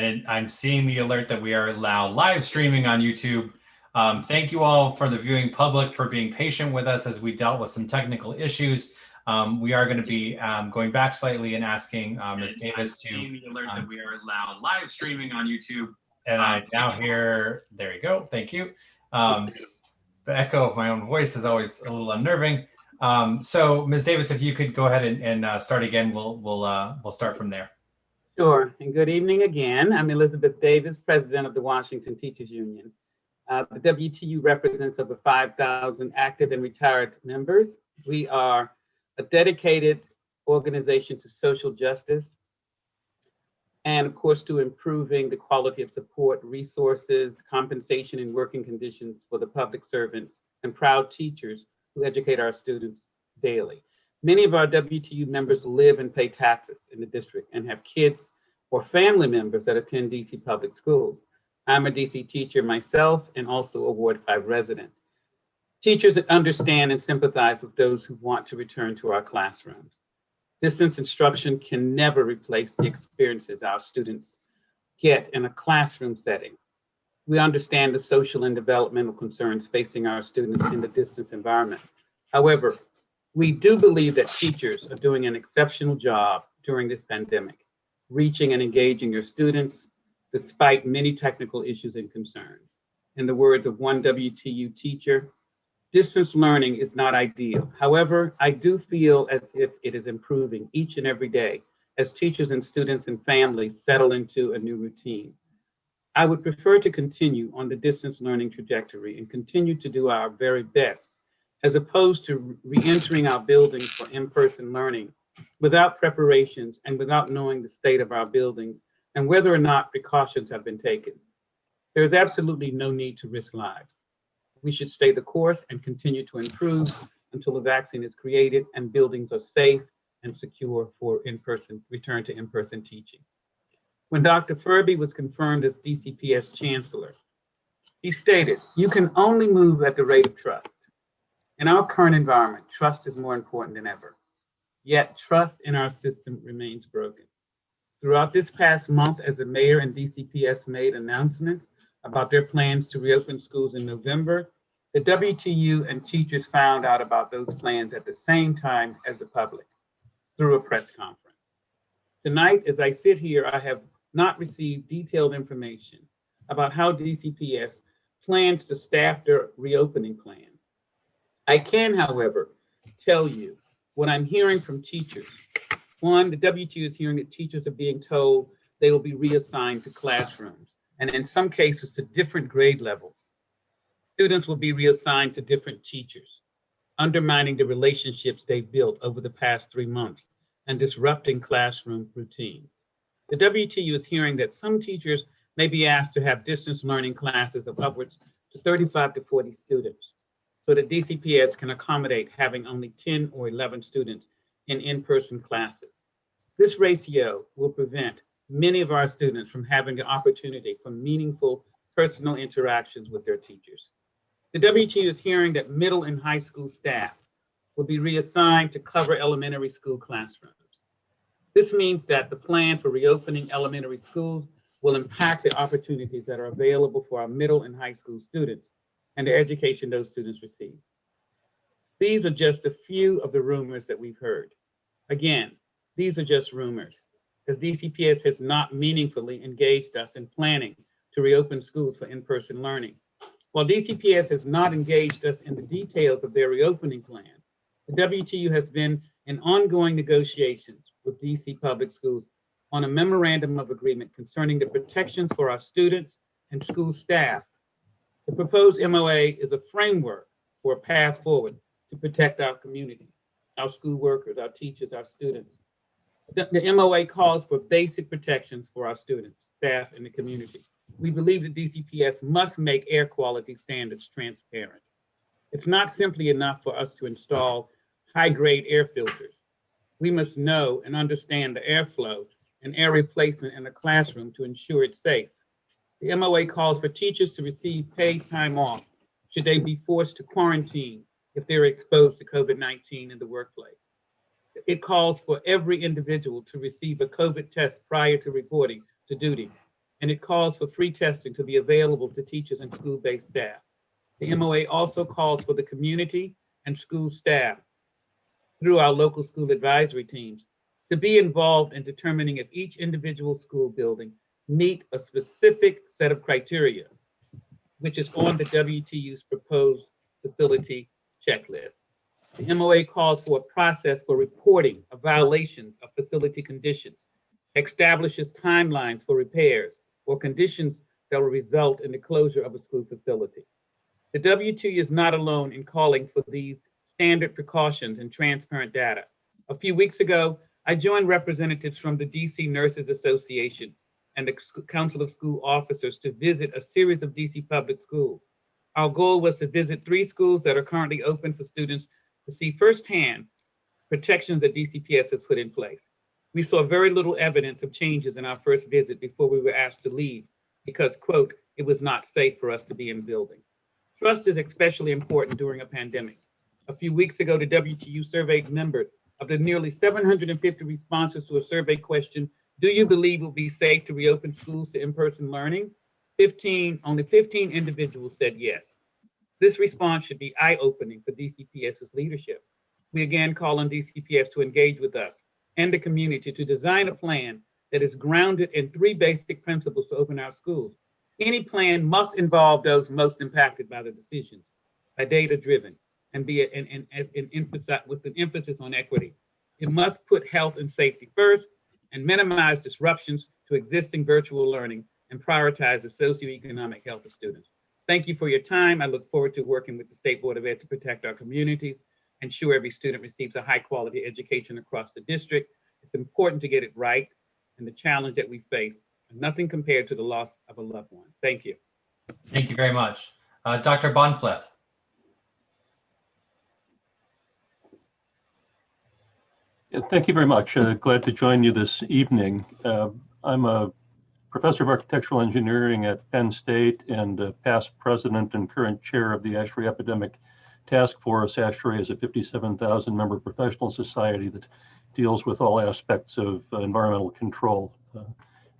I'm seeing the alert that we are now live streaming on YouTube. Thank you all for the viewing public for being patient with us as we dealt with some technical issues. We are going to be going back slightly and asking Ms. Davis to the alert that we are now live streaming on YouTube. And I now hear, there you go, thank you. The echo of my own voice is always a little unnerving. So Ms. Davis, if you could go ahead and start again, we'll start from there. Sure, and good evening again. I'm Elizabeth Davis, President of the Washington Teachers Union. The WTU represents over 5,000 active and retired members. We are a dedicated organization to social justice and, of course, to improving the quality of support, resources, compensation, and working conditions for the public servants and proud teachers who educate our students daily. Many of our WTU members live and pay taxes in the district and have kids or family members that attend DC public schools. I'm a DC teacher myself and also a Ward 5 resident. Teachers understand and sympathize with those who want to return to our classrooms. Distance instruction can never replace the experiences our students get in a classroom setting. We understand the social and developmental concerns facing our students in the distance environment. However, we do believe that teachers are doing an exceptional job during this pandemic, reaching and engaging your students despite many technical issues and concerns. In the words of one WTU teacher, distance learning is not ideal. However, I do feel as if it is improving each and every day as teachers and students and families settle into a new routine. I would prefer to continue on the distance learning trajectory and continue to do our very best, as opposed to re-entering our buildings for in-person learning without preparations and without knowing the state of our buildings and whether or not precautions have been taken. There is absolutely no need to risk lives. We should stay the course and continue to improve until a vaccine is created and buildings are safe and secure for return to in-person teaching. When Dr. Furby was confirmed as DCPS Chancellor, he stated, "You can only move at the rate of trust. In our current environment, trust is more important than ever. Yet trust in our system remains broken." Throughout this past month, as the mayor and DCPS made announcements about their plans to reopen schools in November, the WTU and teachers found out about those plans at the same time as the public through a press conference. Tonight, as I sit here, I have not received detailed information about how DCPS plans to staff their reopening plan. I can, however, tell you what I'm hearing from teachers. One, the WTU is hearing that teachers are being told they will be reassigned to classrooms, and in some cases to different grade levels. Students will be reassigned to different teachers, undermining the relationships they've built over the past 3 months and disrupting classroom routines. The WTU is hearing that some teachers may be asked to have distance learning classes of upwards to 35 to 40 students, so that DCPS can accommodate having only 10 or 11 students in in-person classes. This ratio will prevent many of our students from having the opportunity for meaningful personal interactions with their teachers. The WTU is hearing that middle and high school staff will be reassigned to cover elementary school classrooms. This means that the plan for reopening elementary schools will impact the opportunities that are available for our middle and high school students and the education those students receive. These are just a few of the rumors that we've heard. Again, these are just rumors, as DCPS has not meaningfully engaged us in planning to reopen schools for in-person learning. While DCPS has not engaged us in the details of their reopening plan, the WTU has been in ongoing negotiations with DC Public Schools on a memorandum of agreement concerning the protections for our students and school staff. The proposed MOA is a framework for a path forward to protect our community, our school workers, our teachers, our students. The MOA calls for basic protections for our students, staff, and the community. We believe that DCPS must make air quality standards transparent. It's not simply enough for us to install high-grade air filters. We must know and understand the airflow and air replacement in the classroom to ensure it's safe. The MOA calls for teachers to receive paid time off should they be forced to quarantine if they're exposed to COVID-19 in the workplace. It calls for every individual to receive a COVID test prior to reporting to duty. and it calls for free testing to be available to teachers and school-based staff. The MOA also calls for the community and school staff through our local school advisory teams to be involved in determining if each individual school building meet a specific set of criteria, which is on the WTU's proposed facility checklist. The MOA calls for a process for reporting of violations of facility conditions, establishes timelines for repairs or conditions that will result in the closure of a school facility. The WTU is not alone in calling for these standard precautions and transparent data. A few weeks ago, I joined representatives from the DC Nurses Association and the Council of School Officers to visit a series of DC public schools. Our goal was to visit 3 schools that are currently open for students to see firsthand protections that DCPS has put in place. We saw very little evidence of changes in our first visit before we were asked to leave because, quote, it was not safe for us to be in buildings. Trust is especially important during a pandemic. A few weeks ago, the WTU surveyed members. Of the nearly 750 responses to a survey question, do you believe it will be safe to reopen schools to in-person learning? Only 15 individuals said yes. This response should be eye-opening for DCPS's leadership. We again call on DCPS to engage with us and the community to design a plan that is grounded in 3 basic principles to open our schools. Any plan must involve those most impacted by the decisions, by data-driven, and be with an emphasis on equity. It must put health and safety first and minimize disruptions to existing virtual learning and prioritize the socioeconomic health of students. Thank you for your time. I look forward to working with the State Board of Ed to protect our communities, ensure every student receives a high quality education across the district. It's important to get it right and the challenge that we face, nothing compared to the loss of a loved one. Thank you. Thank you very much. Dr. Bahnfleth. Yeah, thank you very much. Glad to join you this evening. I'm a professor of architectural engineering at Penn State and past president and current chair of the ASHRAE Epidemic Task Force. ASHRAE is a 57,000 member professional society that deals with all aspects of environmental control,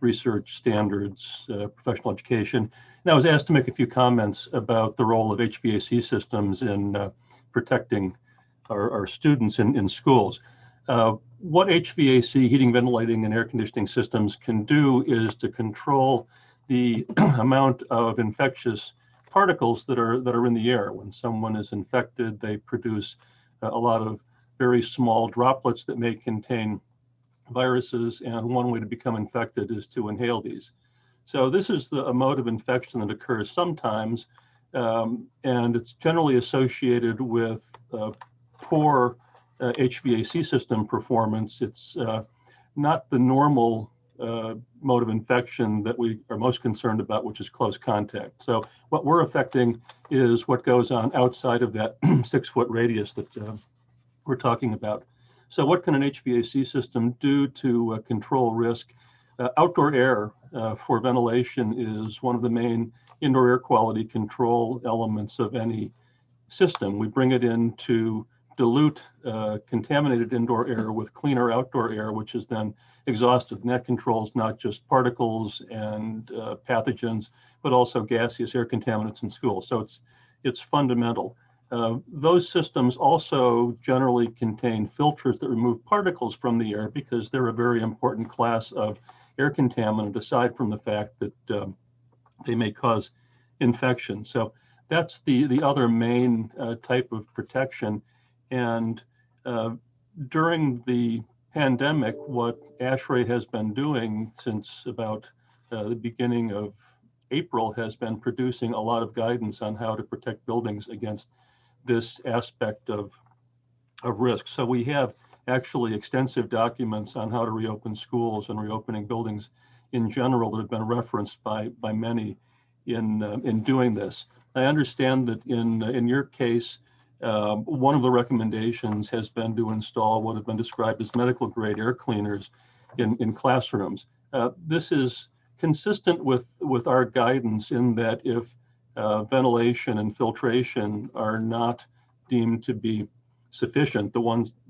research standards, professional education. And I was asked to make a few comments about the role of HVAC systems in protecting our students in schools. What HVAC, heating, ventilating, and air conditioning systems can do is to control the amount of infectious particles that are in the air. When someone is infected, they produce a lot of very small droplets that may contain viruses, and one way to become infected is to inhale these. So this is a mode of infection that occurs sometimes, and it's generally associated with poor HVAC system performance. It's not the normal mode of infection that we are most concerned about, which is close contact. So what we're affecting is what goes on outside of that 6-foot radius that we're talking about. So what can an HVAC system do to control risk? Outdoor air for ventilation is one of the main indoor air quality control elements of any system. We bring it in to dilute contaminated indoor air with cleaner outdoor air, which is then exhausted. And that controls not just particles and pathogens, but also gaseous air contaminants in schools. So it's fundamental. Those systems also generally contain filters that remove particles from the air because they're a very important class of air contaminant, aside from the fact that they may cause infection. So that's the other main type of protection. And during the pandemic, what ASHRAE has been doing since about the beginning of April has been producing a lot of guidance on how to protect buildings against this aspect of risk. So we have actually extensive documents on how to reopen schools and reopening buildings in general that have been referenced by many in doing this. I understand that in your case, one of the recommendations has been to install what have been described as medical grade air cleaners in classrooms. This is consistent with our guidance in that if ventilation and filtration are not deemed to be sufficient,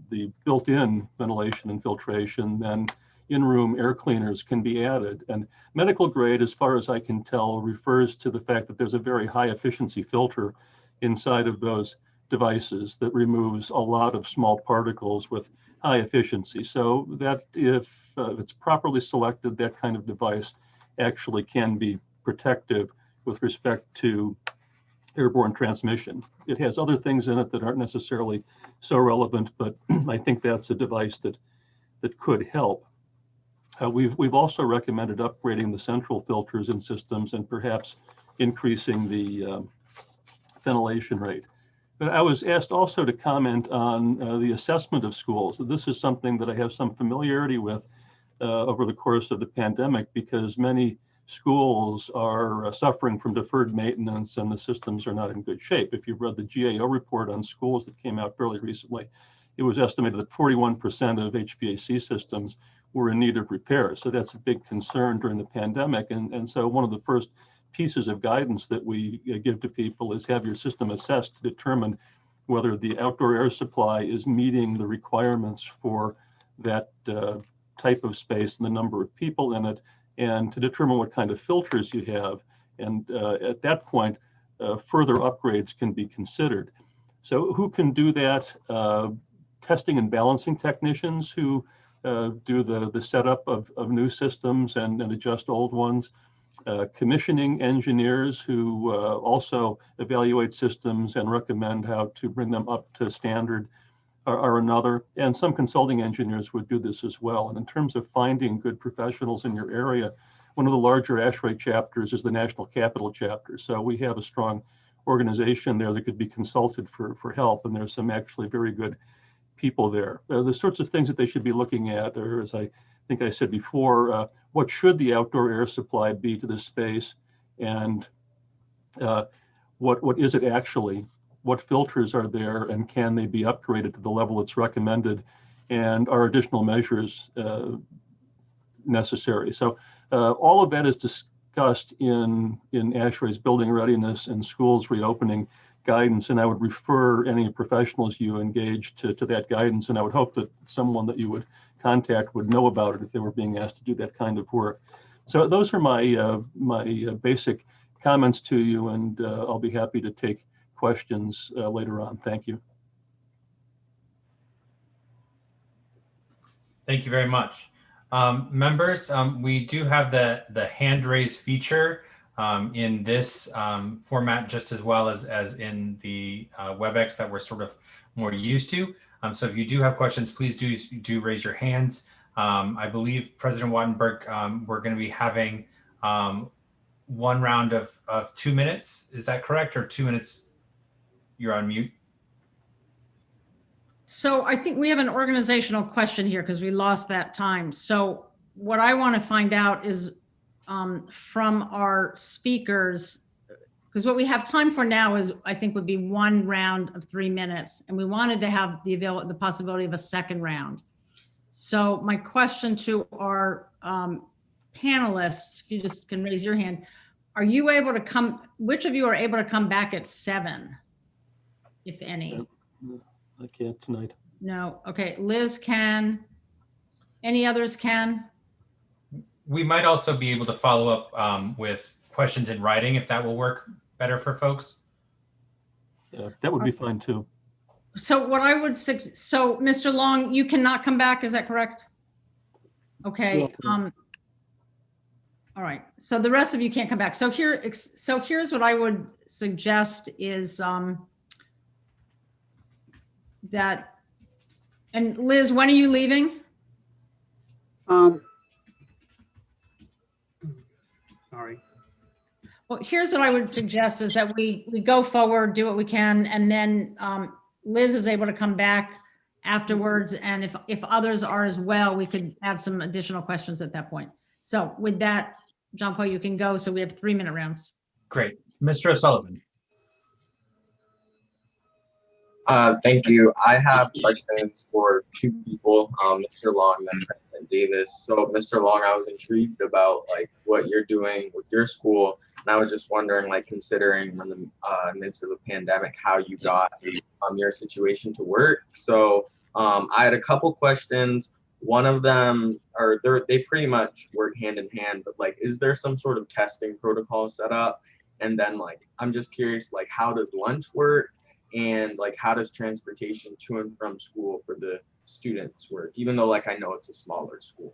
the built-in ventilation and filtration, then in-room air cleaners can be added. And medical grade, as far as I can tell, refers to the fact that there's a very high efficiency filter inside of those devices that removes a lot of small particles with high efficiency. So that if it's properly selected, that kind of device actually can be protective with respect to airborne transmission. It has other things in it that aren't necessarily so relevant, but I think that's a device that could help. We've also recommended upgrading the central filters in systems and perhaps increasing the ventilation rate. But I was asked also to comment on the assessment of schools. This is something that I have some familiarity with over the course of the pandemic, because many schools are suffering from deferred maintenance and the systems are not in good shape. If you've read the GAO report on schools that came out fairly recently, it was estimated that 41% of HVAC systems were in need of repair. So that's a big concern during the pandemic. And so one of the first pieces of guidance that we give to people is have your system assessed to determine whether the outdoor air supply is meeting the requirements for that type of space and the number of people in it, and to determine what kind of filters you have. And at that point, further upgrades can be considered. So who can do that? Testing and balancing technicians who do the setup of new systems and adjust old ones. Commissioning engineers who also evaluate systems and recommend how to bring them up to standard are another, and some consulting engineers would do this as well. And in terms of finding good professionals in your area, one of the larger ASHRAE chapters is the National Capital Chapter. So we have a strong organization there that could be consulted for help, and there's some actually very good people there. The sorts of things that they should be looking at are, as I think I said before, what should the outdoor air supply be to this space, and what is it actually? What filters are there, and can they be upgraded to the level that's recommended, and are additional measures necessary? So all of that is discussed in ASHRAE's building readiness and schools reopening guidance, and I would refer any professionals you engage to that guidance, and I would hope that someone that you would contact would know about it if they were being asked to do that kind of work. So those are my basic comments to you, and I'll be happy to take questions later on. Thank you. Thank you very much. Members, we do have the hand raise feature in this format, just as well as in the WebEx that we're sort of more used to. So if you do have questions, please do raise your hands. I believe President Wattenberg, we're going to be having one round of 2 minutes. Is that correct? Or 2 minutes? You're on mute. So I think we have an organizational question here because we lost that time. So what I want to find out is from our speakers, because what we have time for now is, I think, would be one round of 3 minutes, and we wanted to have the possibility of a second round. So my question to our panelists, if you just can raise your hand, are you able to come? Which of you are able to come back at 7, if any? I can't tonight. No. Okay. Liz can. Any others can? We might also be able to follow up with questions in writing if that will work better for folks. Yeah, that would be fine too. So what I would say, so Mr. Long, you cannot come back, is that correct? Okay. Yeah. All right. So the rest of you can't come back. So here's what I would suggest is that, and Liz, when are you leaving? Sorry. Well, here's what I would suggest is that we go forward, do what we can, and then Liz is able to come back afterwards. And if others are as well, we could have some additional questions at that point. So with that, John Paul, you can go. So we have 3 minute rounds. Great. Mr. O'Sullivan. Thank you. I have questions for 2 people, Mr. Long and President Davis. So Mr. Long, I was intrigued about what you're doing with your school. And I was just wondering, considering in the midst of the pandemic, how you got your situation to work. So I had a couple questions. one of them, or they pretty much work hand in hand, but like, is there some sort of testing protocol set up? And then like, I'm just curious, like, how does lunch work? And like, how does transportation to and from school for the students work? Even though like, I know it's a smaller school.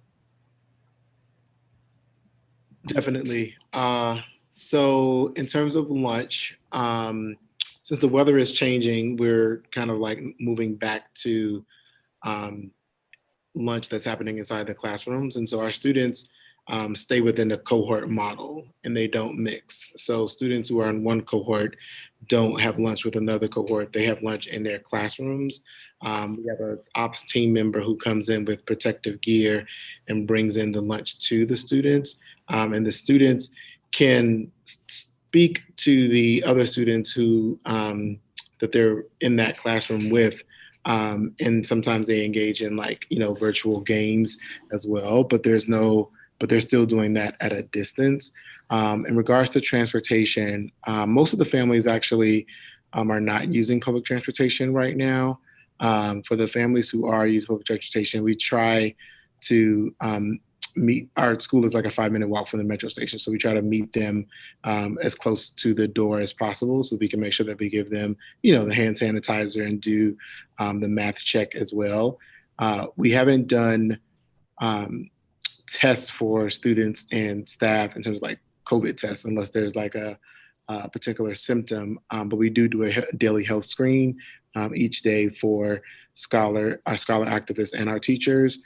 Definitely. So in terms of lunch, since the weather is changing, we're kind of like moving back to lunch that's happening inside the classrooms. And so our students stay within the cohort model and they don't mix. So students who are in one cohort don't have lunch with another cohort. They have lunch in their classrooms. We have an ops team member who comes in with protective gear and brings in the lunch to the students. And the students can speak to the other students who that they're in that classroom with. And sometimes they engage in like, virtual games as well, but they're still doing that at a distance. In regards to transportation, most of the families actually are not using public transportation right now. For the families who are using public transportation, we try to meet, our school is like a 5-minute walk from the metro station. So we try to meet them as close to the door as possible so we can make sure that we give them, the hand sanitizer and do the math check as well. We haven't done tests for students and staff in terms of like COVID tests, unless there's like a particular symptom, but we do a daily health screen each day for our scholar activists and our teachers.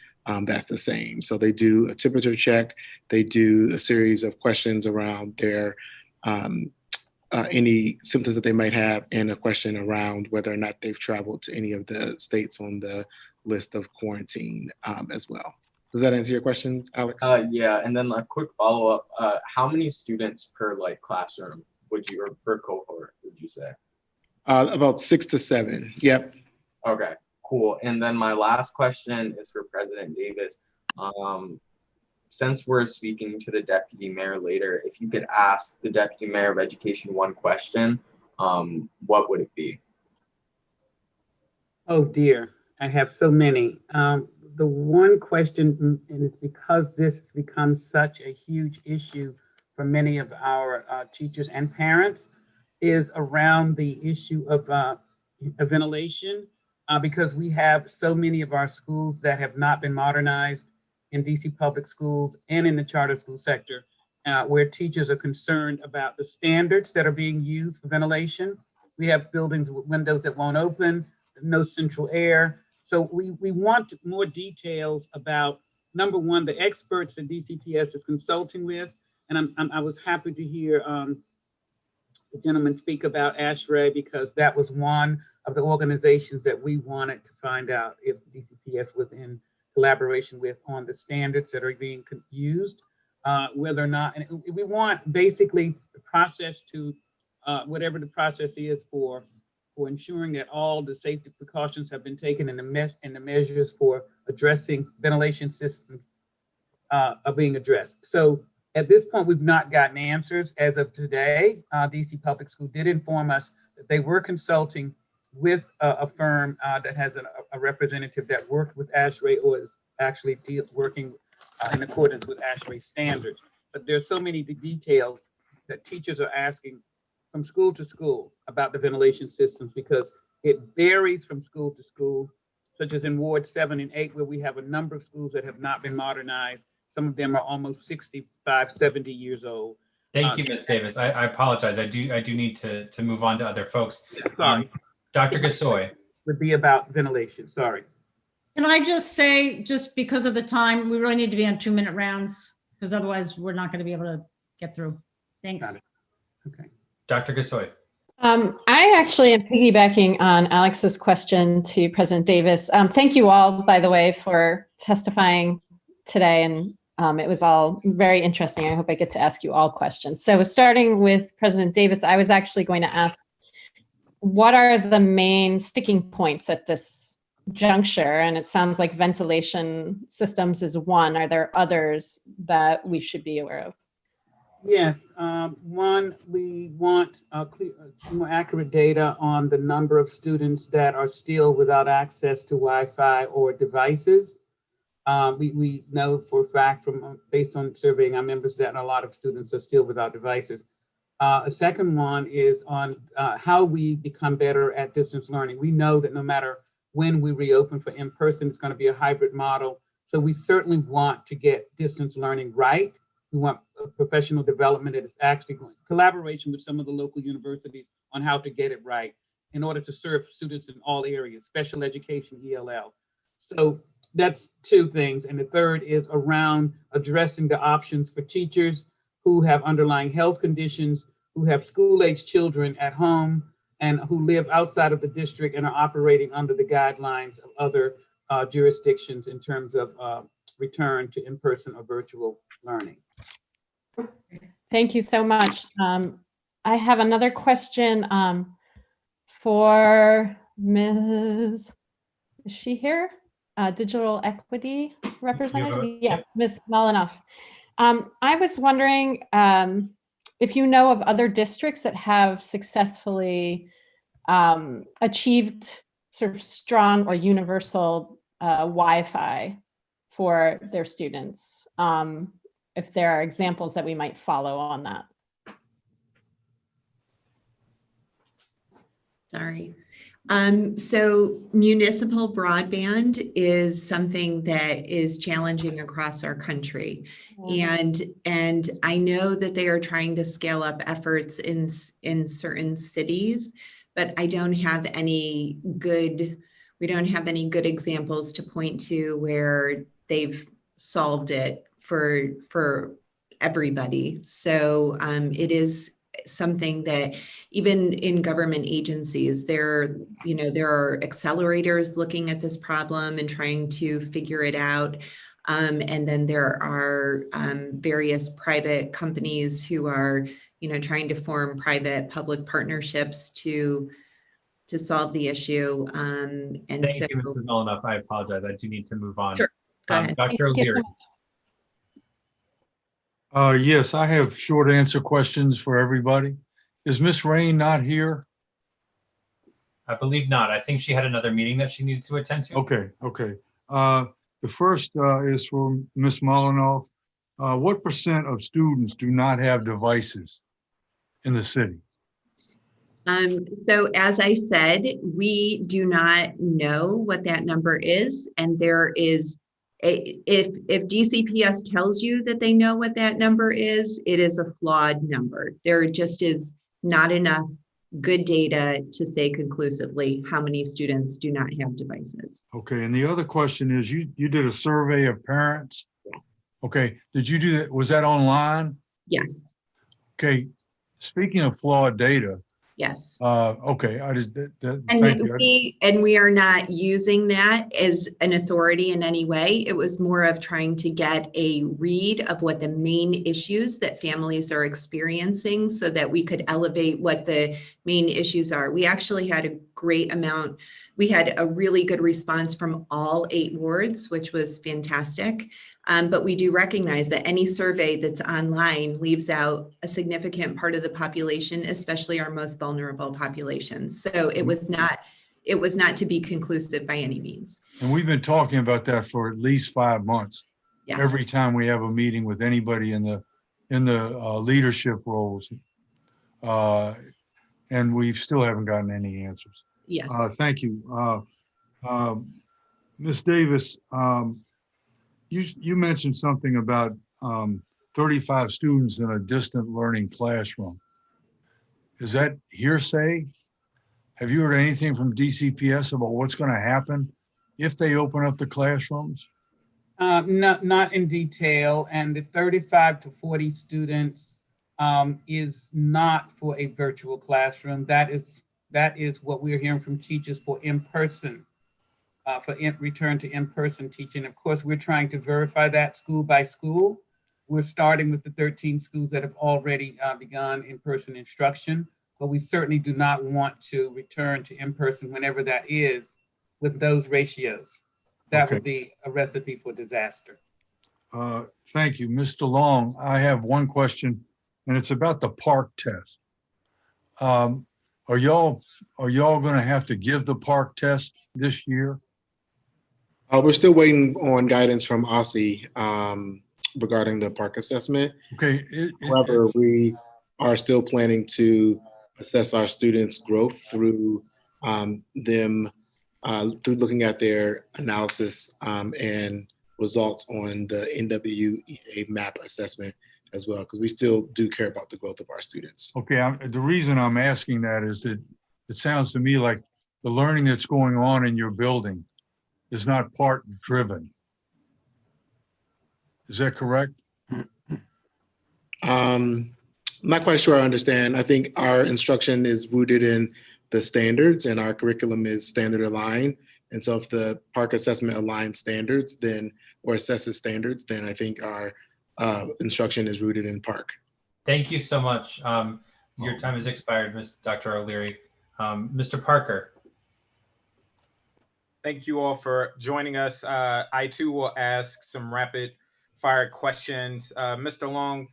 That's the same. So they do a temperature check. They do a series of questions around their any symptoms that they might have, and a question around whether or not they've traveled to any of the states on the list of quarantine as well. Does that answer your question, Alex? Yeah, and then a quick follow-up. How many students per like classroom or per cohort would you say? About 6 to 7. Yep. Okay. Cool. And then my last question is for President Davis. Since we're speaking to the Deputy Mayor later, if you could ask the Deputy Mayor of Education one question, what would it be? Oh dear, I have so many. The one question, and it's because this has become such a huge issue for many of our teachers and parents, is around the issue of ventilation. Because we have so many of our schools that have not been modernized in DC public schools and in the charter school sector, where teachers are concerned about the standards that are being used for ventilation. We have buildings with windows that won't open, no central air. So we want more details about, number one, the experts that DCPS is consulting with. And I was happy to hear the gentleman speak about ASHRAE, because that was one of the organizations that we wanted to find out if DCPS was in collaboration with on the standards that are being used, whether or not, and we want basically the process to, whatever the process is for ensuring that all the safety precautions have been taken and the measures for addressing ventilation systems are being addressed. So at this point, we've not gotten answers as of today. DC Public School did inform us that they were consulting with a firm that has a representative that worked with ASHRAE or is actually working in accordance with ASHRAE standards. But there's so many details that teachers are asking from school to school about the ventilation systems, because it varies from school to school, such as in Ward 7 and 8, where we have a number of schools that have not been modernized. Some of them are almost 65, 70 years old. Thank you, Ms. Davis. I apologize. I do need to move on to other folks. Sorry. Dr. Gasoy. Would be about ventilation. Sorry. Can I just say, just because of the time, we really need to be on 2-minute rounds, because otherwise we're not going to be able to get through. Thanks. Got it. Okay. Dr. Gasoy. I actually am piggybacking on Alex's question to President Davis. Thank you all, by the way, for testifying today, and it was all very interesting. I hope I get to ask you all questions. So starting with President Davis, I was actually going to ask, what are the main sticking points at this juncture? And it sounds like ventilation systems is one. Are there others that we should be aware of? Yes, one, we want more accurate data on the number of students that are still without access to Wi-Fi or devices. We know for a fact from based on surveying our members that a lot of students are still without devices. A second one is on how we become better at distance learning. We know that no matter when we reopen for in-person, it's going to be a hybrid model. So we certainly want to get distance learning right. We want professional development that is actually collaboration with some of the local universities on how to get it right in order to serve students in all areas, special education, ELL. So that's two things. And the third is around addressing the options for teachers who have underlying health conditions, who have school-age children at home, and who live outside of the district and are operating under the guidelines of other jurisdictions in terms of return to in-person or virtual learning. Thank you so much. I have another question for Ms. Is she here? Digital Equity Representative? Yes, Ms. Melinoff. I was wondering if you know of other districts that have successfully achieved sort of strong or universal Wi-Fi for their students. If there are examples that we might follow on that. Sorry. So municipal broadband is something that is challenging across our country. And I know that they are trying to scale up efforts in certain cities, but I don't have any good, we don't have any good examples to point to where they've solved it for everybody. So it is something that even in government agencies, there are accelerators looking at this problem and trying to figure it out. And then there are various private companies who are, trying to form private-public partnerships to solve the issue. And Thank so, you, Mrs. Melinoff. I apologize. I do need to move on. Sure. Go ahead. Dr. Leary. Yes, I have short answer questions for everybody. Is Miss Rain not here? I believe not. I think she had another meeting that she needed to attend to. Okay. The first is for Miss Melinoff. What % of students do not have devices in the city? So as I said, we do not know what that number is, and there is if DCPS tells you that they know what that number is, it is a flawed number. There just is not enough good data to say conclusively how many students do not have devices. Okay, and the other question is, you did a survey of parents? Yeah. Okay, did you do that? Was that online? Yes. Okay, speaking of flawed data. Yes. Okay, thank you. And we are not using that as an authority in any way. It was more of trying to get a read of what the main issues that families are experiencing so that we could elevate what the main issues are. We actually had a great amount. We had a really good response from all 8 wards, which was fantastic. But we do recognize that any survey that's online leaves out a significant part of the population, especially our most vulnerable populations. So it was not to be conclusive by any means. And we've been talking about that for at least 5 months. Yeah. Every time we have a meeting with anybody in the leadership roles, and we still haven't gotten any answers. Yes. Thank you, Ms. Davis. You mentioned something about 35 students in a distant learning classroom. Is that hearsay? Have you heard anything from DCPS about what's going to happen if they open up the classrooms? Not in detail, and the 35 to 40 students is not for a virtual classroom. That is what we're hearing from teachers for in-person. Return to in-person teaching. Of course, we're trying to verify that school by school. We're starting with the 13 schools that have already begun in-person instruction, but we certainly do not want to return to in-person whenever that is with those ratios. That would be a recipe for disaster. Thank you, Mr. Long. I have one question, and it's about the PARCC test. Are y'all going to have to give the PARCC test this year? We're still waiting on guidance from OSSI regarding the park assessment. Okay. However, we are still planning to assess our students' growth through through looking at their analysis and results on the NWEA MAP assessment as well, because we still do care about the growth of our students. Okay, the reason I'm asking that is that it sounds to me like the learning that's going on in your building is not part driven. Is that correct? I'm not quite sure I understand. I think our instruction is rooted in the standards and our curriculum is standard aligned. And so if the park assessment aligns standards then, or assesses standards, then I think our instruction is rooted in park. Thank you so much. Your time has expired, Dr. O'Leary. Mr. Parker. Thank you all for joining us. I too will ask some rapid fire questions. Mr. Long,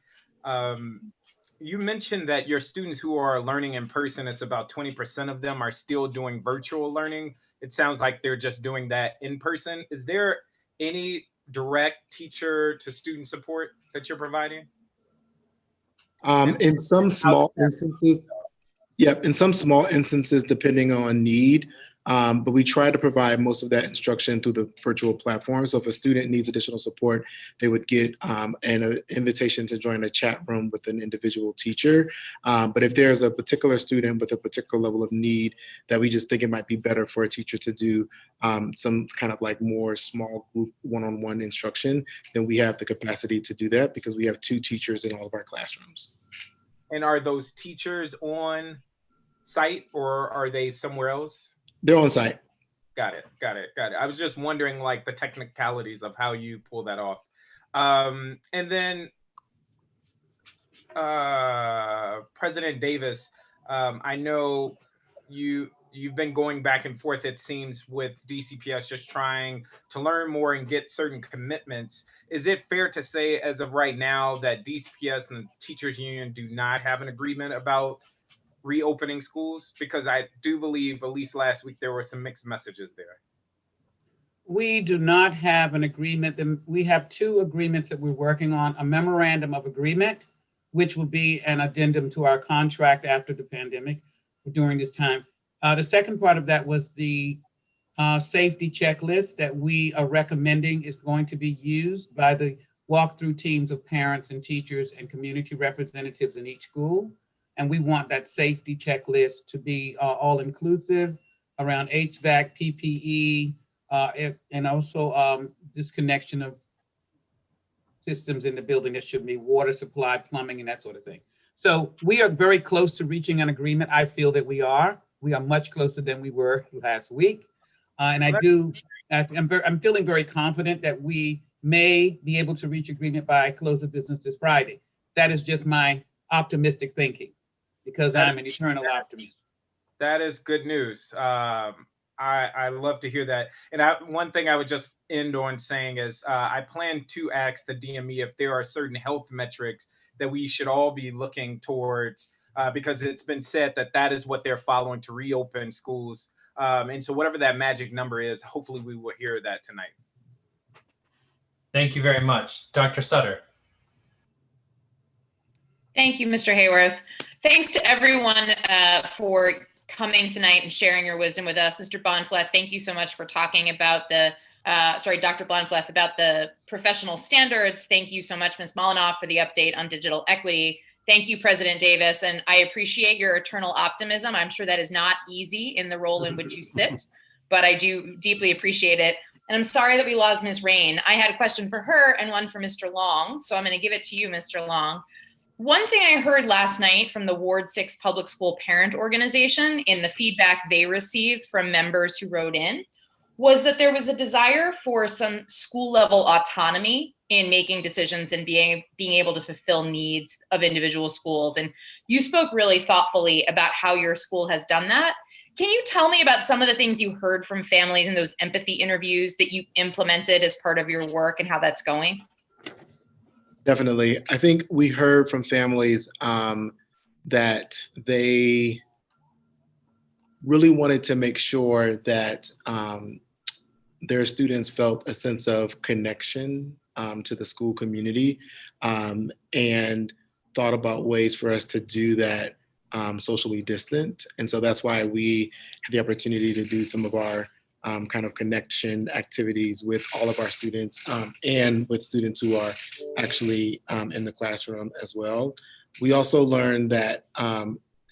you mentioned that your students who are learning in person, it's about 20% of them are still doing virtual learning. It sounds like they're just doing that in person. Is there any direct teacher to student support that you're providing? In some small instances, in some small instances, depending on need, but we try to provide most of that instruction through the virtual platform. So if a student needs additional support, they would get an invitation to join a chat room with an individual teacher. But if there's a particular student with a particular level of need that we just think it might be better for a teacher to do some kind of like more small group one-on-one instruction, then we have the capacity to do that because we have 2 teachers in all of our classrooms. And are those teachers on site or are they somewhere else? They're on site. Got it. I was just wondering like the technicalities of how you pull that off. And then President Davis, I know you've been going back and forth, it seems, with DCPS, just trying to learn more and get certain commitments. Is it fair to say as of right now that DCPS and the teachers union do not have an agreement about reopening schools? Because I do believe, at least last week, there were some mixed messages there. We do not have an agreement. We have 2 agreements that we're working on, a memorandum of agreement, which will be an addendum to our contract after the pandemic during this time. The second part of that was the safety checklist that we are recommending is going to be used by the walkthrough teams of parents and teachers and community representatives in each school. And we want that safety checklist to be all inclusive around HVAC, PPE, and also disconnection of systems in the building that should be water supply, plumbing, and that sort of thing. So we are very close to reaching an agreement. I feel that we are much closer than we were last week. And I'm feeling very confident that we may be able to reach agreement by close of business this Friday. That is just my optimistic thinking, because I'm an eternal optimist. That is good news. I love to hear that. And one thing I would just end on saying is I plan to ask the DME if there are certain health metrics that we should all be looking towards, because it's been said that that is what they're following to reopen schools. And so whatever that magic number is, hopefully we will hear that tonight. Thank you very much. Dr. Sutter. Thank you, Mr. Hayworth. Thanks to everyone for coming tonight and sharing your wisdom with us. Mr. Bahnfleth, thank you so much for talking about Dr. Bahnfleth, about the professional standards. Thank you so much, Ms. Molinoff, for the update on digital equity. Thank you, President Davis, and I appreciate your eternal optimism. I'm sure that is not easy in the role in which you sit, but I do deeply appreciate it. And I'm sorry that we lost Ms. Rain. I had a question for her and one for Mr. Long, so I'm going to give it to you, Mr. Long. One thing I heard last night from the Ward 6 Public School Parent Organization in the feedback they received from members who wrote in was that there was a desire for some school level autonomy in making decisions and being able to fulfill needs of individual schools. And you spoke really thoughtfully about how your school has done that. Can you tell me about some of the things you heard from families in those empathy interviews that you implemented as part of your work and how that's going? Definitely. I think we heard from families that they really wanted to make sure that their students felt a sense of connection to the school community, and thought about ways for us to do that socially distant. And so that's why we had the opportunity to do some of our kind of connection activities with all of our students, and with students who are actually in the classroom as well. We also learned that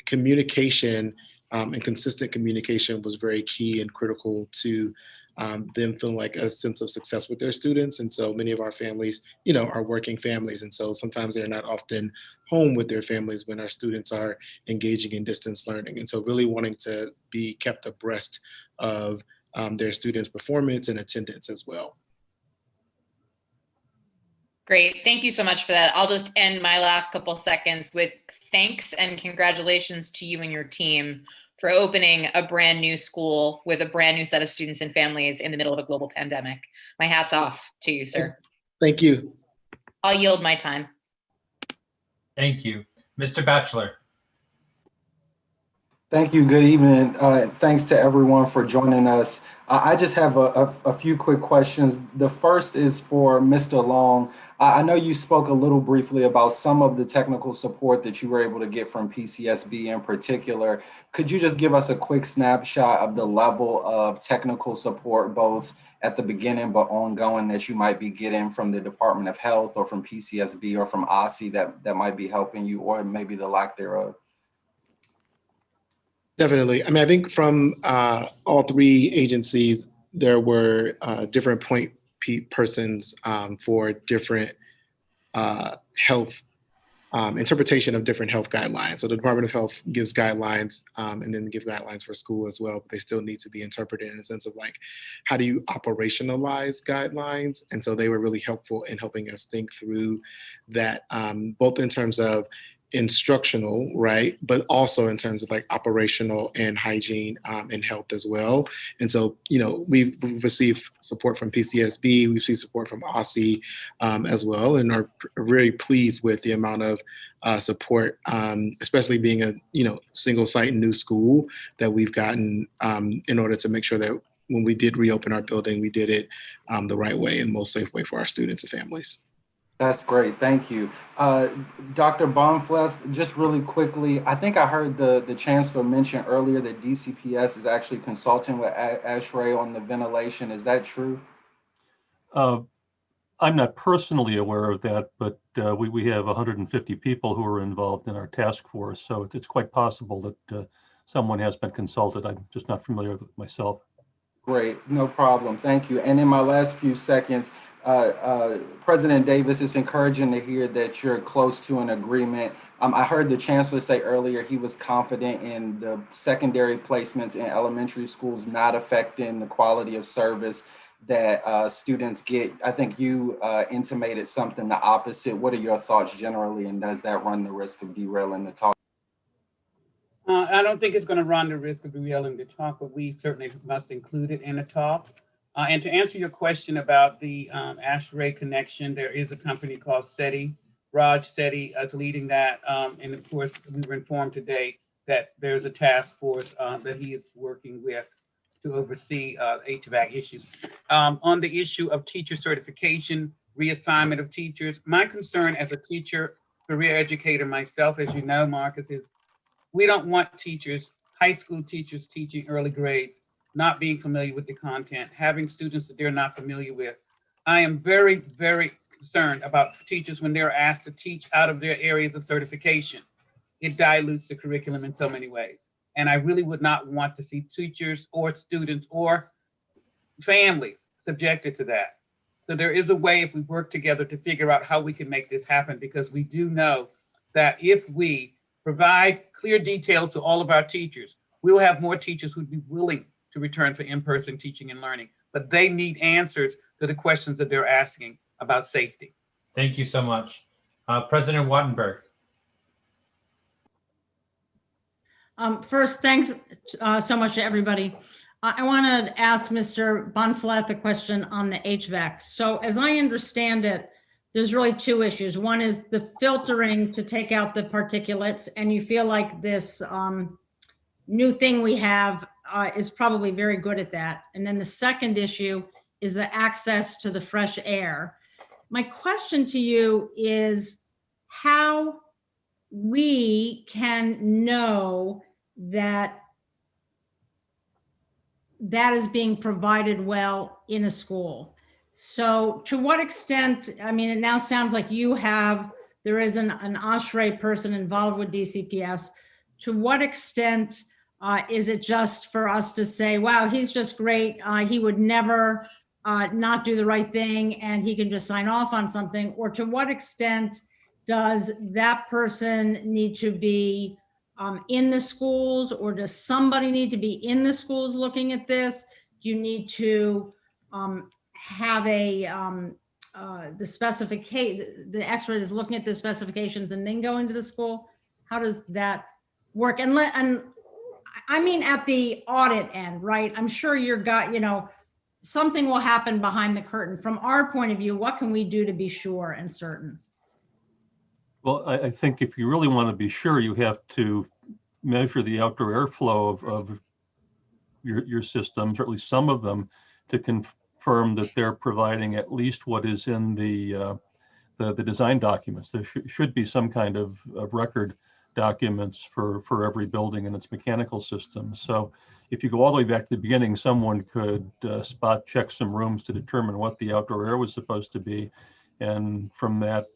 communication and consistent communication was very key and critical to them feeling like a sense of success with their students. And so many of our families, are working families. And so sometimes they're not often home with their families when our students are engaging in distance learning. And so really wanting to be kept abreast of their students' performance and attendance as well. Great. Thank you so much for that. I'll just end my last couple seconds with thanks and congratulations to you and your team for opening a brand new school with a brand new set of students and families in the middle of a global pandemic. My hat's off to you, sir. Thank you. I'll yield my time. Thank you. Mr. Batchelor. Thank you. Good evening. Thanks to everyone for joining us. I just have a few quick questions. The first is for Mr. Long. I know you spoke a little briefly about some of the technical support that you were able to get from PCSB in particular. Could you just give us a quick snapshot of the level of technical support, both at the beginning but ongoing, that you might be getting from the Department of Health or from PCSB or from OSSI that might be helping you, or maybe the lack thereof? Definitely. I mean, I think from all three agencies, there were different point persons for different health interpretation of different health guidelines. So the Department of Health gives guidelines and then give guidelines for school as well, but they still need to be interpreted in a sense of like, how do you operationalize guidelines? And so they were really helpful in helping us think through that, both in terms of instructional, right, but also in terms of like operational and hygiene and health as well. And so, we've received support from PCSB, we've received support from OSSI as well, and are really pleased with the amount of support, especially being a single site new school, that we've gotten in order to make sure that when we did reopen our building, we did it the right way and most safe way for our students and families. That's great. Thank you. Dr. Bahnfleth, just really quickly, I think I heard the Chancellor mention earlier that DCPS is actually consulting with ASHRAE on the ventilation. Is that true? I'm not personally aware of that, but we have 150 people who are involved in our task force. So it's quite possible that someone has been consulted. I'm just not familiar with it myself. Great, no problem. Thank you. And in my last few seconds, President Davis, it's encouraging to hear that you're close to an agreement. I heard the Chancellor say earlier he was confident in the secondary placements in elementary schools not affecting the quality of service that students get. I think you intimated something the opposite. What are your thoughts generally, and does that run the risk of derailing the talk? I don't think it's going to run the risk of derailing the talk, but we certainly must include it in the talk. And to answer your question about the ASHRAE connection, there is a company called SETI. Raj SETI is leading that. And of course, we were informed today that there's a task force that he is working with to oversee HVAC issues. On the issue of teacher certification, reassignment of teachers, my concern as a teacher, career educator myself, as you know, Marcus, is we don't want teachers, high school teachers teaching early grades, not being familiar with the content, having students that they're not familiar with. I am very, very concerned about teachers when they're asked to teach out of their areas of certification. It dilutes the curriculum in so many ways. And I really would not want to see teachers or students or families subjected to that. So there is a way, if we work together, to figure out how we can make this happen, because we do know that if we provide clear details to all of our teachers, we will have more teachers who'd be willing to return for in-person teaching and learning, but they need answers to the questions that they're asking about safety. Thank you so much. President Wattenberg. First, thanks so much to everybody. I want to ask Mr. Bahnfleth a question on the HVAC. So as I understand it, there's really two issues. One is the filtering to take out the particulates, and you feel like this new thing we have is probably very good at that. And then the second issue is the access to the fresh air. My question to you is how we can know that that is being provided well in a school. So to what extent, I mean, it now sounds like there is an ASHRAE person involved with DCPS. To what extent is it just for us to say, wow, he's just great. He would never not do the right thing and he can just sign off on something? Or to what extent does that person need to be in the schools, or does somebody need to be in the schools looking at this? Do you need to have the expert is looking at the specifications and then go into the school? How does that work? And I mean, at the audit end, right? I'm sure something will happen behind the curtain. From our point of view, what can we do to be sure and certain? Well, I think if you really want to be sure, you have to measure the outdoor airflow of your systems, or at least some of them, to confirm that they're providing at least what is in the design documents. There should be some kind of record documents for every building and its mechanical system. So if you go all the way back to the beginning, someone could spot check some rooms to determine what the outdoor air was supposed to be, and from that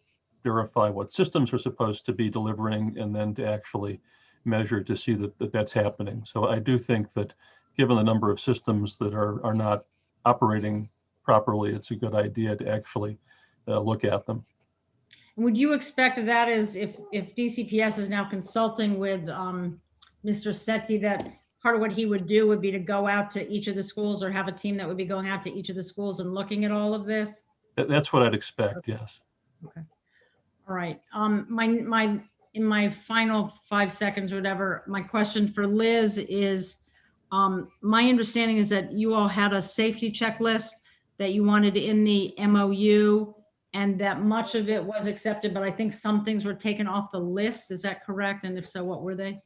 verify what systems are supposed to be delivering, and then to actually measure to see that that's happening. So I do think that given the number of systems that are not operating properly, it's a good idea to actually look at them. Would you expect that is if DCPS is now consulting with Mr. Sethi, that part of what he would do would be to go out to each of the schools, or have a team that would be going out to each of the schools and looking at all of this? That's what I'd expect, yes. Okay. All right. In my final 5 seconds or whatever, my question for Liz is, my understanding is that you all had a safety checklist that you wanted in the MOU, and that much of it was accepted, but I think some things were taken off the list. Is that correct? And if so, what were they?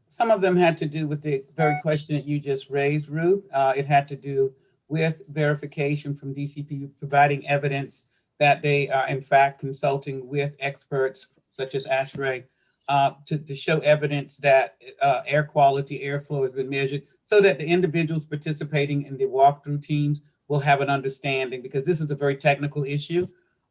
Some of them had to do with the very question that you just raised, Ruth. It had to do with verification from DCP providing evidence that they are in fact consulting with experts such as ASHRAE to show evidence that air quality, airflow has been measured, so that the individuals participating in the walkthrough teams will have an understanding, because this is a very technical issue.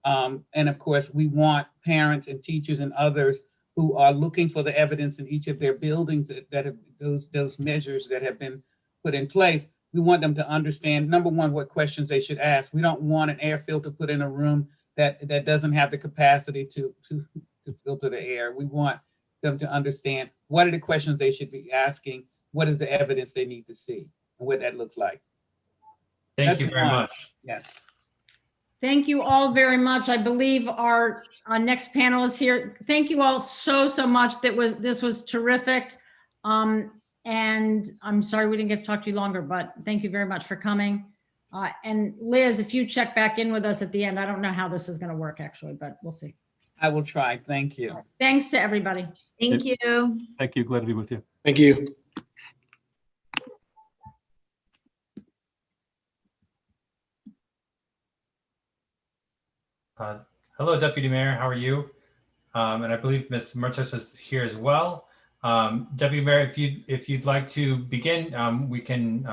And of course, we want parents and teachers and others who are looking for the evidence in each of their buildings that have those measures that have been put in place. We want them to understand, number one, what questions they should ask. We don't want an air filter put in a room that doesn't have the capacity to filter the air. We want them to understand what are the questions they should be asking, what is the evidence they need to see, and what that looks like. Thank you very much. Yes. Thank you all very much. I believe our next panel is here. Thank you all so much. This was terrific. And I'm sorry we didn't get to talk to you longer, but thank you very much for coming. And Liz, if you check back in with us at the end, I don't know how this is going to work actually, but we'll see. I will try. Thank you. Thanks to everybody. Thank you. Thank you. Glad to be with you. Thank you. Hello, Deputy Mayor. How are you? And I believe Ms. Mourtos is here as well. Deputy Mayor, if you'd like to begin, we can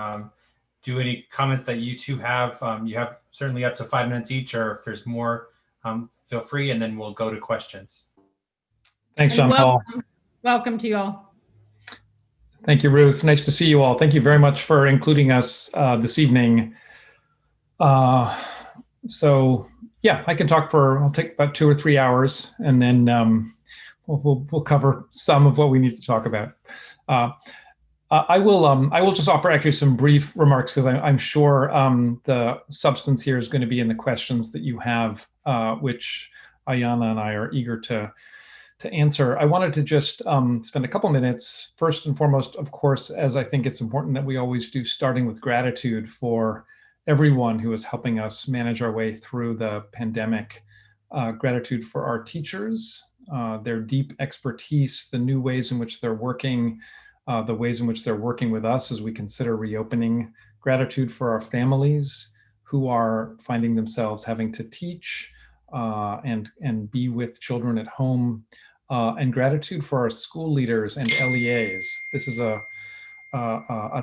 do any comments that you two have. You have certainly up to 5 minutes each, or if there's more, feel free, and then we'll go to questions. Thanks, John Paul. Welcome to you all. Thank you, Ruth. Nice to see you all. Thank you very much for including us this evening. So yeah, I can talk I'll take about 2 or 3 hours, and then we'll cover some of what we need to talk about. I will just offer actually some brief remarks, because I'm sure the substance here is going to be in the questions that you have, which Aiyana and I are eager to answer. I wanted to just spend a couple minutes, first and foremost, of course, as I think it's important that we always do, starting with gratitude for everyone who is helping us manage our way through the pandemic. Gratitude for our teachers, their deep expertise, the new ways in which they're working, the ways in which they're working with us as we consider reopening. Gratitude for our families, who are finding themselves having to teach and be with children at home, and gratitude for our school leaders and LEAs. This is a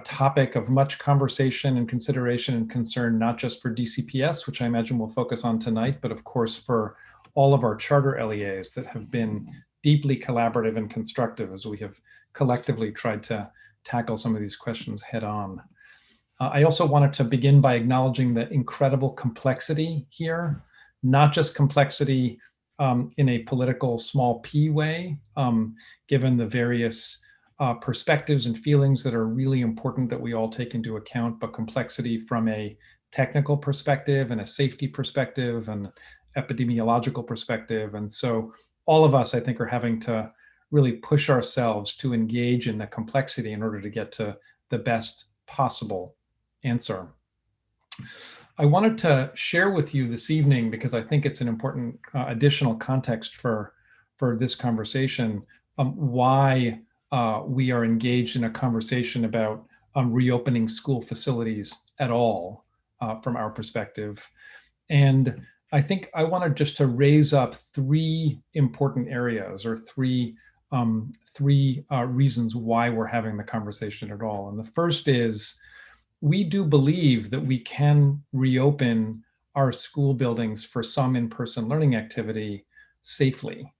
topic of much conversation and consideration and concern, not just for DCPS, which I imagine we'll focus on tonight, but of course for all of our charter LEAs that have been deeply collaborative and constructive as we have collectively tried to tackle some of these questions head on. I also wanted to begin by acknowledging the incredible complexity here, not just complexity in a political small p way, given the various perspectives and feelings that are really important that we all take into account, but complexity from a technical perspective and a safety perspective and epidemiological perspective. And so all of us, I think, are having to really push ourselves to engage in the complexity in order to get to the best possible answer. I wanted to share with you this evening, because I think it's an important additional context for this conversation, why we are engaged in a conversation about reopening school facilities at all from our perspective. And I think I wanted just to raise up three important areas, or three reasons why we're having the conversation at all. And the first is, we do believe that we can reopen our school buildings for some in-person learning activity safely.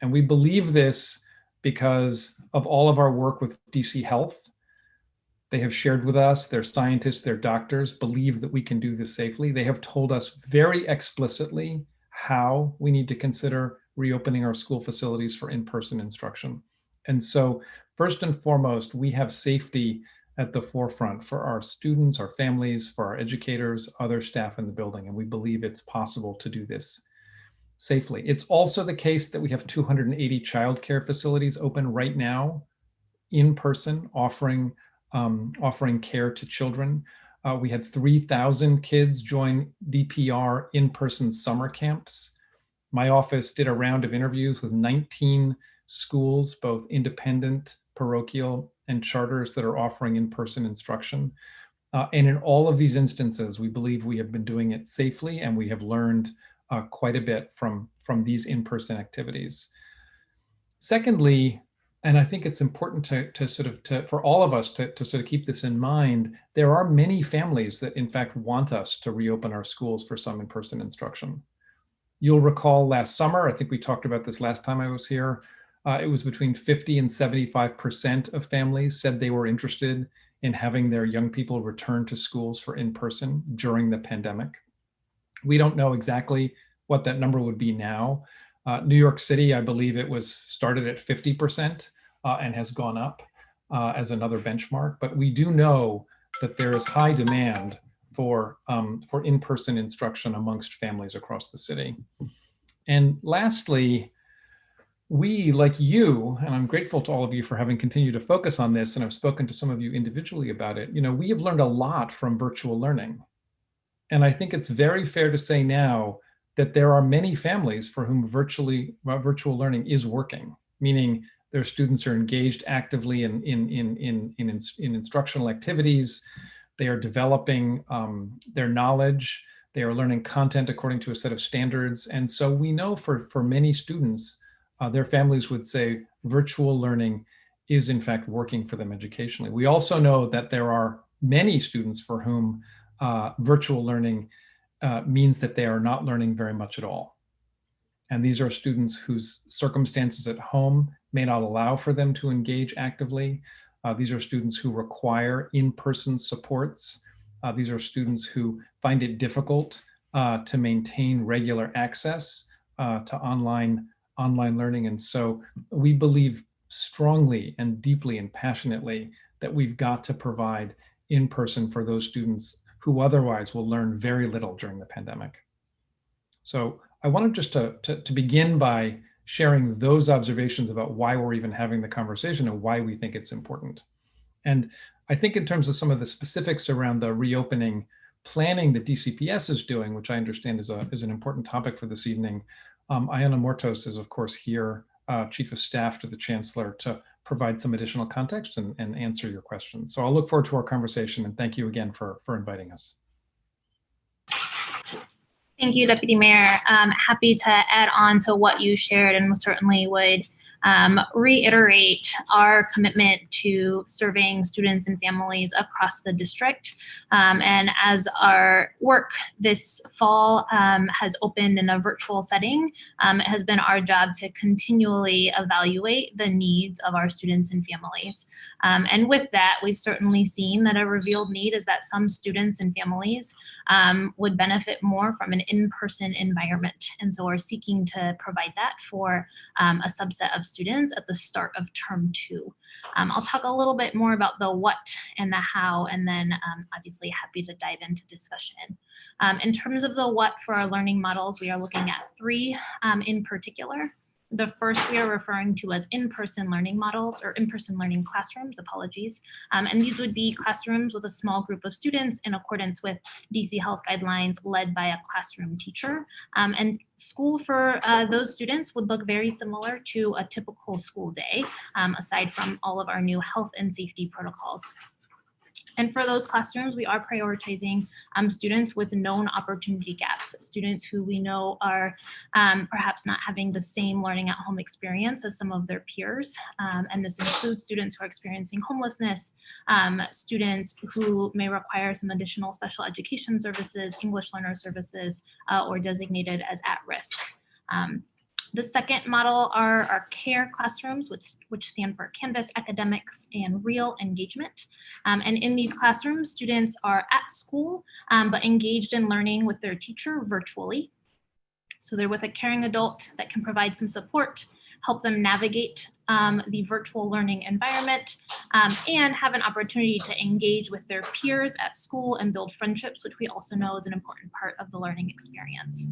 And we believe this because of all of our work with DC Health. They have shared with us, their scientists, their doctors believe that we can do this safely. They have told us very explicitly how we need to consider reopening our school facilities for in-person instruction. And so first and foremost, we have safety at the forefront for our students, our families, for our educators, other staff in the building, and we believe it's possible to do this safely. It's also the case that we have 280 childcare facilities open right now, in person, offering care to children. We had 3,000 kids join DPR in-person summer camps. My office did a round of interviews with 19 schools, both independent, parochial, and charters that are offering in-person instruction. And in all of these instances, we believe we have been doing it safely, and we have learned quite a bit from these in-person activities. Secondly, and I think it's important for all of us to sort of keep this in mind, there are many families that in fact want us to reopen our schools for some in-person instruction. You'll recall last summer, I think we talked about this last time I was here, it was between 50 and 75% of families said they were interested in having their young people return to schools for in-person during the pandemic. We don't know exactly what that number would be now. New York City, I believe it was started at 50% and has gone up as another benchmark. But we do know that there is high demand for in-person instruction amongst families across the city. And lastly, we, like you, and I'm grateful to all of you for having continued to focus on this, and I've spoken to some of you individually about it, we have learned a lot from virtual learning. And I think it's very fair to say now that there are many families for whom virtual learning is working, meaning their students are engaged actively in instructional activities. They are developing their knowledge. They are learning content according to a set of standards. And so we know for many students, their families would say virtual learning is in fact working for them educationally. We also know that there are many students for whom virtual learning means that they are not learning very much at all. And these are students whose circumstances at home may not allow for them to engage actively. These are students who require in-person supports. These are students who find it difficult to maintain regular access to online learning. And so we believe strongly and deeply and passionately that we've got to provide in-person for those students who otherwise will learn very little during the pandemic. So I wanted just to begin by sharing those observations about why we're even having the conversation and why we think it's important. And I think in terms of some of the specifics around the reopening planning that DCPS is doing, which I understand is an important topic for this evening, Aiyana Mourtos is of course here, Chief of Staff to the Chancellor, to provide some additional context and answer your questions. So I'll look forward to our conversation, and thank you again for inviting us. Thank you, Deputy Mayor. Happy to add on to what you shared, and certainly would reiterate our commitment to serving students and families across the district. And as our work this fall has opened in a virtual setting, it has been our job to continually evaluate the needs of our students and families. And with that, we've certainly seen that a revealed need is that some students and families would benefit more from an in-person environment. And so we're seeking to provide that for a subset of students at the start of term 2. I'll talk a little bit more about the what and the how, and then obviously happy to dive into discussion. In terms of the what for our learning models, we are looking at 3 in particular. The first we are referring to as in-person learning models, or in-person learning classrooms, apologies. And these would be classrooms with a small group of students in accordance with DC Health guidelines led by a classroom teacher. And school for those students would look very similar to a typical school day, aside from all of our new health and safety protocols. And for those classrooms, we are prioritizing students with known opportunity gaps, students who we know are perhaps not having the same learning at home experience as some of their peers. And this includes students who are experiencing homelessness, students who may require some additional special education services, English learner services, or designated as at risk. The second model are our CARE classrooms, which stand for Canvas, Academics, and Real Engagement. And in these classrooms, students are at school, but engaged in learning with their teacher virtually. So they're with a caring adult that can provide some support, help them navigate the virtual learning environment, and have an opportunity to engage with their peers at school and build friendships, which we also know is an important part of the learning experience.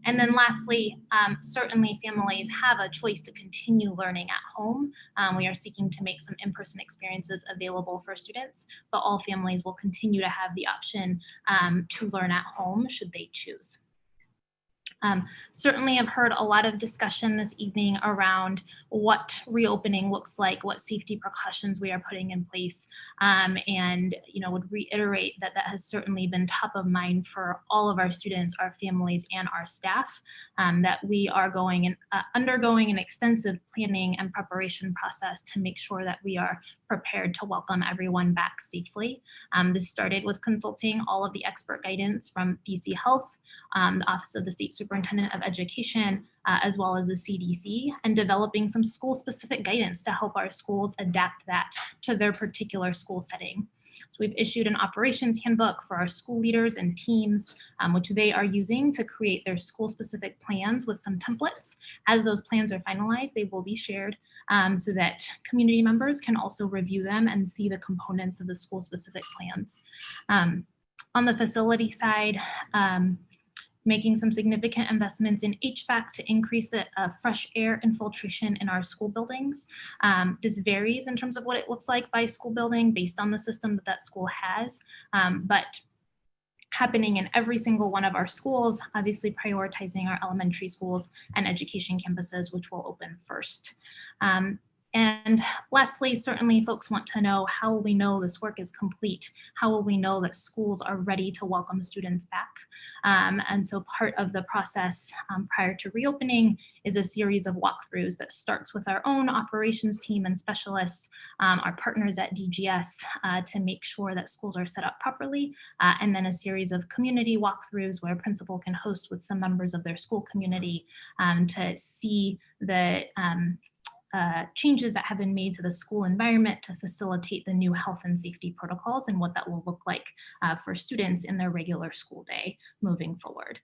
And then lastly, certainly families have a choice to continue learning at home. We are seeking to make some in-person experiences available for students, but all families will continue to have the option to learn at home should they choose. Certainly I've heard a lot of discussion this evening around what reopening looks like, what safety precautions we are putting in place, and would reiterate that that has certainly been top of mind for all of our students, our families, and our staff, that we are undergoing an extensive planning and preparation process to make sure that we are prepared to welcome everyone back safely. This started with consulting all of the expert guidance from DC Health, the Office of the State Superintendent of Education, as well as the CDC, and developing some school-specific guidance to help our schools adapt that to their particular school setting. So we've issued an operations handbook for our school leaders and teams, which they are using to create their school-specific plans with some templates. As those plans are finalized, they will be shared so that community members can also review them and see the components of the school-specific plans. On the facility side, making some significant investments in HVAC to increase the fresh air infiltration in our school buildings. This varies in terms of what it looks like by school building based on the system that that school has, but happening in every single one of our schools, obviously prioritizing our elementary schools and education campuses, which will open first. And lastly, certainly folks want to know, how will we know this work is complete? How will we know that schools are ready to welcome students back? And so part of the process prior to reopening is a series of walkthroughs that starts with our own operations team and specialists, our partners at DGS, to make sure that schools are set up properly, and then a series of community walkthroughs where a principal can host with some members of their school community to see the changes that have been made to the school environment to facilitate the new health and safety protocols and what that will look like for students in their regular school day moving forward.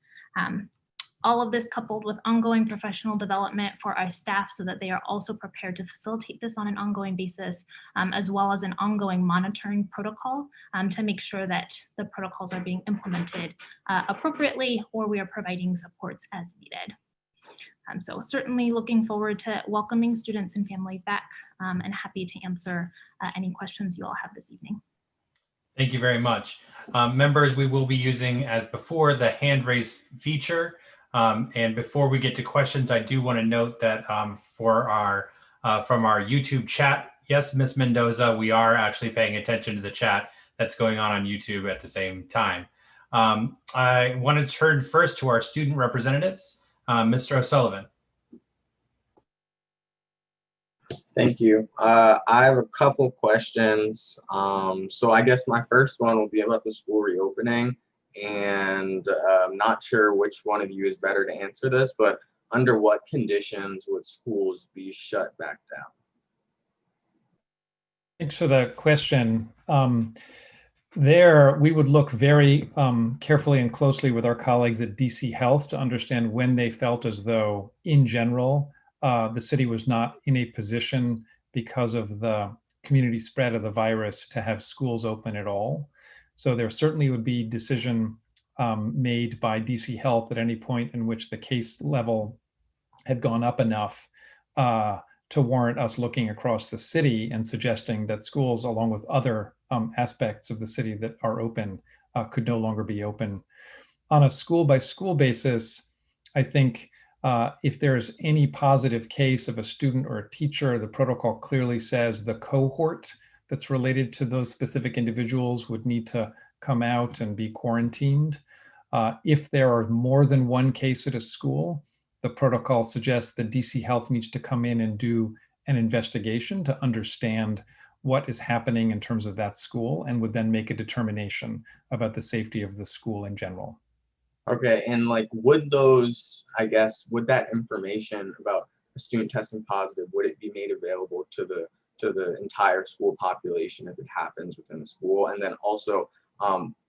All of this coupled with ongoing professional development for our staff so that they are also prepared to facilitate this on an ongoing basis, as well as an ongoing monitoring protocol to make sure that the protocols are being implemented appropriately, or we are providing supports as needed. So certainly looking forward to welcoming students and families back, and happy to answer any questions you all have this evening. Thank you very much. Members, we will be using, as before, the hand raise feature. And before we get to questions, I do want to note that for our from our YouTube chat, yes, Ms. Mendoza, we are actually paying attention to the chat that's going on YouTube at the same time. I want to turn first to our student representatives. Mr. O'Sullivan. Thank you. I have a couple questions. So I guess my first one will be about the school reopening, and I'm not sure which one of you is better to answer this, but under what conditions would schools be shut back down? Thanks for the question. There, we would look very carefully and closely with our colleagues at DC Health to understand when they felt as though, in general, the city was not in a position because of the community spread of the virus to have schools open at all. So there certainly would be decision made by DC Health at any point in which the case level had gone up enough to warrant us looking across the city and suggesting that schools, along with other aspects of the city that are open, could no longer be open. On a school by school basis, I think if there's any positive case of a student or a teacher, the protocol clearly says the cohort that's related to those specific individuals would need to come out and be quarantined. If there are more than one case at a school, the protocol suggests that DC Health needs to come in and do an investigation to understand what is happening in terms of that school, and would then make a determination about the safety of the school in general. Okay, and like, would those, I guess, would that information about a student testing positive, would it be made available to the entire school population if it happens within the school? And then also,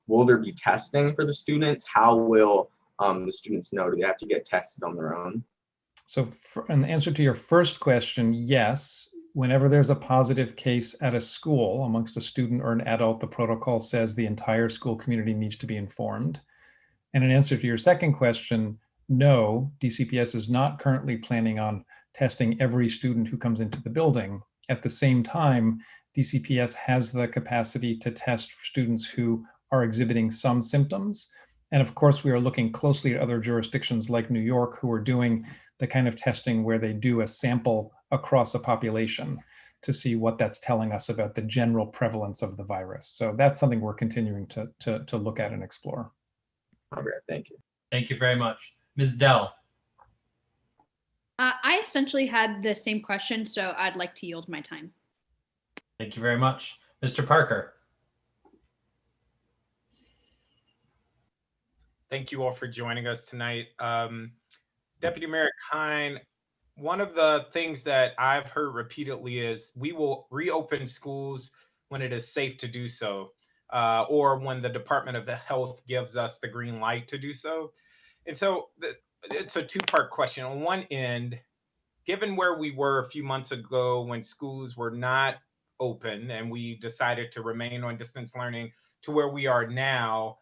will there be testing for the students? How will the students know? Do they have to get tested on their own? So in the answer to your first question, yes. Whenever there's a positive case at a school amongst a student or an adult, the protocol says the entire school community needs to be informed. And in answer to your second question, no, DCPS is not currently planning on testing every student who comes into the building. At the same time, DCPS has the capacity to test students who are exhibiting some symptoms. And of course, we are looking closely at other jurisdictions like New York, who are doing the kind of testing where they do a sample across a population to see what that's telling us about the general prevalence of the virus. So that's something we're continuing to look at and explore. Okay, thank you. Thank you very much. Ms. Dell. I essentially had the same question, so I'd like to yield my time. Thank you very much. Mr. Parker. Thank you all for joining us tonight. Deputy Mayor Kihn, one of the things that I've heard repeatedly is we will reopen schools when it is safe to do so, or when the Department of Health gives us the green light to do so. And so it's a two-part question. On one end, given where we were a few months ago when schools were not open and we decided to remain on distance learning to where we are now,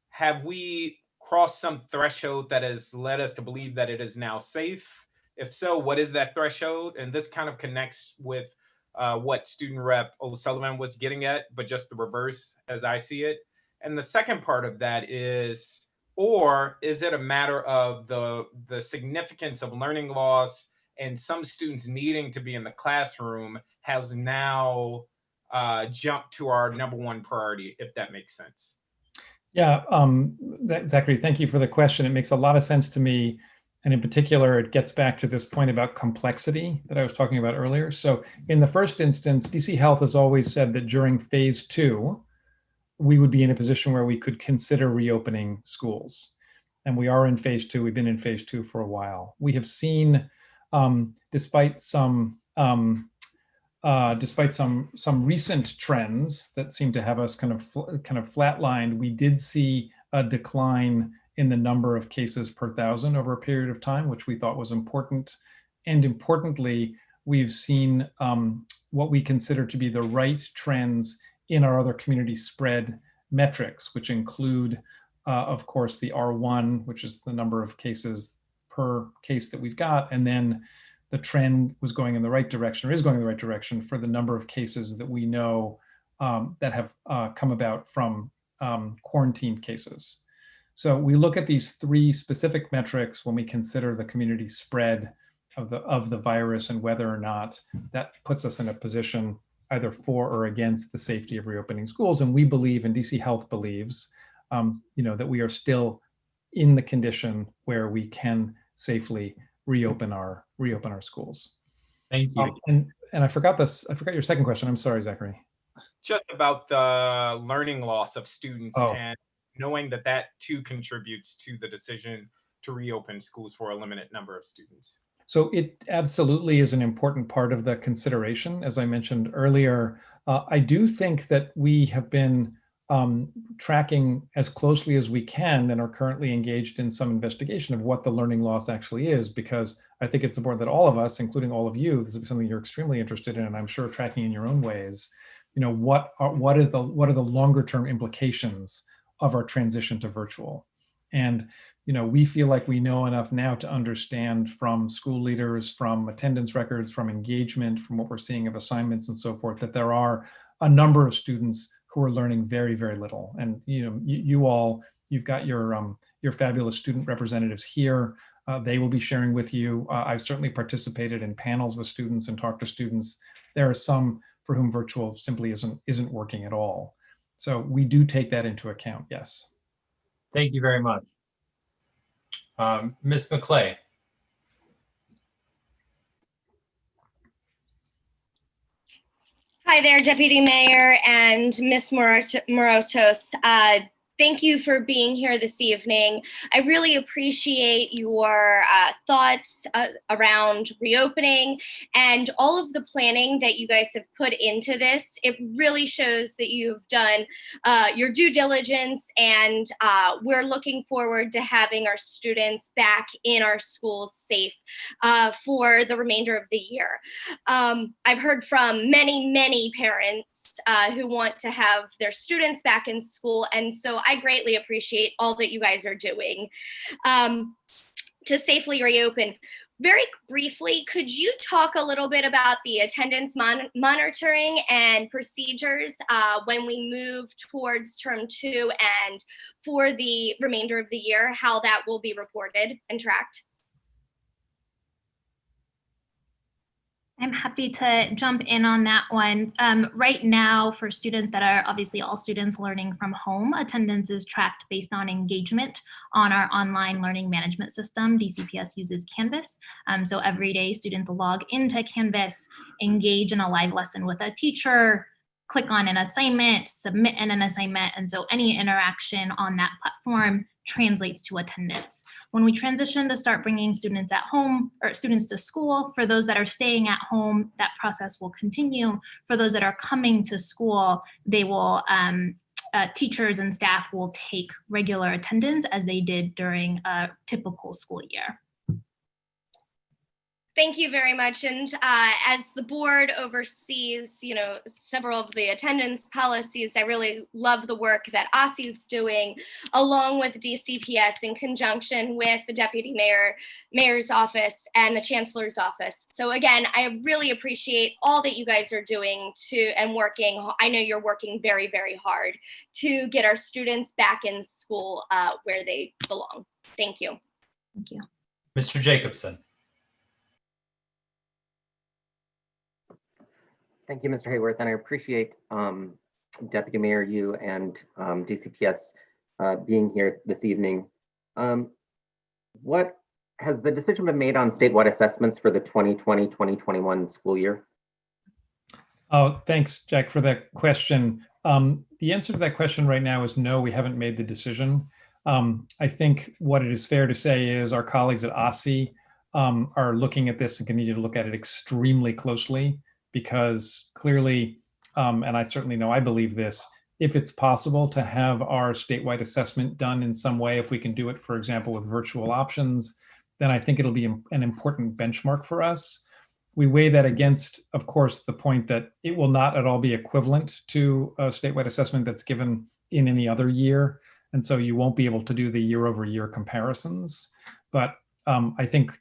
have we crossed some threshold that has led us to believe that it is now safe? If so, what is that threshold? And this kind of connects with what Student Rep O'Sullivan was getting at, but just the reverse as I see it. And the second part of that is, or is it a matter of the significance of learning loss and some students needing to be in the classroom has now jumped to our #1 priority, if that makes sense? Yeah, Zachary, thank you for the question. It makes a lot of sense to me. And in particular, it gets back to this point about complexity that I was talking about earlier. So in the first instance, DC Health has always said that during phase 2, we would be in a position where we could consider reopening schools. And we are in phase 2. We've been in phase 2 for a while. We have seen, despite some recent trends that seem to have us kind of flatlined, we did see a decline in the number of cases per thousand over a period of time, which we thought was important. And importantly, we've seen what we consider to be the right trends in our other community spread metrics, which include, of course, the R1, which is the number of cases per case that we've got, and then the trend was going in the right direction, or is going in the right direction, for the number of cases that we know that have come about from quarantined cases. So we look at these 3 specific metrics when we consider the community spread of the virus and whether or not that puts us in a position either for or against the safety of reopening schools. And we believe, and DC Health believes, that we are still in the condition where we can safely reopen our schools. Thank you. And I forgot your second question. I'm sorry, Zachary. Just about the learning loss of students and knowing that that too contributes to the decision to reopen schools for a limited number of students. So it absolutely is an important part of the consideration. As I mentioned earlier, I do think that we have been tracking as closely as we can and are currently engaged in some investigation of what the learning loss actually is, because I think it's important that all of us, including all of you, this is something you're extremely interested in, and I'm sure tracking in your own ways, what are the longer term implications of our transition to virtual. And we feel like we know enough now to understand from school leaders, from attendance records, from engagement, from what we're seeing of assignments and so forth, that there are a number of students who are learning very, very little. And you've got your fabulous student representatives here. They will be sharing with you. I've certainly participated in panels with students and talked to students. There are some for whom virtual simply isn't working at all. So we do take that into account, yes. Thank you very much. Ms. McClay. Hi there, Deputy Mayor and Ms. Mourtos. Thank you for being here this evening. I really appreciate your thoughts around reopening and all of the planning that you guys have put into this. It really shows that you've done your due diligence, and we're looking forward to having our students back in our schools safe for the remainder of the year. I've heard from many parents who want to have their students back in school, and so I greatly appreciate all that you guys are doing to safely reopen. Very briefly, could you talk a little bit about the attendance monitoring and procedures when we move towards term 2 and for the remainder of the year, how that will be reported and tracked? I'm happy to jump in on that one. Right now, for students that are obviously all students learning from home, attendance is tracked based on engagement on our online learning management system. DCPS uses Canvas. So every day students log into Canvas, engage in a live lesson with a teacher, click on an assignment, submit in an assignment, and so any interaction on that platform translates to attendance. When we transition to start bringing students at home or students to school, for those that are staying at home, that process will continue. For those that are coming to school, they will teachers and staff will take regular attendance as they did during a typical school year. Thank you very much. And as the board oversees, several of the attendance policies, I really love the work that OSSI's doing, along with DCPS in conjunction with the Deputy Mayor's office and the Chancellor's office. So again, I really appreciate all that you guys are doing and working. I know you're working very, very hard to get our students back in school where they belong. Thank you. Thank you. Mr. Jacobson. Thank you, Mr. Hayworth, and I appreciate Deputy Mayor, you and DCPS being here this evening. What has the decision been made on statewide assessments for the 2020-2021 school year? Oh, thanks, Jack, for that question. The answer to that question right now is no, we haven't made the decision. I think what it is fair to say is our colleagues at OSSI are looking at this and continue to look at it extremely closely, because clearly, and I certainly know I believe this, if it's possible to have our statewide assessment done in some way, if we can do it, for example, with virtual options, then I think it'll be an important benchmark for us. We weigh that against, of course, the point that it will not at all be equivalent to a statewide assessment that's given in any other year. And so you won't be able to do the year-over-year comparisons. But I think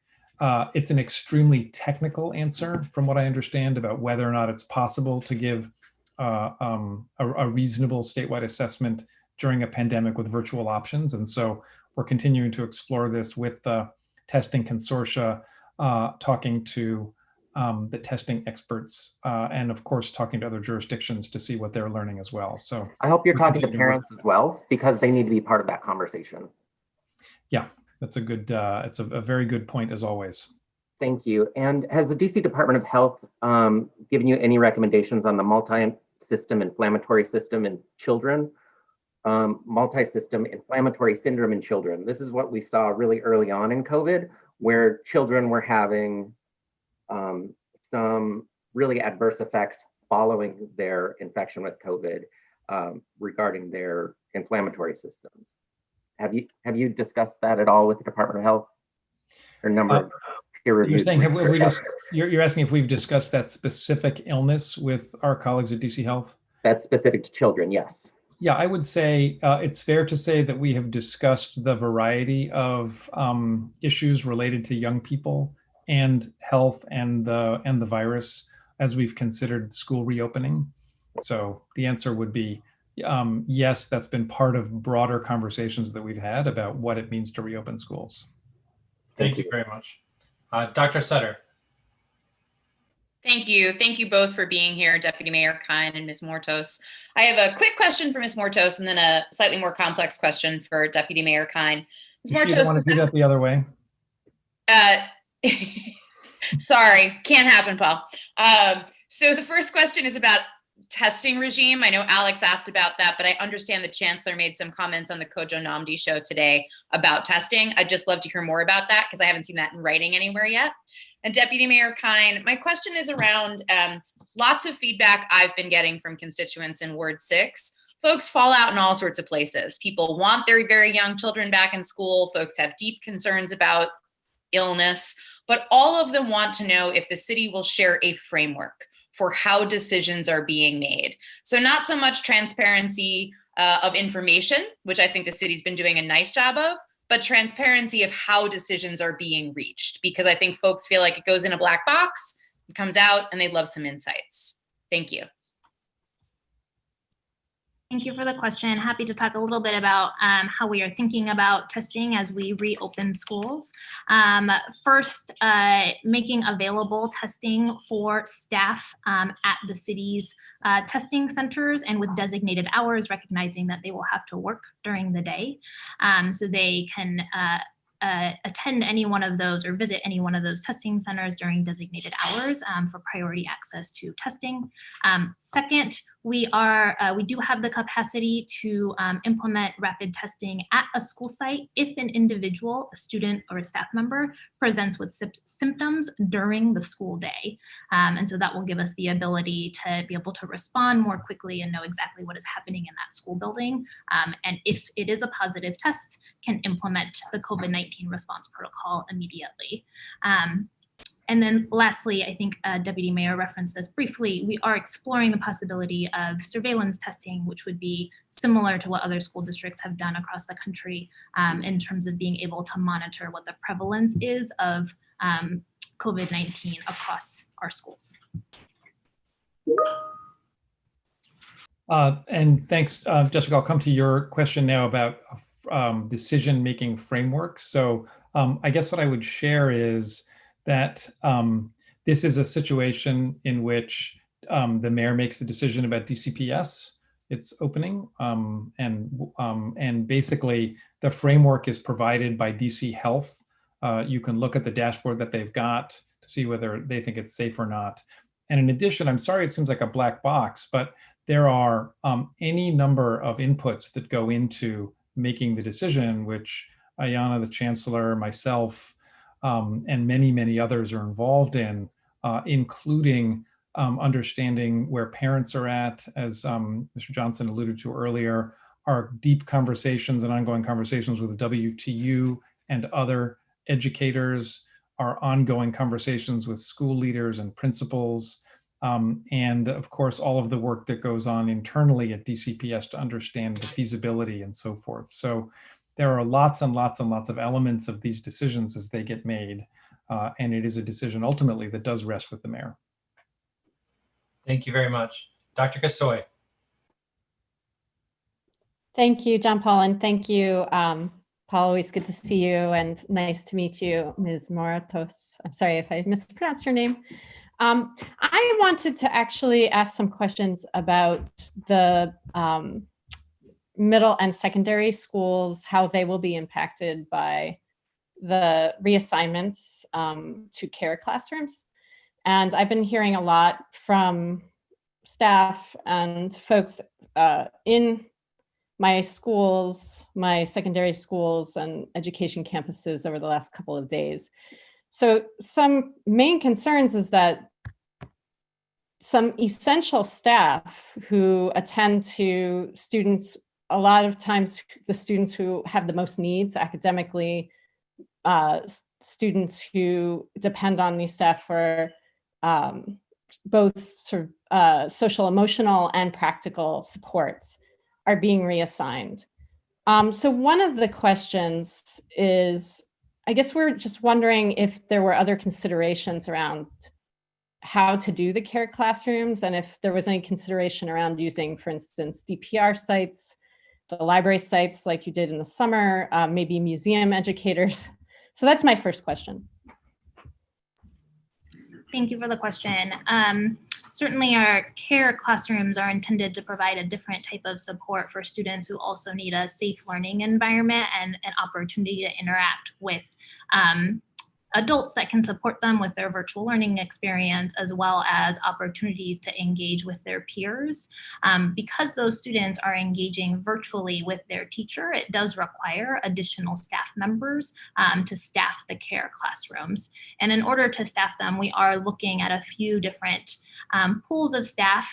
it's an extremely technical answer, from what I understand, about whether or not it's possible to give a reasonable statewide assessment during a pandemic with virtual options. And so we're continuing to explore this with the testing consortia, talking to the testing experts, and of course, talking to other jurisdictions to see what they're learning as well. So I hope you're talking to parents as well, because they need to be part of that conversation. Yeah, that's a good, it's a very good point as always. Thank you. And has the DC Department of Health given you any recommendations on the multi-system inflammatory system in children? Multi-system inflammatory syndrome in children. This is what we saw really early on in COVID, where children were having some really adverse effects following their infection with COVID regarding their inflammatory systems. Have you discussed that at all with the Department of Health? Or number of peer-reviewed research? You're asking if we've discussed that specific illness with our colleagues at DC Health? That's specific to children, yes. Yeah, I would say it's fair to say that we have discussed the variety of issues related to young people and health and the virus as we've considered school reopening. So the answer would be yes, that's been part of broader conversations that we've had about what it means to reopen schools. Thank you very much. Dr. Sutter. Thank you. Thank you both for being here, Deputy Mayor Kihn and Ms. Mourtos. I have a quick question for Ms. Mourtos and then a slightly more complex question for Deputy Mayor Kihn. Ms. You don't want to do that the other way? Sorry, can't happen, Paul. So the first question is about testing regime. I know Alex asked about that, but I understand the Chancellor made some comments on the Kojo Nnamdi show today about testing. I'd just love to hear more about that because I haven't seen that in writing anywhere yet. And Deputy Mayor Kihn, my question is around lots of feedback I've been getting from constituents in Ward 6. Folks fall out in all sorts of places. People want their very young children back in school. Folks have deep concerns about illness, but all of them want to know if the city will share a framework for how decisions are being made. So not so much transparency of information, which I think the city's been doing a nice job of, but transparency of how decisions are being reached, because I think folks feel like it goes in a black box, it comes out, and they'd love some insights. Thank you. Thank you for the question. Happy to talk a little bit about how we are thinking about testing as we reopen schools. First, making available testing for staff at the city's testing centers and with designated hours, recognizing that they will have to work during the day. So they can attend any one of those or visit any one of those testing centers during designated hours for priority access to testing. Second, we do have the capacity to implement rapid testing at a school site if an individual, a student or a staff member presents with symptoms during the school day. And so that will give us the ability to be able to respond more quickly and know exactly what is happening in that school building. And if it is a positive test, can implement the COVID-19 response protocol immediately. And then lastly, I think Deputy Mayor referenced this briefly, we are exploring the possibility of surveillance testing, which would be similar to what other school districts have done across the country in terms of being able to monitor what the prevalence is of COVID-19 across our schools. And thanks, Jessica. I'll come to your question now about decision-making framework. So I guess what I would share is that this is a situation in which the mayor makes the decision about DCPS, its opening, and basically the framework is provided by DC Health. You can look at the dashboard that they've got to see whether they think it's safe or not. And in addition, I'm sorry it seems like a black box, but there are any number of inputs that go into making the decision, which Aiyana, the Chancellor, myself, and many, many others are involved in, including understanding where parents are at, as Mr. Johnson alluded to earlier, our deep conversations and ongoing conversations with the WTU and other educators, our ongoing conversations with school leaders and principals, and of course, all of the work that goes on internally at DCPS to understand the feasibility and so forth. So there are lots and lots and lots of elements of these decisions as they get made. And it is a decision ultimately that does rest with the mayor. Thank you very much. Dr. Kasoy. Thank you, John Paul, and thank you, Paul. Always good to see you and nice to meet you, Ms. Mourtos. I'm sorry if I mispronounced your name. I wanted to actually ask some questions about the middle and secondary schools, how they will be impacted by the reassignments to care classrooms. And I've been hearing a lot from staff and folks in my schools, my secondary schools and education campuses over the last couple of days. So some main concerns is that some essential staff who attend to students, a lot of times the students who have the most needs academically, students who depend on these staff for both sort of social, emotional, and practical supports are being reassigned. So one of the questions is, I guess we're just wondering if there were other considerations around how to do the care classrooms and if there was any consideration around using, for instance, DPR sites, the library sites like you did in the summer, maybe museum educators. So that's my first question. Thank you for the question. Certainly our care classrooms are intended to provide a different type of support for students who also need a safe learning environment and an opportunity to interact with adults that can support them with their virtual learning experience, as well as opportunities to engage with their peers. Because those students are engaging virtually with their teacher, it does require additional staff members to staff the care classrooms. And in order to staff them, we are looking at a few different pools of staff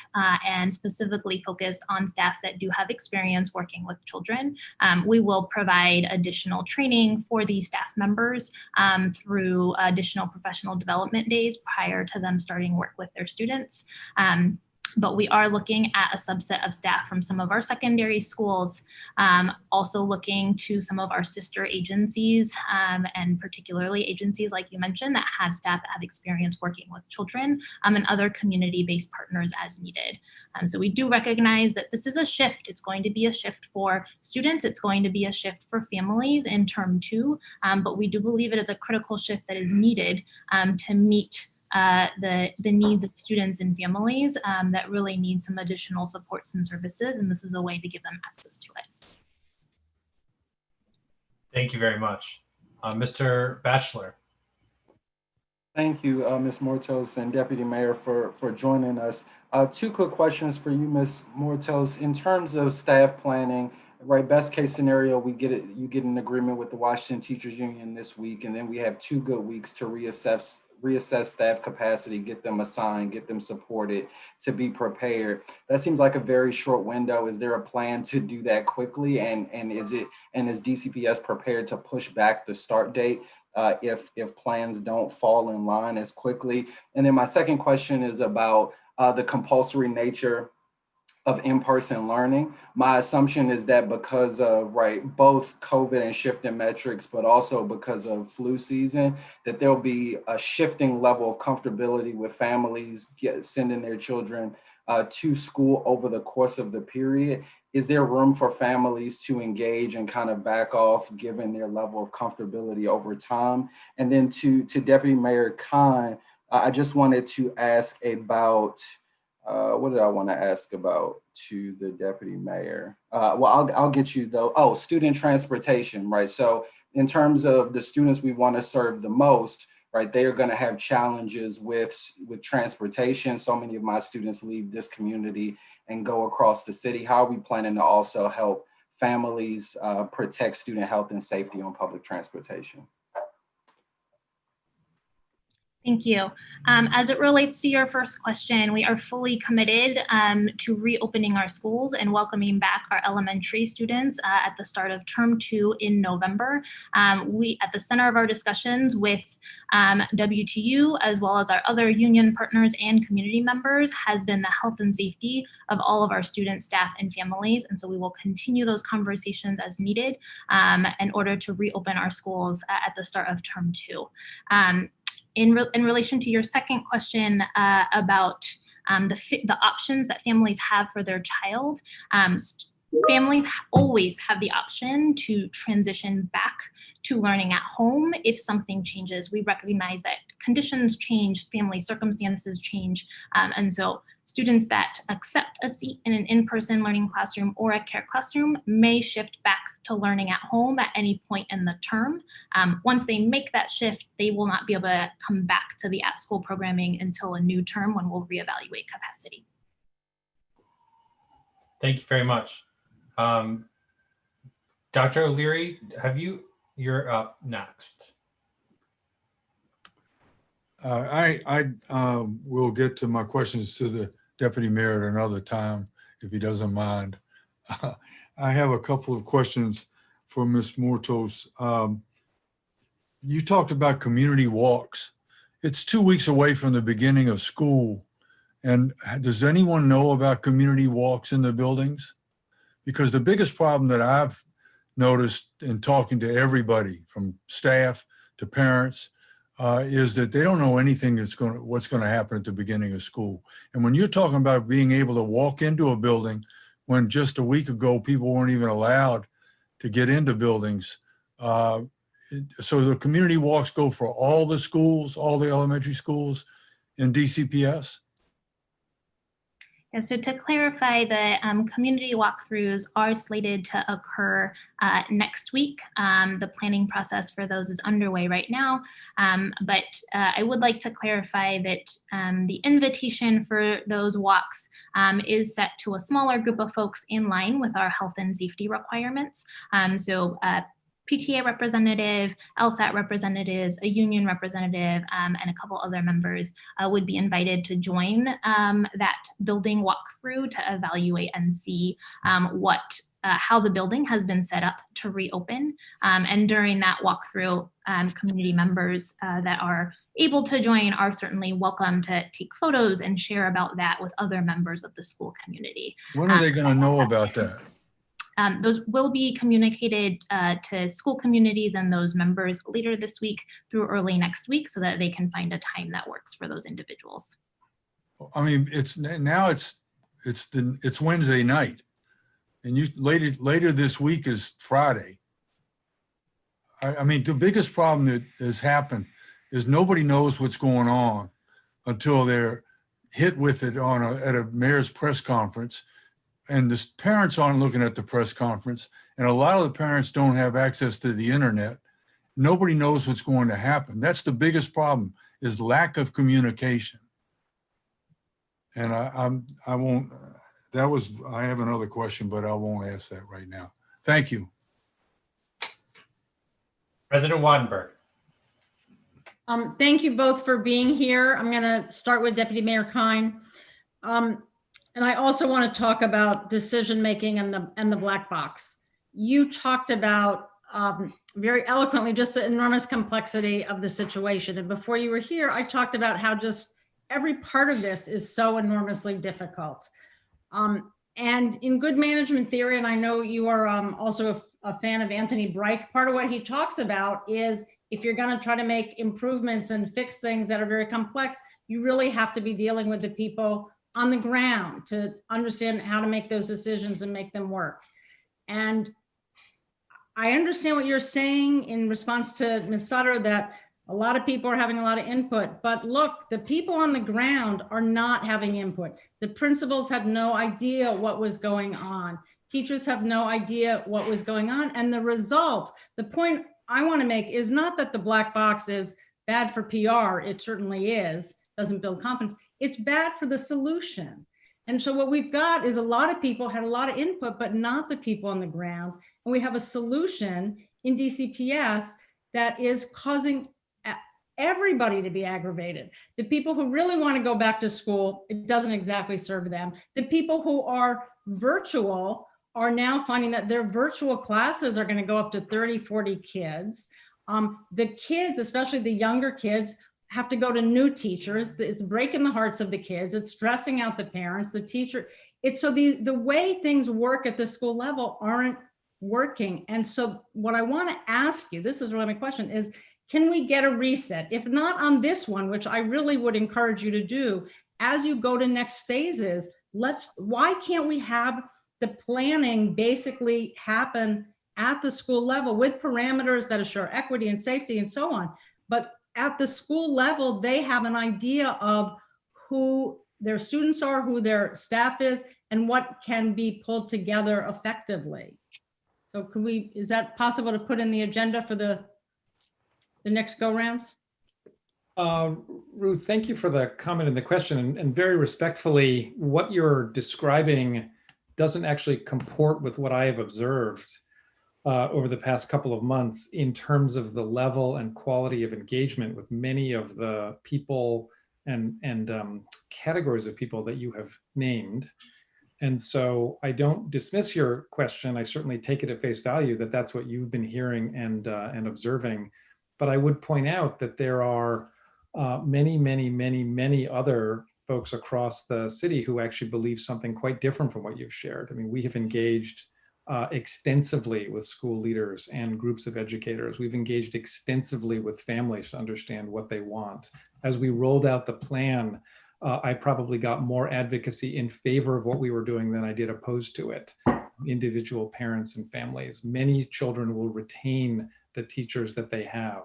and specifically focused on staff that do have experience working with children. We will provide additional training for these staff members through additional professional development days prior to them starting work with their students. But we are looking at a subset of staff from some of our secondary schools, also looking to some of our sister agencies, and particularly agencies like you mentioned that have staff that have experience working with children, and other community-based partners as needed. So we do recognize that this is a shift. It's going to be a shift for students. It's going to be a shift for families in term 2, but we do believe it is a critical shift that is needed to meet the needs of students and families that really need some additional supports and services, and this is a way to give them access to it. Thank you very much. Mr. Batchelor. Thank you, Ms. Mourtos and Deputy Mayor for joining us. 2 quick questions for you, Ms. Mourtos. In terms of staff planning, right, best case scenario, you get an agreement with the Washington Teachers Union this week, and then we have 2 good weeks to reassess staff capacity, get them assigned, get them supported to be prepared. That seems like a very short window. Is there a plan to do that quickly? And is DCPS prepared to push back the start date if plans don't fall in line as quickly? And then my second question is about the compulsory nature of in-person learning. My assumption is that because of both COVID and shifting metrics, but also because of flu season, that there'll be a shifting level of comfortability with families sending their children to school over the course of the period. Is there room for families to engage and kind of back off given their level of comfortability over time? And then to Deputy Mayor Kihn, I just wanted to ask about, what did I want to ask about to the Deputy Mayor? Well, I'll get you though. Oh, student transportation, right? So in terms of the students we want to serve the most, right, they are going to have challenges with transportation. So many of my students leave this community and go across the city. How are we planning to also help families protect student health and safety on public transportation? Thank you. As it relates to your first question, we are fully committed to reopening our schools and welcoming back our elementary students at the start of term 2 in November. We, at the center of our discussions with WTU, as well as our other union partners and community members, has been the health and safety of all of our students, staff, and families. And so we will continue those conversations as needed in order to reopen our schools at the start of term 2. In relation to your second question about the options that families have for their child, families always have the option to transition back to learning at home if something changes. We recognize that conditions change, family circumstances change, and so students that accept a seat in an in-person learning classroom or a care classroom may shift back to learning at home at any point in the term. Once they make that shift, they will not be able to come back to the at-school programming until a new term when we'll reevaluate capacity. Thank you very much. Dr. O'Leary, you're up next. I will get to my questions to the deputy mayor at another time, if he doesn't mind. I have a couple of questions for Ms. Mourtos. You talked about community walks. It's 2 weeks away from the beginning of school. And does anyone know about community walks in the buildings? Because the biggest problem that I've noticed in talking to everybody from staff to parents is that they don't know anything what's going to happen at the beginning of school. And when you're talking about being able to walk into a building when just a week ago people weren't even allowed to get into buildings, so the community walks go for all the schools, all the elementary schools in DCPS? And so to clarify, the community walkthroughs are slated to occur next week. The planning process for those is underway right now, but I would like to clarify that the invitation for those walks is set to a smaller group of folks in line with our health and safety requirements. PTA representative, LSAT representatives, a union representative, and a couple other members would be invited to join that building walkthrough to evaluate and see how the building has been set up to reopen. And during that walkthrough, community members that are able to join are certainly welcome to take photos and share about that with other members of the school community. When are they going to know about that? Those will be communicated to school communities and those members later this week through early next week so that they can find a time that works for those individuals. I mean, it's Wednesday night, and later this week is Friday. I mean, the biggest problem that has happened is nobody knows what's going on until they're hit with it at a mayor's press conference. And the parents aren't looking at the press conference, and a lot of the parents don't have access to the internet. Nobody knows what's going to happen. That's the biggest problem, is lack of communication. And I have another question, but I won't ask that right now. Thank you. President Wattenberg. Thank you both for being here. I'm going to start with Deputy Mayor Kihn. And I also want to talk about decision-making and the black box. You talked about very eloquently just the enormous complexity of the situation. And before you were here, I talked about how just every part of this is so enormously difficult. And in good management theory, and I know you are also a fan of Anthony Breich, part of what he talks about is if you're going to try to make improvements and fix things that are very complex, you really have to be dealing with the people on the ground to understand how to make those decisions and make them work. And I understand what you're saying in response to Ms. Sutter, that a lot of people are having a lot of input, but look, the people on the ground are not having input. The principals had no idea what was going on. Teachers have no idea what was going on. And the result, the point I want to make is not that the black box is bad for PR. It certainly is, doesn't build confidence. It's bad for the solution. And so what we've got is a lot of people had a lot of input, but not the people on the ground. And we have a solution in DCPS that is causing everybody to be aggravated. The people who really want to go back to school, it doesn't exactly serve them. The people who are virtual are now finding that their virtual classes are going to go up to 30, 40 kids. The kids, especially the younger kids, have to go to new teachers. It's breaking the hearts of the kids. It's stressing out the parents, the teacher. It's so the way things work at the school level aren't working. And so what I want to ask you, this is really my question, is can we get a reset? If not on this one, which I really would encourage you to do, as you go to next phases, why can't we have the planning basically happen at the school level with parameters that assure equity and safety and so on. But at the school level, they have an idea of who their students are, who their staff is, and what can be pulled together effectively. So could we, is that possible to put in the agenda for the next go round? Ruth, thank you for the comment and the question. And very respectfully, what you're describing doesn't actually comport with what I have observed over the past couple of months in terms of the level and quality of engagement with many of the people and categories of people that you have named. And so I don't dismiss your question. I certainly take it at face value that that's what you've been hearing and observing. But I would point out that there are many other folks across the city who actually believe something quite different from what you've shared. I mean, we have engaged extensively with school leaders and groups of educators. We've engaged extensively with families to understand what they want. As we rolled out the plan, I probably got more advocacy in favor of what we were doing than I did opposed to it. Individual parents and families. Many children will retain the teachers that they have.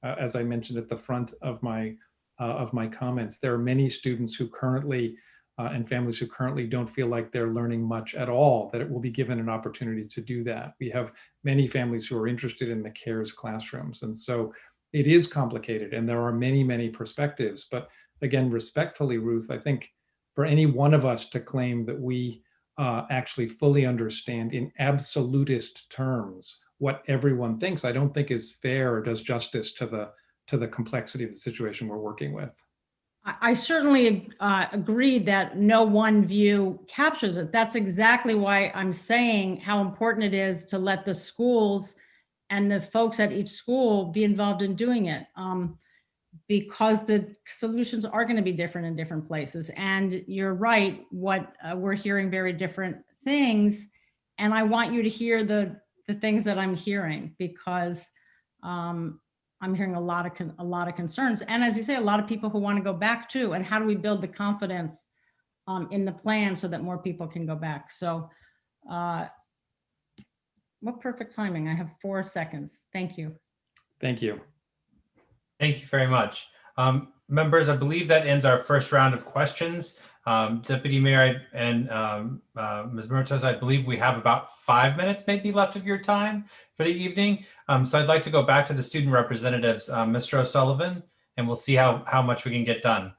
As I mentioned at the front of my comments, there are many students who currently and families who currently don't feel like they're learning much at all, that it will be given an opportunity to do that. We have many families who are interested in the CARES classrooms. And so it is complicated and there are many perspectives. But again, respectfully, Ruth, I think for any one of us to claim that we actually fully understand in absolutist terms what everyone thinks, I don't think is fair or does justice to the complexity of the situation we're working with. I certainly agree that no one view captures it. That's exactly why I'm saying how important it is to let the schools and the folks at each school be involved in doing it, because the solutions are going to be different in different places. And you're right, what we're hearing very different things. And I want you to hear the things that I'm hearing, because I'm hearing a lot of concerns. And as you say, a lot of people who want to go back too. And how do we build the confidence in the plan so that more people can go back? So what perfect timing. I have 4 seconds. Thank you. Thank you. Thank you very much. Members, I believe that ends our first round of questions. Deputy Mayor and Ms. Mourtos, I believe we have about 5 minutes maybe left of your time for the evening. So I'd like to go back to the student representatives, Mr. O'Sullivan, and we'll see how much we can get done.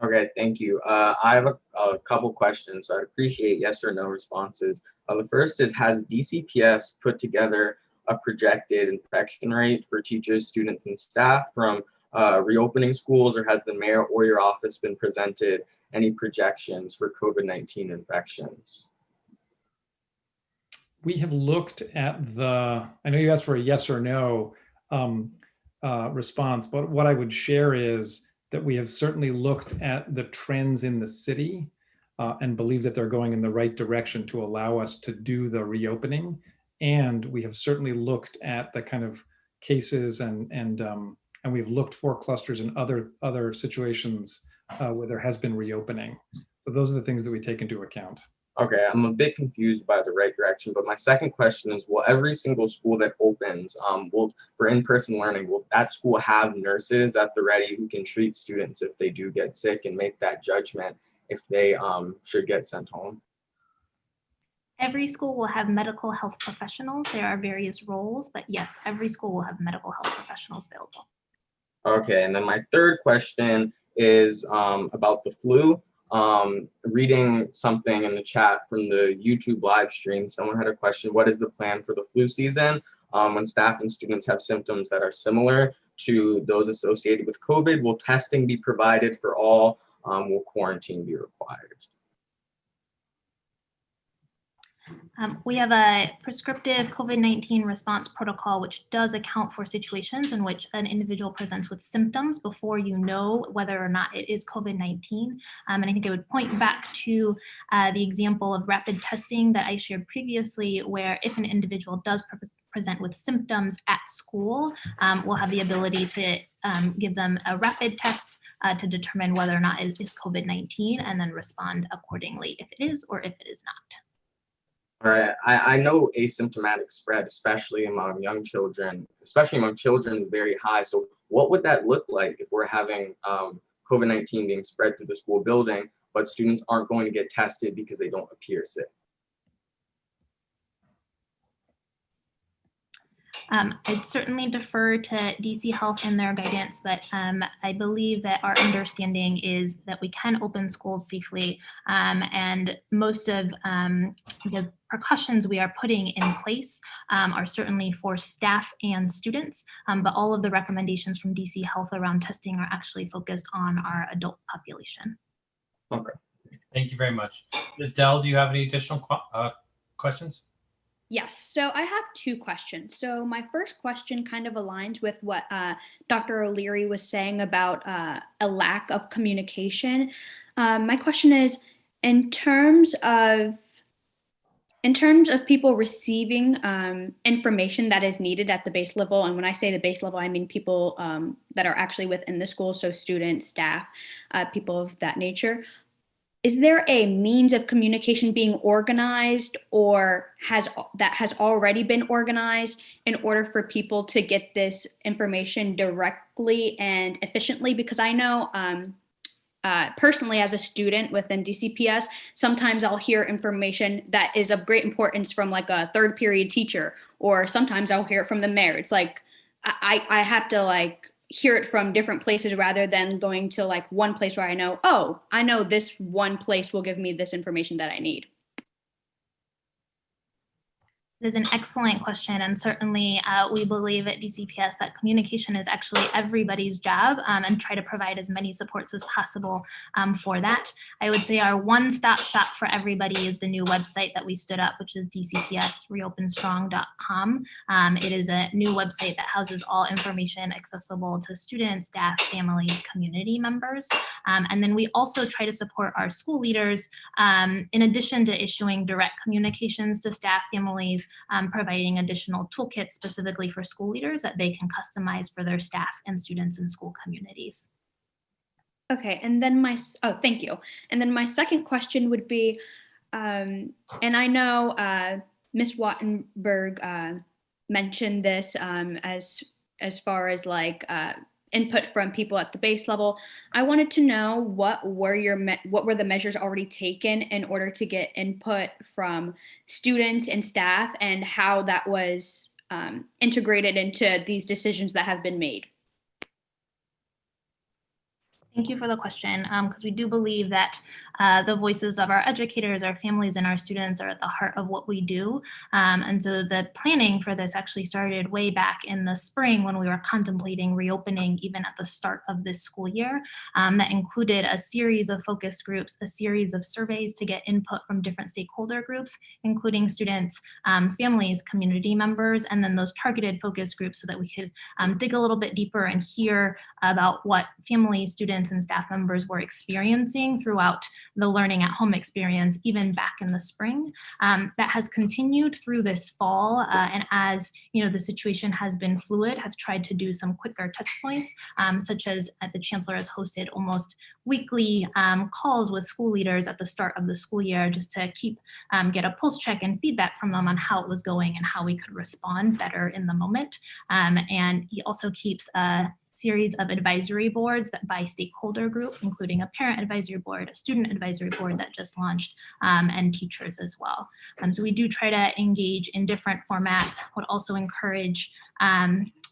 Okay, thank you. I have a couple questions, so I'd appreciate yes or no responses. The first is, has DCPS put together a projected infection rate for teachers, students, and staff from reopening schools, or has the mayor or your office been presented any projections for COVID-19 infections? We have looked at I know you asked for a yes or no response, but what I would share is that we have certainly looked at the trends in the city and believe that they're going in the right direction to allow us to do the reopening. And we have certainly looked at the kind of cases and we've looked for clusters in other situations where there has been reopening. So those are the things that we take into account. Okay, I'm a bit confused by the right direction, but my second question is, will every single school that opens for in-person learning, will that school have nurses at the ready who can treat students if they do get sick and make that judgment if they should get sent home? Every school will have medical health professionals. There are various roles, but yes, every school will have medical health professionals available. Okay, and then my third question is about the flu. Reading something in the chat from the YouTube live stream, someone had a question: what is the plan for the flu season when staff and students have symptoms that are similar to those associated with COVID? Will testing be provided for all? Will quarantine be required? We have a prescriptive COVID-19 response protocol, which does account for situations in which an individual presents with symptoms before you know whether or not it is COVID-19. And I think I would point back to the example of rapid testing that I shared previously, where if an individual does present with symptoms at school, we'll have the ability to give them a rapid test to determine whether or not it is COVID-19 and then respond accordingly if it is or if it is not. All right, I know asymptomatic spread, especially among young children, is very high. So what would that look like if we're having COVID-19 being spread through the school building, but students aren't going to get tested because they don't appear sick? I'd certainly defer to DC Health and their guidance, but I believe that our understanding is that we can open schools safely, and most of the precautions we are putting in place are certainly for staff and students, but all of the recommendations from DC Health around testing are actually focused on our adult population. Okay. Thank you very much. Ms. Dell, do you have any additional questions? Yes, so I have two questions. So my first question kind of aligns with what Dr. O'Leary was saying about a lack of communication. My question is, in terms of people receiving information that is needed at the base level, and when I say the base level, I mean people that are actually within the school, so students, staff, people of that nature. Is there a means of communication being organized or has already been organized in order for people to get this information directly and efficiently? Because I know personally as a student within DCPS, sometimes I'll hear information that is of great importance from like a third period teacher, or sometimes I'll hear it from the mayor. It's like, I have to like hear it from different places rather than going to like one place where I know, oh, I know this one place will give me this information that I need. It is an excellent question, and certainly we believe at DCPS that communication is actually everybody's job, and try to provide as many supports as possible for that. I would say our one-stop shop for everybody is the new website that we stood up, which is dcpsreopenstrong.com. It is a new website that houses all information accessible to students, staff, families, community members. And then we also try to support our school leaders in addition to issuing direct communications to staff, families, providing additional toolkits specifically for school leaders that they can customize for their staff and students in school communities. Okay, and then thank you. And then my second question would be, and I know Ms. Wattenberg mentioned this as far as like input from people at the base level. I wanted to know what were the measures already taken in order to get input from students and staff, and how that was integrated into these decisions that have been made. Thank you for the question, because we do believe that the voices of our educators, our families, and our students are at the heart of what we do. And so the planning for this actually started way back in the spring when we were contemplating reopening even at the start of this school year. That included a series of focus groups, a series of surveys to get input from different stakeholder groups, including students, families, community members, and then those targeted focus groups so that we could dig a little bit deeper and hear about what families, students, and staff members were experiencing throughout the learning at home experience, even back in the spring. That has continued through this fall, and as you know, the situation has been fluid, have tried to do some quicker touch points, such as the chancellor has hosted almost weekly calls with school leaders at the start of the school year, just to get a pulse check and feedback from them on how it was going and how we could respond better in the moment. And he also keeps a series of advisory boards that by stakeholder group, including a parent advisory board, a student advisory board that just launched, and teachers as well. So we do try to engage in different formats, would also encourage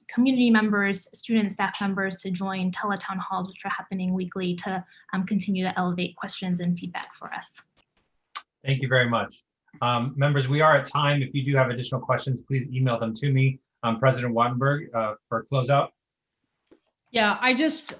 community members, student staff members to join teletown halls, which are happening weekly, to continue to elevate questions and feedback for us. Thank you very much. Members, we are at time. If you do have additional questions, please email them to me. President Wattenberg, for closeout. Yeah, I just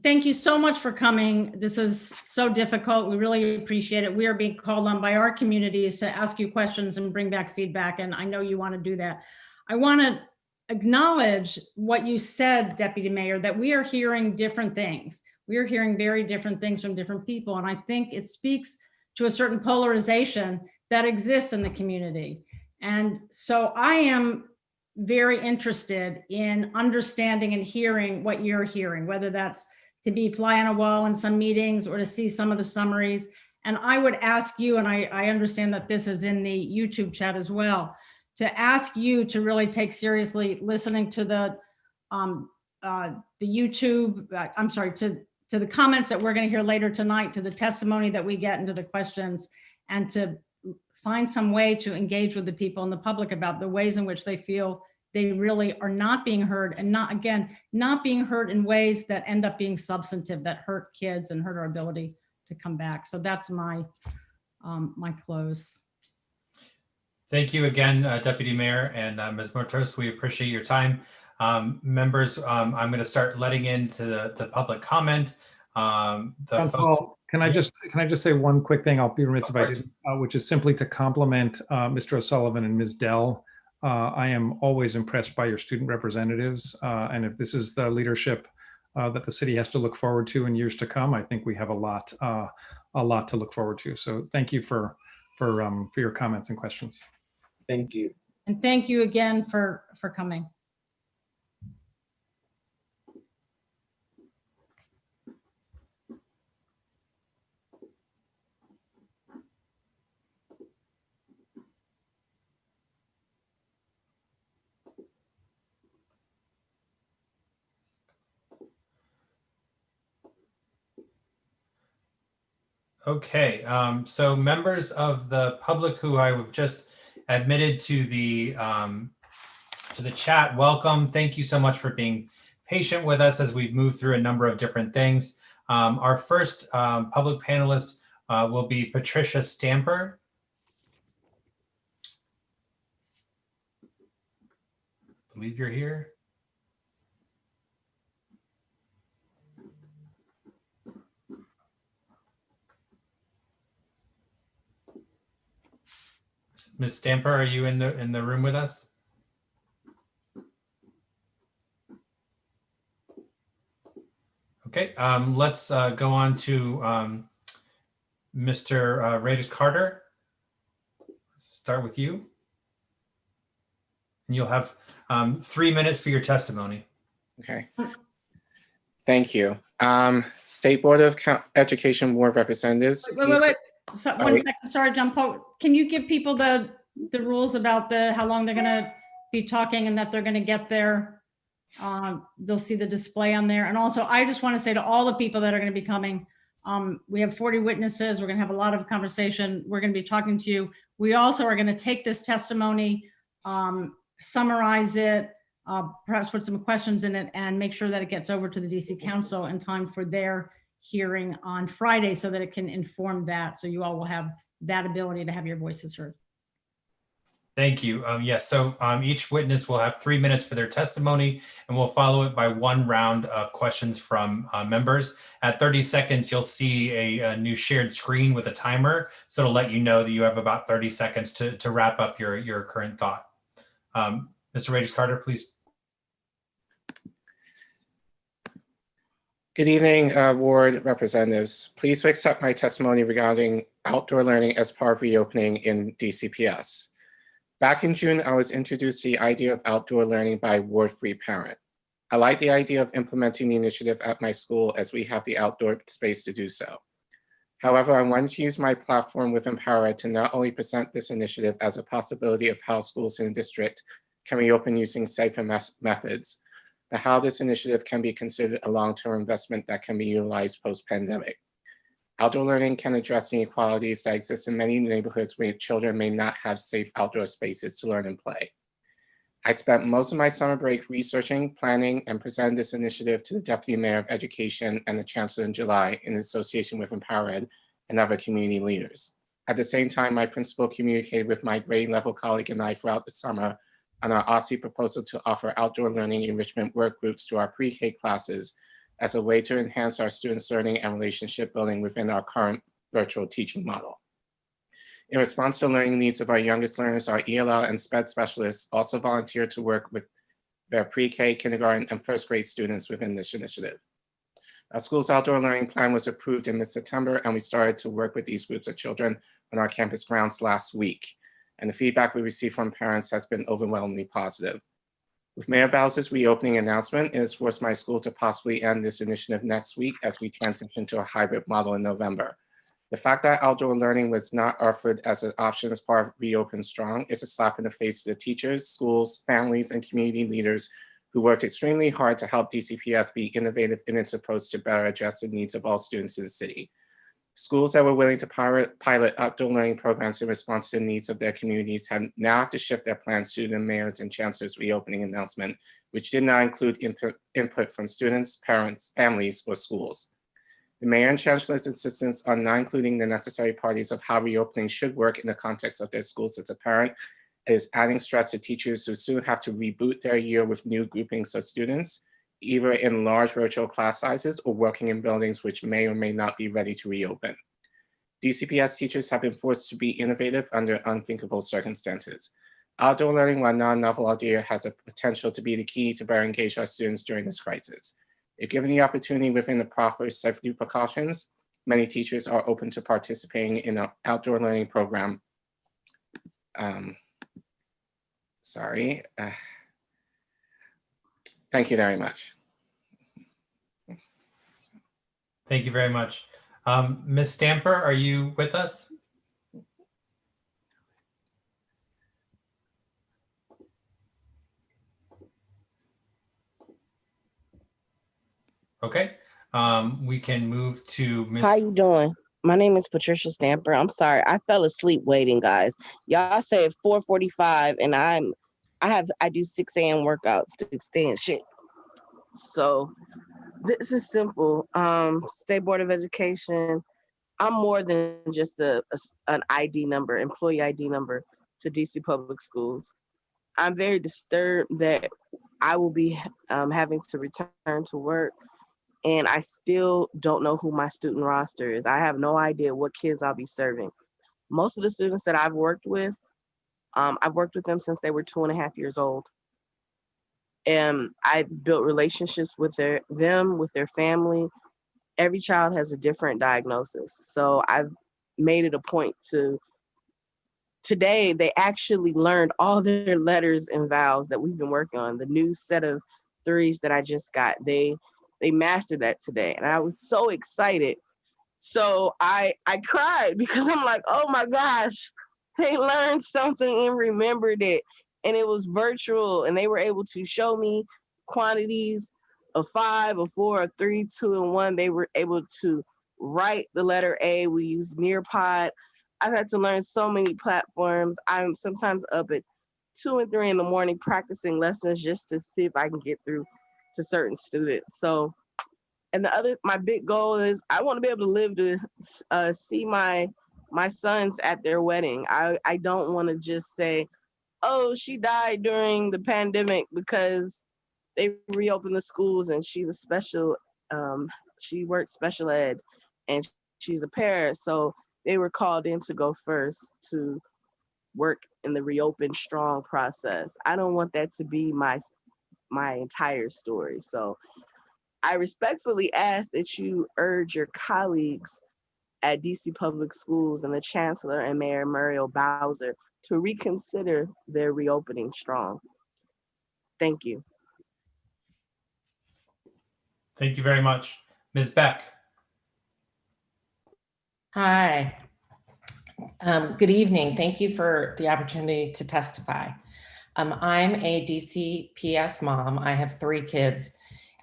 thank you so much for coming. This is so difficult. We really appreciate it. We are being called on by our communities to ask you questions and bring back feedback, and I know you want to do that. I want to acknowledge what you said, Deputy Mayor, that we are hearing different things. We are hearing very different things from different people, and I think it speaks to a certain polarization that exists in the community. And so I am very interested in understanding and hearing what you're hearing, whether that's to be fly on a wall in some meetings or to see some of the summaries. And I would ask you, and I understand that this is in the YouTube chat as well, to ask you to really take seriously listening to the YouTube, I'm sorry, to the comments that we're going to hear later tonight, to the testimony that we get, and to the questions, and to find some way to engage with the people in the public about the ways in which they feel they really are not being heard, and not being heard in ways that end up being substantive, that hurt kids and hurt our ability to come back. So that's my my close. Thank you again, Deputy Mayor and Ms. Mourtos. We appreciate your time. Members, I'm going to start letting into the public comment. Can I just say one quick thing? I'll be remiss if I didn't, which is simply to compliment Mr. O'Sullivan and Ms. Dell. I am always impressed by your student representatives, and if this is the leadership that the city has to look forward to in years to come, I think we have a lot to look forward to. So thank you for your comments and questions. Thank you. And thank you again for coming. Okay, so members of the public who I have just admitted to the chat, welcome. Thank you so much for being patient with us as we've moved through a number of different things. Our first public panelist will be Patricia Stamper. I believe you're here. Ms. Stamper, are you in the room with us? Okay, let's go on to Mr. Radix-Carter. Start with you. And you'll have 3 minutes for your testimony. Okay. Thank you. State Board of Education Board Representatives. Wait. So, one second, sorry, John Paul. Can you give people the rules about how long they're going to be talking, and that they're going to get there? They'll see the display on there. And also, I just want to say to all the people that are going to be coming, we have 40 witnesses. We're going to have a lot of conversation. We're going to be talking to you. We also are going to take this testimony, summarize it, perhaps put some questions in it, and make sure that it gets over to the DC Council in time for their hearing on Friday, so that it can inform that. So you all will have that ability to have your voices heard. Thank you. Yes, so each witness will have 3 minutes for their testimony, and we'll follow it by one round of questions from members. At 30 seconds, you'll see a new shared screen with a timer. So it'll let you know that you have about 30 seconds to wrap up your current thought. Mr. Radix-Carter, please. Good evening, Ward representatives. Please accept my testimony regarding outdoor learning as part of reopening in DCPS. Back in June, I was introduced to the idea of outdoor learning by ward-free parent. I like the idea of implementing the initiative at my school, as we have the outdoor space to do so. However, I wanted to use my platform with EmpowerEd to not only present this initiative as a possibility of how schools in the district can reopen using safer methods, but how this initiative can be considered a long-term investment that can be utilized post-pandemic. Outdoor learning can address inequalities that exist in many neighborhoods where children may not have safe outdoor spaces to learn and play. I spent most of my summer break researching, planning, and presented this initiative to the Deputy Mayor of Education and the Chancellor in July in association with EmpowerEd and other community leaders. At the same time, my principal communicated with my grade level colleague and I throughout the summer on our OSCE proposal to offer outdoor learning enrichment work groups to our pre-K classes as a way to enhance our students' learning and relationship building within our current virtual teaching model. In response to learning needs of our youngest learners, our ELL and SPED specialists also volunteered to work with their pre-K, kindergarten, and first grade students within this initiative. Our school's outdoor learning plan was approved in mid-September, and we started to work with these groups of children on our campus grounds last week. And the feedback we received from parents has been overwhelmingly positive. With Mayor Bowser's reopening announcement, it has forced my school to possibly end this initiative next week as we transition to a hybrid model in November. The fact that outdoor learning was not offered as an option as part of Reopen Strong is a slap in the face to the teachers, schools, families, and community leaders who worked extremely hard to help DCPS be innovative in its approach to better address the needs of all students in the city. Schools that were willing to pilot outdoor learning programs in response to the needs of their communities now have to shift their plans to the mayor's and chancellor's reopening announcement, which did not include input from students, parents, families, or schools. The mayor and chancellor's insistence on not including the necessary parties of how reopening should work in the context of their schools as a parent is adding stress to teachers who soon have to reboot their year with new groupings of students, either in large virtual class sizes or working in buildings which may or may not be ready to reopen. DCPS teachers have been forced to be innovative under unthinkable circumstances. Outdoor learning, while not a novel idea, has a potential to be the key to better engage our students during this crisis. If given the opportunity within the proper safety precautions, many teachers are open to participating in an outdoor learning program. Thank you very much. Thank you very much. Ms. Stamper, are you with us? Okay, we can move to Ms. How you doing? My name is Patricia Stamper. I'm sorry, I fell asleep waiting, guys. Y'all say 4:45, and I do 6 a.m. workouts to stay in shape. So this is simple. State Board of Education. I'm more than just an ID number, employee ID number to DC Public Schools. I'm very disturbed that I will be having to return to work, and I still don't know who my student roster is. I have no idea what kids I'll be serving. Most of the students that I've worked with them since they were 2.5 years old. And I built relationships with their family. Every child has a different diagnosis. So I've made it a point to, today they actually learned all their letters and vowels that we've been working on. The new set of 3s that I just got, they mastered that today. And I was so excited. So I cried because I'm like, oh my gosh, they learned something and remembered it. And it was virtual, and they were able to show me quantities of 5, of 4, of 3, 2, and 1. They were able to write the letter A. We used Nearpod. I've had to learn so many platforms. I'm sometimes up at 2 and 3 in the morning practicing lessons just to see if I can get through to certain students. So, and my big goal is I want to be able to live to see my sons at their wedding. I don't want to just say, oh, she died during the pandemic because they reopened the schools and she's a special, she works special ed and she's a parent. So they were called in to go first to work in the Reopen Strong process. I don't want that to be my entire story. So I respectfully ask that you urge your colleagues at DC Public Schools and the Chancellor and Mayor Muriel Bowser to reconsider their Reopening Strong. Thank you. Thank you very much. Ms. Beck. Hi. Good evening. Thank you for the opportunity to testify. I'm a DCPS mom. I have 3 kids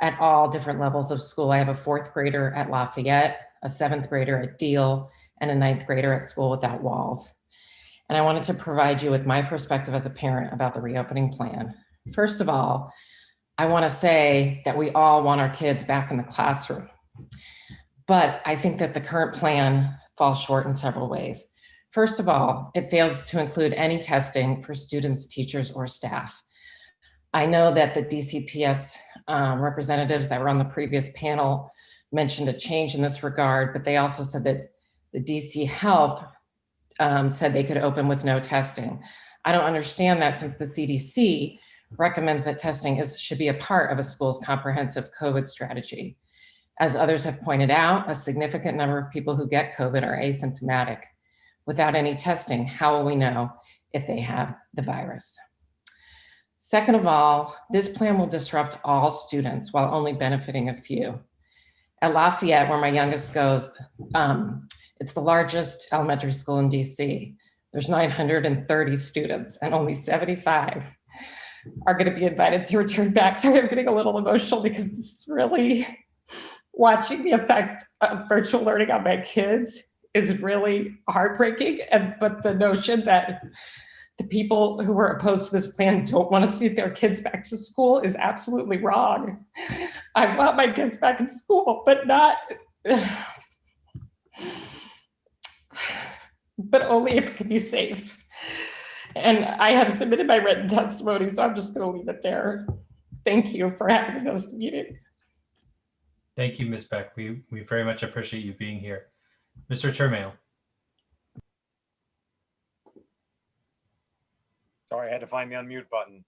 at all different levels of school. I have a 4th grader at Lafayette, a 7th grader at Deal, and a 9th grader at School Without Walls. And I wanted to provide you with my perspective as a parent about the reopening plan. First of all, I want to say that we all want our kids back in the classroom. But I think that the current plan falls short in several ways. First of all, it fails to include any testing for students, teachers, or staff. I know that the DCPS representatives that were on the previous panel mentioned a change in this regard, but they also said that the DC Health said they could open with no testing. I don't understand that, since the CDC recommends that testing should be a part of a school's comprehensive COVID strategy. As others have pointed out, a significant number of people who get COVID are asymptomatic. Without any testing, how will we know if they have the virus? Second of all, this plan will disrupt all students while only benefiting a few. At Lafayette, where my youngest goes, It's the largest elementary school in DC. There's 930 students and only 75 are going to be invited to return back. Sorry, I'm getting a little emotional because this is really watching the effect of virtual learning on my kids is really heartbreaking. But the notion that the people who are opposed to this plan don't want to see their kids back to school is absolutely wrong. I want my kids back in school, but only if it can be safe. And I have submitted my written testimony, so I'm just going to leave it there. Thank you for having this meeting. Thank you, Ms. Beck. We very much appreciate you being here. Mr. Turmail. Sorry, I had to find the unmute button.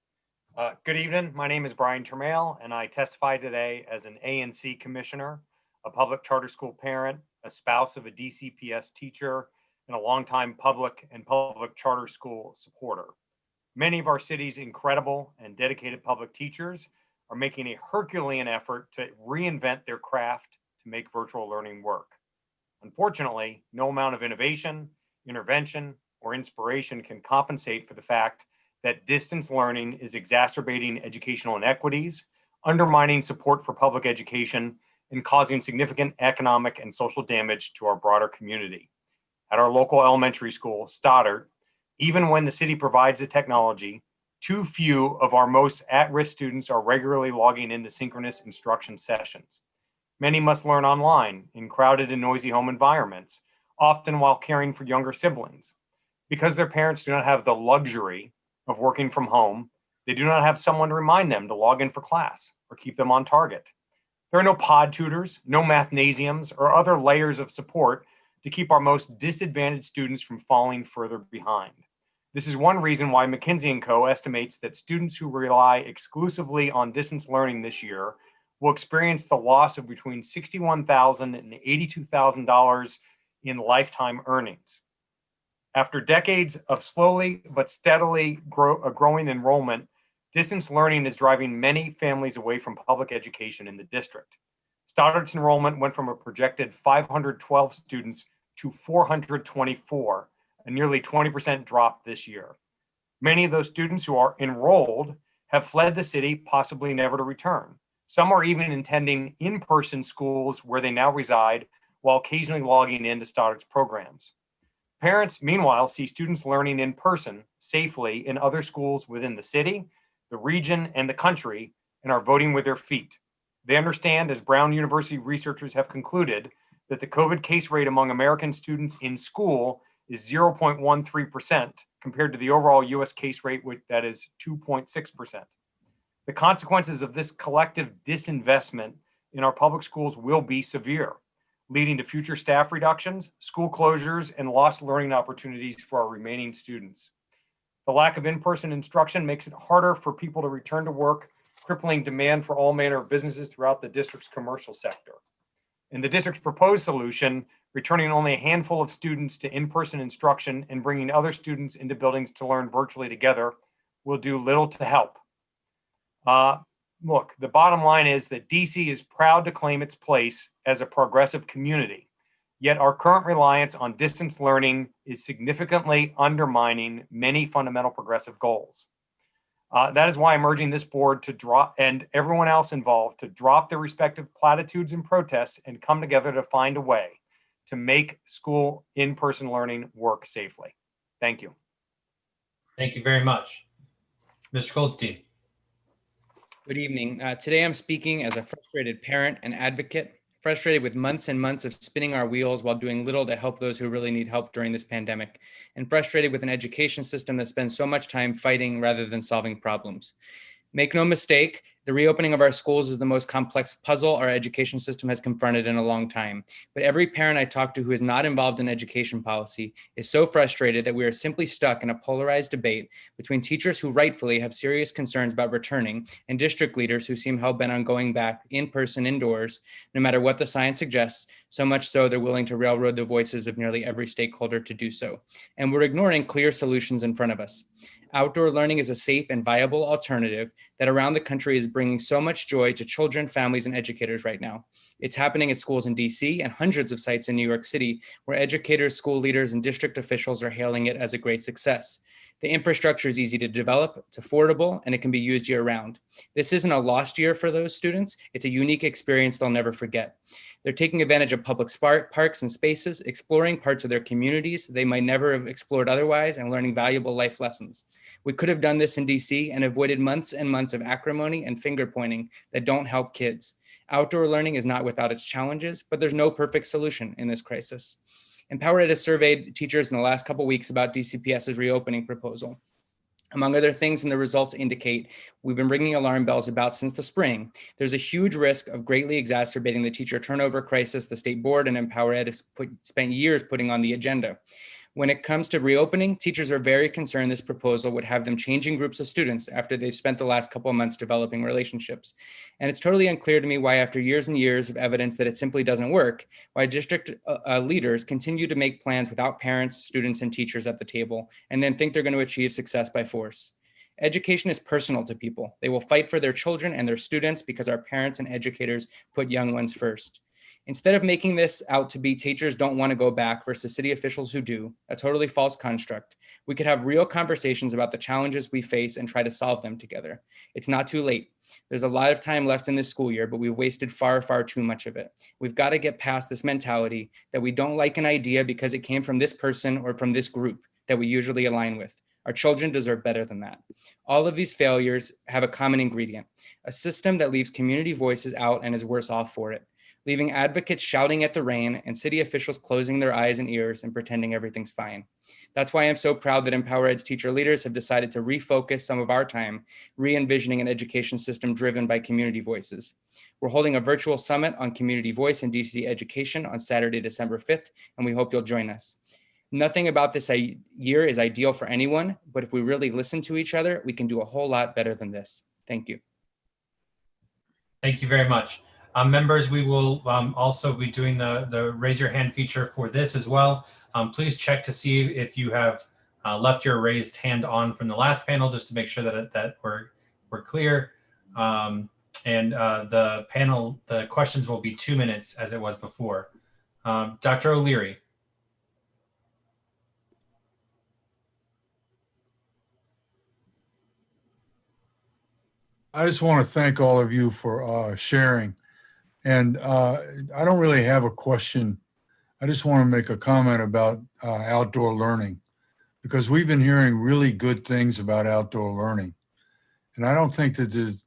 Good evening. My name is Brian Turmail, and I testify today as an ANC commissioner, a public charter school parent, a spouse of a DCPS teacher, and a longtime public and public charter school supporter. Many of our city's incredible and dedicated public teachers are making a Herculean effort to reinvent their craft to make virtual learning work. Unfortunately, no amount of innovation, intervention, or inspiration can compensate for the fact that distance learning is exacerbating educational inequities, undermining support for public education, and causing significant economic and social damage to our broader community. At our local elementary school, Stoddard, even when the city provides the technology, too few of our most at-risk students are regularly logging into synchronous instruction sessions. Many must learn online in crowded and noisy home environments, often while caring for younger siblings. Because their parents do not have the luxury of working from home, they do not have someone to remind them to log in for class or keep them on target. There are no pod tutors, no mathnasiums, or other layers of support to keep our most disadvantaged students from falling further behind. This is one reason why McKinsey & Co. estimates that students who rely exclusively on distance learning this year will experience the loss of between $61,000 and $82,000 in lifetime earnings. After decades of slowly but steadily growing enrollment, distance learning is driving many families away from public education in the district. Stoddard's enrollment went from a projected 512 students to 424, a nearly 20% drop this year. Many of those students who are enrolled have fled the city, possibly never to return. Some are even attending in-person schools where they now reside while occasionally logging into Stoddard's programs. Parents, meanwhile, see students learning in person safely in other schools within the city, the region, and the country, and are voting with their feet. They understand, as Brown University researchers have concluded, that the COVID case rate among American students in school is 0.13% compared to the overall US case rate, that is 2.6%. The consequences of this collective disinvestment in our public schools will be severe, leading to future staff reductions, school closures, and lost learning opportunities for our remaining students. The lack of in-person instruction makes it harder for people to return to work, crippling demand for all manner of businesses throughout the district's commercial sector. In the district's proposed solution, returning only a handful of students to in-person instruction and bringing other students into buildings to learn virtually together will do little to help. Look, the bottom line is that DC is proud to claim its place as a progressive community, yet our current reliance on distance learning is significantly undermining many fundamental progressive goals. That is why I'm urging this board to drop, and everyone else involved, to drop their respective platitudes and protests and come together to find a way to make school in-person learning work safely. Thank you. Thank you very much. Mr. Goldstein. Good evening. Today I'm speaking as a frustrated parent and advocate, frustrated with months and months of spinning our wheels while doing little to help those who really need help during this pandemic, and frustrated with an education system that spends so much time fighting rather than solving problems. Make no mistake, the reopening of our schools is the most complex puzzle our education system has confronted in a long time. But every parent I talk to who is not involved in education policy is so frustrated that we are simply stuck in a polarized debate between teachers who rightfully have serious concerns about returning and district leaders who seem hell-bent on going back in person indoors, no matter what the science suggests, so much so they're willing to railroad the voices of nearly every stakeholder to do so. And we're ignoring clear solutions in front of us. Outdoor learning is a safe and viable alternative that around the country is bringing so much joy to children, families, and educators right now. It's happening at schools in DC and hundreds of sites in New York City where educators, school leaders, and district officials are hailing it as a great success. The infrastructure is easy to develop, it's affordable, and it can be used year round. This isn't a lost year for those students. It's a unique experience they'll never forget. They're taking advantage of public parks and spaces, exploring parts of their communities they might never have explored otherwise, and learning valuable life lessons. We could have done this in DC and avoided months and months of acrimony and finger pointing that don't help kids. Outdoor learning is not without its challenges, but there's no perfect solution in this crisis. EmpowerEd has surveyed teachers in the last couple of weeks about DCPS's reopening proposal. Among other things, and the results indicate, we've been ringing alarm bells about since the spring. There's a huge risk of greatly exacerbating the teacher turnover crisis the state board and EmpowerEd has spent years putting on the agenda. When it comes to reopening, teachers are very concerned this proposal would have them changing groups of students after they've spent the last couple of months developing relationships. And it's totally unclear to me why, after years and years of evidence that it simply doesn't work, why district leaders continue to make plans without parents, students, and teachers at the table, and then think they're going to achieve success by force. Education is personal to people. They will fight for their children and their students because our parents and educators put young ones first. Instead of making this out to be teachers don't want to go back versus city officials who do, a totally false construct, we could have real conversations about the challenges we face and try to solve them together. It's not too late. There's a lot of time left in this school year, but we've wasted far, far too much of it. We've got to get past this mentality that we don't like an idea because it came from this person or from this group that we usually align with. Our children deserve better than that. All of these failures have a common ingredient, a system that leaves community voices out and is worse off for it, leaving advocates shouting at the rain and city officials closing their eyes and ears and pretending everything's fine. That's why I'm so proud that EmpowerEd's teacher leaders have decided to refocus some of our time re-envisioning an education system driven by community voices. We're holding a virtual summit on community voice in DC education on Saturday, December 5th, and we hope you'll join us. Nothing about this year is ideal for anyone, but if we really listen to each other, we can do a whole lot better than this. Thank you. Thank you very much. Members, we will also be doing the raise your hand feature for this as well. Please check to see if you have left your raised hand on from the last panel, just to make sure that we're clear. The panel, the questions will be 2 minutes as it was before. Dr. O'Leary. I just want to thank all of you for sharing. And I don't really have a question. I just want to make a comment about outdoor learning, because we've been hearing really good things about outdoor learning. And I don't think that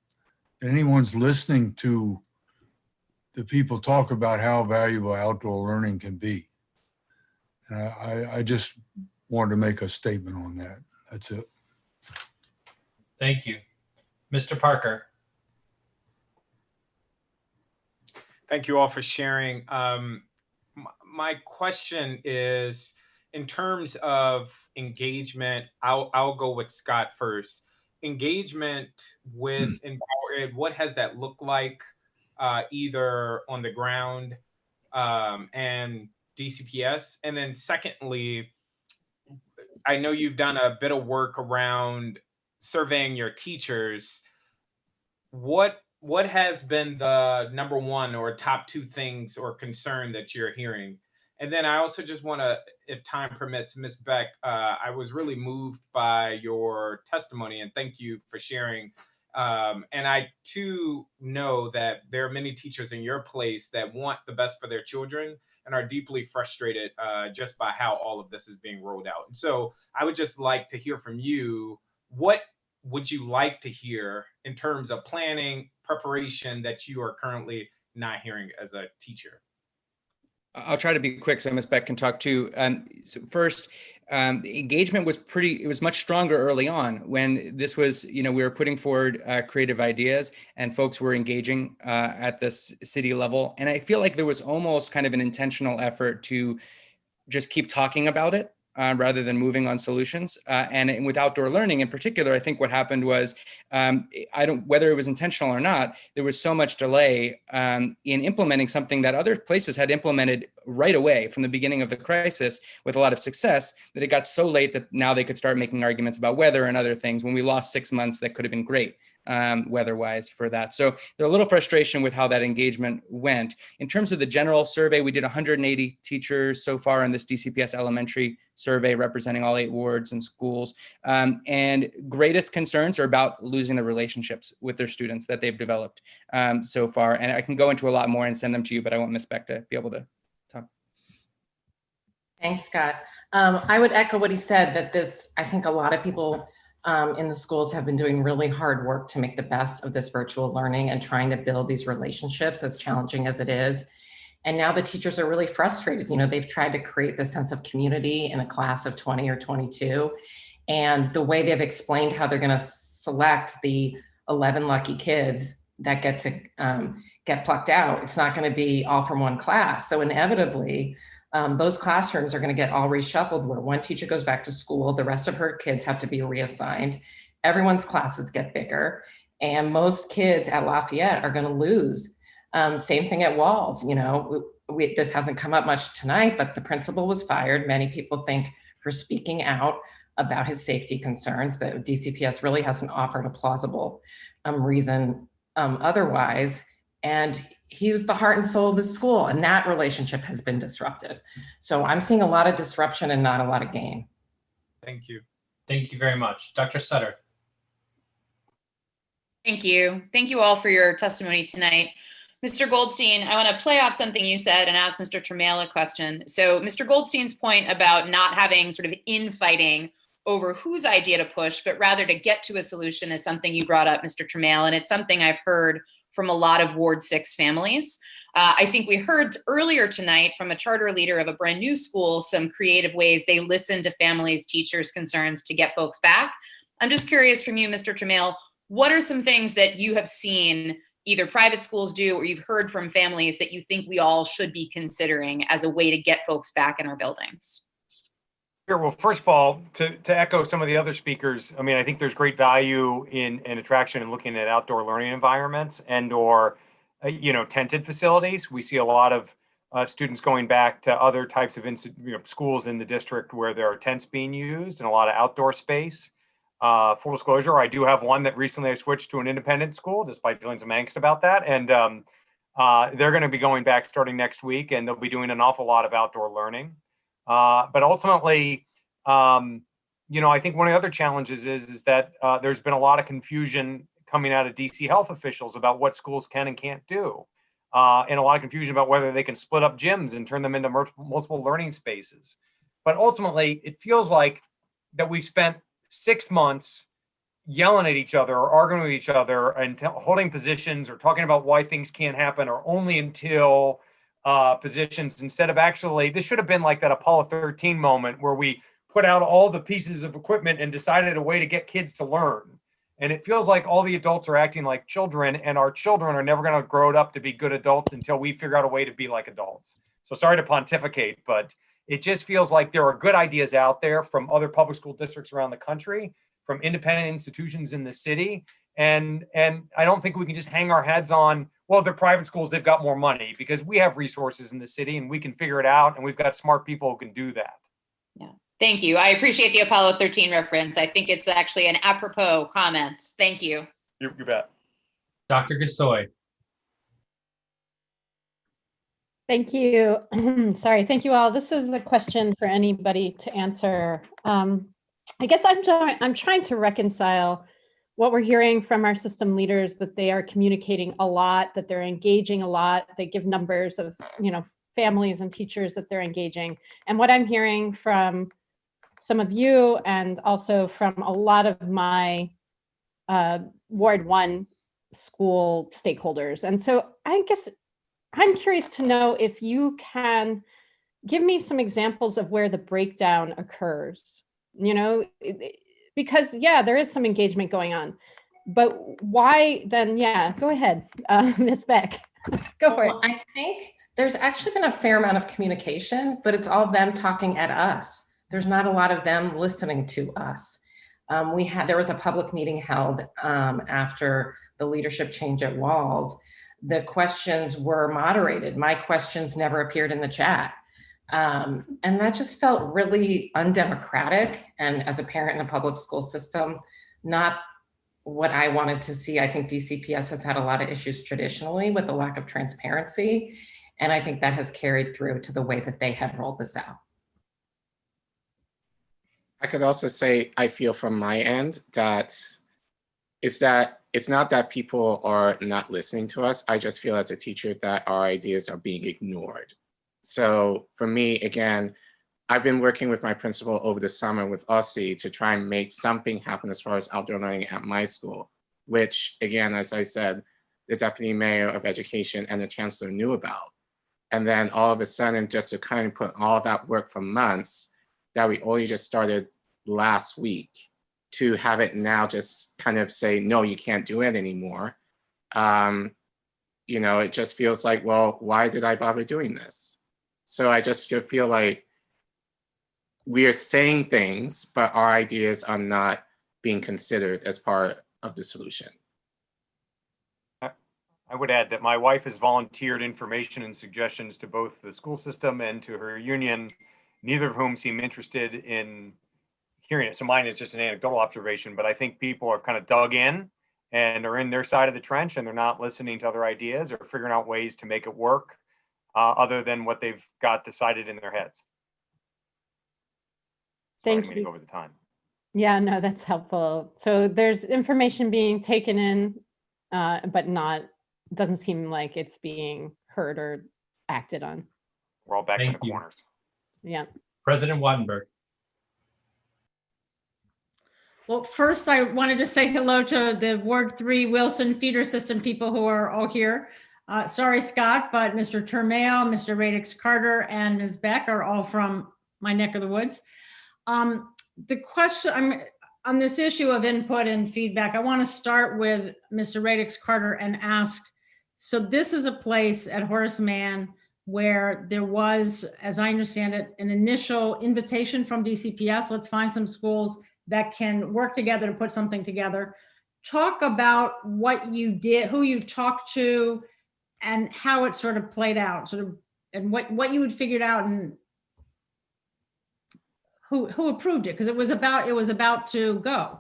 anyone's listening to the people talk about how valuable outdoor learning can be. And I just wanted to make a statement on that. That's it. Thank you. Mr. Parker. Thank you all for sharing. My question is, in terms of engagement, I'll go with Scott first. Engagement with EmpowerEd, what has that looked like, either on the ground and DCPS? And then secondly, I know you've done a bit of work around surveying your teachers. What has been the number one or top two things or concern that you're hearing? And then I also just want to, if time permits, Ms. Beck, I was really moved by your testimony, and thank you for sharing. And I too know that there are many teachers in your place that want the best for their children and are deeply frustrated just by how all of this is being rolled out. And so I would just like to hear from you, what would you like to hear in terms of planning, preparation that you are currently not hearing as a teacher? I'll try to be quick so Ms. Beck can talk too. So first, the engagement was it was much stronger early on when this was, we were putting forward creative ideas and folks were engaging at the city level. And I feel like there was almost kind of an intentional effort to just keep talking about it rather than moving on solutions. And with outdoor learning in particular, I think what happened was, whether it was intentional or not, there was so much delay in implementing something that other places had implemented right away from the beginning of the crisis with a lot of success, that it got so late that now they could start making arguments about weather and other things when we lost 6 months that could have been great weather-wise for that. So there's a little frustration with how that engagement went. In terms of the general survey, we did 180 teachers so far in this DCPS elementary survey representing all 8 wards and schools. And greatest concerns are about losing the relationships with their students that they've developed so far. And I can go into a lot more and send them to you, but I want Ms. Beck to be able to talk. Thanks, Scott. I would echo what he said, that I think a lot of people in the schools have been doing really hard work to make the best of this virtual learning and trying to build these relationships, as challenging as it is. And now the teachers are really frustrated. They've tried to create this sense of community in a class of 20 or 22. And the way they've explained how they're going to select the 11 lucky kids that get to get plucked out, it's not going to be all from one class. So inevitably, those classrooms are going to get all reshuffled, where one teacher goes back to school, the rest of her kids have to be reassigned, everyone's classes get bigger, and most kids at Lafayette are going to lose. Same thing at Walls. This hasn't come up much tonight, but the principal was fired. Many people think for speaking out about his safety concerns. That DCPS really hasn't offered a plausible reason otherwise. And he was the heart and soul of the school, and that relationship has been disrupted. So I'm seeing a lot of disruption and not a lot of gain. Thank you. Thank you very much. Dr. Sutter. Thank you. Thank you all for your testimony tonight. Mr. Goldstein, I want to play off something you said and ask Mr. Turmail a question. So Mr. Goldstein's point about not having sort of infighting over whose idea to push, but rather to get to a solution is something you brought up, Mr. Turmail, and it's something I've heard from a lot of Ward 6 families. I think we heard earlier tonight from a charter leader of a brand new school some creative ways they listen to families, teachers' concerns to get folks back. I'm just curious from you, Mr. Turmail, what are some things that you have seen either private schools do or you've heard from families that you think we all should be considering as a way to get folks back in our buildings? Sure. Well, first of all, to echo some of the other speakers, I mean, I think there's great value in attraction and looking at outdoor learning environments and or, tented facilities. We see a lot of students going back to other types of schools in the district where there are tents being used and a lot of outdoor space. Full disclosure, I do have one that recently I switched to an independent school despite feeling some angst about that. And they're going to be going back starting next week, and they'll be doing an awful lot of outdoor learning. But ultimately, I think one of the other challenges is that there's been a lot of confusion coming out of DC health officials about what schools can and can't do. And a lot of confusion about whether they can split up gyms and turn them into multiple learning spaces. But ultimately, it feels like that we've spent 6 months yelling at each other or arguing with each other and holding positions or talking about why things can't happen or only until positions, instead of actually, this should have been like that Apollo 13 moment where we put out all the pieces of equipment and decided a way to get kids to learn. And it feels like all the adults are acting like children, and our children are never going to grow up to be good adults until we figure out a way to be like adults. So sorry to pontificate, but it just feels like there are good ideas out there from other public school districts around the country, from independent institutions in the city. And I don't think we can just hang our heads on, well, they're private schools, they've got more money, because we have resources in the city and we can figure it out. And we've got smart people who can do that. Yeah. Thank you. I appreciate the Apollo 13 reference. I think it's actually an apropos comment. Thank you. You bet. Dr. Gastoy. Thank you. Sorry, thank you all. This is a question for anybody to answer. I guess I'm trying to reconcile what we're hearing from our system leaders, that they are communicating a lot, that they're engaging a lot. They give numbers of, families and teachers that they're engaging. And what I'm hearing from some of you and also from a lot of my Ward 1 school stakeholders. And so I guess I'm curious to know if you can give me some examples of where the breakdown occurs, because there is some engagement going on, but why then? Yeah, go ahead, Ms. Beck, go for it. I think there's actually been a fair amount of communication, but it's all them talking at us. there's not a lot of them listening to us. There was a public meeting held after the leadership change at Walls. The questions were moderated. My questions never appeared in the chat. And that just felt really undemocratic. And as a parent in a public school system, not what I wanted to see. I think DCPS has had a lot of issues traditionally with the lack of transparency. And I think that has carried through to the way that they have rolled this out. I could also say, I feel from my end that it's not that people are not listening to us. I just feel as a teacher that our ideas are being ignored. So for me, again, I've been working with my principal over the summer with Aussie to try and make something happen as far as outdoor learning at my school, which again, as I said, the Deputy Mayor of Education and the Chancellor knew about. And then all of a sudden, just to kind of put all that work for months that we only just started last week, to have it now just kind of say, no, you can't do it anymore. You know, it just feels like, well, why did I bother doing this? So I just feel like we are saying things, but our ideas are not being considered as part of the solution. I would add that my wife has volunteered information and suggestions to both the school system and to her union, neither of whom seem interested in hearing it. So mine is just an anecdotal observation, but I think people have kind of dug in and are in their side of the trench, and they're not listening to other ideas or figuring out ways to make it work other than what they've got decided in their heads. Thank you. Over the time. Yeah, no, that's helpful. So there's information being taken in, but doesn't seem like it's being heard or acted on. We're all back in the corners. Yeah. President Wattenberg. Well, first I wanted to say hello to the Ward 3 Wilson feeder system people who are all here. Sorry, Scott, but Mr. Turmail, Mr. Radix-Carter, and Ms. Beck are all from my neck of the woods. The question on this issue of input and feedback, I want to start with Mr. Radix-Carter and ask, so this is a place at Horace Mann where there was, as I understand it, an initial invitation from DCPS, let's find some schools that can work together to put something together. Talk about what you did, who you talked to, and how it sort of played out, and what you had figured out, and who approved it, because it was about to go.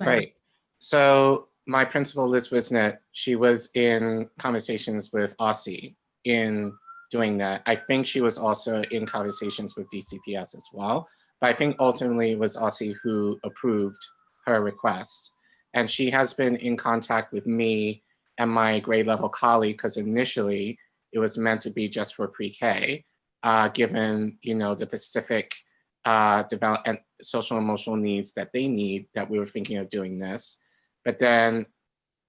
Right. So my principal, Liz Wisnett, she was in conversations with Aussie in doing that. I think she was also in conversations with DCPS as well. But I think ultimately it was Aussie who approved her request. And she has been in contact with me and my grade level colleague, because initially it was meant to be just for pre-K, given the specific develop and social and emotional needs that they need, that we were thinking of doing this. But then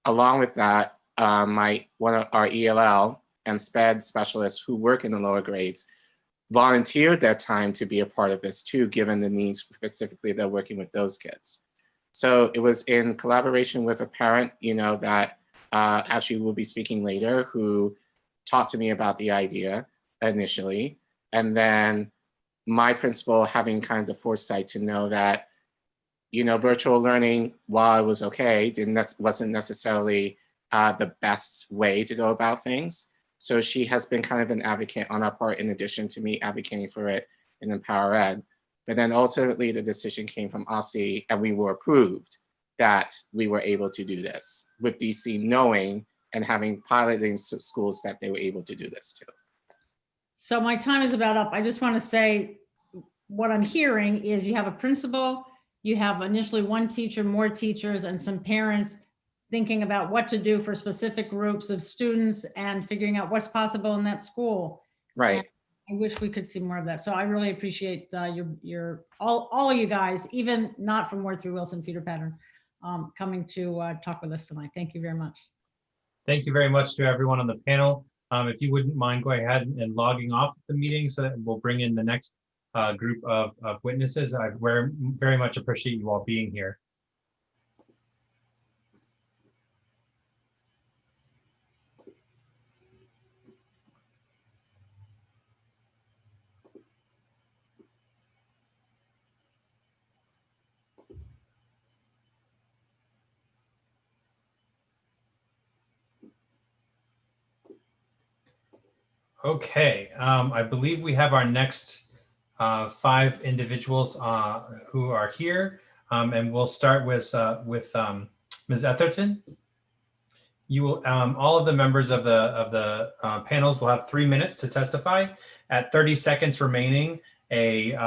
along with that, one of our ELL and SPED specialists who work in the lower grades volunteered their time to be a part of this too, given the needs specifically they're working with those kids. So it was in collaboration with a parent, that actually will be speaking later, who talked to me about the idea initially. And then my principal having kind of the foresight to know that, virtual learning, while it was okay, wasn't necessarily the best way to go about things. So she has been kind of an advocate on our part, in addition to me advocating for it in Empower Ed. But then ultimately the decision came from Aussie, and we were approved that we were able to do this, with DC knowing and having piloting schools that they were able to do this too. So my time is about up. I just want to say what I'm hearing is you have a principal, you have initially one teacher, more teachers, and some parents thinking about what to do for specific groups of students and figuring out what's possible in that school. Right. And I wish we could see more of that. So I really appreciate your all of you guys, even not from Ward 3 Wilson feeder pattern, coming to talk with us tonight. Thank you very much. Thank you very much to everyone on the panel. If you wouldn't mind going ahead and logging off the meeting, so that we'll bring in the next group of witnesses. I very much appreciate you all being here. Okay, I believe we have our next 5 individuals who are here, and we'll start with Ms. Etherton. You will, all of the members of the panels will have 3 minutes to testify. At 30 seconds remaining, a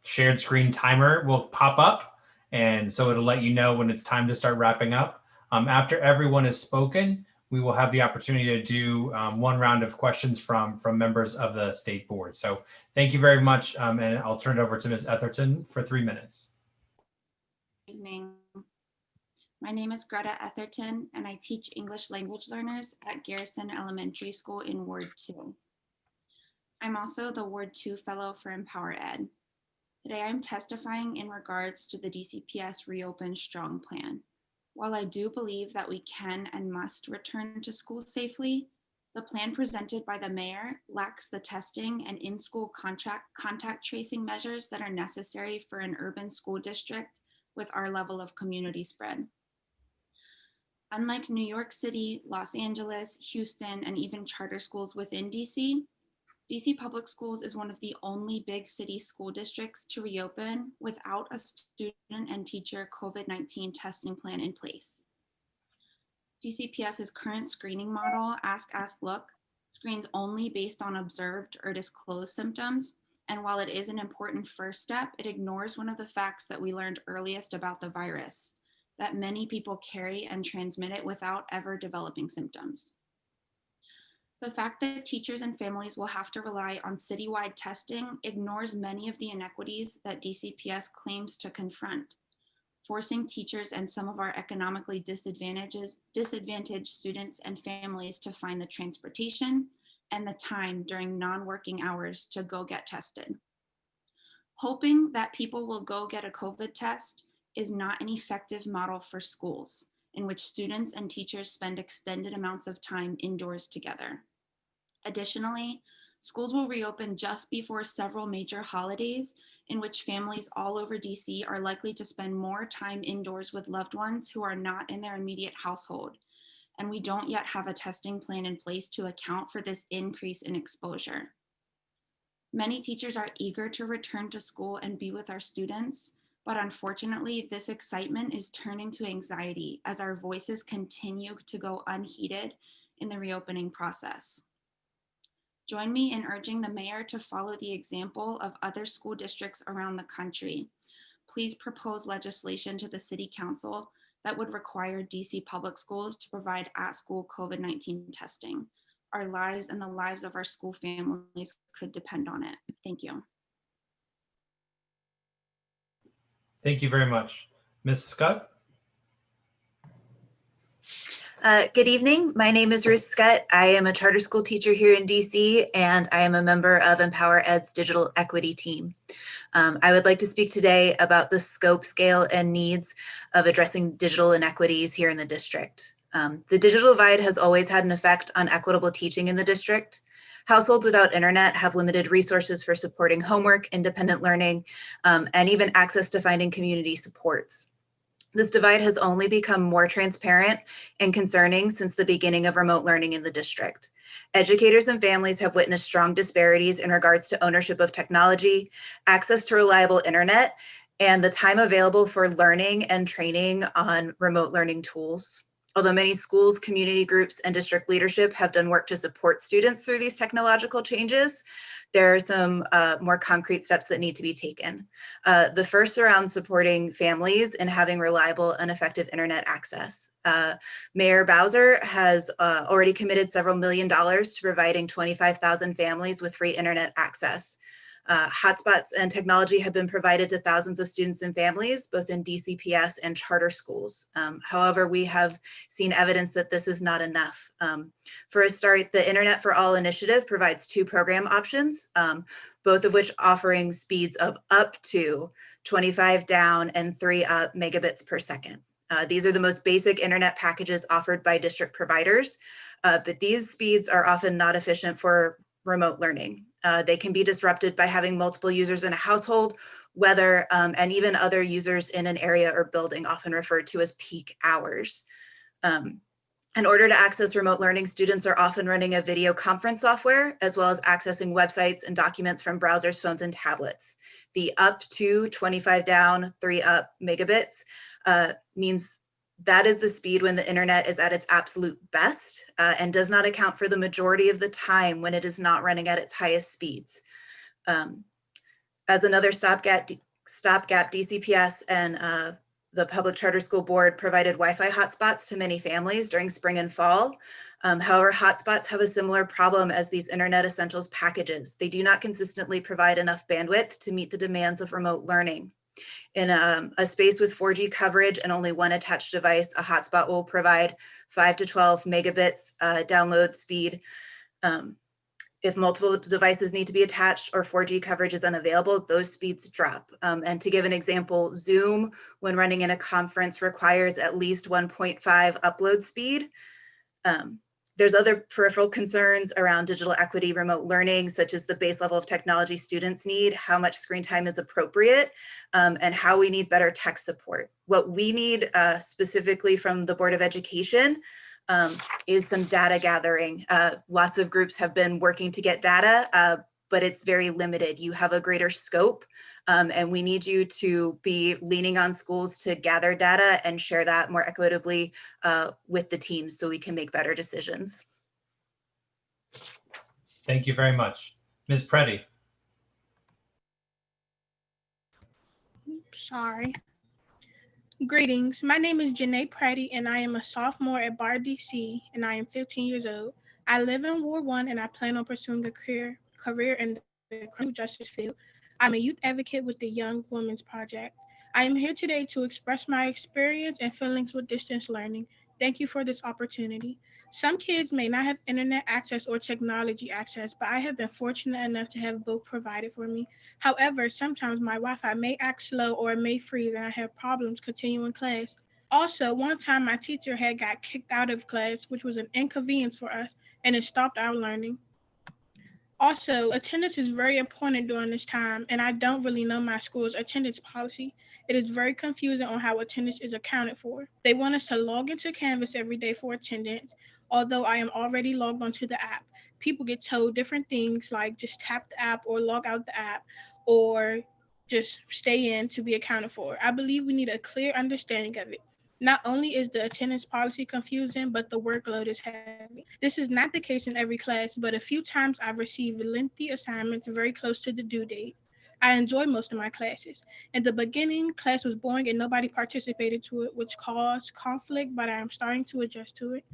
shared screen timer will pop up, and so it'll let you know when it's time to start wrapping up. After everyone has spoken, we will have the opportunity to do 1 round of questions from members of the state board. So thank you very much, and I'll turn it over to Ms. Etherton for 3 minutes. Good evening. My name is Greta Etherton, and I teach English language learners at Garrison Elementary School in Ward 2. I'm also the Ward 2 Fellow for Empower Ed. Today I'm testifying in regards to the DCPS Reopen Strong Plan. While I do believe that we can and must return to school safely, the plan presented by the mayor lacks the testing and in-school contact tracing measures that are necessary for an urban school district with our level of community spread. Unlike New York City, Los Angeles, Houston, and even charter schools within DC, DC Public Schools is one of the only big city school districts to reopen without a student and teacher COVID-19 testing plan in place. DCPS's current screening model, Ask, Look, screens only based on observed or disclosed symptoms. And while it is an important first step, it ignores one of the facts that we learned earliest about the virus, that many people carry and transmit it without ever developing symptoms. The fact that teachers and families will have to rely on citywide testing ignores many of the inequities that DCPS claims to confront, forcing teachers and some of our economically disadvantaged students and families to find the transportation and the time during non-working hours to go get tested. Hoping that people will go get a COVID test is not an effective model for schools, in which students and teachers spend extended amounts of time indoors together. Additionally, schools will reopen just before several major holidays in which families all over DC are likely to spend more time indoors with loved ones who are not in their immediate household. And we don't yet have a testing plan in place to account for this increase in exposure. Many teachers are eager to return to school and be with our students, but unfortunately, this excitement is turning to anxiety as our voices continue to go unheeded in the reopening process. Join me in urging the mayor to follow the example of other school districts around the country. Please propose legislation to the City Council that would require DC Public Schools to provide at-school COVID-19 testing. Our lives and the lives of our school families could depend on it. Thank you. Thank you very much. Ms. Skutt? Good evening. My name is Ruth Skutt. I am a charter school teacher here in DC, and I am a member of Empower Ed's digital equity team. I would like to speak today about the scope, scale, and needs of addressing digital inequities here in the district. The digital divide has always had an effect on equitable teaching in the district. Households without internet have limited resources for supporting homework, independent learning, and even access to finding community supports. This divide has only become more transparent and concerning since the beginning of remote learning in the district. Educators and families have witnessed strong disparities in regards to ownership of technology, access to reliable internet, and the time available for learning and training on remote learning tools. Although many schools, community groups, and district leadership have done work to support students through these technological changes, there are some more concrete steps that need to be taken. The first around supporting families and having reliable and effective internet access. Mayor Bowser has already committed several $1 million to providing 25,000 families with free internet access. Hotspots and technology have been provided to thousands of students and families, both in DCPS and charter schools. However, we have seen evidence that this is not enough. For a start, the Internet for All initiative provides 2 program options, both of which offering speeds of up to 25 down and 3 up megabits per second. These are the most basic internet packages offered by district providers, but these speeds are often not efficient for remote learning. They can be disrupted by having multiple users in a household, weather, and even other users in an area or building, often referred to as peak hours. In order to access remote learning, students are often running a video conference software, as well as accessing websites and documents from browsers, phones, and tablets. The up to 25 down, 3 up megabits means that is the speed when the internet is at its absolute best and does not account for the majority of the time when it is not running at its highest speeds. As another stopgap, DCPS and the Public Charter School Board provided Wi-Fi hotspots to many families during spring and fall. However, hotspots have a similar problem as these Internet Essentials packages. They do not consistently provide enough bandwidth to meet the demands of remote learning. In a space with 4G coverage and only one attached device, a hotspot will provide 5 to 12 megabits download speed. If multiple devices need to be attached or 4G coverage is unavailable, those speeds drop. And to give an example, Zoom, when running in a conference, requires at least 1.5 upload speed. There's other peripheral concerns around digital equity remote learning, such as the base level of technology students need, how much screen time is appropriate, and how we need better tech support. What we need specifically from the Board of Education is some data gathering. Lots of groups have been working to get data, but it's very limited. You have a greater scope, and we need you to be leaning on schools to gather data and share that more equitably with the teams so we can make better decisions. Thank you very much. Ms. Preddie. Sorry. Greetings. My name is Jenae Preddie, and I am a sophomore at Bar DC, and I am 15 years old. I live in Ward 1, and I plan on pursuing a career in the criminal justice field. I'm a youth advocate with the Young Women's Project. I am here today to express my experience and feelings with distance learning. Thank you for this opportunity. Some kids may not have internet access or technology access, but I have been fortunate enough to have both provided for me. However, sometimes my Wi-Fi may act slow or it may freeze and I have problems continuing class. Also, one time my teacher had got kicked out of class, which was an inconvenience for us, and it stopped our learning. Also, attendance is very important during this time, and I don't really know my school's attendance policy. It is very confusing on how attendance is accounted for. They want us to log into Canvas every day for attendance, although I am already logged onto the app. People get told different things like just tap the app or log out the app or just stay in to be accounted for. I believe we need a clear understanding of it. Not only is the attendance policy confusing, but the workload is heavy. This is not the case in every class, but a few times I've received lengthy assignments very close to the due date. I enjoy most of my classes. In the beginning, class was boring and nobody participated to it, which caused conflict, but I am starting to adjust to it.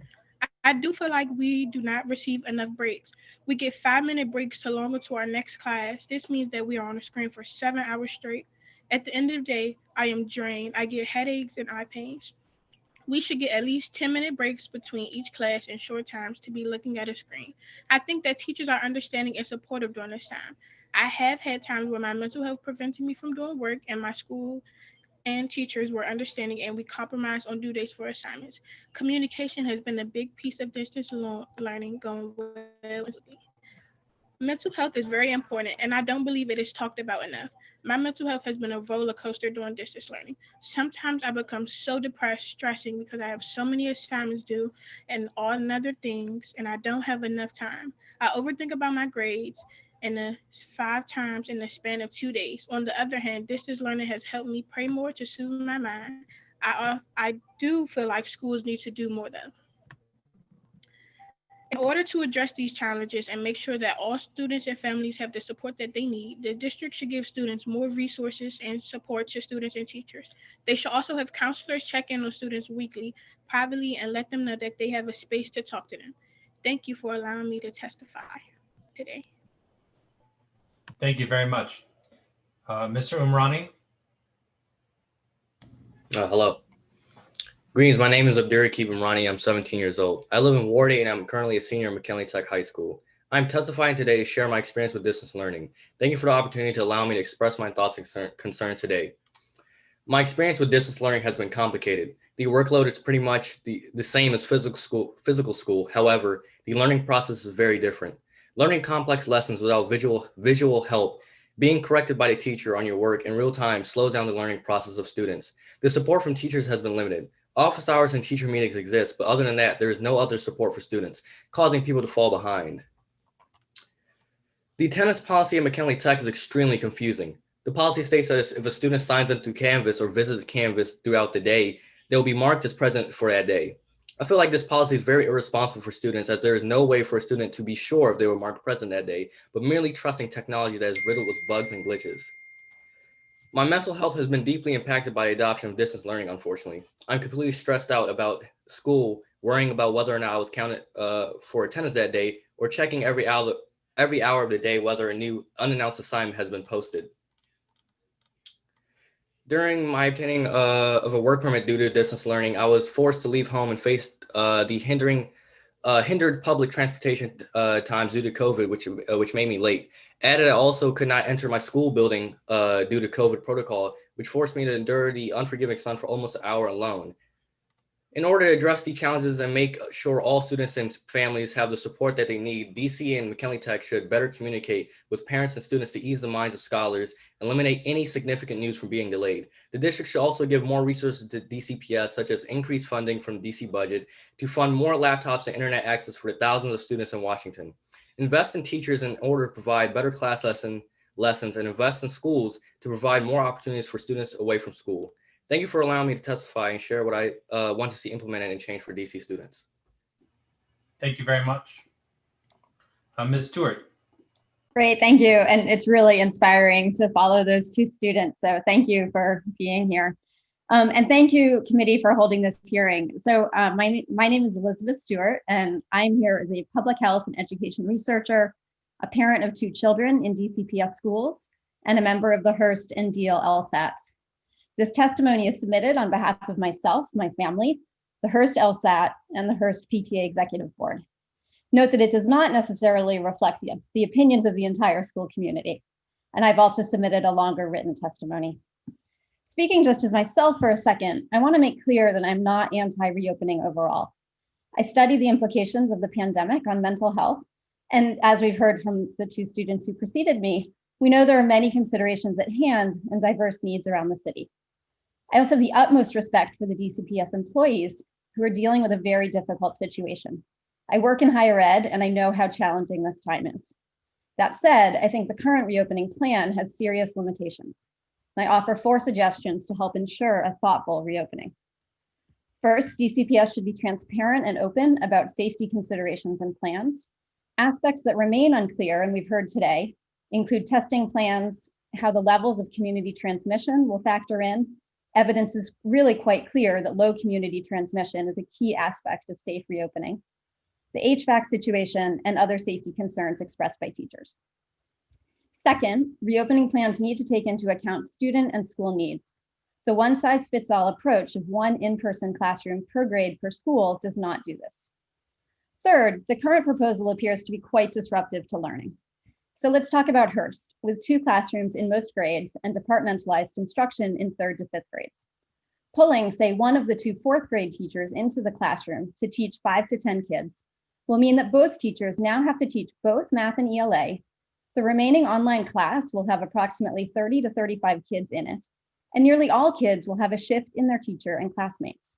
I do feel like we do not receive enough breaks. We get 5-minute breaks to log into our next class. This means that we are on the screen for 7 hours straight. At the end of the day, I am drained. I get headaches and eye pains. We should get at least 10-minute breaks between each class and short times to be looking at a screen. I think that teachers are understanding and supportive during this time. I have had times where my mental health prevented me from doing work, and my school and teachers were understanding, and we compromised on due dates for assignments. Communication has been a big piece of distance learning going well. Mental health is very important, and I don't believe it is talked about enough. My mental health has been a roller coaster during distance learning. Sometimes I become so depressed, stressing because I have so many assignments due and all other things, and I don't have enough time. I overthink about my grades and 5 times in the span of 2 days. On the other hand, distance learning has helped me pray more to soothe my mind. I do feel like schools need to do more though. In order to address these challenges and make sure that all students and families have the support that they need, the district should give students more resources and support to students and teachers. They should also have counselors check in on students weekly, privately, and let them know that they have a space to talk to them. Thank you for allowing me to testify today. Thank you very much. Mr. Umrani. Hello. Greetings, my name is Abdur-Raqeeb Umrani. I'm 17 years old. I live in Ward 8 and I'm currently a senior at McKinley Tech High School. I'm testifying today to share my experience with distance learning. Thank you for the opportunity to allow me to express my thoughts and concerns today. My experience with distance learning has been complicated. The workload is pretty much the same as physical school. However, the learning process is very different. Learning complex lessons without visual help, being corrected by the teacher on your work in real time slows down the learning process of students. The support from teachers has been limited. Office hours and teacher meetings exist, but other than that, there is no other support for students, causing people to fall behind. The attendance policy at McKinley Tech is extremely confusing. The policy states that if a student signs into Canvas or visits Canvas throughout the day, they will be marked as present for that day. I feel like this policy is very irresponsible for students, as there is no way for a student to be sure if they were marked present that day, but merely trusting technology that is riddled with bugs and glitches. My mental health has been deeply impacted by the adoption of distance learning, unfortunately. I'm completely stressed out about school, worrying about whether or not I was counted for attendance that day, or checking every hour of the day whether a new unannounced assignment has been posted. During my obtaining of a work permit due to distance learning, I was forced to leave home and faced the hindered public transportation times due to COVID, which made me late. Added, I also could not enter my school building due to COVID protocol, which forced me to endure the unforgiving sun for almost an hour alone. In order to address these challenges and make sure all students and families have the support that they need, DC and McKinley Tech should better communicate with parents and students to ease the minds of scholars and eliminate any significant news from being delayed. The district should also give more resources to DCPS, such as increased funding from the DC budget to fund more laptops and internet access for the thousands of students in Washington. Invest in teachers in order to provide better class lessons and invest in schools to provide more opportunities for students away from school. Thank you for allowing me to testify and share what I want to see implemented and changed for DC students. Thank you very much. Ms. Stuart. Great, thank you. And it's really inspiring to follow those two students. So thank you for being here. And thank you, committee, for holding this hearing. So my name is Elizabeth Stuart, and I'm here as a public health and education researcher, a parent of 2 children in DCPS schools, and a member of the Hearst and Deal LSATs. This testimony is submitted on behalf of myself, my family, the Hearst LSAT, and the Hearst PTA Executive Board. Note that it does not necessarily reflect the opinions of the entire school community, and I've also submitted a longer written testimony. Speaking just as myself for a second, I want to make clear that I'm not anti-reopening overall. I study the implications of the pandemic on mental health, and as we've heard from the 2 students who preceded me, we know there are many considerations at hand and diverse needs around the city. I also have the utmost respect for the DCPS employees who are dealing with a very difficult situation. I work in higher ed, and I know how challenging this time is. That said, I think the current reopening plan has serious limitations. And I offer 4 suggestions to help ensure a thoughtful reopening. First, DCPS should be transparent and open about safety considerations and plans. Aspects that remain unclear, and we've heard today, include testing plans, how the levels of community transmission will factor in. Evidence is really quite clear that low community transmission is a key aspect of safe reopening. The HVAC situation and other safety concerns expressed by teachers. Second, reopening plans need to take into account student and school needs. The one-size-fits-all approach of 1 in-person classroom per grade per school does not do this. Third, the current proposal appears to be quite disruptive to learning. So let's talk about Hearst, with 2 classrooms in most grades and departmentalized instruction in 3rd to 5th grades. Pulling, say, one of the 2 4th grade teachers into the classroom to teach 5 to 10 kids will mean that both teachers now have to teach both math and ELA. The remaining online class will have approximately 30 to 35 kids in it, and nearly all kids will have a shift in their teacher and classmates.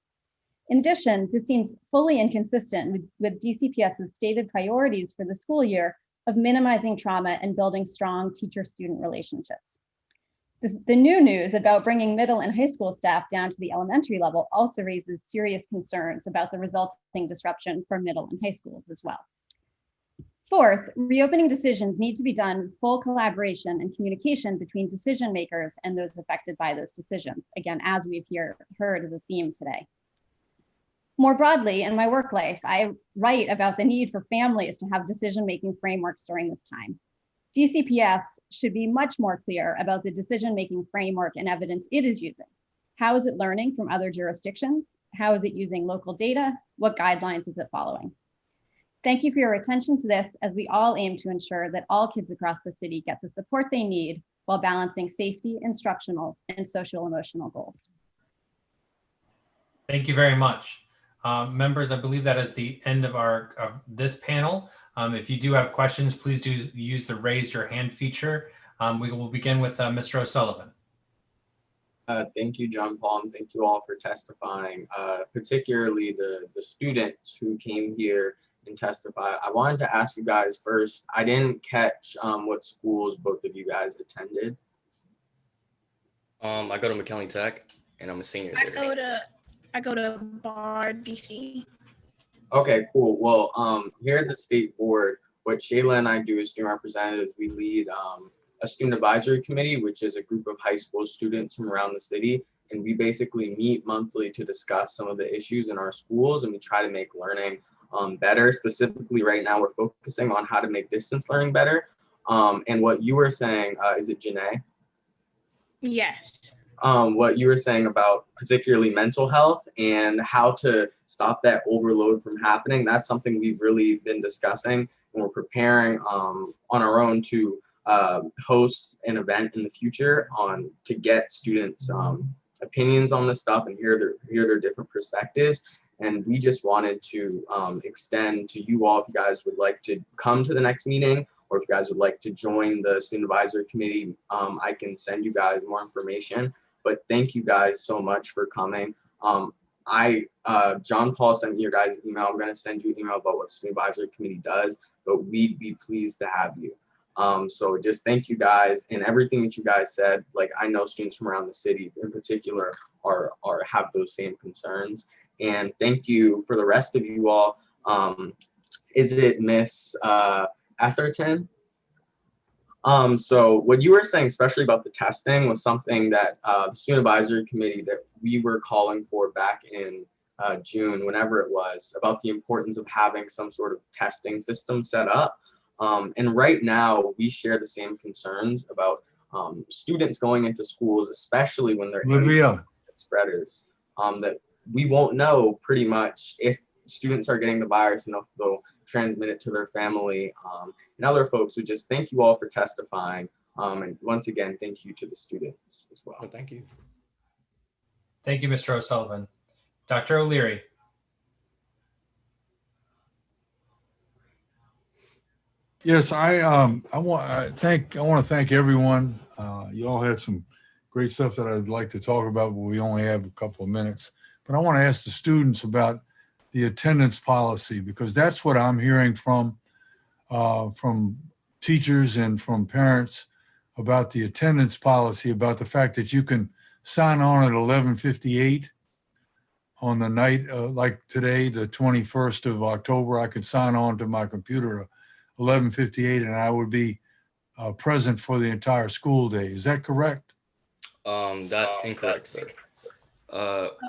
In addition, this seems fully inconsistent with DCPS's stated priorities for the school year of minimizing trauma and building strong teacher-student relationships. The new news about bringing middle and high school staff down to the elementary level also raises serious concerns about the resulting disruption for middle and high schools as well. Fourth, reopening decisions need to be done with full collaboration and communication between decision makers and those affected by those decisions. Again, as we've heard as a theme today. More broadly, in my work life, I write about the need for families to have decision-making frameworks during this time. DCPS should be much more clear about the decision-making framework and evidence it is using. How is it learning from other jurisdictions? How is it using local data? What guidelines is it following? Thank you for your attention to this as we all aim to ensure that all kids across the city get the support they need while balancing safety, instructional, and social emotional goals. Thank you very much. Members, I believe that is the end of this panel. If you do have questions, please do use the raise your hand feature. We will begin with Mr. O'Sullivan. Thank you, John Paul, and thank you all for testifying, particularly the students who came here and testified. I wanted to ask you guys first, I didn't catch what schools both of you guys attended. I go to McKinley Tech, and I'm a senior there. I go to Bard, DC. Okay, cool. Well, here at the state board, what Shayla and I do as student representatives, we lead a student advisory committee, which is a group of high school students from around the city. And we basically meet monthly to discuss some of the issues in our schools, and we try to make learning better. Specifically right now, we're focusing on how to make distance learning better. And what you were saying, is it Jenae? Yes. What you were saying about particularly mental health and how to stop that overload from happening, that's something we've really been discussing, and we're preparing on our own to host an event in the future to get students opinions on this stuff and hear their different perspectives. And we just wanted to extend to you all, if you guys would like to come to the next meeting, or if you guys would like to join the student advisory committee, I can send you guys more information. But thank you guys so much for coming. John Paul sent you guys an email. I'm going to send you an email about what the student advisory committee does, but we'd be pleased to have you. So just thank you guys, and everything that you guys said. Like, I know students from around the city in particular have those same concerns. And thank you for the rest of you all. Is it Miss Etherton? So what you were saying, especially about the testing, was something that the student advisory committee that we were calling for back in June, whenever it was, about the importance of having some sort of testing system set up. And right now we share the same concerns about students going into schools, especially when they're spreaders, that we won't know pretty much if students are getting the virus and if they'll transmit it to their family and other folks. So just thank you all for testifying. And once again, thank you to the students as well. Thank you. Thank you, Mr. O'Sullivan. Dr. O'Leary. Yes, I want to thank everyone. You all had some great stuff that I'd like to talk about, but we only have a couple of minutes. But I want to ask the students about the attendance policy, because that's what I'm hearing from teachers and from parents about the attendance policy, about the fact that you can sign on at 11:58 on the night, like today, the 21st of October. I could sign on to my computer at 11:58 and I would be present for the entire school day. Is that correct? That's incorrect, sir.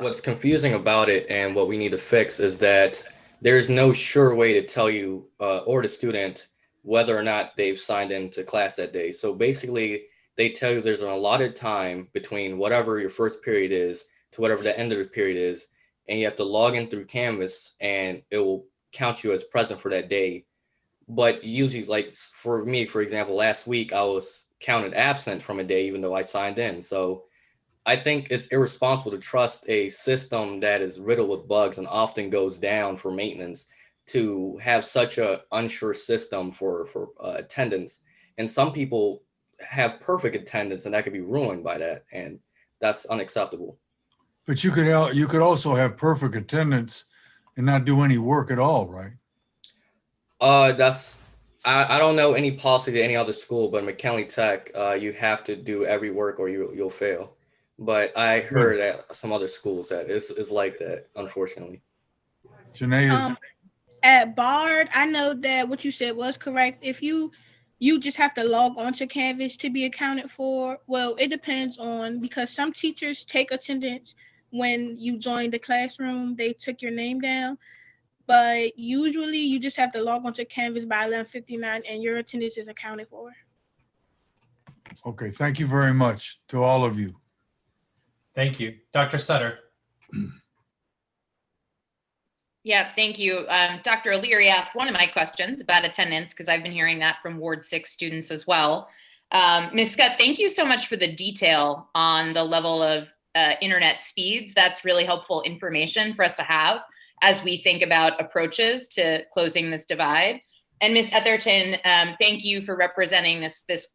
What's confusing about it and what we need to fix is that there's no sure way to tell you or the student whether or not they've signed into class that day. So basically, they tell you there's an allotted time between whatever your first period is to whatever the end of the period is, and you have to log in through Canvas and it will count you as present for that day. But usually, like for me, for example, last week I was counted absent from a day even though I signed in. So I think it's irresponsible to trust a system that is riddled with bugs and often goes down for maintenance to have such a unsure system for attendance. And some people have perfect attendance and that could be ruined by that. And that's unacceptable. But you could also have perfect attendance and not do any work at all, right? I don't know any policy to any other school, but McKinley Tech, you have to do every work or you'll fail. But I heard at some other schools that it's like that, unfortunately. Jenae, at Bard, I know that what you said was correct. If you just have to log on to Canvas to be accounted for. Well, it depends on, because some teachers take attendance when you join the classroom, they took your name down. But usually you just have to log on to Canvas by 11:59 and your attendance is accounted for. okay, thank you very much to all of you. Thank you. Dr. Sutter. Yeah, thank you. Dr. O'Leary asked one of my questions about attendance because I've been hearing that from Ward 6 students as well. Ms. Skutt, thank you so much for the detail on the level of internet speeds. That's really helpful information for us to have as we think about approaches to closing this divide. And Ms. Etherton, thank you for representing this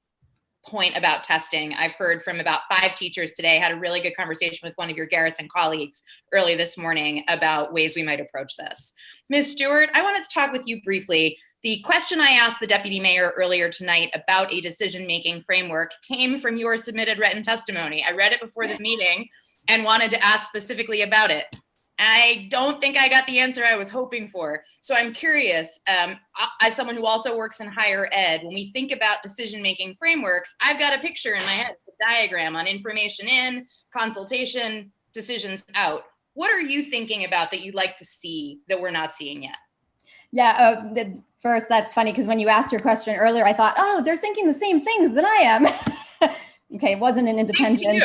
point about testing. I've heard from about 5 teachers today, had a really good conversation with one of your Garrison colleagues early this morning about ways we might approach this. Ms. Stuart, I wanted to talk with you briefly. The question I asked the deputy mayor earlier tonight about a decision-making framework came from your submitted written testimony. I read it before the meeting and wanted to ask specifically about it. I don't think I got the answer I was hoping for. So I'm curious, as someone who also works in higher ed, when we think about decision-making frameworks, I've got a picture in my head, a diagram on information in, consultation, decisions out. What are you thinking about that you'd like to see that we're not seeing yet? Yeah, first, that's funny because when you asked your question earlier, I thought, oh, they're thinking the same things that I am. Okay, it wasn't an independent.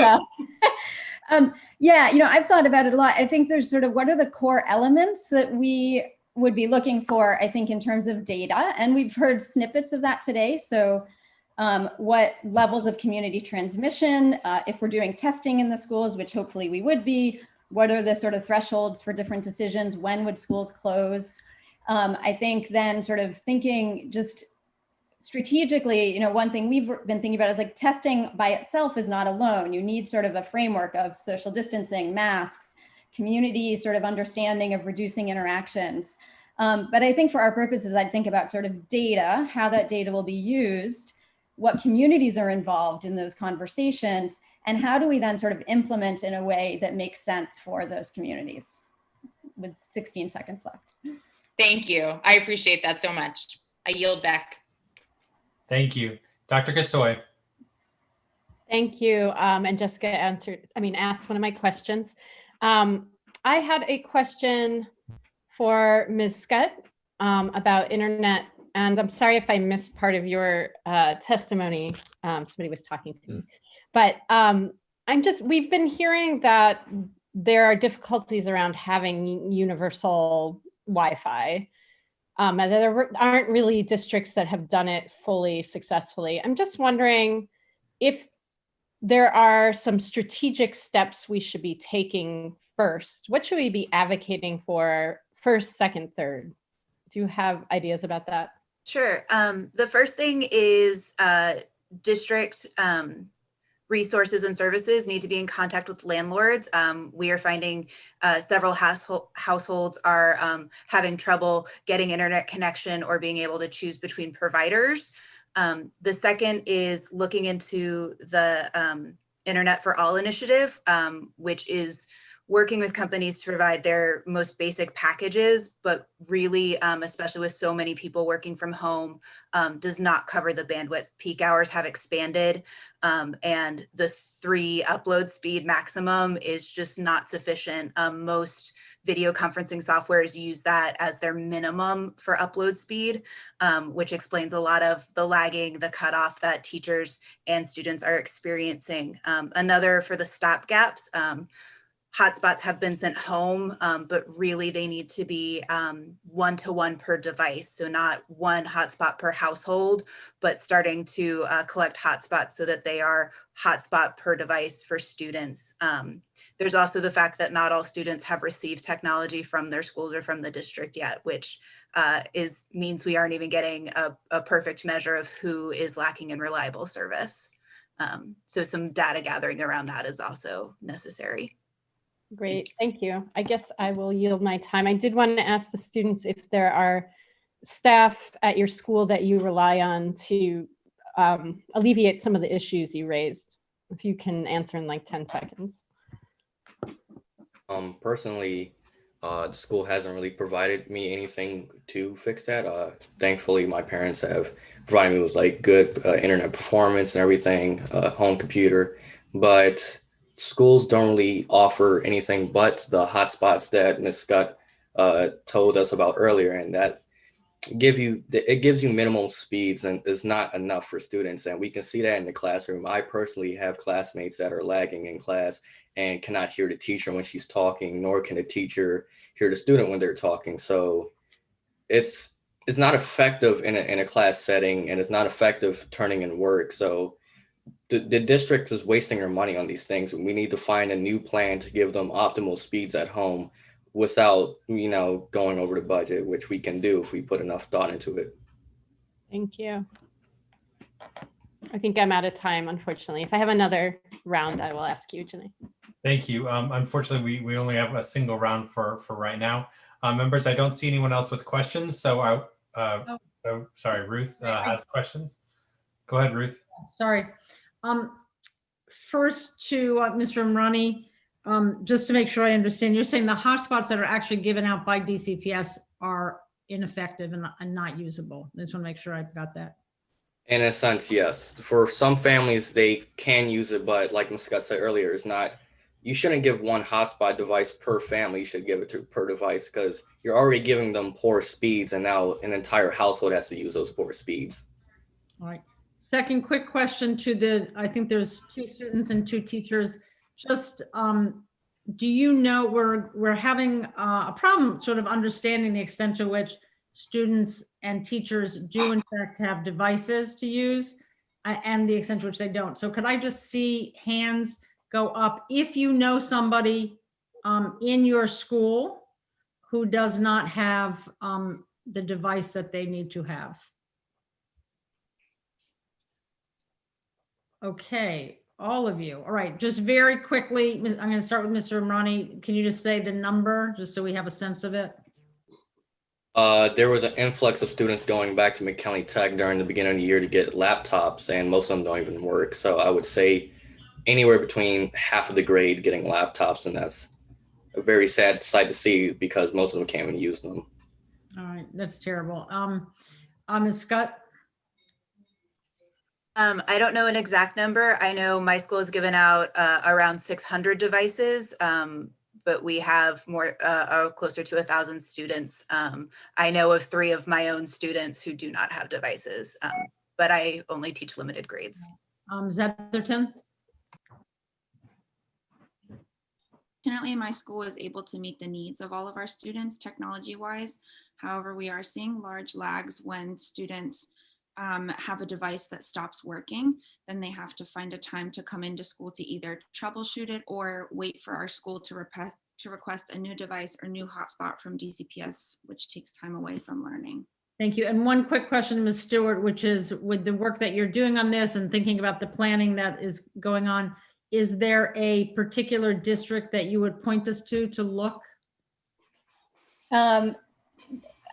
Yeah, I've thought about it a lot. I think there's sort of what are the core elements that we would be looking for, I think, in terms of data. And we've heard snippets of that today. So what levels of community transmission, if we're doing testing in the schools, which hopefully we would be, what are the sort of thresholds for different decisions? When would schools close? I think then sort of thinking just strategically, one thing we've been thinking about is like testing by itself is not alone. You need sort of a framework of social distancing, masks, community sort of understanding of reducing interactions. But I think for our purposes, I'd think about sort of data, how that data will be used, what communities are involved in those conversations, and how do we then sort of implement in a way that makes sense for those communities. With 16 seconds left. Thank you. I appreciate that so much. I yield back. Thank you. Dr. Gasoy. Thank you. And Jessica asked one of my questions. I had a question for Ms. Skutt about internet, and I'm sorry if I missed part of your testimony. Somebody was talking to me, but we've been hearing that there are difficulties around having universal Wi-Fi. And there aren't really districts that have done it fully successfully. I'm just wondering if there are some strategic steps we should be taking first. What should we be advocating for first, second, third? Do you have ideas about that? Sure. The first thing is district resources and services need to be in contact with landlords. We are finding several households are having trouble getting internet connection or being able to choose between providers. The second is looking into the Internet for All initiative, which is working with companies to provide their most basic packages, but really, especially with so many people working from home, does not cover the bandwidth. Peak hours have expanded, and the 3 upload speed maximum is just not sufficient. Most video conferencing softwares use that as their minimum for upload speed, which explains a lot of the lagging, the cutoff that teachers and students are experiencing. Another for the stopgaps, hotspots have been sent home, but really they need to be 1-to-1 per device. So not 1 hotspot per household, but starting to collect hotspots so that they are hotspot per device for students. There's also the fact that not all students have received technology from their schools or from the district yet, which means we aren't even getting a perfect measure of who is lacking in reliable service. So some data gathering around that is also necessary. Great, thank you. I guess I will yield my time. I did want to ask the students if there are staff at your school that you rely on to alleviate some of the issues you raised. If you can answer in like 10 seconds. Personally, the school hasn't really provided me anything to fix that. Thankfully, my parents have provided me with like good internet performance and everything, home computer, but schools don't really offer anything but the hotspots that Ms. Skutt told us about earlier, and that it gives you minimal speeds and is not enough for students. And we can see that in the classroom. I personally have classmates that are lagging in class and cannot hear the teacher when she's talking, nor can the teacher hear the student when they're talking. So it's not effective in a class setting, and it's not effective turning in work. So the district is wasting their money on these things, and we need to find a new plan to give them optimal speeds at home without, going over the budget, which we can do if we put enough thought into it. Thank you. I think I'm out of time, unfortunately. If I have another round, I will ask you, Jenae. Thank you. Unfortunately, we only have a single round for right now. Members, I don't see anyone else with questions. So sorry, Ruth has questions. Go ahead, Ruth. Sorry. First to Mr. Umrani, just to make sure I understand, you're saying the hotspots that are actually given out by DCPS are ineffective and not usable. I just want to make sure I've got that. In a sense, yes. For some families, they can use it, but like Ms. Scott said earlier, it's not. You shouldn't give one hotspot device per family. You should give it to per device because you're already giving them poor speeds, and now an entire household has to use those poor speeds. All right. Second quick question to I think there's 2 students and 2 teachers. Just do you know we're having a problem sort of understanding the extent to which students and teachers do in fact have devices to use and the extent to which they don't. So could I just see hands go up if you know somebody in your school who does not have the device that they need to have? Okay, all of you. All right, just very quickly, I'm going to start with Mr. Umrani. Can you just say the number just so we have a sense of it? There was an influx of students going back to McKinley Tech during the beginning of the year to get laptops, and most of them don't even work. So I would say anywhere between half of the grade getting laptops, and that's a very sad sight to see because most of them can't even use them. All right, that's terrible. Ms. Scott? I don't know an exact number. I know my school has given out around 600 devices, but we have more, closer to 1,000 students. I know of 3 of my own students who do not have devices, but I only teach limited grades. Etherton? Fortunately, my school is able to meet the needs of all of our students technology-wise. However, we are seeing large lags when students have a device that stops working. Then they have to find a time to come into school to either troubleshoot it or wait for our school to request a new device or new hotspot from DCPS, which takes time away from learning. Thank you. And one quick question to Ms. Stuart, which is with the work that you're doing on this and thinking about the planning that is going on, is there a particular district that you would point us to look?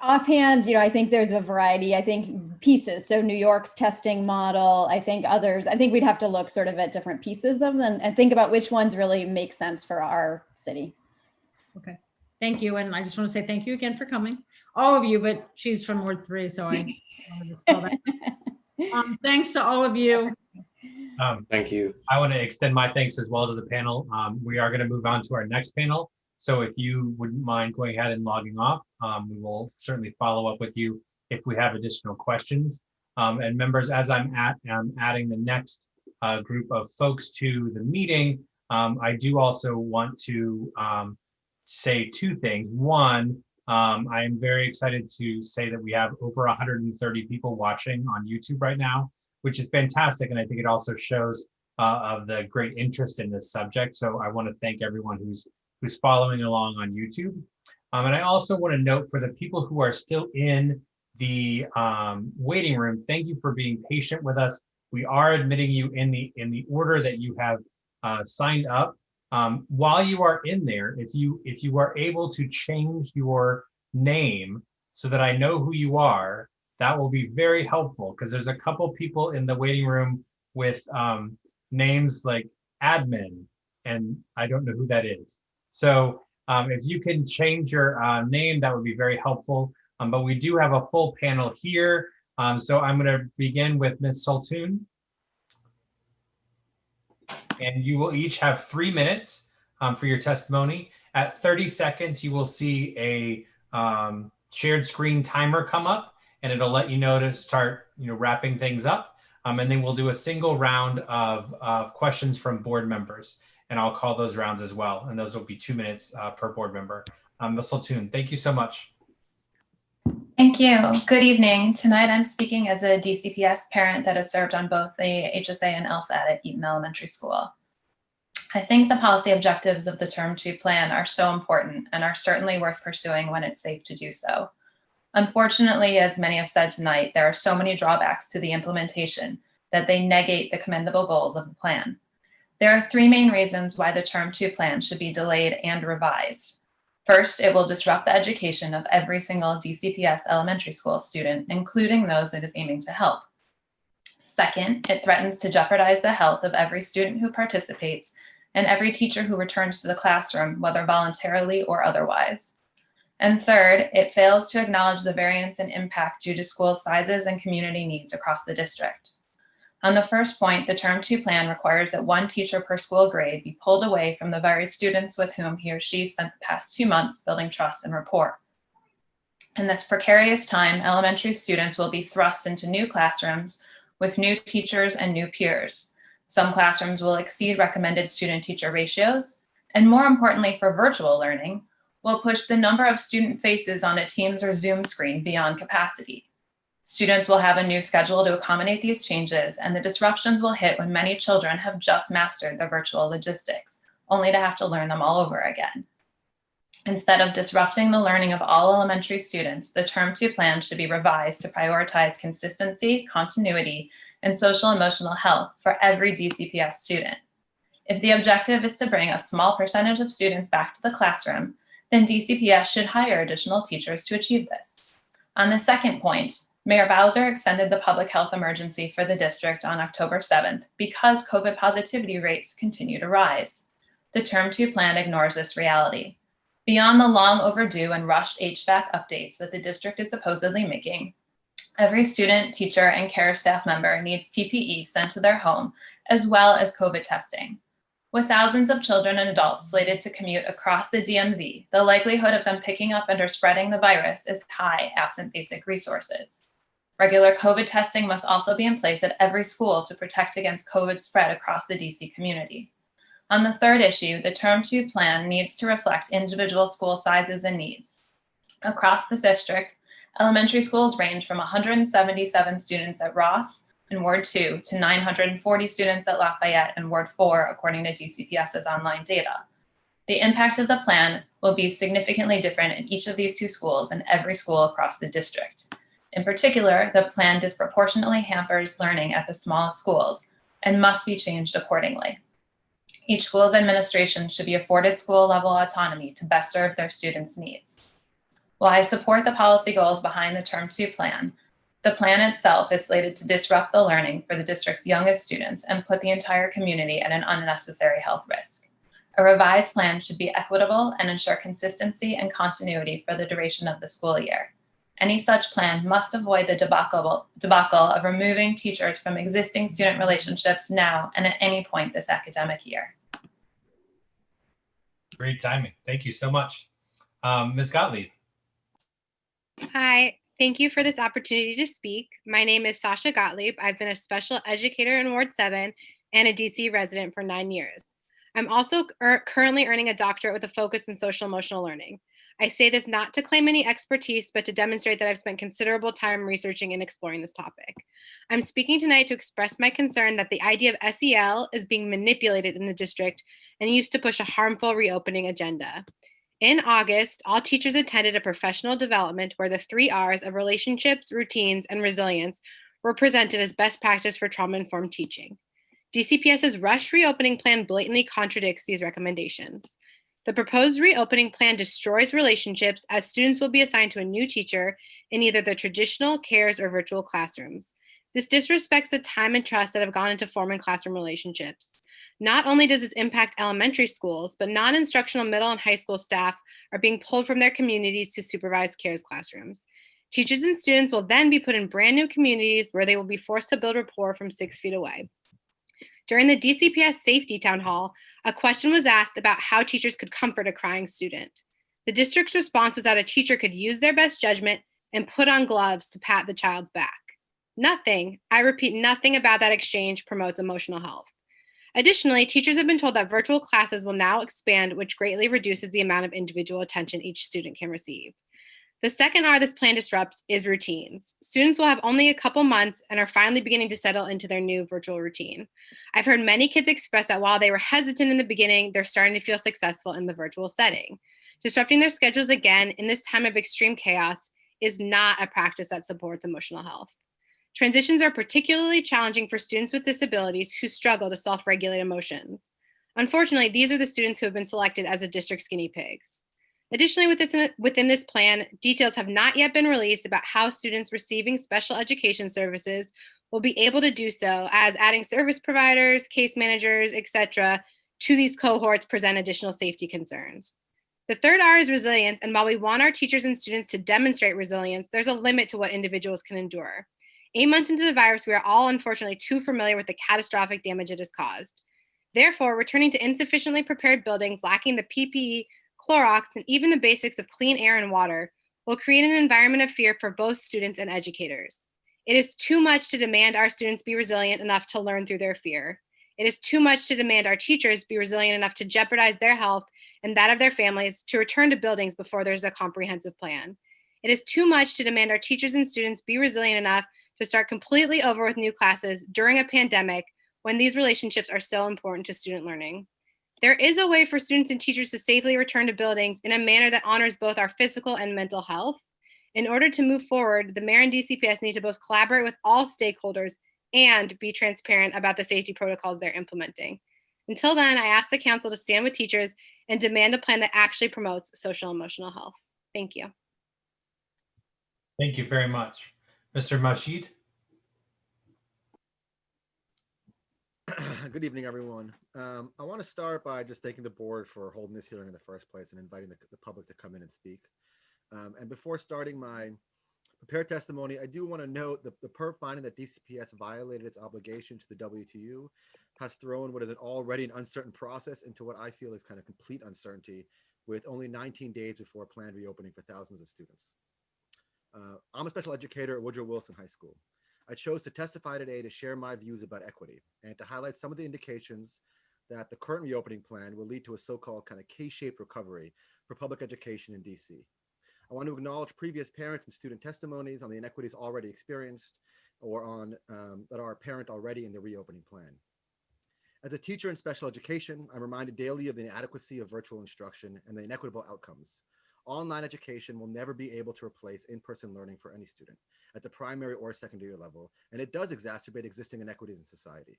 Offhand, I think there's a variety, I think pieces. So New York's testing model, I think others, I think we'd have to look sort of at different pieces of them and think about which ones really make sense for our city. Okay, thank you. And I just want to say thank you again for coming. All of you, but she's from Ward 3, so I just call that. Thanks to all of you. Thank you. I want to extend my thanks as well to the panel. We are going to move on to our next panel. So if you wouldn't mind going ahead and logging off, we will certainly follow up with you if we have additional questions. And members, as I'm adding the next group of folks to the meeting, I do also want to say 2 things. One, I am very excited to say that we have over 130 people watching on YouTube right now, which is fantastic. And I think it also shows of the great interest in this subject. So I want to thank everyone who's following along on YouTube. And I also want to note for the people who are still in the waiting room, thank you for being patient with us. We are admitting you in the order that you have signed up. While you are in there, if you are able to change your name so that I know who you are, that will be very helpful because there's a couple people in the waiting room with names like admin, and I don't know who that is. So if you can change your name, that would be very helpful. But we do have a full panel here. So I'm going to begin with Ms. Sultoon. And you will each have 3 minutes for your testimony. At 30 seconds, you will see a shared screen timer come up, and it'll let you know to start wrapping things up. And then we'll do a single round of questions from board members. And I'll call those rounds as well. And those will be 2 minutes per board member. Ms. Sultoon, thank you so much. Thank you. Good evening. Tonight I'm speaking as a DCPS parent that has served on both the HSA and LSAT at Eaton Elementary School. I think the policy objectives of the Term 2 plan are so important and are certainly worth pursuing when it's safe to do so. Unfortunately, as many have said tonight, there are so many drawbacks to the implementation that they negate the commendable goals of the plan. There are three main reasons why the Term 2 plan should be delayed and revised. First, it will disrupt the education of every single DCPS elementary school student, including those it is aiming to help. Second, it threatens to jeopardize the health of every student who participates and every teacher who returns to the classroom, whether voluntarily or otherwise. And third, it fails to acknowledge the variance and impact due to school sizes and community needs across the district. On the first point, the Term 2 plan requires that one teacher per school grade be pulled away from the very students with whom he or she spent the past 2 months building trust and rapport. In this precarious time, elementary students will be thrust into new classrooms with new teachers and new peers. Some classrooms will exceed recommended student-teacher ratios, and more importantly for virtual learning, will push the number of student faces on a Teams or Zoom screen beyond capacity. Students will have a new schedule to accommodate these changes, and the disruptions will hit when many children have just mastered the virtual logistics, only to have to learn them all over again. Instead of disrupting the learning of all elementary students, the Term 2 plan should be revised to prioritize consistency, continuity, and social emotional health for every DCPS student. If the objective is to bring a small percentage of students back to the classroom, then DCPS should hire additional teachers to achieve this. On the second point, Mayor Bowser extended the public health emergency for the district on October 7th because COVID positivity rates continue to rise. The Term 2 plan ignores this reality. Beyond the long overdue and rushed HVAC updates that the district is supposedly making, every student, teacher, and care staff member needs PPE sent to their home, as well as COVID testing. With thousands of children and adults slated to commute across the DMV, the likelihood of them picking up and or spreading the virus is high absent basic resources. Regular COVID testing must also be in place at every school to protect against COVID spread across the DC community. On the third issue, the Term 2 plan needs to reflect individual school sizes and needs. Across the district, elementary schools range from 177 students at Ross in Ward 2 to 940 students at Lafayette in Ward 4, according to DCPS's online data. The impact of the plan will be significantly different in each of these two schools and every school across the district. In particular, the plan disproportionately hampers learning at the smallest schools and must be changed accordingly. Each school's administration should be afforded school-level autonomy to best serve their students' needs. While I support the policy goals behind the Term 2 plan, the plan itself is slated to disrupt the learning for the district's youngest students and put the entire community at an unnecessary health risk. A revised plan should be equitable and ensure consistency and continuity for the duration of the school year. Any such plan must avoid the debacle of removing teachers from existing student relationships now and at any point this academic year. Great timing. Thank you so much. Ms. Gottlieb. Hi, thank you for this opportunity to speak. My name is Sasha Gottlieb. I've been a special educator in Ward 7 and a DC resident for 9 years. I'm also currently earning a doctorate with a focus in social emotional learning. I say this not to claim any expertise, but to demonstrate that I've spent considerable time researching and exploring this topic. I'm speaking tonight to express my concern that the idea of SEL is being manipulated in the district and used to push a harmful reopening agenda. In August, all teachers attended a professional development where the 3 R's of relationships, routines, and resilience were presented as best practice for trauma-informed teaching. DCPS's rushed reopening plan blatantly contradicts these recommendations. The proposed reopening plan destroys relationships as students will be assigned to a new teacher in either the traditional, CARES, or virtual classrooms. This disrespects the time and trust that have gone into forming classroom relationships. Not only does this impact elementary schools, but non-instructional middle and high school staff are being pulled from their communities to supervise CARES classrooms. Teachers and students will then be put in brand new communities where they will be forced to build rapport from 6 feet away. During the DCPS safety town hall, a question was asked about how teachers could comfort a crying student. The district's response was that a teacher could use their best judgment and put on gloves to pat the child's back. Nothing, I repeat, nothing about that exchange promotes emotional health. Additionally, teachers have been told that virtual classes will now expand, which greatly reduces the amount of individual attention each student can receive. The second R this plan disrupts is routines. Students will have only a couple months and are finally beginning to settle into their new virtual routine. I've heard many kids express that while they were hesitant in the beginning, they're starting to feel successful in the virtual setting. Disrupting their schedules again in this time of extreme chaos is not a practice that supports emotional health. Transitions are particularly challenging for students with disabilities who struggle to self-regulate emotions. Unfortunately, these are the students who have been selected as the district's guinea pigs. Additionally, within this plan, details have not yet been released about how students receiving special education services will be able to do so, as adding service providers, case managers, etc., to these cohorts present additional safety concerns. The third R is resilience, and while we want our teachers and students to demonstrate resilience, there's a limit to what individuals can endure. 8 months into the virus, we are all unfortunately too familiar with the catastrophic damage it has caused. Therefore, returning to insufficiently prepared buildings lacking the PPE, Clorox, and even the basics of clean air and water will create an environment of fear for both students and educators. It is too much to demand our students be resilient enough to learn through their fear. It is too much to demand our teachers be resilient enough to jeopardize their health and that of their families to return to buildings before there's a comprehensive plan. It is too much to demand our teachers and students be resilient enough to start completely over with new classes during a pandemic when these relationships are so important to student learning. There is a way for students and teachers to safely return to buildings in a manner that honors both our physical and mental health. In order to move forward, the mayor and DCPS need to both collaborate with all stakeholders and be transparent about the safety protocols they're implementing. Until then, I ask the council to stand with teachers and demand a plan that actually promotes social and emotional health. Thank you. Thank you very much. Mr. Majid? Good evening, everyone. I want to start by just thanking the board for holding this hearing in the first place and inviting the public to come in and speak. And before starting my prepared testimony, I do want to note that the PERP finding that DCPS violated its obligation to the WTU has thrown what is an already an uncertain process into what I feel is kind of complete uncertainty, with only 19 days before a planned reopening for thousands of students. I'm a special educator at Woodrow Wilson High School. I chose to testify today to share my views about equity and to highlight some of the indications that the current reopening plan will lead to a so-called kind of K-shaped recovery for public education in DC. I want to acknowledge previous parents and student testimonies on the inequities already experienced or on that are apparent already in the reopening plan. As a teacher in special education, I'm reminded daily of the inadequacy of virtual instruction and the inequitable outcomes. Online education will never be able to replace in-person learning for any student at the primary or secondary level, and it does exacerbate existing inequities in society.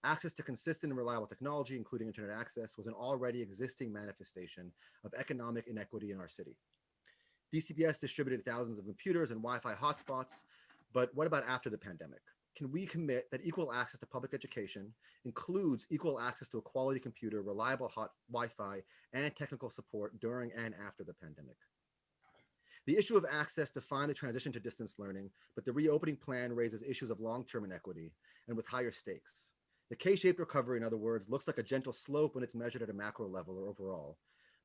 Access to consistent and reliable technology, including internet access, was an already existing manifestation of economic inequity in our city. DCPS distributed thousands of computers and Wi-Fi hotspots, but what about after the pandemic? Can we commit that equal access to public education includes equal access to a quality computer, reliable hot Wi-Fi, and technical support during and after the pandemic? The issue of access defined the transition to distance learning, but the reopening plan raises issues of long-term inequity and with higher stakes. The K-shaped recovery, in other words, looks like a gentle slope when it's measured at a macro level or overall,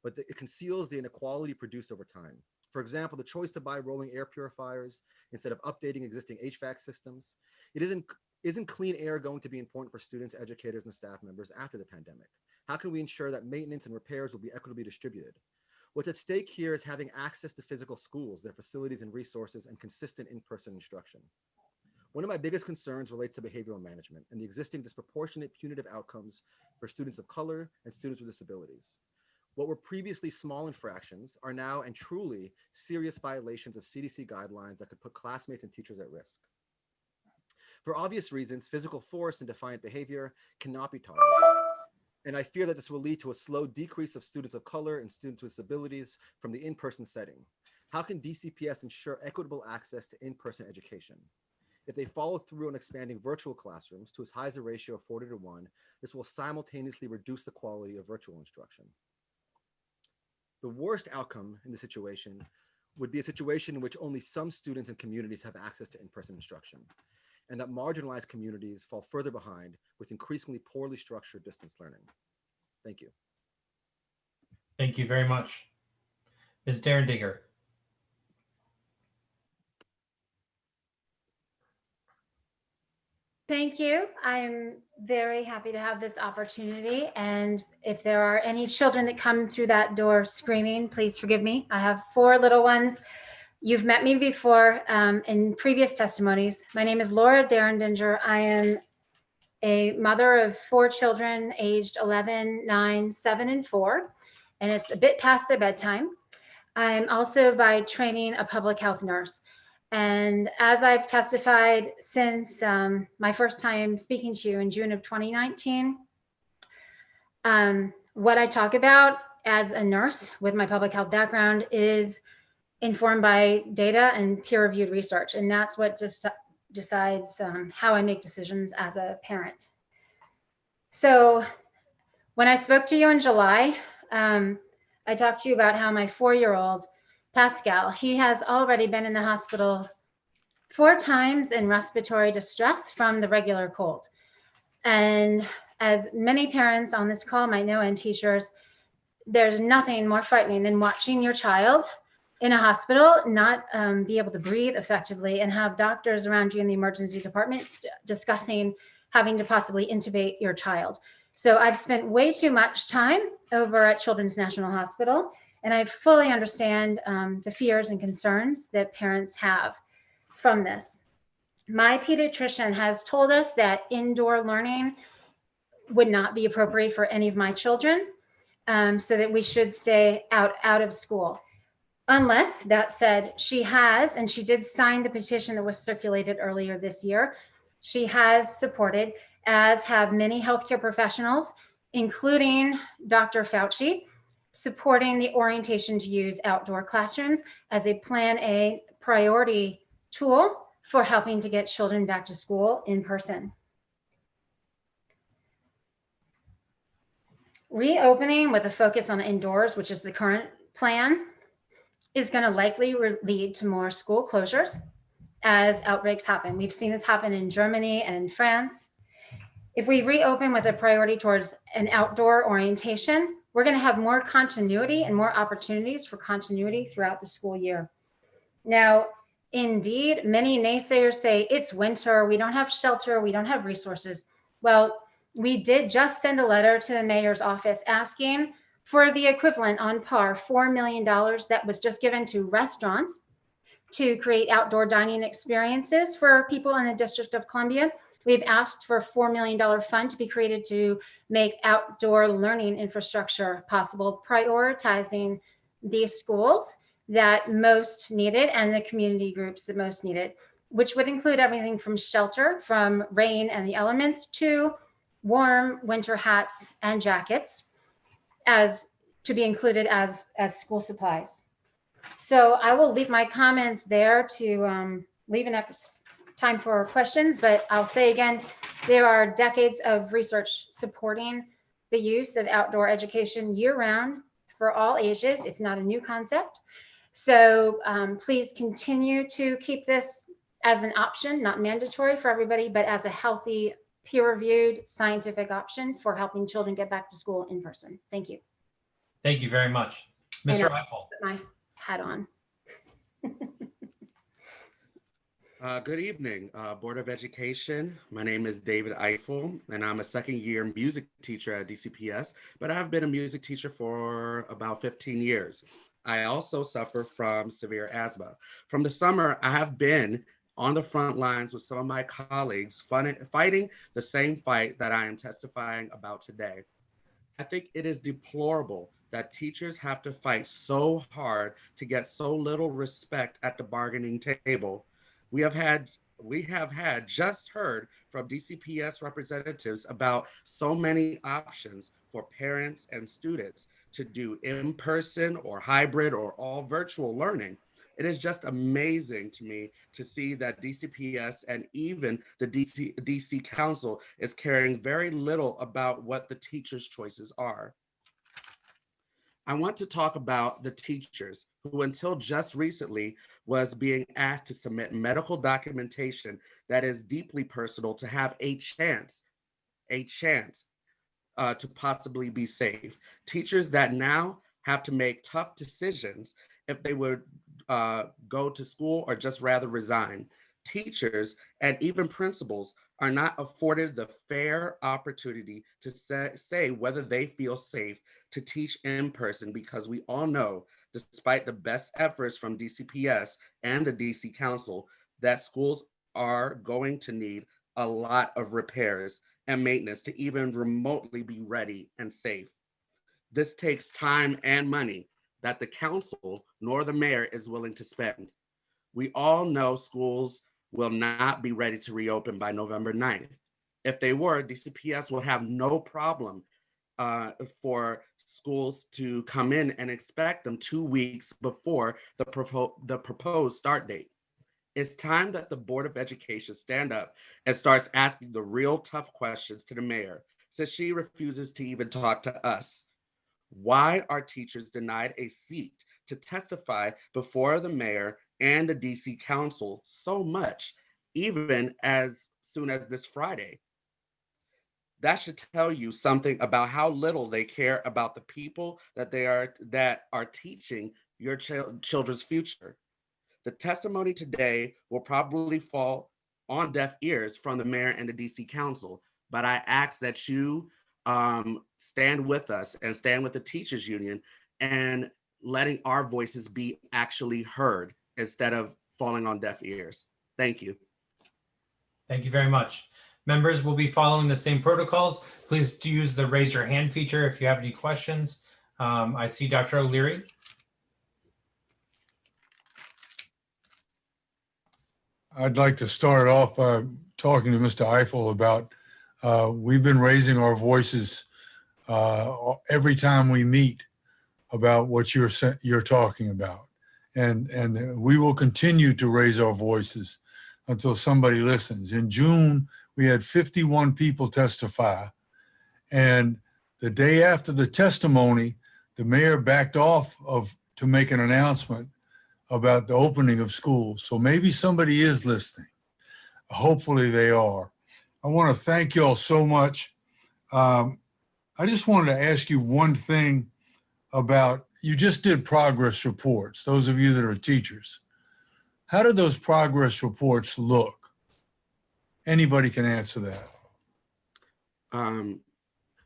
but it conceals the inequality produced over time. For example, the choice to buy rolling air purifiers instead of updating existing HVAC systems. Isn't clean air going to be important for students, educators, and staff members after the pandemic? How can we ensure that maintenance and repairs will be equitably distributed? What's at stake here is having access to physical schools, their facilities and resources, and consistent in-person instruction. One of my biggest concerns relates to behavioral management and the existing disproportionate punitive outcomes for students of color and students with disabilities. What were previously small infractions are now and truly serious violations of CDC guidelines that could put classmates and teachers at risk. For obvious reasons, physical force and defiant behavior cannot be tolerated. And I fear that this will lead to a slow decrease of students of color and students with disabilities from the in-person setting. How can DCPS ensure equitable access to in-person education? If they follow through on expanding virtual classrooms to as high as a ratio of 40:1, this will simultaneously reduce the quality of virtual instruction. The worst outcome in the situation would be a situation in which only some students and communities have access to in-person instruction, and that marginalized communities fall further behind with increasingly poorly structured distance learning. Thank you. Thank you very much. Ms. Darren Digger. Thank you. I'm very happy to have this opportunity. And if there are any children that come through that door screaming, please forgive me. I have 4 little ones. You've met me before in previous testimonies. My name is Laura Derrendinger. I am a mother of 4 children aged 11, 9, 7, and 4. And it's a bit past their bedtime. I'm also by training a public health nurse. And as I've testified since my first time speaking to you in June of 2019, what I talk about as a nurse with my public health background is informed by data and peer-reviewed research. And that's what just decides how I make decisions as a parent. So when I spoke to you in July, I talked to you about how my 4-year-old, Pascal, he has already been in the hospital 4 times in respiratory distress from the regular cold. And as many parents on this call might know, and teachers, there's nothing more frightening than watching your child in a hospital not be able to breathe effectively and have doctors around you in the emergency department discussing having to possibly intubate your child. So I've spent way too much time over at Children's National Hospital, and I fully understand the fears and concerns that parents have from this. My pediatrician has told us that indoor learning would not be appropriate for any of my children, so that we should stay out of school. Unless, that said, she has, and she did sign the petition that was circulated earlier this year, she has supported, as have many healthcare professionals, including Dr. Fauci, supporting the orientation to use outdoor classrooms as a Plan A priority tool for helping to get children back to school in person. Reopening with a focus on indoors, which is the current plan, is going to likely lead to more school closures as outbreaks happen. We've seen this happen in Germany and in France. If we reopen with a priority towards an outdoor orientation, we're going to have more continuity and more opportunities for continuity throughout the school year. Now, indeed, many naysayers say it's winter, we don't have shelter, we don't have resources. Well, we did just send a letter to the mayor's office asking for the equivalent on par, $4 million that was just given to restaurants to create outdoor dining experiences for people in the District of Columbia. We've asked for a $4 million fund to be created to make outdoor learning infrastructure possible, prioritizing these schools that most needed and the community groups that most needed, which would include everything from shelter from rain and the elements to warm winter hats and jackets, as to be included as school supplies. So I will leave my comments there to leave enough time for questions, but I'll say again, there are decades of research supporting the use of outdoor education year-round for all ages. It's not a new concept. So please continue to keep this as an option, not mandatory for everybody, but as a healthy, peer-reviewed scientific option for helping children get back to school in person. Thank you. Thank you very much. Mr. Eiffel. Put my hat on. Good evening, Board of Education. My name is David Eiffel, and I'm a second-year music teacher at DCPS, but I've been a music teacher for about 15 years. I also suffer from severe asthma. From the summer, I have been on the front lines with some of my colleagues fighting the same fight that I am testifying about today. I think it is deplorable that teachers have to fight so hard to get so little respect at the bargaining table. We have just heard from DCPS representatives about so many options for parents and students to do in-person or hybrid or all virtual learning. It is just amazing to me to see that DCPS and even the DC Council is caring very little about what the teachers' choices are. I want to talk about the teachers who until just recently was being asked to submit medical documentation that is deeply personal to have a chance to possibly be safe. Teachers that now have to make tough decisions if they would go to school or just rather resign. Teachers and even principals are not afforded the fair opportunity to say whether they feel safe to teach in person, because we all know, despite the best efforts from DCPS and the DC Council, that schools are going to need a lot of repairs and maintenance to even remotely be ready and safe. This takes time and money that the council nor the mayor is willing to spend. We all know schools will not be ready to reopen by November 9th. If they were, DCPS will have no problem for schools to come in and expect them 2 weeks before the proposed start date. It's time that the Board of Education stand up and starts asking the real tough questions to the mayor, since she refuses to even talk to us. Why are teachers denied a seat to testify before the mayor and the DC Council so much, even as soon as this Friday? That should tell you something about how little they care about the people that are teaching your children's future. The testimony today will probably fall on deaf ears from the mayor and the DC Council, but I ask that you stand with us and stand with the teachers union and letting our voices be actually heard instead of falling on deaf ears. Thank you. Thank you very much. Members will be following the same protocols. Please do use the raise your hand feature if you have any questions. I see Dr. O'Leary. I'd like to start off by talking to Mr. Eiffel about, we've been raising our voices every time we meet about what you're talking about. And we will continue to raise our voices until somebody listens. In June, we had 51 people testify. And the day after the testimony, the mayor backed off to make an announcement about the opening of schools. So maybe somebody is listening. Hopefully they are. I want to thank you all so much. I just wanted to ask you one thing about, you just did progress reports, those of you that are teachers. How do those progress reports look? Anybody can answer that.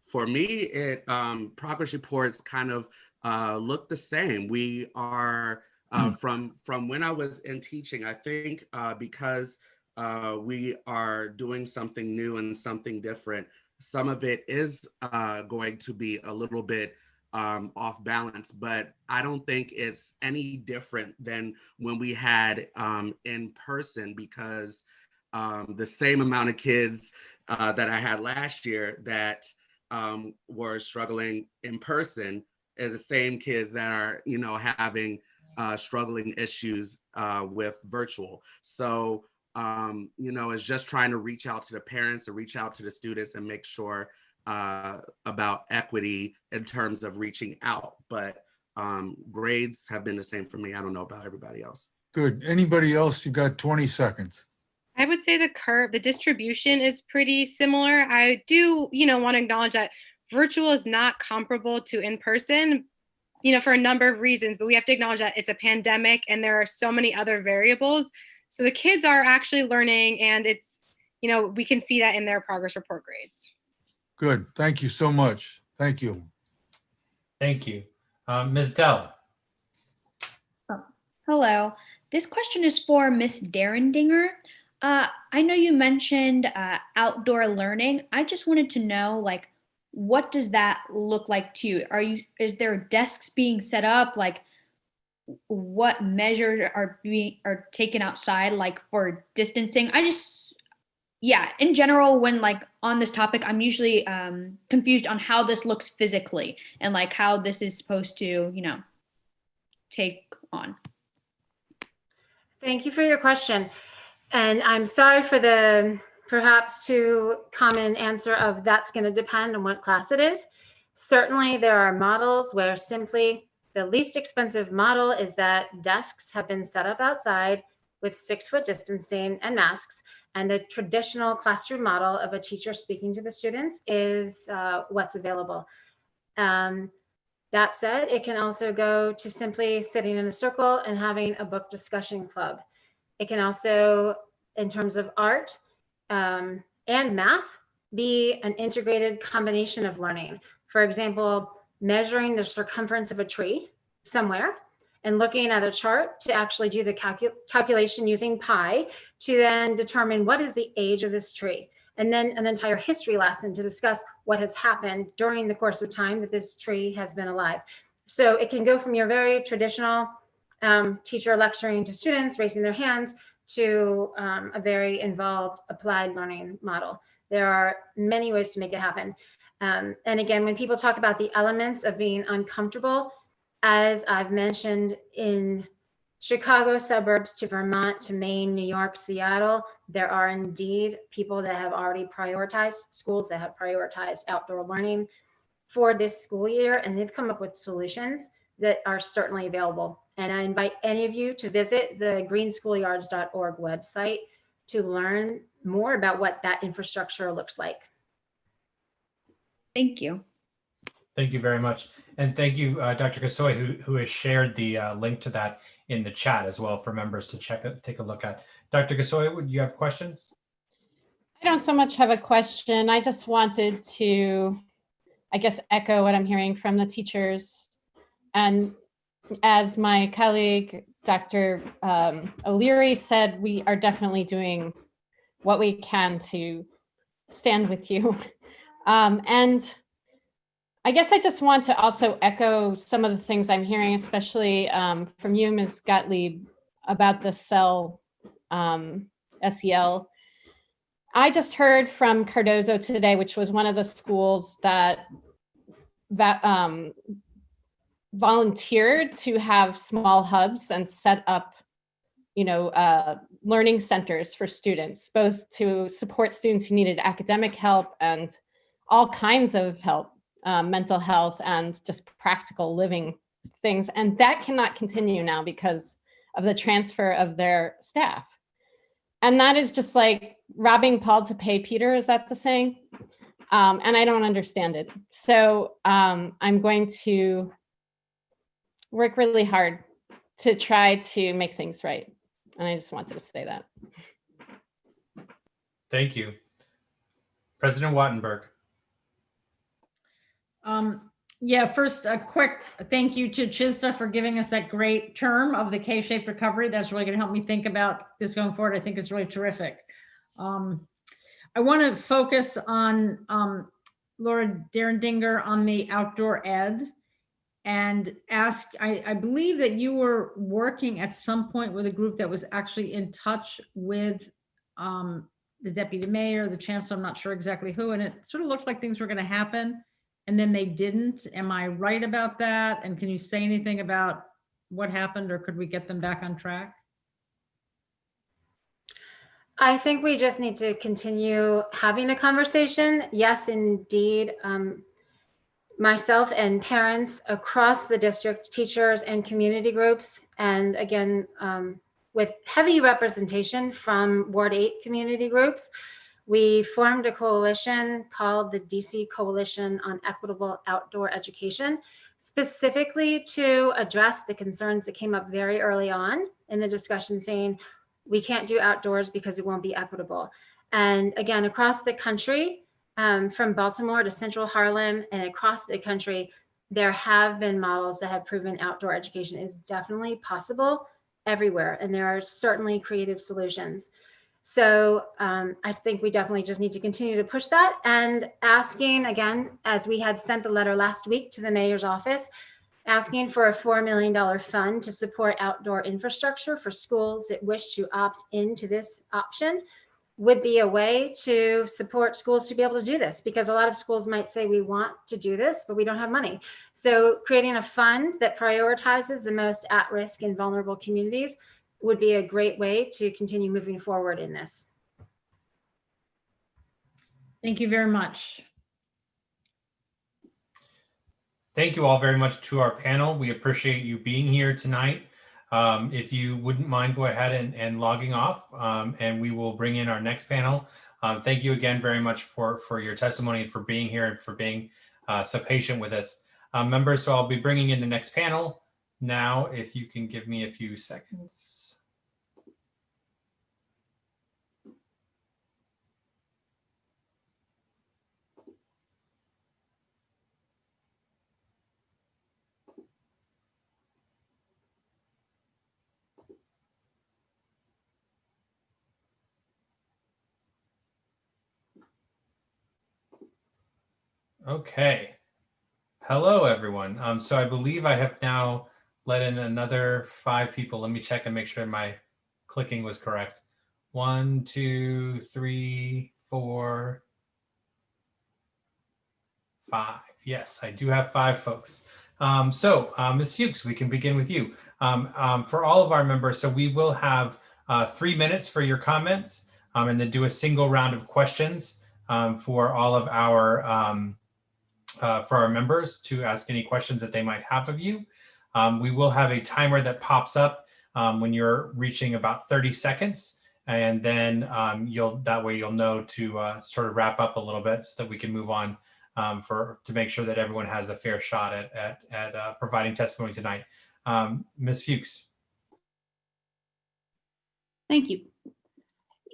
For me, progress reports kind of look the same. We are, from when I was in teaching, I think because we are doing something new and something different, some of it is going to be a little bit off balance, but I don't think it's any different than when we had in person, because the same amount of kids that I had last year that were struggling in person is the same kids that are, having struggling issues with virtual. So, it's just trying to reach out to the parents and reach out to the students and make sure about equity in terms of reaching out. But grades have been the same for me. I don't know about everybody else. Good. Anybody else? You got 20 seconds. I would say the distribution is pretty similar. I do, want to acknowledge that virtual is not comparable to in-person, for a number of reasons, but we have to acknowledge that it's a pandemic and there are so many other variables. So the kids are actually learning, and it's, we can see that in their progress report grades. Good. Thank you so much. Thank you. Thank you. Ms. Dell. Hello. This question is for Ms. Derendinger. I know you mentioned outdoor learning. I just wanted to know, what does that look like to you? Is there desks being set up? What measures are taken outside, for distancing? In general, when on this topic, I'm usually confused on how this looks physically and how this is supposed to, take on. Thank you for your question. And I'm sorry for the perhaps too common answer of that's going to depend on what class it is. Certainly there are models where simply the least expensive model is that desks have been set up outside with 6-foot distancing and masks. And the traditional classroom model of a teacher speaking to the students is what's available. That said, it can also go to simply sitting in a circle and having a book discussion club. It can also, in terms of art and math, be an integrated combination of learning. For example, measuring the circumference of a tree somewhere and looking at a chart to actually do the calculation using pi to then determine what is the age of this tree. And then an entire history lesson to discuss what has happened during the course of time that this tree has been alive. So it can go from your very traditional teacher lecturing to students, raising their hands, to a very involved applied learning model. There are many ways to make it happen. And again, when people talk about the elements of being uncomfortable, as I've mentioned, in Chicago suburbs to Vermont to Maine, New York, Seattle, there are indeed people that have already prioritized, schools that have prioritized outdoor learning for this school year, and they've come up with solutions that are certainly available. And I invite any of you to visit the greenschoolyards.org website to learn more about what that infrastructure looks like. Thank you. Thank you very much. And thank you, Dr. Kasoy, who has shared the link to that in the chat as well for members to take a look at. Dr. Kasoy, would you have questions? I don't so much have a question. I just wanted to, I guess, echo what I'm hearing from the teachers. And as my colleague, Dr. O'Leary said, we are definitely doing what we can to stand with you. And I guess I just want to also echo some of the things I'm hearing, especially from you, Ms. Gottlieb, about the SEL. I just heard from Cardozo today, which was one of the schools that volunteered to have small hubs and set up, learning centers for students, both to support students who needed academic help and all kinds of help. Mental health and just practical living things. And that cannot continue now because of the transfer of their staff. And that is just like robbing Paul to pay Peter, is that the saying? And I don't understand it. So I'm going to work really hard to try to make things right. And I just wanted to say that. Thank you. President Wattenberg. Yeah, first, a quick thank you to Chisda for giving us that great term of the K-shaped recovery. That's really going to help me think about this going forward. I think it's really terrific. I want to focus on Laura Derendinger on the outdoor ed and ask, I believe that you were working at some point with a group that was actually in touch with the deputy mayor, the chancellor, I'm not sure exactly who, and it sort of looked like things were going to happen. And then they didn't. Am I right about that? And can you say anything about what happened, or could we get them back on track? I think we just need to continue having a conversation. Yes, indeed. Myself and parents across the district, teachers and community groups, and again, with heavy representation from Ward 8 community groups, we formed a coalition called the DC Coalition on Equitable Outdoor Education, specifically to address the concerns that came up very early on in the discussion, saying we can't do outdoors because it won't be equitable. And again, across the country, from Baltimore to Central Harlem and across the country, there have been models that have proven outdoor education is definitely possible everywhere. And there are certainly creative solutions. So I think we definitely just need to continue to push that, and asking again, as we had sent the letter last week to the mayor's office, asking for a $4 million fund to support outdoor infrastructure for schools that wish to opt into this option would be a way to support schools to be able to do this, because a lot of schools might say we want to do this, but we don't have money. So creating a fund that prioritizes the most at-risk and vulnerable communities would be a great way to continue moving forward in this. Thank you very much. Thank you all very much to our panel. We appreciate you being here tonight. If you wouldn't mind, go ahead and logging off, and we will bring in our next panel. Thank you again very much for your testimony and for being here and for being so patient with us. Members, so I'll be bringing in the next panel now, if you can give me a few seconds. Okay. Hello, everyone. So I believe I have now let in another 5 people. Let me check and make sure my clicking was correct. 1, 2, 3, 4, 5. Yes, I do have 5 folks. Ms. Fuchs, we can begin with you. For all of our members, so we will have 3 minutes for your comments, and then do a single round of questions for all of our for our members to ask any questions that they might have of you. We will have a timer that pops up when you're reaching about 30 seconds. And then that way you'll know to sort of wrap up a little bit so that we can move on to make sure that everyone has a fair shot at providing testimony tonight. Ms. Fuchs. Thank you.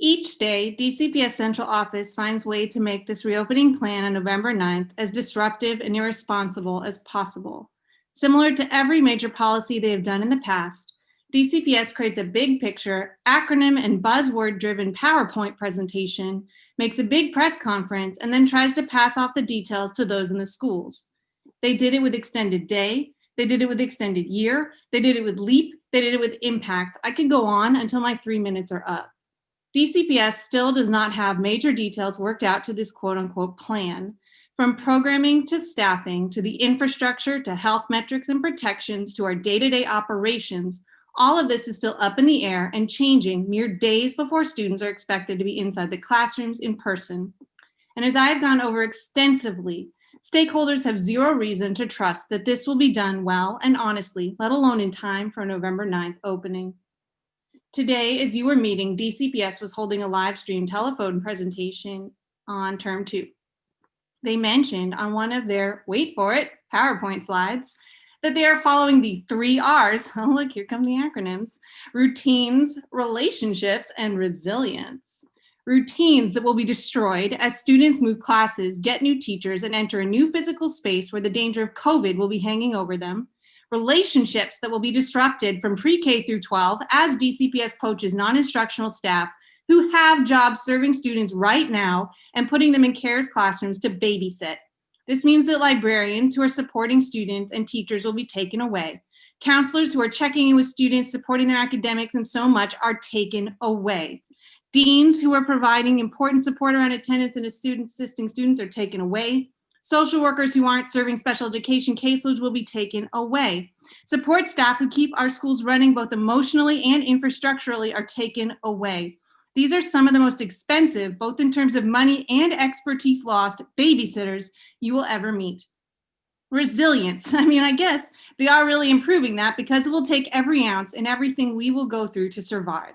Each day, DCPS Central Office finds way to make this reopening plan on November 9th as disruptive and irresponsible as possible. Similar to every major policy they have done in the past, DCPS creates a big picture, acronym and buzzword-driven PowerPoint presentation, makes a big press conference, and then tries to pass off the details to those in the schools. They did it with extended day, they did it with extended year, they did it with LEAP, they did it with impact. I could go on until my 3 minutes are up. DCPS still does not have major details worked out to this quote-unquote plan. From programming to staffing, to the infrastructure, to health metrics and protections, to our day-to-day operations, all of this is still up in the air and changing mere days before students are expected to be inside the classrooms in person. And as I've gone over extensively, stakeholders have zero reason to trust that this will be done well and honestly, let alone in time for November 9th opening. Today, as you were meeting, DCPS was holding a live stream telephone presentation on term 2. They mentioned on one of their, wait for it, PowerPoint slides, that they are following the 3 R's. Oh, look, here come the acronyms: routines, relationships, and resilience. Routines that will be destroyed as students move classes, get new teachers, and enter a new physical space where the danger of COVID will be hanging over them. Relationships that will be disrupted from pre-K through 12 as DCPS poaches non-instructional staff who have jobs serving students right now and putting them in CARES classrooms to babysit. This means that librarians who are supporting students and teachers will be taken away. Counselors who are checking in with students, supporting their academics, and so much are taken away. Deans who are providing important support around attendance and assisting students are taken away. Social workers who aren't serving special education caseloads will be taken away. Support staff who keep our schools running both emotionally and infrastructurally are taken away. These are some of the most expensive, both in terms of money and expertise lost, babysitters you will ever meet. Resilience. I mean, I guess they are really improving that because it will take every ounce and everything we will go through to survive.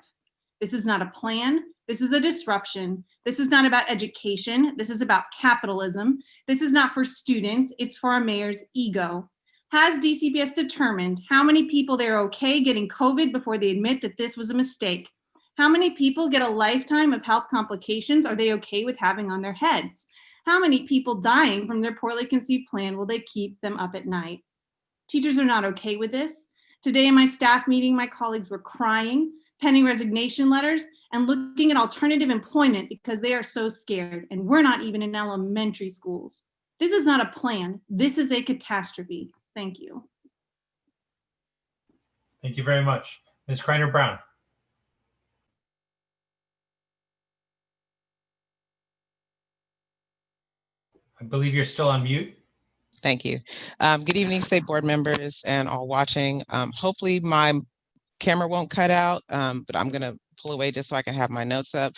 This is not a plan. This is a disruption. This is not about education. This is about capitalism. This is not for students. It's for our mayor's ego. Has DCPS determined how many people they're okay getting COVID before they admit that this was a mistake? How many people get a lifetime of health complications are they okay with having on their heads? How many people dying from their poorly conceived plan will they keep them up at night? Teachers are not okay with this. Today in my staff meeting, my colleagues were crying, penning resignation letters, and looking at alternative employment because they are so scared, and we're not even in elementary schools. This is not a plan. This is a catastrophe. Thank you. Thank you very much. Ms. Criner Brown. I believe you're still on mute. Thank you. Good evening, state board members and all watching. Hopefully my camera won't cut out, but I'm gonna pull away just so I can have my notes up.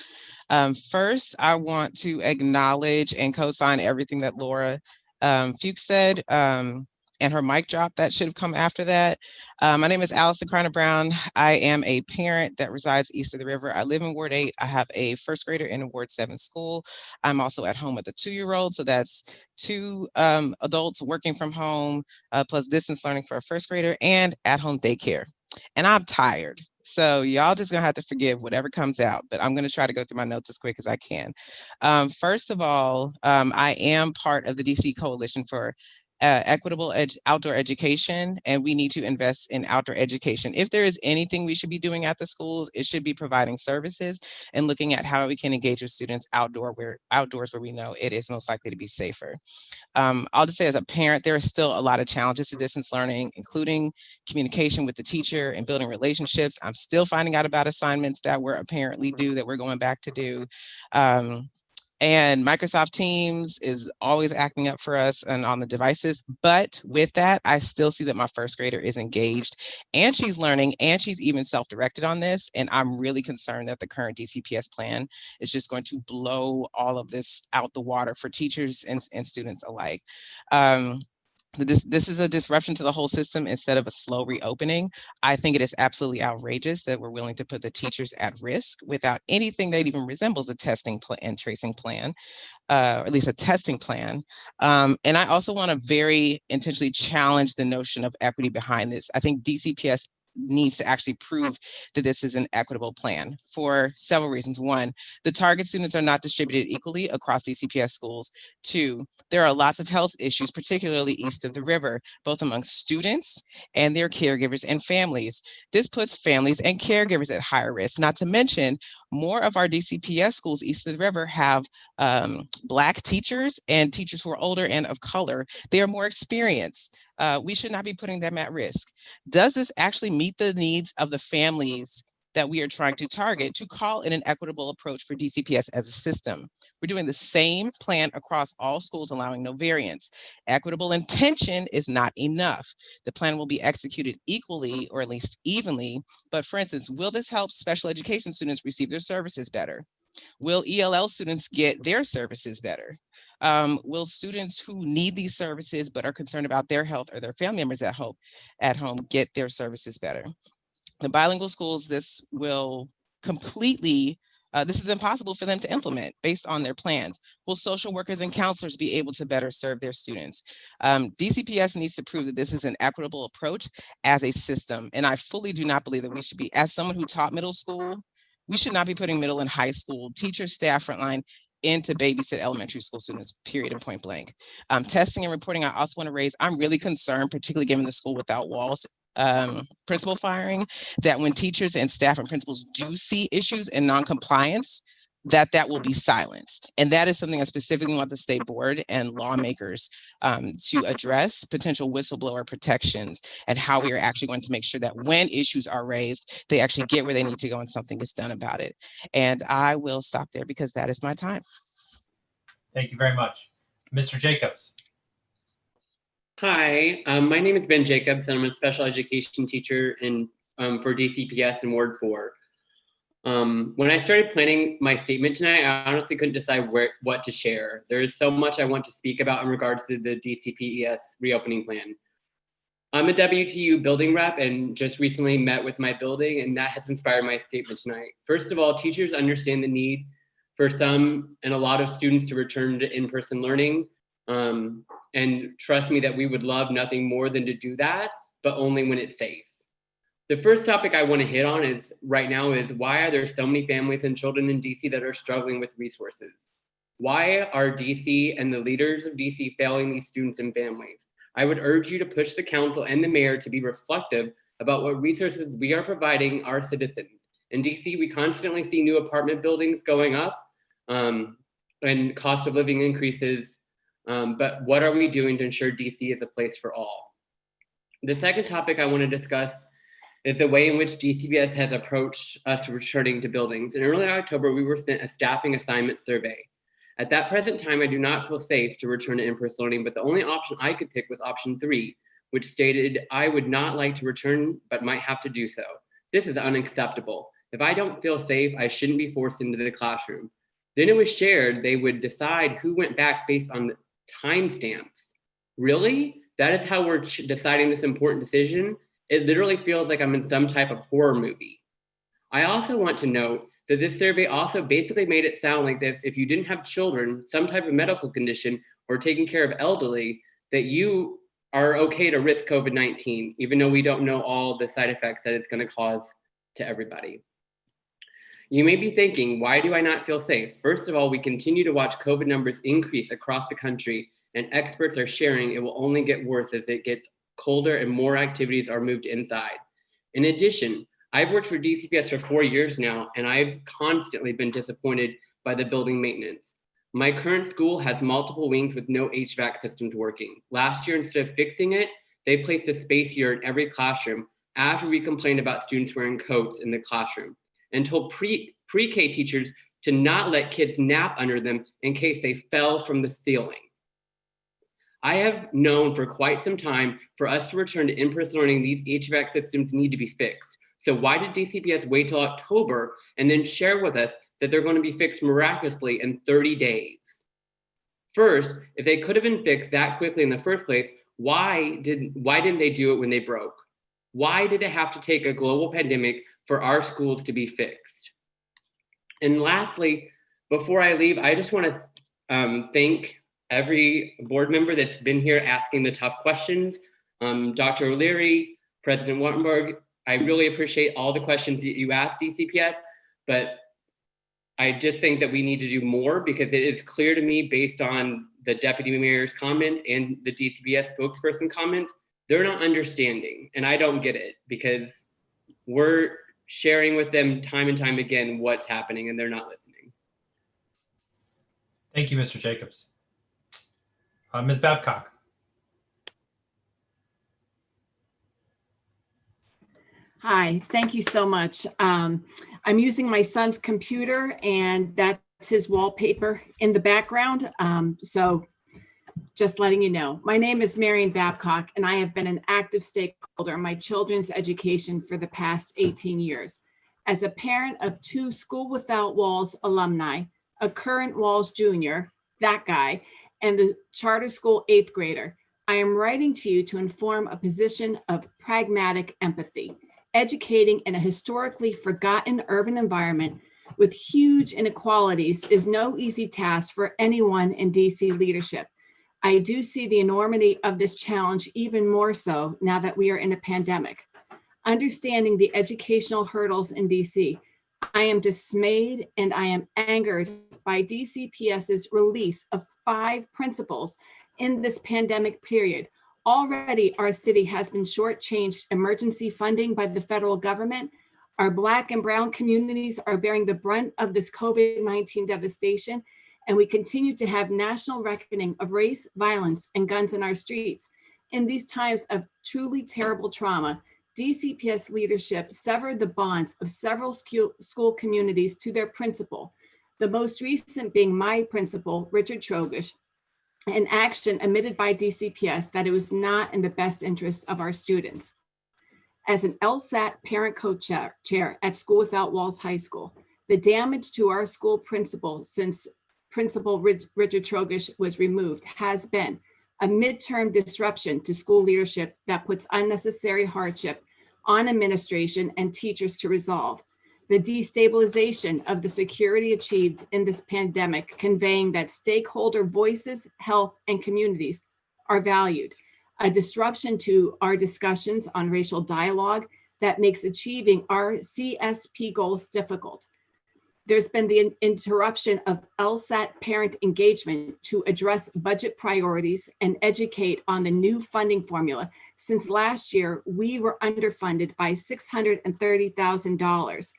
First, I want to acknowledge and co-sign everything that Laura Fuchs said, and her mic drop that should have come after that. My name is Allyson Criner Brown. I am a parent that resides east of the river. I live in Ward 8. I have a first grader in a Ward 7 school. I'm also at home with a 2-year-old. So that's 2 adults working from home, plus distance learning for a first grader and at-home daycare. And I'm tired. So y'all just gonna have to forgive whatever comes out, but I'm gonna try to go through my notes as quick as I can. First of all, I am part of the DC Coalition for equitable outdoor education, and we need to invest in outdoor education. If there is anything we should be doing at the schools, it should be providing services and looking at how we can engage with students outdoors where we know it is most likely to be safer. I'll just say as a parent, there are still a lot of challenges to distance learning, including communication with the teacher and building relationships. I'm still finding out about assignments that we're apparently due that we're going back to do. And Microsoft Teams is always acting up for us and on the devices. But with that, I still see that my first grader is engaged and she's learning and she's even self-directed on this. And I'm really concerned that the current DCPS plan is just going to blow all of this out the water for teachers and students alike. This is a disruption to the whole system instead of a slow reopening. I think it is absolutely outrageous that we're willing to put the teachers at risk without anything that even resembles a testing and tracing plan, or at least a testing plan. And I also want to very intentionally challenge the notion of equity behind this. I think DCPS needs to actually prove that this is an equitable plan for several reasons. One, the target students are not distributed equally across DCPS schools. Two, there are lots of health issues, particularly east of the river, both among students and their caregivers and families. This puts families and caregivers at higher risk, not to mention more of our DCPS schools east of the river have Black teachers and teachers who are older and of color. They are more experienced. We should not be putting them at risk. Does this actually meet the needs of the families that we are trying to target to call in an equitable approach for DCPS as a system? We're doing the same plan across all schools, allowing no variance. Equitable intention is not enough. The plan will be executed equally, or at least evenly. But for instance, will this help special education students receive their services better? Will ELL students get their services better? Will students who need these services but are concerned about their health or their family members at home get their services better? The bilingual schools, this will completely, this is impossible for them to implement based on their plans. Will social workers and counselors be able to better serve their students? DCPS needs to prove that this is an equitable approach as a system. And I fully do not believe that we should be, as someone who taught middle school, we should not be putting middle and high school teachers, staff, frontline into babysit elementary school students, period and point blank. Testing and reporting, I also want to raise, I'm really concerned, particularly given the school without walls principal firing, that when teachers and staff and principals do see issues and non-compliance, that will be silenced. And that is something I specifically want the state board and lawmakers to address, potential whistleblower protections, and how we are actually going to make sure that when issues are raised, they actually get where they need to go and something is done about it. And I will stop there because that is my time. Thank you very much. Mr. Jacobs. Hi, my name is Ben Jacobs, and I'm a special education teacher for DCPS in Ward 4. When I started planning my statement tonight, I honestly couldn't decide what to share. There is so much I want to speak about in regards to the DCPS reopening plan. I'm a WTU building rep and just recently met with my building, and that has inspired my statement tonight. First of all, teachers understand the need for some and a lot of students to return to in-person learning. And trust me that we would love nothing more than to do that, but only when it's safe. The first topic I want to hit on is why are there so many families and children in DC that are struggling with resources? Why are DC and the leaders of DC failing these students and families? I would urge you to push the council and the mayor to be reflective about what resources we are providing our citizens. In DC, we constantly see new apartment buildings going up and cost of living increases. But what are we doing to ensure DC is a place for all? The second topic I want to discuss is the way in which DCPS has approached us returning to buildings. In early October, we were sent a staffing assignment survey. At that present time, I do not feel safe to return to in-person learning, but the only option I could pick was option 3, which stated I would not like to return, but might have to do so. This is unacceptable. If I don't feel safe, I shouldn't be forced into the classroom. Then it was shared they would decide who went back based on the timestamps. Really? That is how we're deciding this important decision? It literally feels like I'm in some type of horror movie. I also want to note that this survey also basically made it sound like that if you didn't have children, some type of medical condition, or taking care of elderly, that you are okay to risk COVID-19, even though we don't know all the side effects that it's going to cause to everybody. You may be thinking, why do I not feel safe? First of all, we continue to watch COVID numbers increase across the country, and experts are sharing it will only get worse as it gets colder and more activities are moved inside. In addition, I've worked for DCPS for 4 years now, and I've constantly been disappointed by the building maintenance. My current school has multiple wings with no HVAC systems working. Last year, instead of fixing it, they placed a space heater in every classroom after we complained about students wearing coats in the classroom, and told pre-K teachers to not let kids nap under them in case they fell from the ceiling. I have known for quite some time for us to return to in-person learning, these HVAC systems need to be fixed. So why did DCPS wait till October and then share with us that they're going to be fixed miraculously in 30 days? First, if they could have been fixed that quickly in the first place, why didn't they do it when they broke? Why did it have to take a global pandemic for our schools to be fixed? And lastly, before I leave, I just want to thank every board member that's been here asking the tough questions. Dr. O'Leary, President Wartenberg, I really appreciate all the questions that you asked DCPS, but I just think that we need to do more, because it is clear to me, based on the deputy mayor's comments and the DCPS spokesperson comments, they're not understanding. And I don't get it, because we're sharing with them time and time again what's happening, and they're not listening. Thank you, Mr. Jacobs. Ms. Babcock. Hi, thank you so much. I'm using my son's computer, and that's his wallpaper in the background. So just letting you know. My name is Marion Babcock, and I have been an active stakeholder in my children's education for the past 18 years. As a parent of 2 School Without Walls alumni, a current Walls junior, that guy, and the charter school 8th grader, I am writing to you to inform a position of pragmatic empathy. Educating in a historically forgotten urban environment with huge inequalities is no easy task for anyone in DC leadership. I do see the enormity of this challenge even more so now that we are in a pandemic. Understanding the educational hurdles in DC, I am dismayed and I am angered by DCPS's release of 5 principals in this pandemic period. Already, our city has been shortchanged emergency funding by the federal government. Our Black and Brown communities are bearing the brunt of this COVID-19 devastation, and we continue to have national reckoning of race, violence, and guns in our streets. In these times of truly terrible trauma, DCPS leadership severed the bonds of several school communities to their principal, the most recent being my principal, Richard Trogish, an action admitted by DCPS that it was not in the best interest of our students. As an LSAT parent co-chair at School Without Walls High School, the damage to our school principal since Principal Richard Trogish was removed has been a midterm disruption to school leadership that puts unnecessary hardship on administration and teachers to resolve. The destabilization of the security achieved in this pandemic, conveying that stakeholder voices, health, and communities are valued. A disruption to our discussions on racial dialogue that makes achieving our CSP goals difficult. There's been the interruption of LSAT parent engagement to address budget priorities and educate on the new funding formula. Since last year, we were underfunded by $630,000.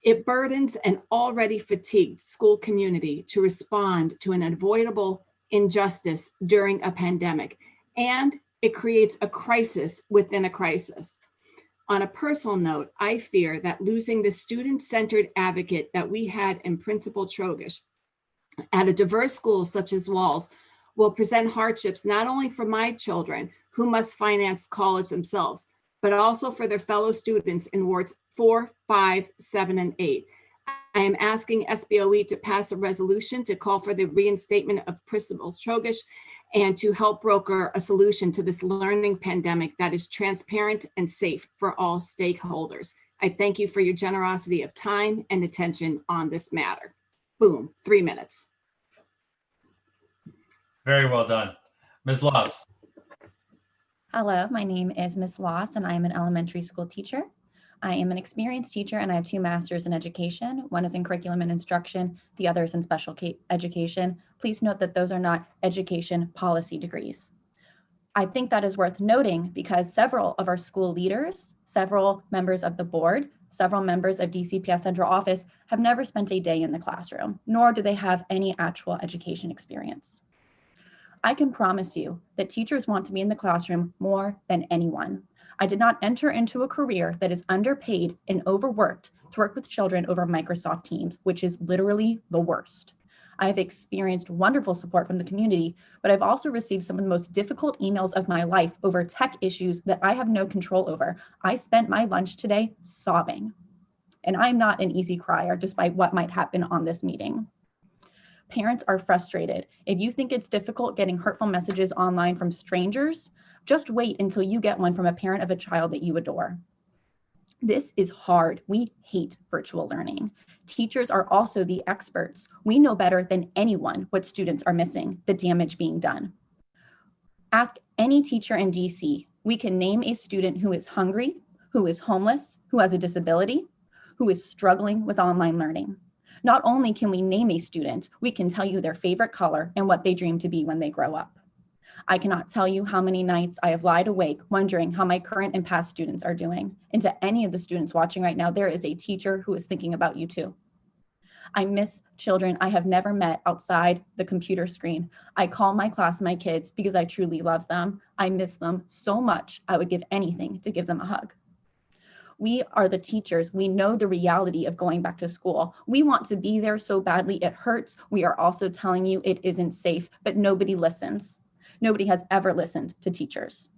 It burdens an already fatigued school community to respond to an avoidable injustice during a pandemic, and it creates a crisis within a crisis. On a personal note, I fear that losing the student-centered advocate that we had in Principal Trogish at a diverse school such as Walls will present hardships not only for my children who must finance college themselves, but also for their fellow students in wards 4, 5, 7, and 8. I am asking SBOE to pass a resolution to call for the reinstatement of Principal Trogish and to help broker a solution to this learning pandemic that is transparent and safe for all stakeholders. I thank you for your generosity of time and attention on this matter. Boom, 3 minutes. Very well done. Ms. Loss. Hello, my name is Ms. Loss, and I am an elementary school teacher. I am an experienced teacher and I have 2 masters in education. One is in curriculum and instruction, the other is in special education. Please note that those are not education policy degrees. I think that is worth noting because several of our school leaders, several members of the board, several members of DCPS central office have never spent a day in the classroom, nor do they have any actual education experience. I can promise you that teachers want to be in the classroom more than anyone. I did not enter into a career that is underpaid and overworked to work with children over Microsoft Teams, which is literally the worst. I have experienced wonderful support from the community, but I've also received some of the most difficult emails of my life over tech issues that I have no control over. I spent my lunch today sobbing, and I'm not an easy crier despite what might happen on this meeting. Parents are frustrated. If you think it's difficult getting hurtful messages online from strangers, just wait until you get one from a parent of a child that you adore. This is hard. We hate virtual learning. Teachers are also the experts. We know better than anyone what students are missing, the damage being done. Ask any teacher in DC. We can name a student who is hungry, who is homeless, who has a disability, who is struggling with online learning. Not only can we name a student, we can tell you their favorite color and what they dream to be when they grow up. I cannot tell you how many nights I have lied awake wondering how my current and past students are doing. And to any of the students watching right now, there is a teacher who is thinking about you too. I miss children I have never met outside the computer screen. I call my class my kids because I truly love them. I miss them so much, I would give anything to give them a hug. We are the teachers. We know the reality of going back to school. We want to be there so badly it hurts. We are also telling you it isn't safe, but nobody listens. Nobody has ever listened to teachers.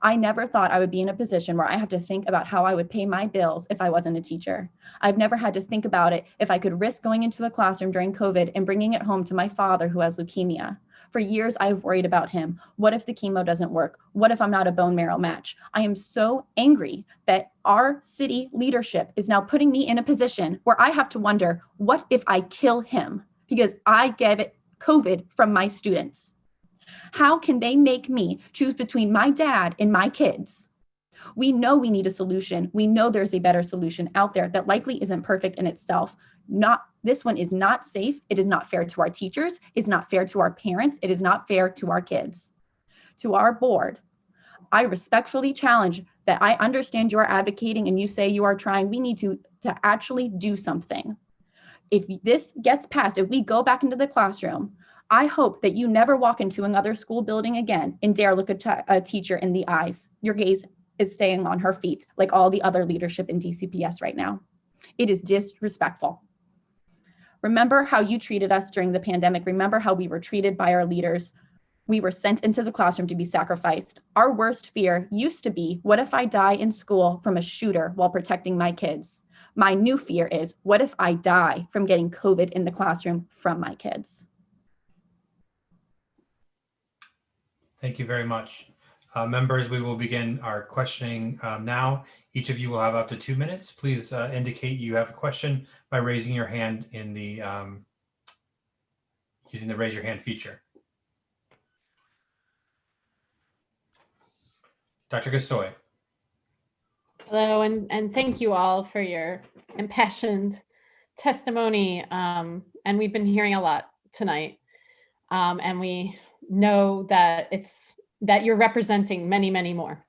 I never thought I would be in a position where I have to think about how I would pay my bills if I wasn't a teacher. I've never had to think about it if I could risk going into a classroom during COVID and bringing it home to my father who has leukemia. For years, I've worried about him. What if the chemo doesn't work? What if I'm not a bone marrow match? I am so angry that our city leadership is now putting me in a position where I have to wonder, what if I kill him? Because I gave it COVID from my students. How can they make me choose between my dad and my kids? We know we need a solution. We know there's a better solution out there that likely isn't perfect in itself. This one is not safe. It is not fair to our teachers. It's not fair to our parents. It is not fair to our kids. To our board, I respectfully challenge that. I understand you are advocating and you say you are trying. We need to actually do something. If this gets passed, if we go back into the classroom, I hope that you never walk into another school building again and dare look a teacher in the eyes. Your gaze is staying on her feet like all the other leadership in DCPS right now. It is disrespectful. Remember how you treated us during the pandemic. Remember how we were treated by our leaders. We were sent into the classroom to be sacrificed. Our worst fear used to be, what if I die in school from a shooter while protecting my kids? My new fear is, what if I die from getting COVID in the classroom from my kids? Thank you very much. Members, we will begin our questioning now. Each of you will have up to 2 minutes. Please indicate you have a question by raising your hand in the using the raise your hand feature. Dr. Gasoy. Hello, and thank you all for your impassioned testimony. And we've been hearing a lot tonight. And we know that that you're representing many, many more.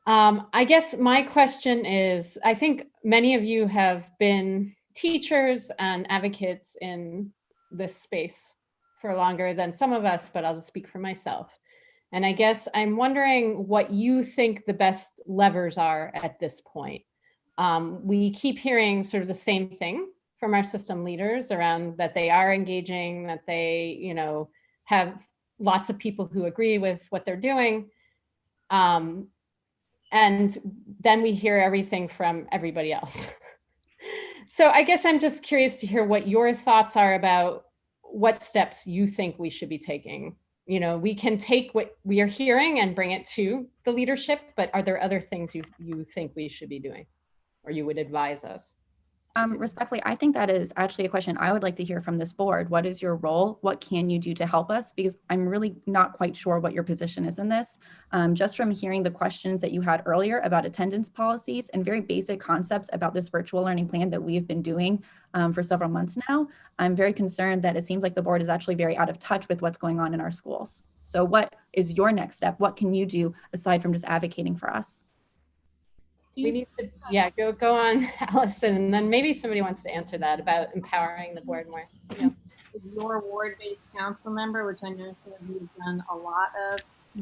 I guess my question is, I think many of you have been teachers and advocates in this space for longer than some of us, but I'll just speak for myself. And I guess I'm wondering what you think the best levers are at this point. We keep hearing sort of the same thing from our system leaders around that they are engaging, that they, have lots of people who agree with what they're doing. And then we hear everything from everybody else. So I guess I'm just curious to hear what your thoughts are about what steps you think we should be taking. We can take what we are hearing and bring it to the leadership, but are there other things you think we should be doing or you would advise us? Respectfully, I think that is actually a question I would like to hear from this board. What is your role? What can you do to help us? Because I'm really not quite sure what your position is in this. Just from hearing the questions that you had earlier about attendance policies and very basic concepts about this virtual learning plan that we've been doing for several months now, I'm very concerned that it seems like the board is actually very out of touch with what's going on in our schools. So what is your next step? What can you do aside from just advocating for us? We need to, yeah, go on, Allyson, and then maybe somebody wants to answer that about empowering the board more. You know. Your ward-based council member, which I know some of you have done a lot of,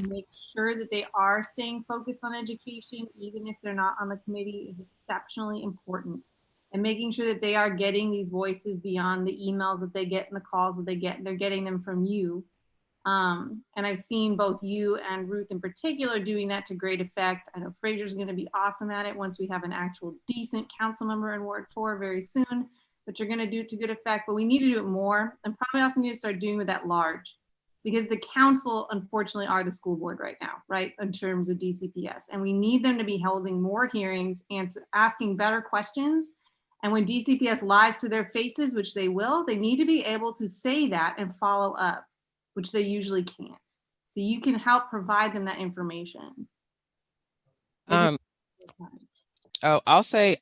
make sure that they are staying focused on education, even if they're not on the committee, is exceptionally important. And making sure that they are getting these voices beyond the emails that they get and the calls that they get, they're getting them from you. And I've seen both you and Ruth in particular doing that to great effect. I know Fraser's going to be awesome at it once we have an actual decent council member in Ward 4 very soon, but you're going to do it to good effect. But we need to do it more, and probably also need to start doing it at large, because the council unfortunately are the school board right now, right, in terms of DCPS, and we need them to be holding more hearings and asking better questions. And when DCPS lies to their faces, which they will, they need to be able to say that and follow up, which they usually can't. So you can help provide them that information. Oh, I'll say,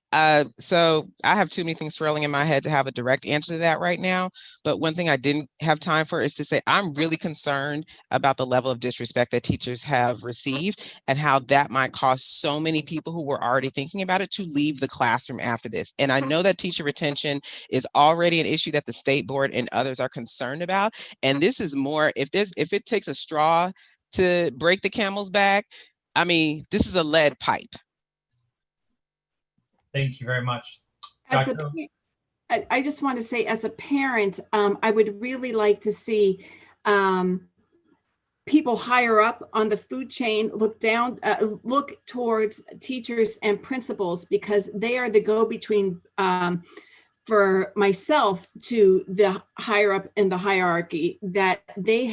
so I have too many things swirling in my head to have a direct answer to that right now. But one thing I didn't have time for is to say, I'm really concerned about the level of disrespect that teachers have received and how that might cause so many people who were already thinking about it to leave the classroom after this. And I know that teacher retention is already an issue that the state board and others are concerned about. And this is more, if it takes a straw to break the camel's back, I mean, this is a lead pipe. Thank you very much. I just want to say, as a parent, I would really like to see people higher up on the food chain look towards teachers and principals, because they are the go-between for myself to the higher up in the hierarchy, that they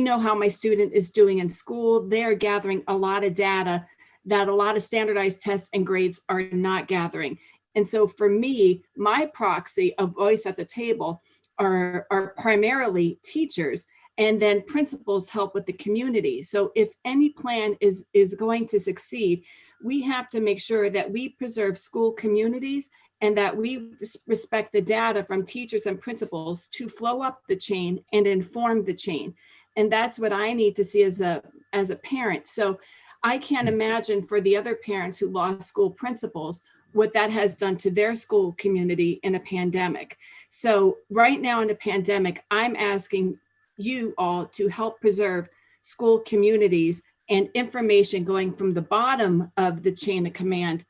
know how my student is doing in school. They are gathering a lot of data that a lot of standardized tests and grades are not gathering. And so for me, my proxy of voice at the table are primarily teachers, and then principals help with the community. So if any plan is going to succeed, we have to make sure that we preserve school communities and that we respect the data from teachers and principals to flow up the chain and inform the chain. And that's what I need to see as a parent. So I can't imagine for the other parents who lost school principals what that has done to their school community in a pandemic. So right now in a pandemic, I'm asking you all to help preserve school communities and information going from the bottom of the chain of command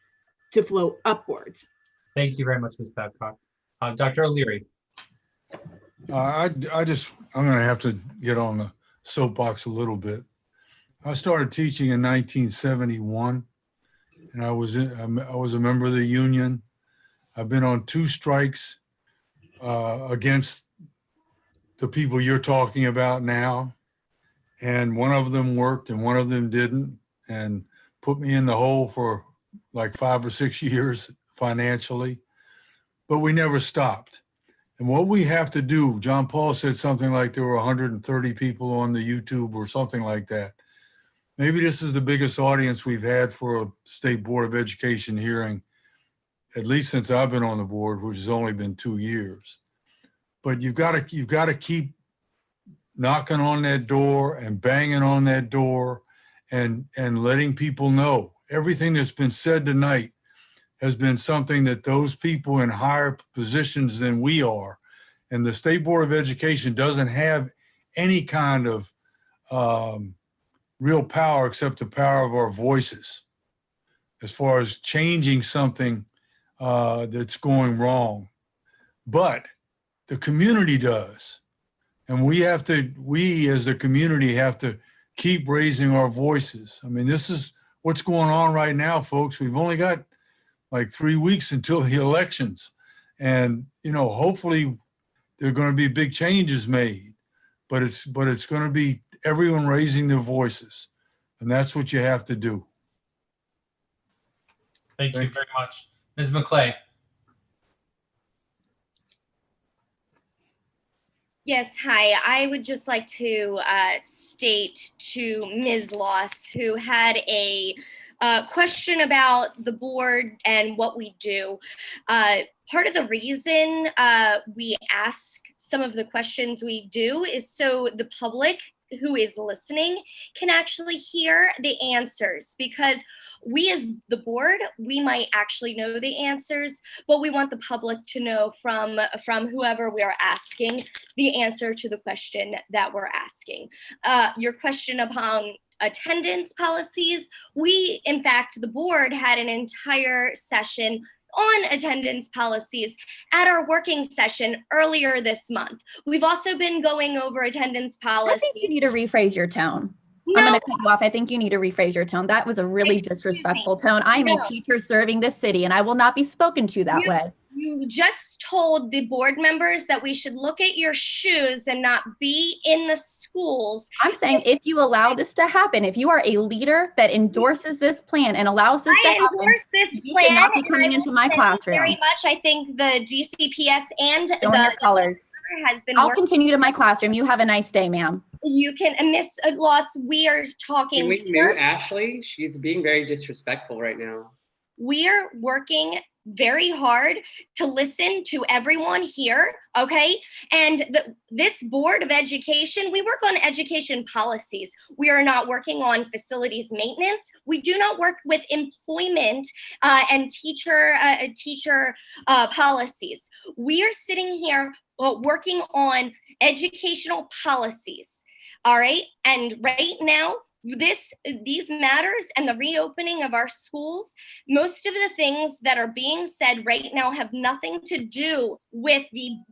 to flow upwards. Thank you very much, Ms. Babcock. Dr. O'Leary. I'm going to have to get on the soapbox a little bit. I started teaching in 1971, and I was a member of the union. I've been on 2 strikes against the people you're talking about now, and one of them worked and one of them didn't, and put me in the hole for like 5 or 6 years financially, but we never stopped. And what we have to do, John Paul said something like there were 130 people on the YouTube or something like that. Maybe this is the biggest audience we've had for a State Board of Education hearing, at least since I've been on the board, which has only been 2 years. But you've got to keep knocking on that door and banging on that door and letting people know. Everything that's been said tonight has been something that those people in higher positions than we are, and the State Board of Education doesn't have any kind of real power except the power of our voices as far as changing something that's going wrong. But the community does. And we as the community have to keep raising our voices. I mean, this is what's going on right now, folks. We've only got like 3 weeks until the elections. And, hopefully there are going to be big changes made, but it's going to be everyone raising their voices. And that's what you have to do. Thank you very much. Ms. McClay. Yes, hi. I would just like to state to Ms. Loss, who had a question about the board and what we do. Part of the reason we ask some of the questions we do is so the public who is listening can actually hear the answers, because we as the board, we might actually know the answers, but we want the public to know from whoever we are asking the answer to the question that we're asking. Your question upon attendance policies, we, in fact, the board had an entire session on attendance policies at our working session earlier this month. We've also been going over attendance policies. I think you need to rephrase your tone. I'm going to cut you off. I think you need to rephrase your tone. That was a really disrespectful tone. I am a teacher serving this city, and I will not be spoken to that way. You just told the board members that we should look at your shoes and not be in the schools. I'm saying if you allow this to happen, if you are a leader that endorses this plan and allows this to happen, you should not be coming into my classroom. Very much. I think the DCPS and Showing your colors. has been. I'll continue to my classroom. You have a nice day, ma'am. You can, Miss Loss, we are talking. Can we mute Ashley? She's being very disrespectful right now. We are working very hard to listen to everyone here, okay? And this Board of Education, we work on education policies. We are not working on facilities maintenance. We do not work with employment and teacher policies. We are sitting here working on educational policies, all right? And right now, these matters and the reopening of our schools, most of the things that are being said right now have nothing to do with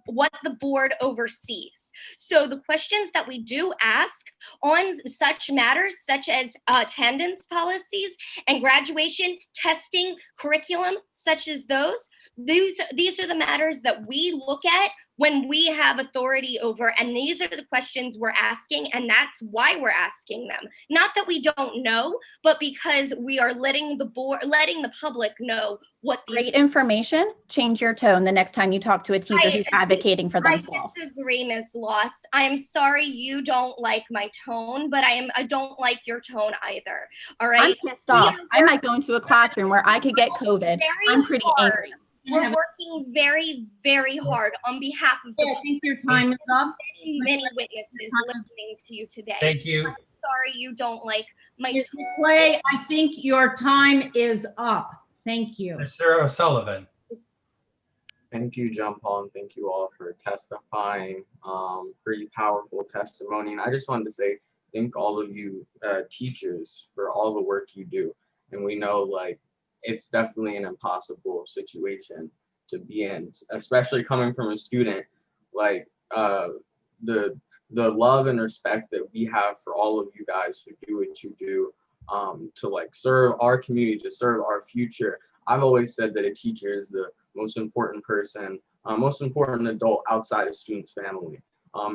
what the board oversees. So the questions that we do ask on such matters, such as attendance policies and graduation, testing, curriculum, such as these are the matters that we look at when we have authority over, and these are the questions we're asking, and that's why we're asking them. Not that we don't know, but because we are letting the public know what great information. Change your tone the next time you talk to a teacher who's advocating for themselves. I disagree, Ms. Loss. I'm sorry you don't like my tone, but I don't like your tone either. All right. I'm pissed off. I might go into a classroom where I could get COVID. I'm pretty angry. We're working very, very hard on behalf of the I think your time is up. Many witnesses listening to you today. Thank you. I'm sorry you don't like my Ms. McClay, I think your time is up. Thank you. Mr. O'Sullivan. Thank you, John Paul, and thank you all for testifying. Pretty powerful testimony. And I just wanted to say thank all of you teachers for all the work you do. And we know, like, it's definitely an impossible situation to be in, especially coming from a student. Like the love and respect that we have for all of you guys who do what you do to like serve our community, to serve our future. I've always said that a teacher is the most important person, most important adult outside a student's family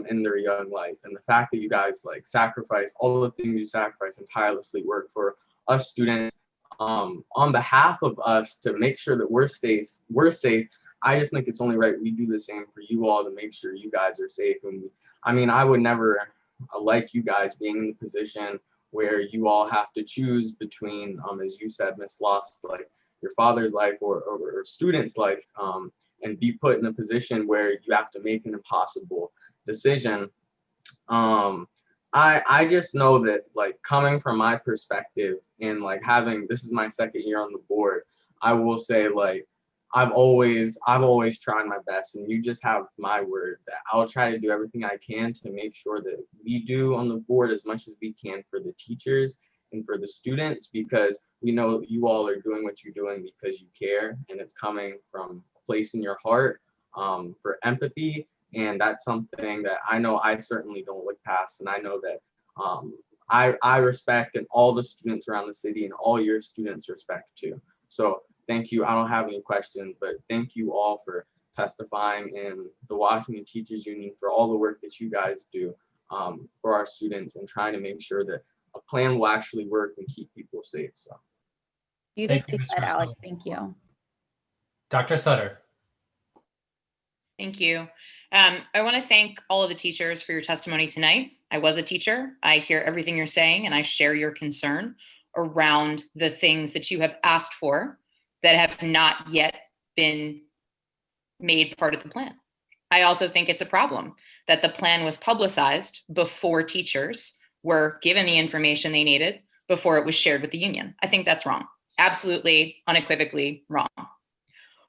in their young life. And the fact that you guys like sacrifice all the things you sacrifice and tirelessly work for us students on behalf of us to make sure that we're safe. I just think it's only right we do the same for you all to make sure you guys are safe. And I mean, I would never like you guys being in the position where you all have to choose between, as you said, Miss Lost, like your father's life or student's life, and be put in a position where you have to make an impossible decision. I just know that, like, coming from my perspective and like this is my second year on the board, I will say, like, I've always tried my best, and you just have my word that I'll try to do everything I can to make sure that we do on the board as much as we can for the teachers and for the students, because we know you all are doing what you're doing because you care, and it's coming from a place in your heart for empathy. And that's something that I know I certainly don't look past. And I know that I respect, and all the students around the city and all your students respect too. So thank you. I don't have any questions, but thank you all for testifying, and the Washington Teachers Union for all the work that you guys do for our students and trying to make sure that a plan will actually work and keep people safe. So beautifully said, Alex. Thank you. Dr. Sutter. Thank you. I want to thank all of the teachers for your testimony tonight. I was a teacher. I hear everything you're saying, and I share your concern around the things that you have asked for that have not yet been made part of the plan. I also think it's a problem that the plan was publicized before teachers were given the information they needed, before it was shared with the union. I think that's wrong. Absolutely, unequivocally wrong.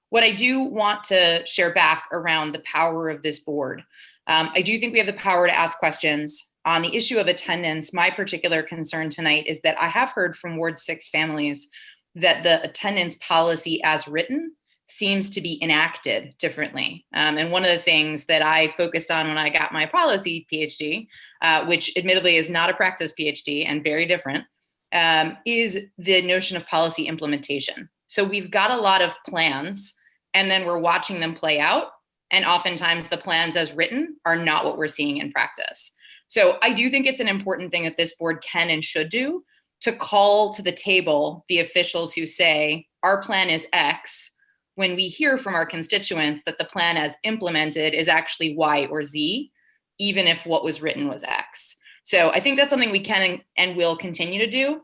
What I do want to share back around the power of this board, I do think we have the power to ask questions. On the issue of attendance, my particular concern tonight is that I have heard from Ward 6 families that the attendance policy as written seems to be enacted differently. And one of the things that I focused on when I got my policy PhD, which admittedly is not a practice PhD and very different, is the notion of policy implementation. So we've got a lot of plans, and then we're watching them play out. And oftentimes the plans as written are not what we're seeing in practice. So I do think it's an important thing that this board can and should do, to call to the table the officials who say, our plan is X, when we hear from our constituents that the plan as implemented is actually Y or Z, even if what was written was X. So I think that's something we can and will continue to do.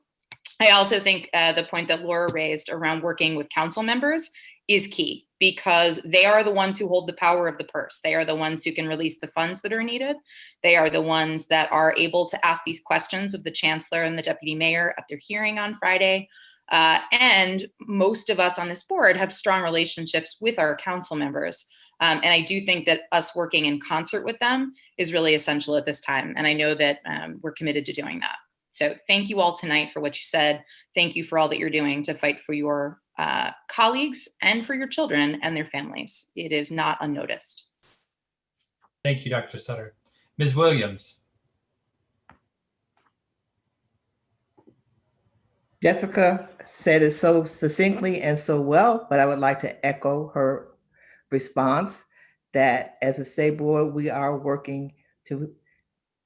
I also think the point that Laura raised around working with council members is key, because they are the ones who hold the power of the purse. They are the ones who can release the funds that are needed. They are the ones that are able to ask these questions of the chancellor and the deputy mayor at their hearing on Friday. And most of us on this board have strong relationships with our council members. And I do think that us working in concert with them is really essential at this time. And I know that we're committed to doing that. So thank you all tonight for what you said. Thank you for all that you're doing to fight for your colleagues and for your children and their families. It is not unnoticed. Thank you, Dr. Sutter. Ms. Williams. Jessica said it so succinctly and so well, but I would like to echo her response that as a state board, we are working to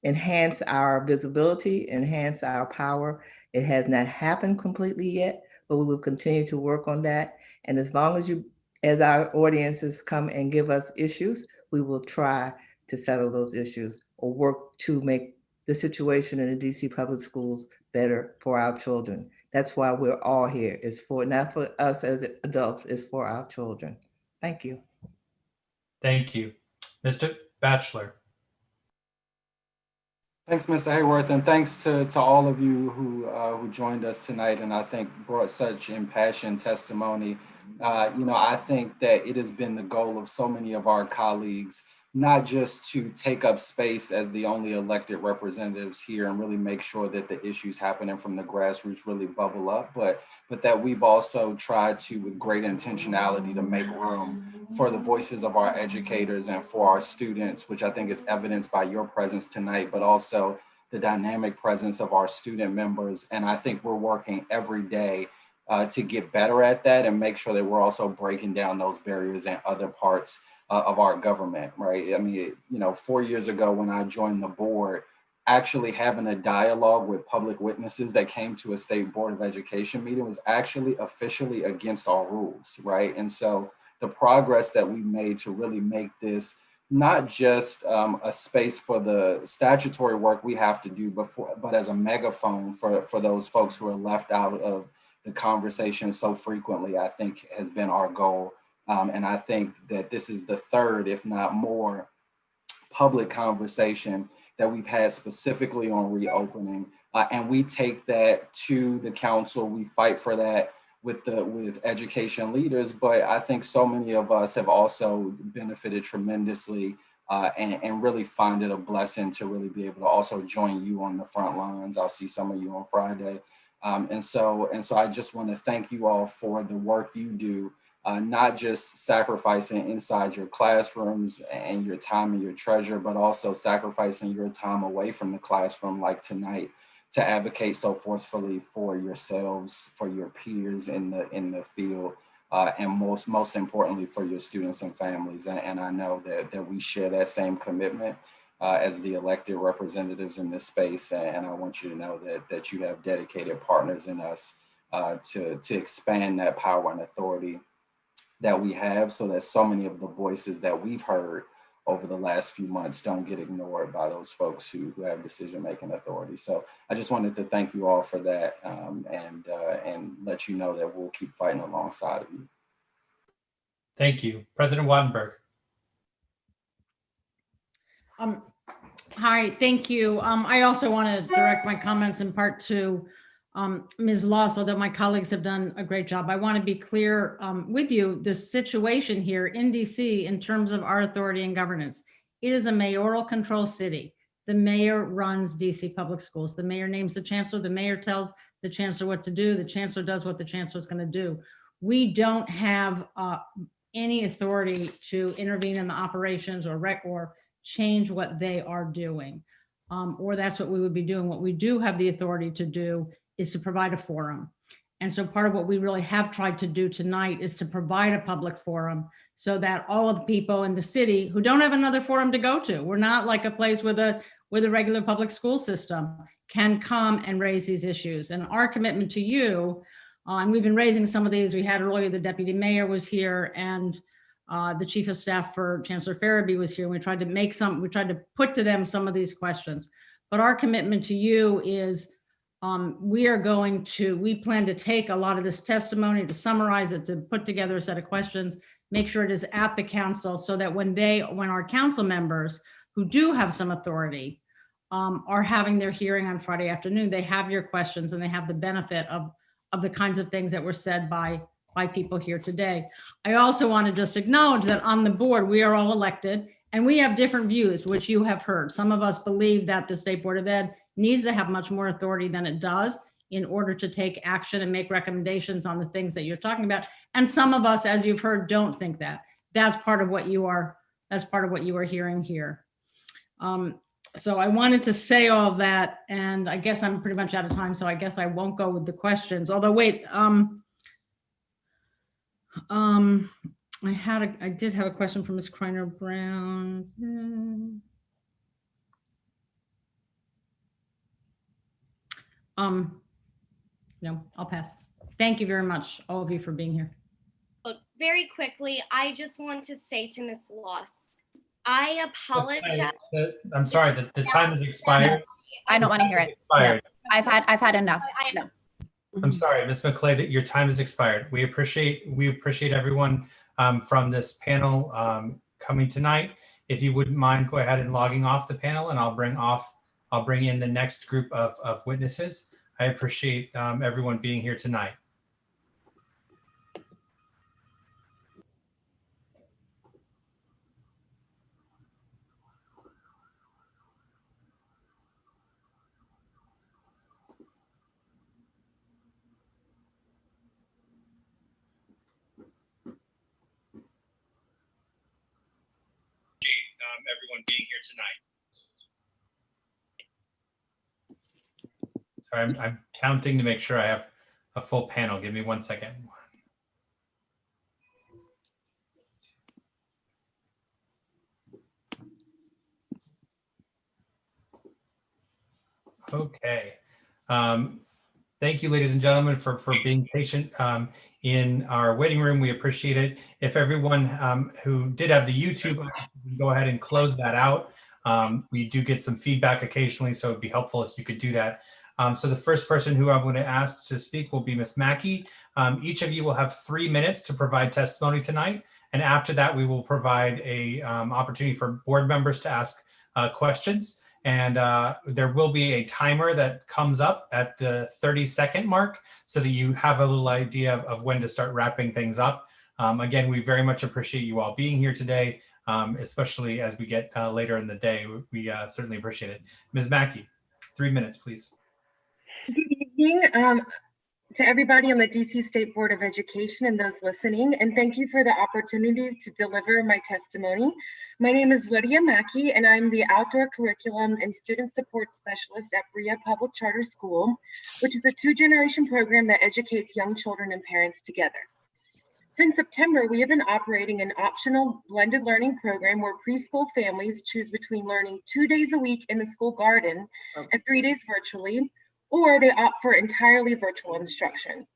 enhance our visibility, enhance our power. It has not happened completely yet, but we will continue to work on that. And as long as our audiences come and give us issues, we will try to settle those issues or work to make the situation in the DC public schools better for our children. That's why we're all here. It's for, not for us as adults, it's for our children. Thank you. Thank you. Mr. Batchelor. Thanks, Mr. Hayworth, and thanks to all of you who joined us tonight and I think brought such impassioned testimony. I think that it has been the goal of so many of our colleagues, not just to take up space as the only elected representatives here and really make sure that the issues happening from the grassroots really bubble up, but that we've also tried to, with great intentionality, to make room for the voices of our educators and for our students, which I think is evidenced by your presence tonight, but also the dynamic presence of our student members. And I think we're working every day to get better at that and make sure that we're also breaking down those barriers in other parts of our government, right? I mean, 4 years ago when I joined the board, actually having a dialogue with public witnesses that came to a state board of education meeting was actually officially against our rules, right? And so the progress that we made to really make this not just a space for the statutory work we have to do, but as a megaphone for those folks who are left out of the conversation so frequently, I think has been our goal. And I think that this is the third, if not more, public conversation that we've had specifically on reopening. And we take that to the council. We fight for that with education leaders, but I think so many of us have also benefited tremendously and really find it a blessing to really be able to also join you on the front lines. I'll see some of you on Friday. And so I just want to thank you all for the work you do. Not just sacrificing inside your classrooms and your time and your treasure, but also sacrificing your time away from the classroom like tonight to advocate so forcefully for yourselves, for your peers in the field, and most importantly for your students and families. And I know that we share that same commitment as the elected representatives in this space. And I want you to know that you have dedicated partners in us to expand that power and authority that we have, so that so many of the voices that we've heard over the last few months don't get ignored by those folks who have decision-making authority. So I just wanted to thank you all for that, and let you know that we'll keep fighting alongside of you. Thank you. President Wattenberg. Hi, thank you. I also want to direct my comments in part to Ms. Loss, although my colleagues have done a great job. I want to be clear with you, the situation here in DC in terms of our authority and governance. It is a mayoral control city. The mayor runs DC public schools. The mayor names the chancellor. The mayor tells the chancellor what to do. The chancellor does what the chancellor is going to do. We don't have any authority to intervene in the operations or change what they are doing, or that's what we would be doing. What we do have the authority to do is to provide a forum. And so part of what we really have tried to do tonight is to provide a public forum so that all of the people in the city who don't have another forum to go to, we're not like a place with a regular public school system, can come and raise these issues. And our commitment to you, and we've been raising some of these, we had earlier, the deputy mayor was here, and the chief of staff for Chancellor Farabee was here. We tried to put to them some of these questions. But our commitment to you is we plan to take a lot of this testimony, to summarize it, to put together a set of questions, make sure it is at the council so that when our council members who do have some authority are having their hearing on Friday afternoon, they have your questions and they have the benefit of the kinds of things that were said by people here today. I also want to just acknowledge that on the board, we are all elected and we have different views, which you have heard. Some of us believe that the State Board of Ed needs to have much more authority than it does in order to take action and make recommendations on the things that you're talking about. And some of us, as you've heard, don't think that. That's part of what you are hearing here. So I wanted to say all of that, and I guess I'm pretty much out of time, so I guess I won't go with the questions. Although, wait, I did have a question from Ms. Criner Brown. No, I'll pass. Thank you very much, all of you, for being here. Very quickly, I just want to say to Ms. Loss, I apologize. I'm sorry, the time has expired. I don't want to hear it. No, I've had enough. No. I'm sorry, Ms. McClay, that your time has expired. We appreciate everyone from this panel coming tonight. If you wouldn't mind, go ahead and logging off the panel, and I'll bring in the next group of witnesses. I appreciate everyone being here tonight. Everyone being here tonight. Sorry, I'm counting to make sure I have a full panel. Give me 1 second. Okay. Thank you, ladies and gentlemen, for being patient in our waiting room. We appreciate it. If everyone who did have the YouTube, go ahead and close that out. We do get some feedback occasionally, so it'd be helpful if you could do that. So the first person who I'm going to ask to speak will be Ms. Mackie. Each of you will have 3 minutes to provide testimony tonight. And after that, we will provide a opportunity for board members to ask questions. And there will be a timer that comes up at the 30-second mark so that you have a little idea of when to start wrapping things up. Again, we very much appreciate you all being here today, especially as we get later in the day. We certainly appreciate it. Ms. Mackie, 3 minutes, please. Good evening to everybody on the DC State Board of Education and those listening, and thank you for the opportunity to deliver my testimony. My name is Lydia Mackie, and I'm the Outdoor Curriculum and Student Support Specialist at Berea Public Charter School, which is a 2-generation program that educates young children and parents together. Since September, we have been operating an optional blended learning program where preschool families choose between learning 2 days a week in the school garden and 3 days virtually, or they opt for entirely virtual instruction.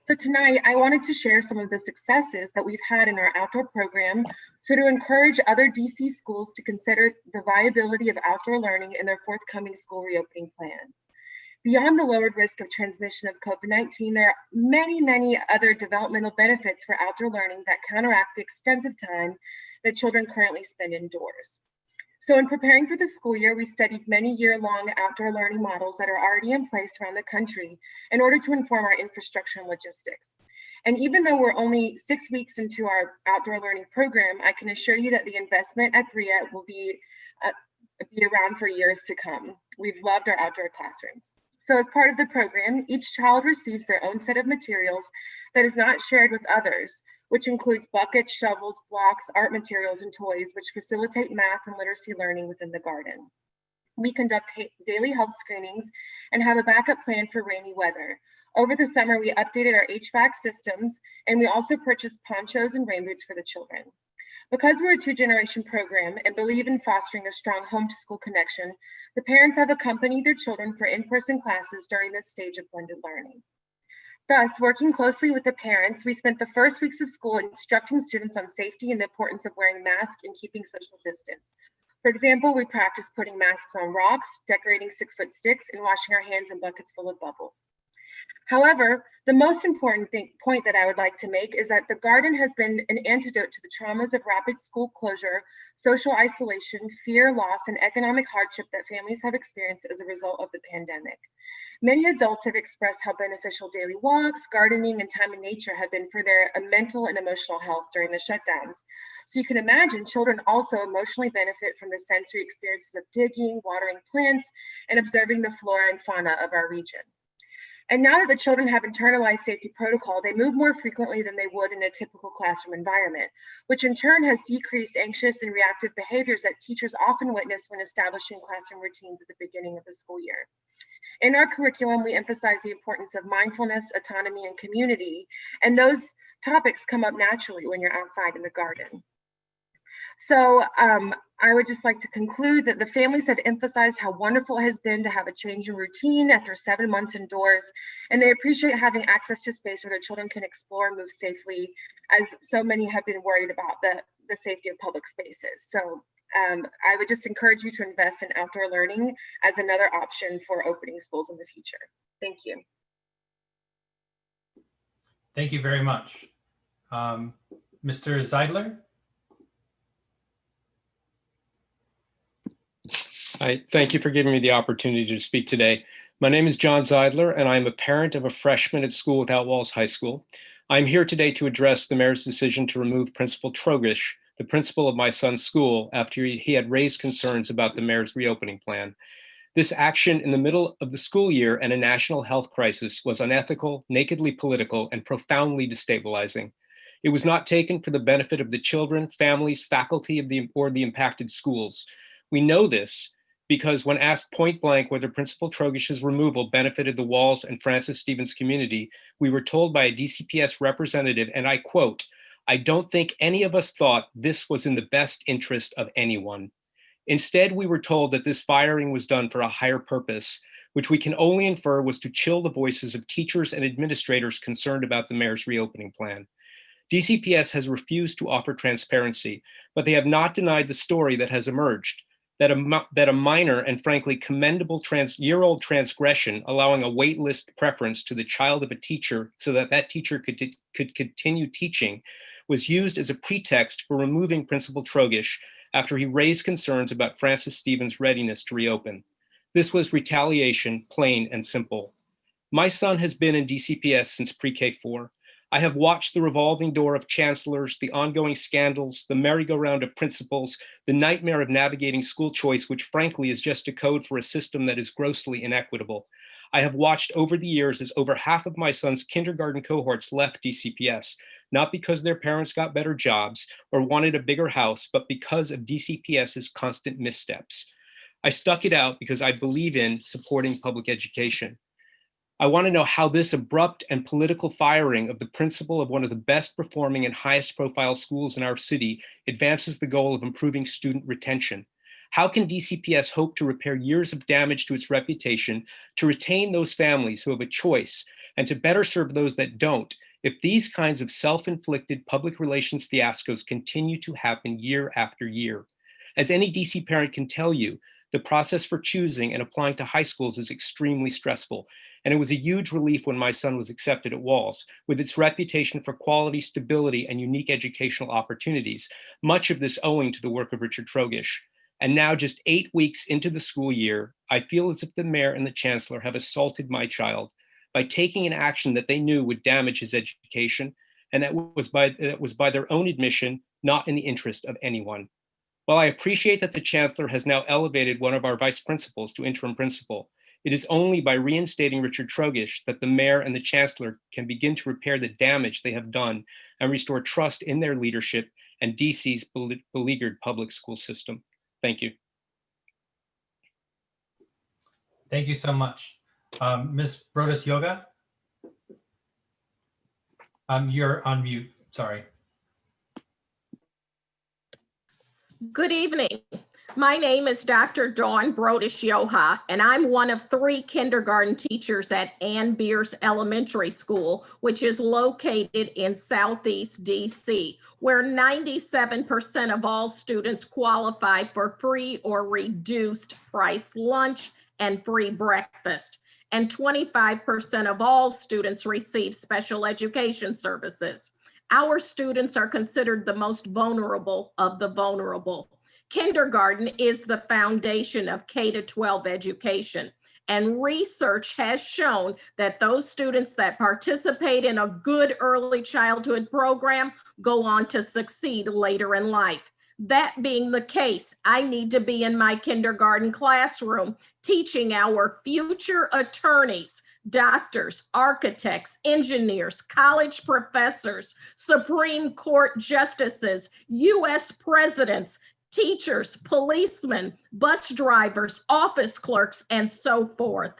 So tonight, I wanted to share some of the successes that we've had in our outdoor program, so to encourage other DC schools to consider the viability of outdoor learning in their forthcoming school reopening plans. Beyond the lowered risk of transmission of COVID-19, there are many, many other developmental benefits for outdoor learning that counteract the extensive time that children currently spend indoors. So in preparing for the school year, we studied many year-long outdoor learning models that are already in place around the country in order to inform our infrastructure and logistics. And even though we're only 6 weeks into our outdoor learning program, I can assure you that the investment at BRIA will be around for years to come. We've loved our outdoor classrooms. So as part of the program, each child receives their own set of materials that is not shared with others, which includes buckets, shovels, blocks, art materials, and toys, which facilitate math and literacy learning within the garden. We conduct daily health screenings and have a backup plan for rainy weather. Over the summer, we updated our HVAC systems, and we also purchased ponchos and rain boots for the children. Because we're a two-generation program and believe in fostering a strong home-to-school connection, the parents have accompanied their children for in-person classes during this stage of blended learning. Thus, working closely with the parents, we spent the first weeks of school instructing students on safety and the importance of wearing masks and keeping social distance. For example, we practiced putting masks on rocks, decorating 6-foot sticks, and washing our hands in buckets full of bubbles. However, the most important point that I would like to make is that the garden has been an antidote to the traumas of rapid school closure, social isolation, fear, loss, and economic hardship that families have experienced as a result of the pandemic. Many adults have expressed how beneficial daily walks, gardening, and time in nature have been for their mental and emotional health during the shutdowns. So you can imagine children also emotionally benefit from the sensory experiences of digging, watering plants, and observing the flora and fauna of our region. And now that the children have internalized safety protocol, they move more frequently than they would in a typical classroom environment, which in turn has decreased anxious and reactive behaviors that teachers often witness when establishing classroom routines at the beginning of the school year. In our curriculum, we emphasize the importance of mindfulness, autonomy, and community, and those topics come up naturally when you're outside in the garden. So I would just like to conclude that the families have emphasized how wonderful it has been to have a change in routine after 7 months indoors, and they appreciate having access to space where their children can explore and move safely, as so many have been worried about the safety of public spaces. So I would just encourage you to invest in outdoor learning as another option for opening schools in the future. Thank you. Thank you very much. Mr. Zeidler? Hi, thank you for giving me the opportunity to speak today. My name is Jon Zeidler, and I'm a parent of a freshman at School Without Walls High School. I'm here today to address the mayor's decision to remove Principal Trogish, the principal of my son's school, after he had raised concerns about the mayor's reopening plan. This action in the middle of the school year and a national health crisis was unethical, nakedly political, and profoundly destabilizing. It was not taken for the benefit of the children, families, faculty or the impacted schools. We know this because when asked point blank whether Principal Trogish's removal benefited the Walls and Francis Stevens community, we were told by a DCPS representative, and I quote, "I don't think any of us thought this was in the best interest of anyone." Instead, we were told that this firing was done for a higher purpose, which we can only infer was to chill the voices of teachers and administrators concerned about the mayor's reopening plan. DCPS has refused to offer transparency, but they have not denied the story that has emerged. That a minor and frankly commendable year-old transgression, allowing a wait list preference to the child of a teacher so that that teacher could continue teaching, was used as a pretext for removing Principal Trogish after he raised concerns about Francis Stevens' readiness to reopen. This was retaliation, plain and simple. My son has been in DCPS since pre-K 4. I have watched the revolving door of chancellors, the ongoing scandals, the merry-go-round of principals, the nightmare of navigating school choice, which frankly is just a code for a system that is grossly inequitable. I have watched over the years as over half of my son's kindergarten cohorts left DCPS, not because their parents got better jobs or wanted a bigger house, but because of DCPS's constant missteps. I stuck it out because I believe in supporting public education. I want to know how this abrupt and political firing of the principal of one of the best performing and highest profile schools in our city advances the goal of improving student retention. How can DCPS hope to repair years of damage to its reputation, to retain those families who have a choice, and to better serve those that don't if these kinds of self-inflicted public relations fiascos continue to happen year after year. As any DC parent can tell you, the process for choosing and applying to high schools is extremely stressful, and it was a huge relief when my son was accepted at Walls, with its reputation for quality, stability, and unique educational opportunities, much of this owing to the work of Richard Trogish. And now, just 8 weeks into the school year, I feel as if the mayor and the chancellor have assaulted my child by taking an action that they knew would damage his education, and that was by their own admission, not in the interest of anyone. While I appreciate that the chancellor has now elevated one of our vice principals to interim principal, it is only by reinstating Richard Trogish that the mayor and the chancellor can begin to repair the damage they have done and restore trust in their leadership and DC's beleaguered public school system. Thank you. Thank you so much. Ms. Broadus Yoga? You're on mute, sorry. Good evening. My name is Dr. Dawn Broadus-Yoha, and I'm one of 3 kindergarten teachers at Ann Beers Elementary School, which is located in Southeast DC, where 97% of all students qualify for free or reduced price lunch and free breakfast, and 25% of all students receive special education services. Our students are considered the most vulnerable of the vulnerable. Kindergarten is the foundation of K-12 education, and research has shown that those students that participate in a good early childhood program go on to succeed later in life. That being the case, I need to be in my kindergarten classroom teaching our future attorneys, doctors, architects, engineers, college professors, Supreme Court justices, U.S. presidents, teachers, policemen, bus drivers, office clerks, and so forth.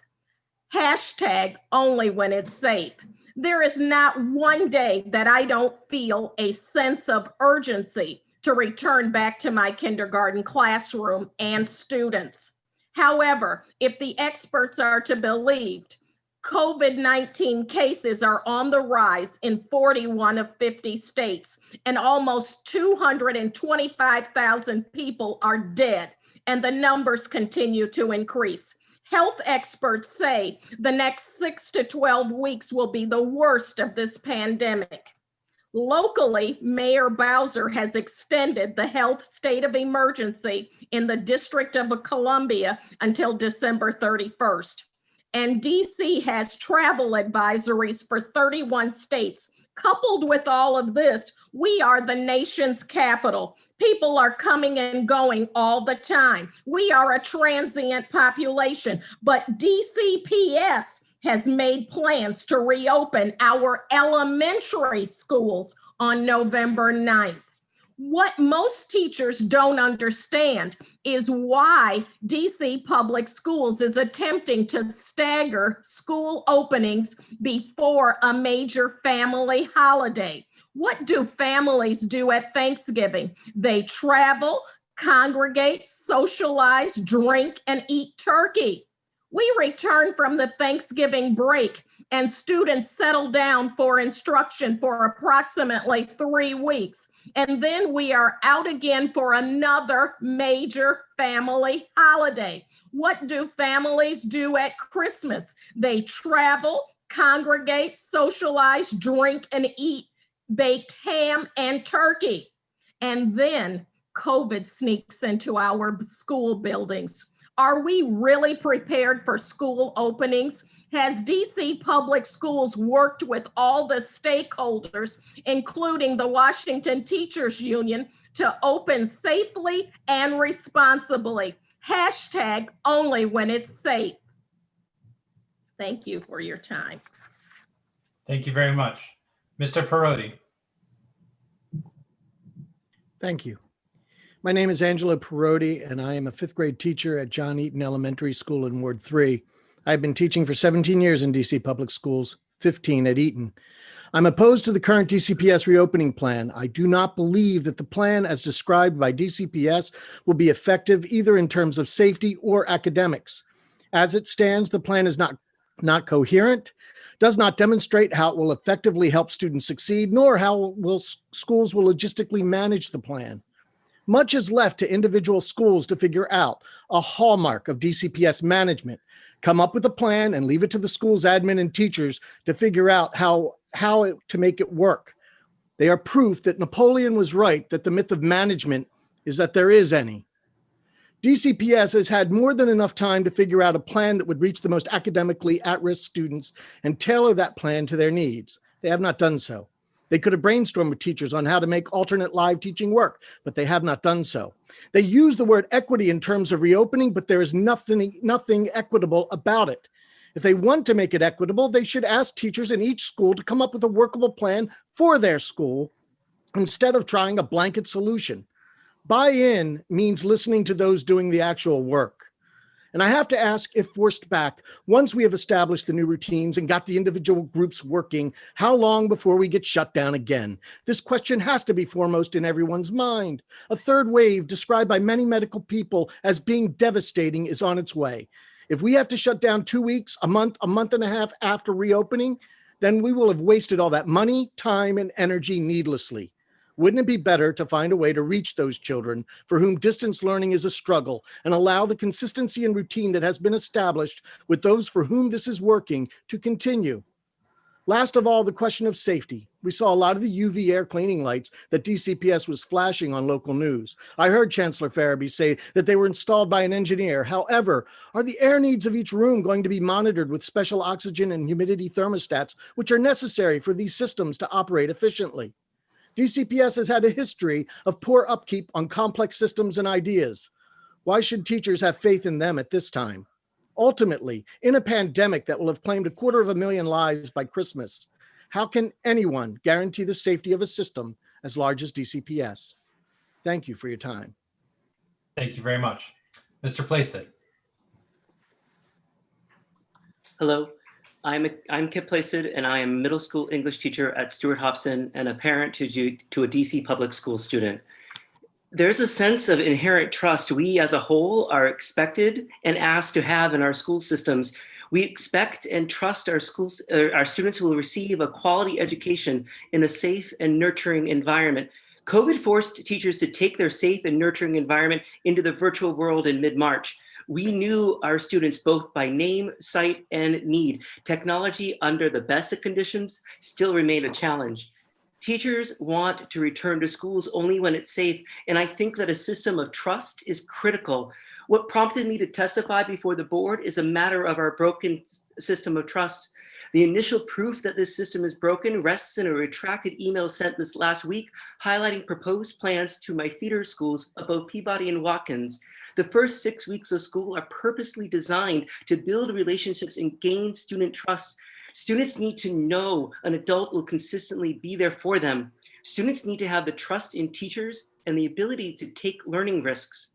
Hashtag only when it's safe. There is not one day that I don't feel a sense of urgency to return back to my kindergarten classroom and students. However, if the experts are to be believed, COVID-19 cases are on the rise in 41 of 50 states, and almost 225,000 people are dead, and the numbers continue to increase. Health experts say the next 6 to 12 weeks will be the worst of this pandemic. Locally, Mayor Bowser has extended the health state of emergency in the District of Columbia until December 31st. And DC has travel advisories for 31 states. Coupled with all of this, we are the nation's capital. People are coming and going all the time. We are a transient population, but DCPS has made plans to reopen our elementary schools on November 9th. What most teachers don't understand is why DC Public Schools is attempting to stagger school openings before a major family holiday. What do families do at Thanksgiving? They travel, congregate, socialize, drink, and eat turkey. We return from the Thanksgiving break and students settle down for instruction for approximately 3 weeks. And then we are out again for another major family holiday. What do families do at Christmas? They travel, congregate, socialize, drink, and eat baked ham and turkey. And then COVID sneaks into our school buildings. Are we really prepared for school openings? Has DC Public Schools worked with all the stakeholders, including the Washington Teachers Union, to open safely and responsibly? Hashtag only when it's safe. Thank you for your time. Thank you very much. Mr. Perotti. Thank you. My name is Angelo Perotti, and I am a 5th grade teacher at John Eaton Elementary School in Ward 3. I've been teaching for 17 years in DC Public Schools, 15 at Eaton. I'm opposed to the current DCPS reopening plan. I do not believe that the plan as described by DCPS will be effective either in terms of safety or academics. As it stands, the plan is not coherent, does not demonstrate how it will effectively help students succeed, nor how schools will logistically manage the plan. Much is left to individual schools to figure out, a hallmark of DCPS management. Come up with a plan and leave it to the school's admin and teachers to figure out how to make it work. They are proof that Napoleon was right, that the myth of management is that there is any. DCPS has had more than enough time to figure out a plan that would reach the most academically at-risk students and tailor that plan to their needs. They have not done so. They could have brainstormed with teachers on how to make alternate live teaching work, but they have not done so. They use the word equity in terms of reopening, but there is nothing equitable about it. If they want to make it equitable, they should ask teachers in each school to come up with a workable plan for their school instead of trying a blanket solution. Buy-in means listening to those doing the actual work. And I have to ask, if forced back, once we have established the new routines and got the individual groups working, how long before we get shut down again? This question has to be foremost in everyone's mind. A third wave, described by many medical people as being devastating, is on its way. If we have to shut down 2 weeks, a month and a half after reopening, then we will have wasted all that money, time, and energy needlessly. Wouldn't it be better to find a way to reach those children for whom distance learning is a struggle and allow the consistency and routine that has been established with those for whom this is working to continue? Last of all, the question of safety. We saw a lot of the UV air cleaning lights that DCPS was flashing on local news. I heard Chancellor Farabee say that they were installed by an engineer. However, are the air needs of each room going to be monitored with special oxygen and humidity thermostats, which are necessary for these systems to operate efficiently? DCPS has had a history of poor upkeep on complex systems and ideas. Why should teachers have faith in them at this time? Ultimately, in a pandemic that will have claimed 250,000 lives by Christmas, how can anyone guarantee the safety of a system as large as DCPS? Thank you for your time. Thank you very much. Mr. Plaisted. Hello, I'm Kip Plaisted, and I am a middle school English teacher at Stuart Hobson and a parent to a DC public school student. There's a sense of inherent trust we as a whole are expected and asked to have in our school systems. We expect and trust our schools, our students will receive a quality education in a safe and nurturing environment. COVID forced teachers to take their safe and nurturing environment into the virtual world in mid-March. We knew our students both by name, sight, and need. Technology under the best of conditions still remained a challenge. Teachers want to return to schools only when it's safe, and I think that a system of trust is critical. What prompted me to testify before the board is a matter of our broken system of trust. The initial proof that this system is broken rests in a retracted email sent this last week highlighting proposed plans to my feeder schools of both Peabody and Watkins. The first 6 weeks of school are purposely designed to build relationships and gain student trust. Students need to know an adult will consistently be there for them. Students need to have the trust in teachers and the ability to take learning risks.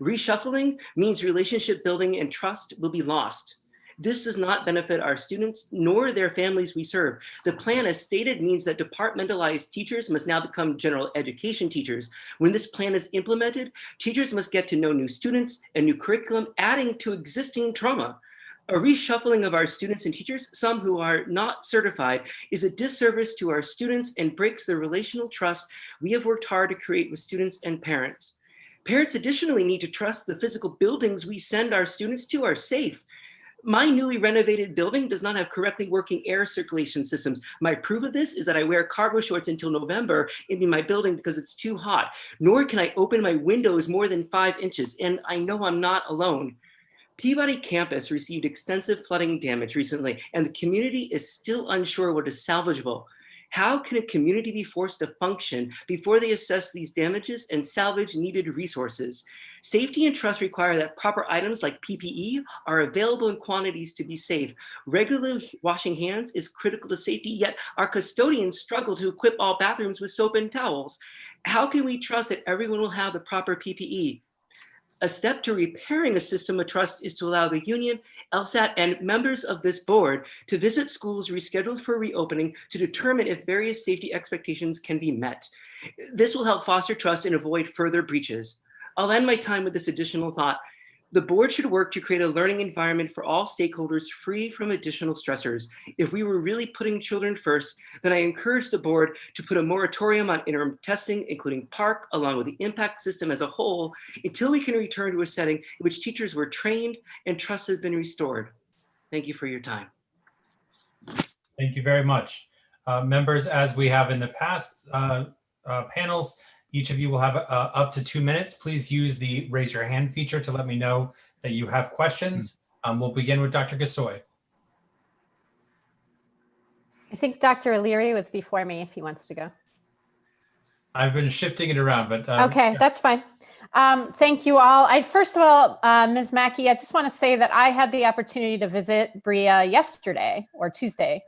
Reshuffling means relationship building and trust will be lost. This does not benefit our students nor their families we serve. The plan as stated means that departmentalized teachers must now become general education teachers. When this plan is implemented, teachers must get to know new students and new curriculum, adding to existing trauma. A reshuffling of our students and teachers, some who are not certified, is a disservice to our students and breaks the relational trust we have worked hard to create with students and parents. Parents additionally need to trust the physical buildings we send our students to are safe. My newly renovated building does not have correctly working air circulation systems. My proof of this is that I wear cargo shorts until November in my building because it's too hot, nor can I open my windows more than 5 inches, and I know I'm not alone. Peabody campus received extensive flooding damage recently, and the community is still unsure what is salvageable. How can a community be forced to function before they assess these damages and salvage needed resources? Safety and trust require that proper items like PPE are available in quantities to be safe. Regularly washing hands is critical to safety, yet our custodians struggle to equip all bathrooms with soap and towels. How can we trust that everyone will have the proper PPE? A step to repairing a system of trust is to allow the union, LSAT, and members of this board to visit schools rescheduled for reopening to determine if various safety expectations can be met. This will help foster trust and avoid further breaches. I'll end my time with this additional thought. The board should work to create a learning environment for all stakeholders free from additional stressors. If we were really putting children first, then I encourage the board to put a moratorium on interim testing, including PARCC, along with the impact system as a whole, until we can return to a setting in which teachers were trained and trust has been restored. Thank you for your time. Thank you very much. Members, as we have in the past panels, each of you will have up to 2 minutes. Please use the raise your hand feature to let me know that you have questions. We'll begin with Dr. Gasoy. I think Dr. O'Leary was before me if he wants to go. I've been shifting it around, but okay, that's fine. Thank you all. First of all, Ms. Mackie, I just want to say that I had the opportunity to visit Bria yesterday or Tuesday.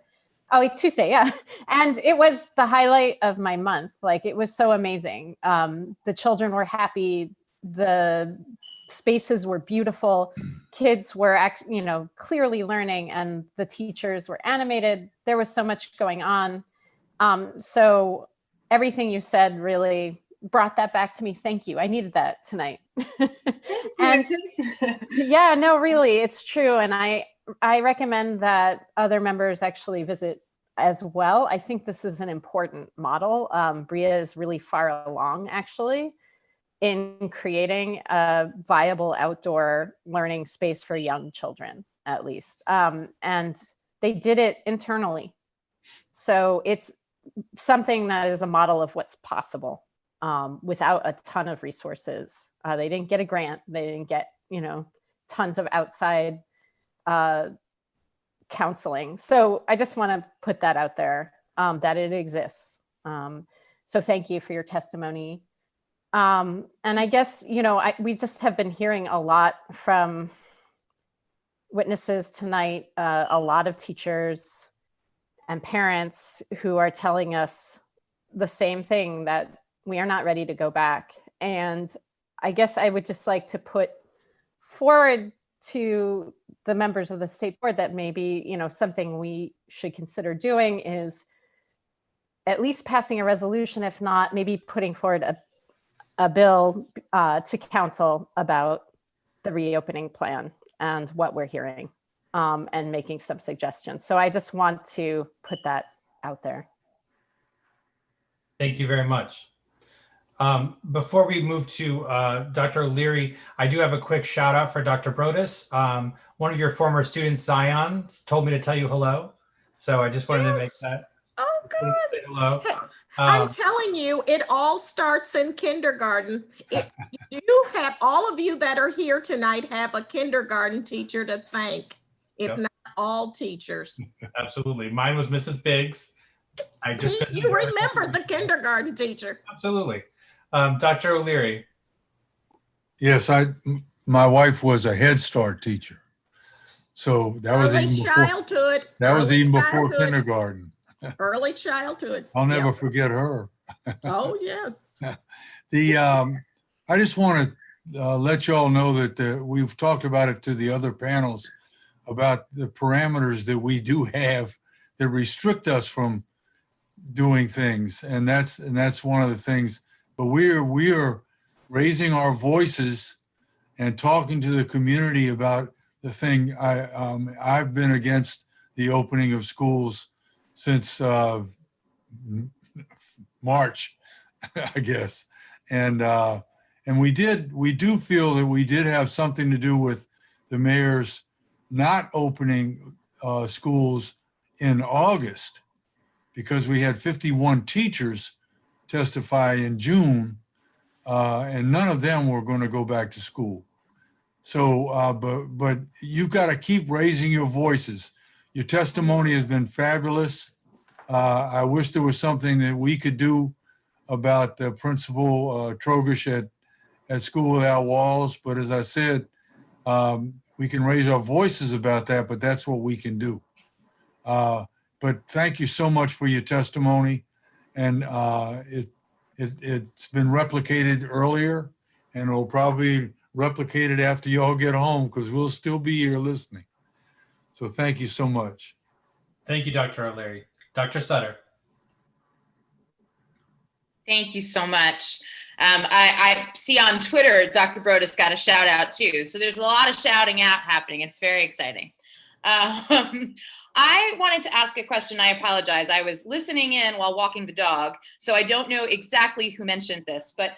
Oh, Tuesday, yeah. And it was the highlight of my month. Like, it was so amazing. The children were happy. The spaces were beautiful. Kids were, clearly learning, and the teachers were animated. There was so much going on. So everything you said really brought that back to me. Thank you. I needed that tonight. And yeah, no, really, it's true. And I recommend that other members actually visit as well. I think this is an important model. Bria is really far along, actually, in creating a viable outdoor learning space for young children, at least. And they did it internally. So it's something that is a model of what's possible without a ton of resources. They didn't get a grant. They didn't get, tons of outside counseling. So I just want to put that out there, that it exists. So thank you for your testimony. And I guess, we just have been hearing a lot from witnesses tonight, a lot of teachers and parents who are telling us the same thing, that we are not ready to go back. And I guess I would just like to put forward to the members of the state board that maybe, something we should consider doing is at least passing a resolution, if not maybe putting forward a bill to council about the reopening plan and what we're hearing, and making some suggestions. So I just want to put that out there. Thank you very much. Before we move to Dr. O'Leary, I do have a quick shout out for Dr. Mourtos. One of your former students, Zion, told me to tell you hello. So I just wanted to make that. Oh, good. Say hello. I'm telling you, it all starts in kindergarten. If you do have, all of you that are here tonight have a kindergarten teacher to thank, if not all teachers. Absolutely. Mine was Mrs. Biggs. You remember the kindergarten teacher. Absolutely. Dr. O'Leary. Yes, my wife was a Head Start teacher. So that was even before childhood. That was even before kindergarten. Early childhood. I'll never forget her. Oh, yes. I just want to let y'all know that we've talked about it to the other panels about the parameters that we do have that restrict us from doing things, and that's one of the things. But we are raising our voices and talking to the community about the thing. I've been against the opening of schools since March, I guess, and we do feel that we did have something to do with the mayor's not opening schools in August, because we had 51 teachers testify in June, and none of them were going to go back to school. So, but you've got to keep raising your voices. Your testimony has been fabulous. I wish there was something that we could do about the Principal Trogish at School Without Walls. But as I said, we can raise our voices about that, but that's what we can do. But thank you so much for your testimony. And it's been replicated earlier, and it'll probably replicate it after you all get home, because we'll still be here listening. So thank you so much. Thank you, Dr. O'Leary. Dr. Sutter. Thank you so much. I see on Twitter, Dr. Broadus got a shout out too. So there's a lot of shouting out happening. It's very exciting. I wanted to ask a question. I apologize. I was listening in while walking the dog, so I don't know exactly who mentioned this, but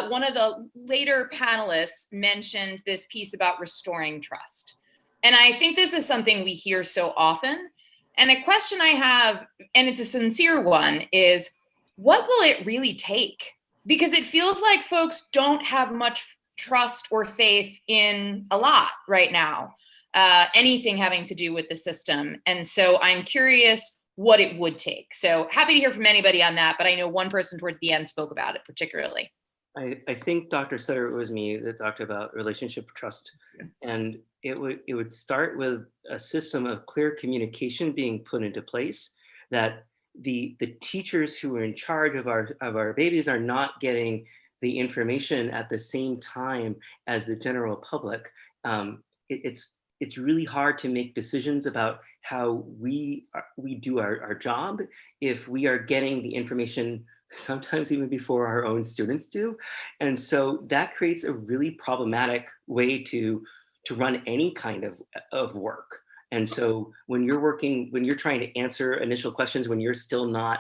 one of the later panelists mentioned this piece about restoring trust. And I think this is something we hear so often. And a question I have, and it's a sincere one, is what will it really take? Because it feels like folks don't have much trust or faith in a lot right now, anything having to do with the system. And so I'm curious what it would take. So happy to hear from anybody on that, but I know one person towards the end spoke about it particularly. I think Dr. Sutter, it was me that talked about relationship trust. And it would start with a system of clear communication being put into place, that the teachers who are in charge of our babies are not getting the information at the same time as the general public. It's really hard to make decisions about how we do our job if we are getting the information sometimes even before our own students do. And so that creates a really problematic way to run any kind of work. And so when you're trying to answer initial questions, when you're still not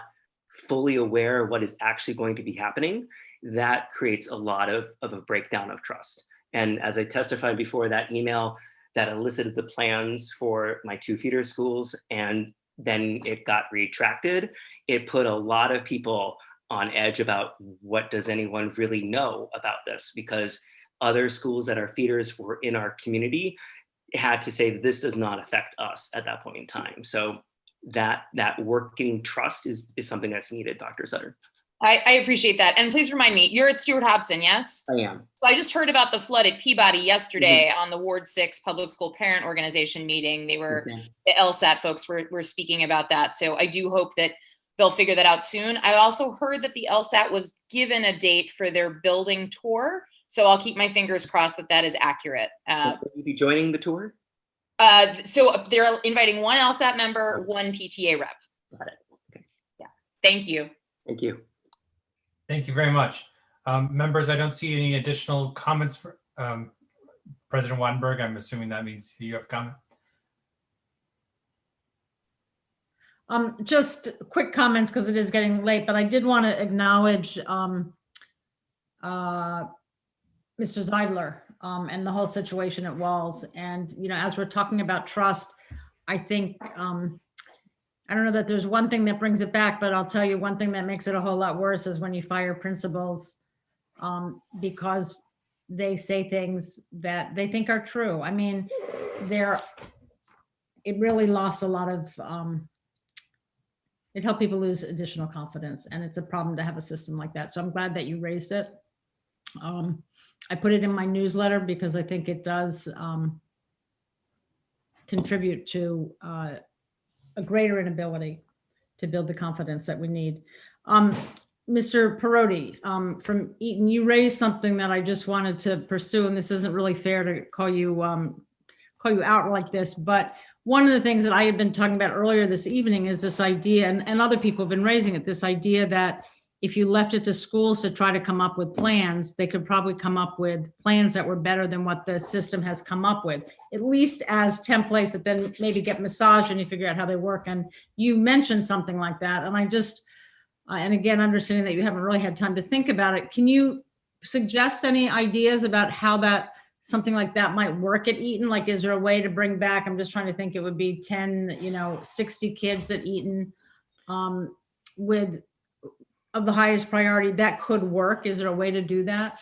fully aware of what is actually going to be happening, that creates a lot of a breakdown of trust. And as I testified before, that email that elicited the plans for my 2 feeder schools, and then it got retracted, it put a lot of people on edge about what does anyone really know about this, because other schools that are feeders for in our community had to say that this does not affect us at that point in time. So that working trust is something that's needed, Dr. Sutter. I appreciate that. And please remind me, you're at Stuart Hobson, yes? I am. So I just heard about the flood at Peabody yesterday on the Ward 6 Public School Parent Organization meeting. They were, the LSAT folks were speaking about that. So I do hope that they'll figure that out soon. I also heard that the LSAT was given a date for their building tour. So I'll keep my fingers crossed that that is accurate. Will you be joining the tour? So they're inviting one LSAT member, one PTA rep. Got it. Okay. Yeah. Thank you. Thank you. Thank you very much. Members, I don't see any additional comments for President Wattenberg. I'm assuming that means you have comment. Just quick comments because it is getting late, but I did want to acknowledge Mr. Zeidler and the whole situation at Walls. And, you know, as we're talking about trust, I think, I don't know that there's one thing that brings it back, but I'll tell you one thing that makes it a whole lot worse is when you fire principals because they say things that they think are true. I mean, it really lost a lot of, it helped people lose additional confidence, and it's a problem to have a system like that. So I'm glad that you raised it. I put it in my newsletter because I think it does contribute to a greater inability to build the confidence that we need. Mr. Preddie from Eaton, you raised something that I just wanted to pursue, and this isn't really fair to call you out like this, but one of the things that I had been talking about earlier this evening is this idea, and other people have been raising it, this idea that if you left it to schools to try to come up with plans, they could probably come up with plans that were better than what the system has come up with, at least as templates that then maybe get massaged and you figure out how they work. And you mentioned something like that. And I just, and again, understanding that you haven't really had time to think about it, can you suggest any ideas about how that, something like that might work at Eaton? Like, is there a way to bring back, I'm just trying to think, it would be 10, 60 kids at Eaton with of the highest priority that could work? Is there a way to do that?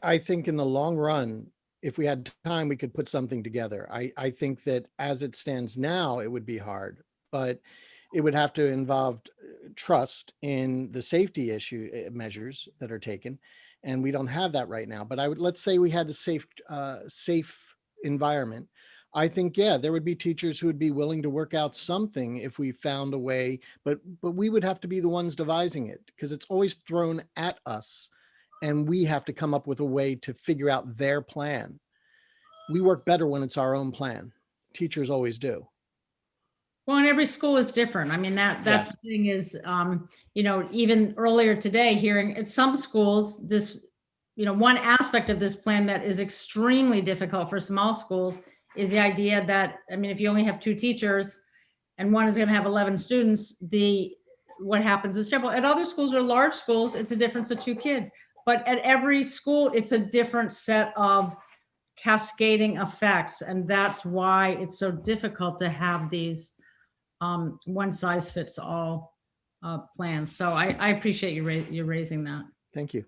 I think in the long run, if we had time, we could put something together. I think that as it stands now, it would be hard, but it would have to involve trust in the safety measures that are taken. And we don't have that right now, but let's say we had a safe environment. I think, yeah, there would be teachers who would be willing to work out something if we found a way, but we would have to be the ones devising it because it's always thrown at us and we have to come up with a way to figure out their plan. We work better when it's our own plan. Teachers always do. Well, and every school is different. I mean, that's the thing is, you know, even earlier today, hearing at some schools, this, you know, one aspect of this plan that is extremely difficult for small schools is the idea that, I mean, if you only have 2 teachers and one is going to have 11 students, what happens is terrible. At other schools or large schools, it's a difference of 2 kids. But at every school, it's a different set of cascading effects. And that's why it's so difficult to have these one size fits all plans. So I appreciate you raising that. Thank you.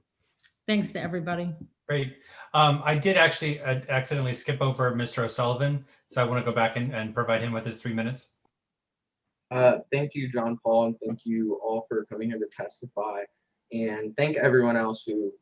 Thanks to everybody. Great. I did actually accidentally skip over Mr. O'Sullivan, so I want to go back and provide him with his 3 minutes. Thank you, John Paul, and thank you all for coming here to testify. And thank everyone else who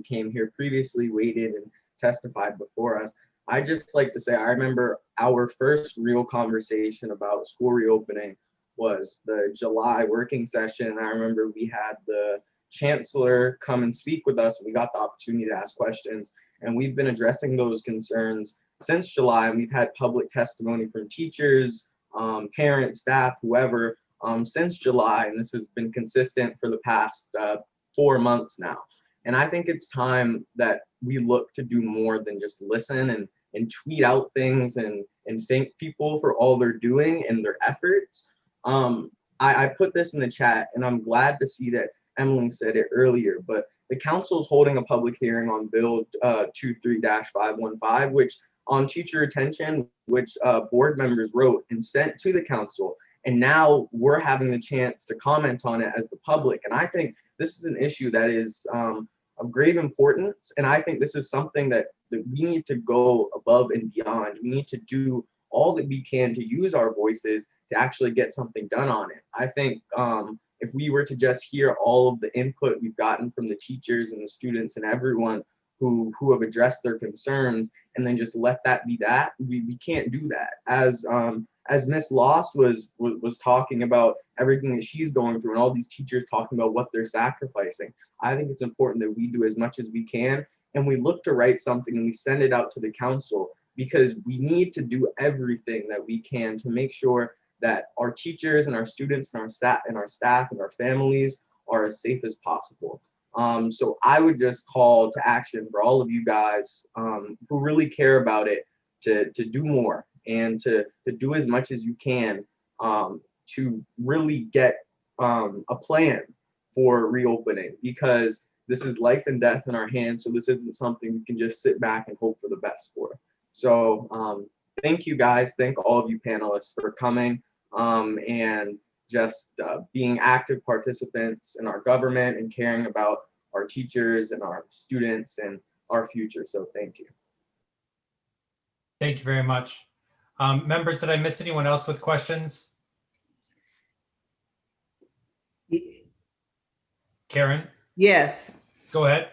came here previously, waited and testified before us. I just like to say, I remember our first real conversation about school reopening was the July working session. And I remember we had the chancellor come and speak with us. And we got the opportunity to ask questions, and we've been addressing those concerns since July. And we've had public testimony from teachers, parents, staff, whoever, since July. And this has been consistent for the past 4 months now. And I think it's time that we look to do more than just listen and tweet out things and thank people for all they're doing and their efforts. I put this in the chat, and I'm glad to see that Emily said it earlier, but the council is holding a public hearing on Bill 23-515, which on teacher retention, which board members wrote and sent to the council. And now we're having the chance to comment on it as the public. And I think this is an issue that is of grave importance. And I think this is something that we need to go above and beyond. We need to do all that we can to use our voices to actually get something done on it. I think if we were to just hear all of the input we've gotten from the teachers and the students and everyone who have addressed their concerns and then just let that be that, we can't do that. As Miss Loss was talking about everything that she's going through and all these teachers talking about what they're sacrificing, I think it's important that we do as much as we can, and we look to write something and we send it out to the council, because we need to do everything that we can to make sure that our teachers and our students and our staff and our families are as safe as possible. So I would just call to action for all of you guys who really care about it to do more and to do as much as you can to really get a plan for reopening, because this is life and death in our hands. So this isn't something we can just sit back and hope for the best for. So thank you guys. Thank all of you panelists for coming and just being active participants in our government and caring about our teachers and our students and our future. So thank you. Thank you very much. Members, did I miss anyone else with questions? Karen? Yes. Go ahead.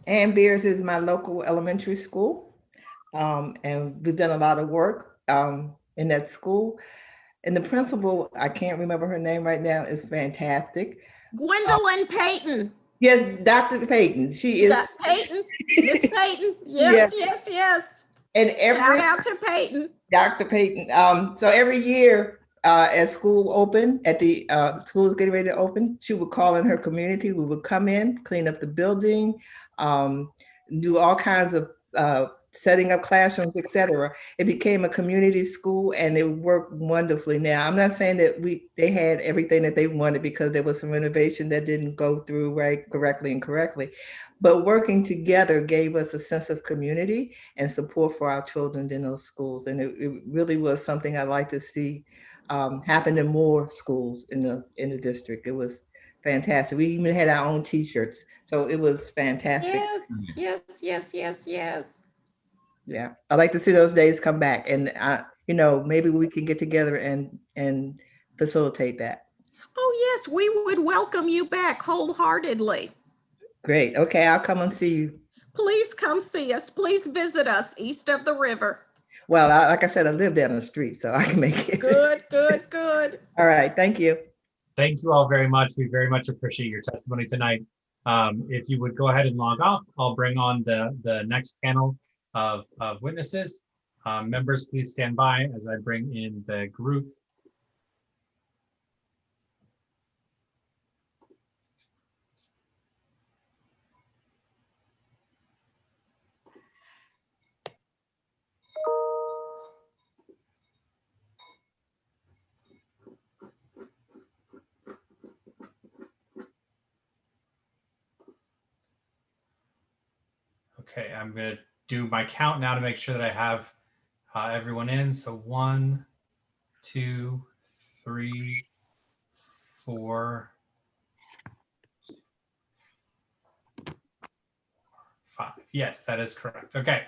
Ann Beers is my local elementary school. And we've done a lot of work in that school. And the principal, I can't remember her name right now, is fantastic. Gwendolyn Payton. Yes, Dr. Payton. She is. Payton, Miss Payton. Yes, yes, yes. And shout out to Payton. Dr. Payton. So every year as school opened, at the schools getting ready to open, she would call in her community. We would come in, clean up the building, do all kinds of setting up classrooms, etc. It became a community school, and it worked wonderfully. Now, I'm not saying that they had everything that they wanted, because there was some renovation that didn't go through correctly, but working together gave us a sense of community and support for our children in those schools. And it really was something I'd like to see happen in more schools in the district. It was fantastic. We even had our own T-shirts, so it was fantastic. Yes, yes, yes, yes, yes. Yeah, I'd like to see those days come back, and maybe we can get together and facilitate that. Oh yes, we would welcome you back wholeheartedly. Great. Okay, I'll come and see you. Please come see us. Please visit us east of the river. Well, like I said, I live down the street, so I can make it. Good, good, good. All right, thank you. Thank you all very much. We very much appreciate your testimony tonight. If you would go ahead and log off, I'll bring on the next panel of witnesses. Members, please stand by as I bring in the group. Okay, I'm going to do my count now to make sure that I have everyone in. So 1, 2, 3, 4, 5. Yes, that is correct. Okay,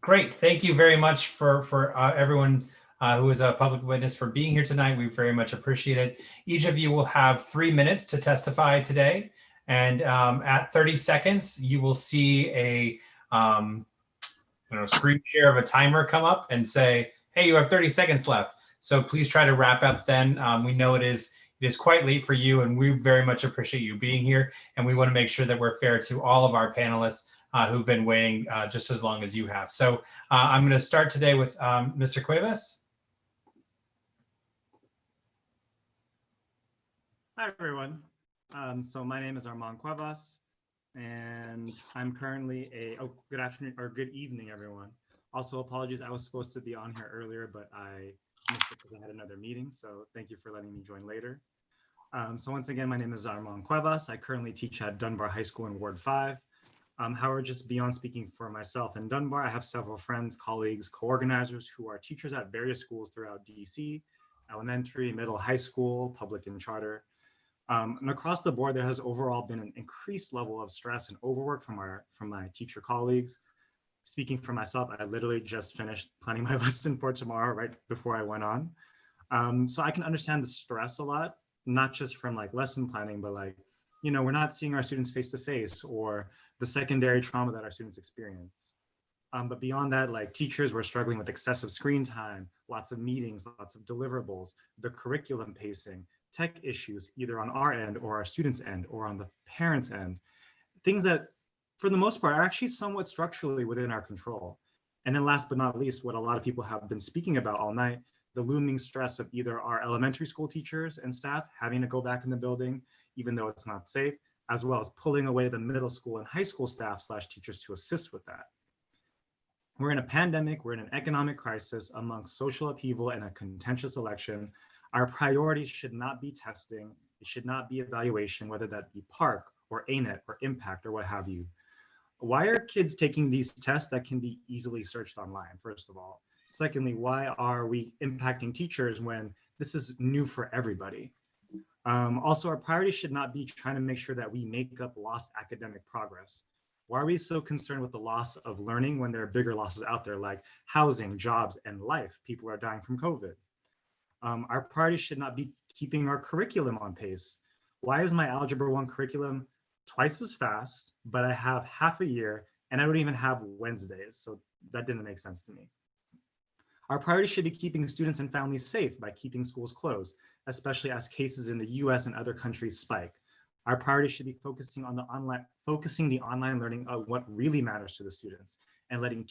great. Thank you very much for everyone who is a public witness for being here tonight. We very much appreciate it. Each of you will have 3 minutes to testify today. And at 30 seconds, you will see a screen share of a timer come up and say, hey, you have 30 seconds left. So please try to wrap up then. We know it is quite late for you, and we very much appreciate you being here. And we want to make sure that we're fair to all of our panelists who've been waiting just as long as you have. So I'm going to start today with Mr. Cuevas. Hi, everyone. So my name is Armand Cuevas, and I'm currently good afternoon or good evening, everyone. Also, apologies, I was supposed to be on here earlier, but I missed it because I had another meeting. So thank you for letting me join later. So once again, my name is Armand Cuevas. I currently teach at Dunbar High School in Ward 5. However, just beyond speaking for myself in Dunbar, I have several friends, colleagues, co-organizers who are teachers at various schools throughout DC, elementary, middle, high school, public and charter. And across the board, there has overall been an increased level of stress and overwork from my teacher colleagues. Speaking for myself, I literally just finished planning my lesson for tomorrow right before I went on. So I can understand the stress a lot, not just from like lesson planning, but like, we're not seeing our students face to face, or the secondary trauma that our students experience. But beyond that, like teachers were struggling with excessive screen time, lots of meetings, lots of deliverables, the curriculum pacing, tech issues, either on our end or our students' end or on the parents' end, things that for the most part are actually somewhat structurally within our control. And then last but not least, what a lot of people have been speaking about all night, the looming stress of either our elementary school teachers and staff having to go back in the building, even though it's not safe, as well as pulling away the middle school and high school staff / teachers to assist with that. We're in a pandemic, we're in an economic crisis amongst social upheaval and a contentious election. Our priorities should not be testing, it should not be evaluation, whether that be PARCC or ANET or IMPACT or what have you. Why are kids taking these tests that can be easily searched online, first of all? Secondly, why are we impacting teachers when this is new for everybody? Also, our priority should not be trying to make sure that we make up lost academic progress. Why are we so concerned with the loss of learning when there are bigger losses out there like housing, jobs, and life? People are dying from COVID. Our priority should not be keeping our curriculum on pace. Why is my Algebra 1 curriculum twice as fast, but I have half a year and I don't even have Wednesdays? So that didn't make sense to me. Our priority should be keeping students and families safe by keeping schools closed, especially as cases in the US and other countries spike. Our priority should be focusing the online learning of what really matters to the students and letting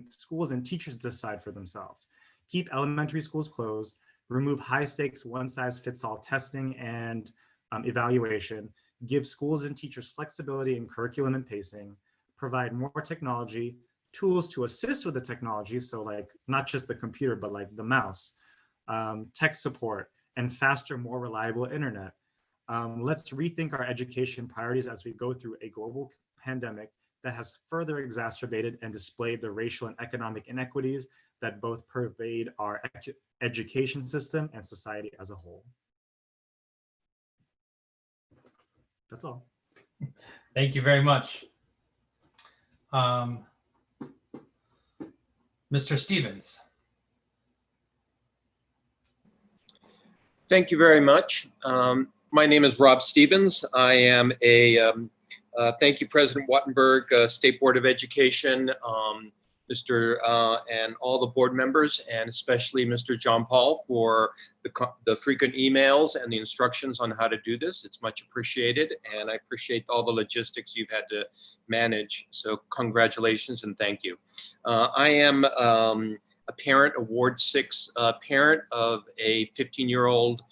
schools and teachers decide for themselves. Keep elementary schools closed, remove high stakes one size fits all testing and evaluation, give schools and teachers flexibility in curriculum and pacing, provide more technology, tools to assist with the technology. So like not just the computer, but like the mouse, tech support, and faster, more reliable internet. Let's rethink our education priorities as we go through a global pandemic that has further exacerbated and displayed the racial and economic inequities that both pervade our education system and society as a whole. That's all. Thank you very much. Mr. Stevens. Thank you very much. My name is Rob Stevens. I am thank you, President Wattenberg, State Board of Education, and all the board members, and especially Mr. John Paul for the frequent emails and the instructions on how to do this. It's much appreciated, and I appreciate all the logistics you've had to manage. So congratulations and thank you. I am a parent, a Ward 6 parent of a 15-year-old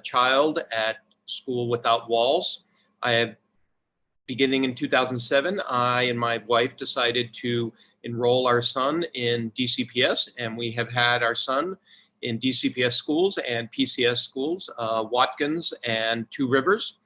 child at School Without Walls. Beginning in 2007, I and my wife decided to enroll our son in DCPS, and we have had our son in DCPS schools and PCS schools, Watkins and Two Rivers.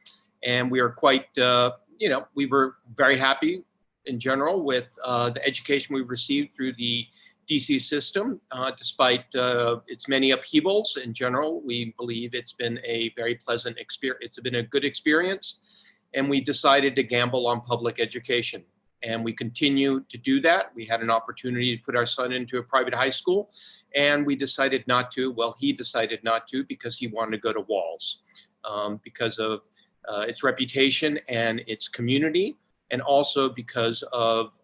And we are quite, we were very happy in general with the education we received through the DC system. Despite its many upheavals in general, we believe it's been a very pleasant experience. It's been a good experience, and we decided to gamble on public education. And we continue to do that. We had an opportunity to put our son into a private high school, and we decided not to. Well, he decided not to because he wanted to go to Walls because of its reputation and its community, and also because of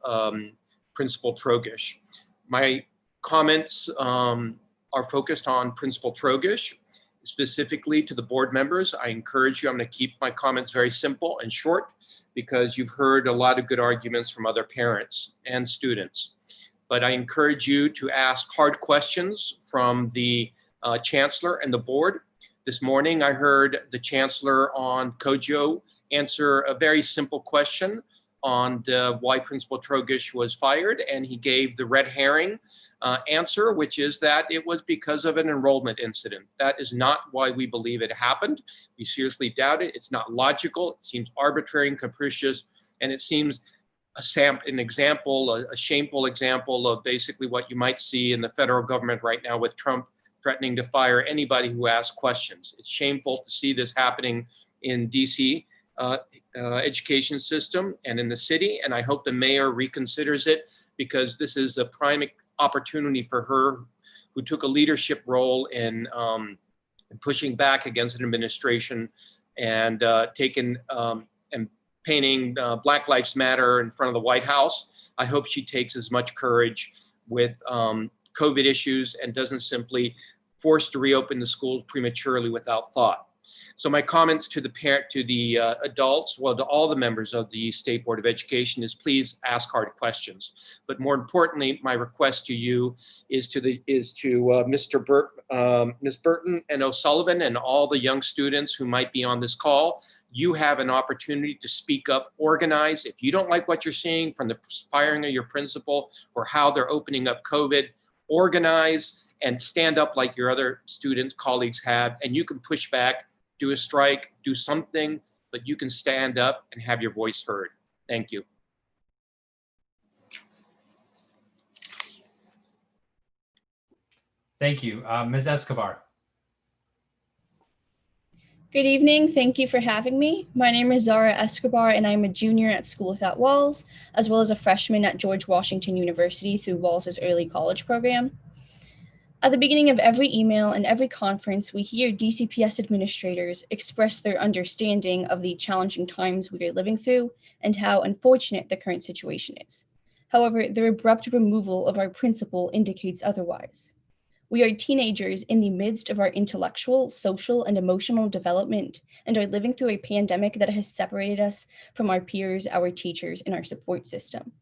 Principal Trogish. My comments are focused on Principal Trogish. Specifically to the board members, I encourage you, I'm going to keep my comments very simple and short because you've heard a lot of good arguments from other parents and students. But I encourage you to ask hard questions from the chancellor and the board. This morning, I heard the chancellor on COJO answer a very simple question on why Principal Trogish was fired, and he gave the red herring answer, which is that it was because of an enrollment incident. That is not why we believe it happened. We seriously doubt it. It's not logical. It seems arbitrary and capricious, and it seems a shameful example of basically what you might see in the federal government right now with Trump threatening to fire anybody who asks questions. It's shameful to see this happening in DC education system and in the city, and I hope the mayor reconsiders it because this is a prime opportunity for her, who took a leadership role in pushing back against an administration and and painting Black Lives Matter in front of the White House. I hope she takes as much courage with COVID issues and doesn't simply force to reopen the schools prematurely without thought. So my comments to the adults, well, to all the members of the State Board of Education is please ask hard questions. But more importantly, my request to you is to Ms. Burton and O'Sullivan and all the young students who might be on this call. You have an opportunity to speak up, organize. If you don't like what you're seeing from the firing of your principal or how they're opening up COVID, organize and stand up like your other students, colleagues have, and you can push back, do a strike, do something, but you can stand up and have your voice heard. Thank you. Thank you. Ms. Escobar. Good evening. Thank you for having me. My name is Zara Escobar, and I'm a junior at School Without Walls, as well as a freshman at George Washington University through Walls' early college program. At the beginning of every email and every conference, we hear DCPS administrators express their understanding of the challenging times we are living through and how unfortunate the current situation is. However, the abrupt removal of our principal indicates otherwise. We are teenagers in the midst of our intellectual, social, and emotional development and are living through a pandemic that has separated us from our peers, our teachers, and our support system.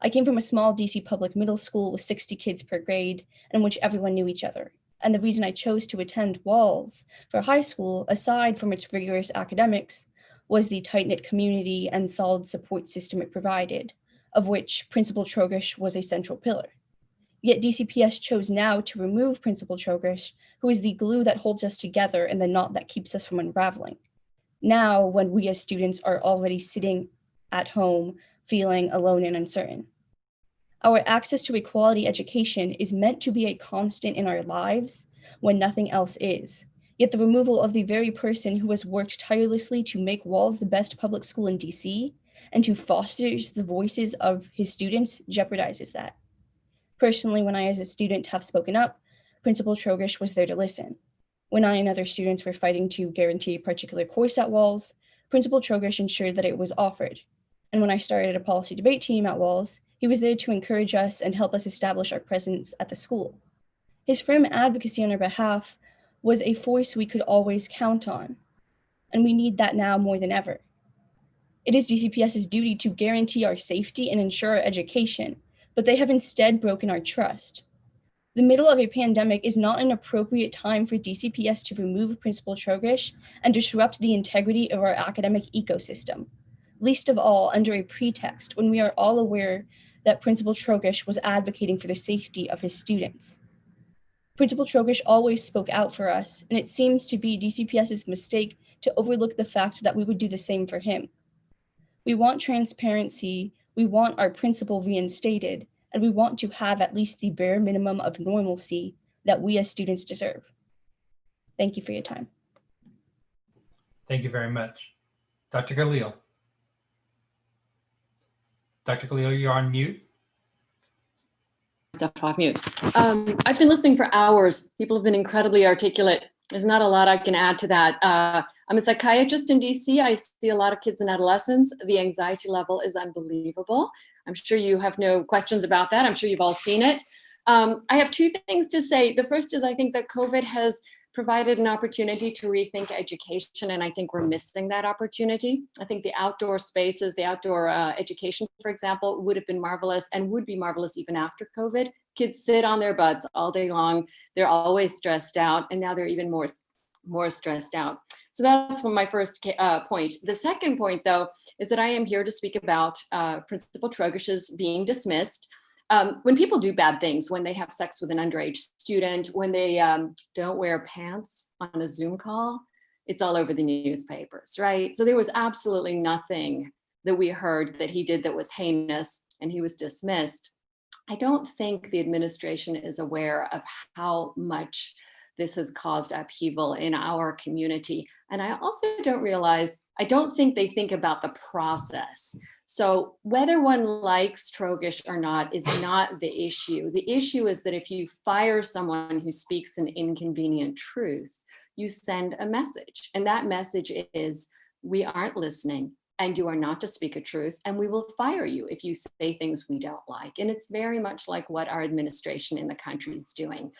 I came from a small DC public middle school with 60 kids per grade, in which everyone knew each other. And the reason I chose to attend Walls for high school, aside from its rigorous academics, was the tight-knit community and solid support system it provided, of which Principal Trogish was a central pillar. Yet DCPS chose now to remove Principal Trogish, who is the glue that holds us together and the knot that keeps us from unraveling. Now, when we as students are already sitting at home, feeling alone and uncertain. Our access to a quality education is meant to be a constant in our lives when nothing else is. Yet the removal of the very person who has worked tirelessly to make Walls the best public school in DC and who fosters the voices of his students jeopardizes that. Personally, when I as a student have spoken up, Principal Trogish was there to listen. When I and other students were fighting to guarantee a particular course at Walls, Principal Trogish ensured that it was offered. And when I started a policy debate team at Walls, he He was there to encourage us and help us establish our presence at the school. His firm advocacy on our behalf was a force we could always count on, and we need that now more than ever. It is DCPS's duty to guarantee our safety and ensure our education, but they have instead broken our trust. The middle of a pandemic is not an appropriate time for DCPS to remove Principal Trogish and disrupt the integrity of our academic ecosystem, least of all under a pretext when we are all aware that Principal Trogish was advocating for the safety of his students. Principal Trogish always spoke out for us, and it seems to be DCPS's mistake to overlook the fact that we would do the same for him. We want transparency, we want our principal reinstated, and we want to have at least the bare minimum of normalcy that we as students deserve. Thank you for your time. Thank you very much. Dr. Galil. Dr. Galil, you're on mute. Stuff off mute. I've been listening for hours. People have been incredibly articulate. There's not a lot I can add to that. I'm a psychiatrist in DC. I see a lot of kids and adolescents. The anxiety level is unbelievable. I'm sure you have no questions about that. I'm sure you've all seen it. I have two things to say. The first is I think that COVID has provided an opportunity to rethink education, and I think we're missing that opportunity. I think the outdoor spaces, the outdoor education, for example, would have been marvelous and would be marvelous even after COVID. Kids sit on their butts all day long. They're always stressed out, and now they're even more stressed out. So that's my first point. The second point, though, is that I am here to speak about Principal Trogish's being dismissed. When people do bad things, when they have sex with an underage student, when they don't wear pants on a Zoom call, it's all over the newspapers, right? So there was absolutely nothing that we heard that he did that was heinous, and he was dismissed. I don't think the administration is aware of how much this has caused upheaval in our community. And I also I don't think they think about the process. So whether one likes Trogish or not is not the issue. The issue is that if you fire someone who speaks an inconvenient truth, you send a message. And that message is, we aren't listening, and you are not to speak a truth, and we will fire you if you say things we don't like. And it's very much like what our administration in the country is doing.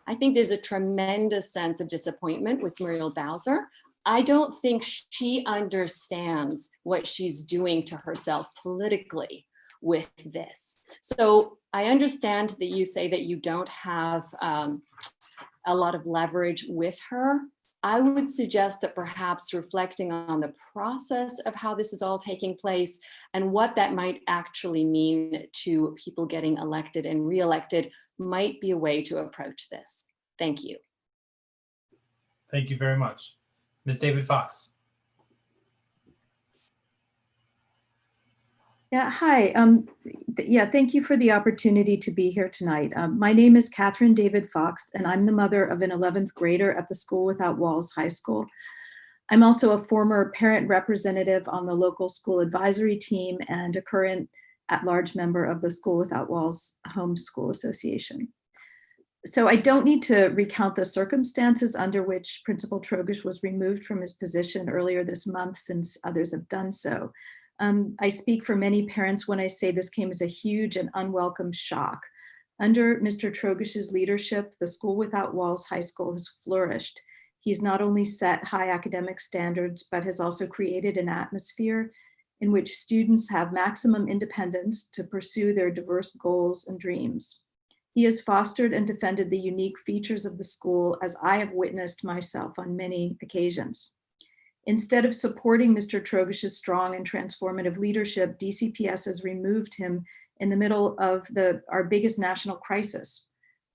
I think there's a tremendous sense of disappointment with Muriel Bowser. I don't think she understands what she's doing to herself politically with this. So I understand that you say that you don't have a lot of leverage with her. I would suggest that perhaps reflecting on the process of how this is all taking place and what that might actually mean to people getting elected and reelected might be a way to approach this. Thank you. Thank you very much. Ms. David-Fox. Yeah, hi. Thank you for the opportunity to be here tonight. My name is Katherine David-Fox, and I'm the mother of an 11th grader at the School Without Walls High School. I'm also a former parent representative on the local school advisory team and a current at-large member of the School Without Walls Homeschool Association. So I don't need to recount the circumstances under which Principal Trogish was removed from his position earlier this month, since others have done so. I speak for many parents when I say this came as a huge and unwelcome shock. Under Mr. Trogish's leadership, the School Without Walls High School has flourished. He's not only set high academic standards, but has also created an atmosphere in which students have maximum independence to pursue their diverse goals and dreams. He has fostered and defended the unique features of the school, as I have witnessed myself on many occasions. Instead of supporting Mr. Trogish's strong and transformative leadership, DCPS has removed him in the middle of our biggest national crisis.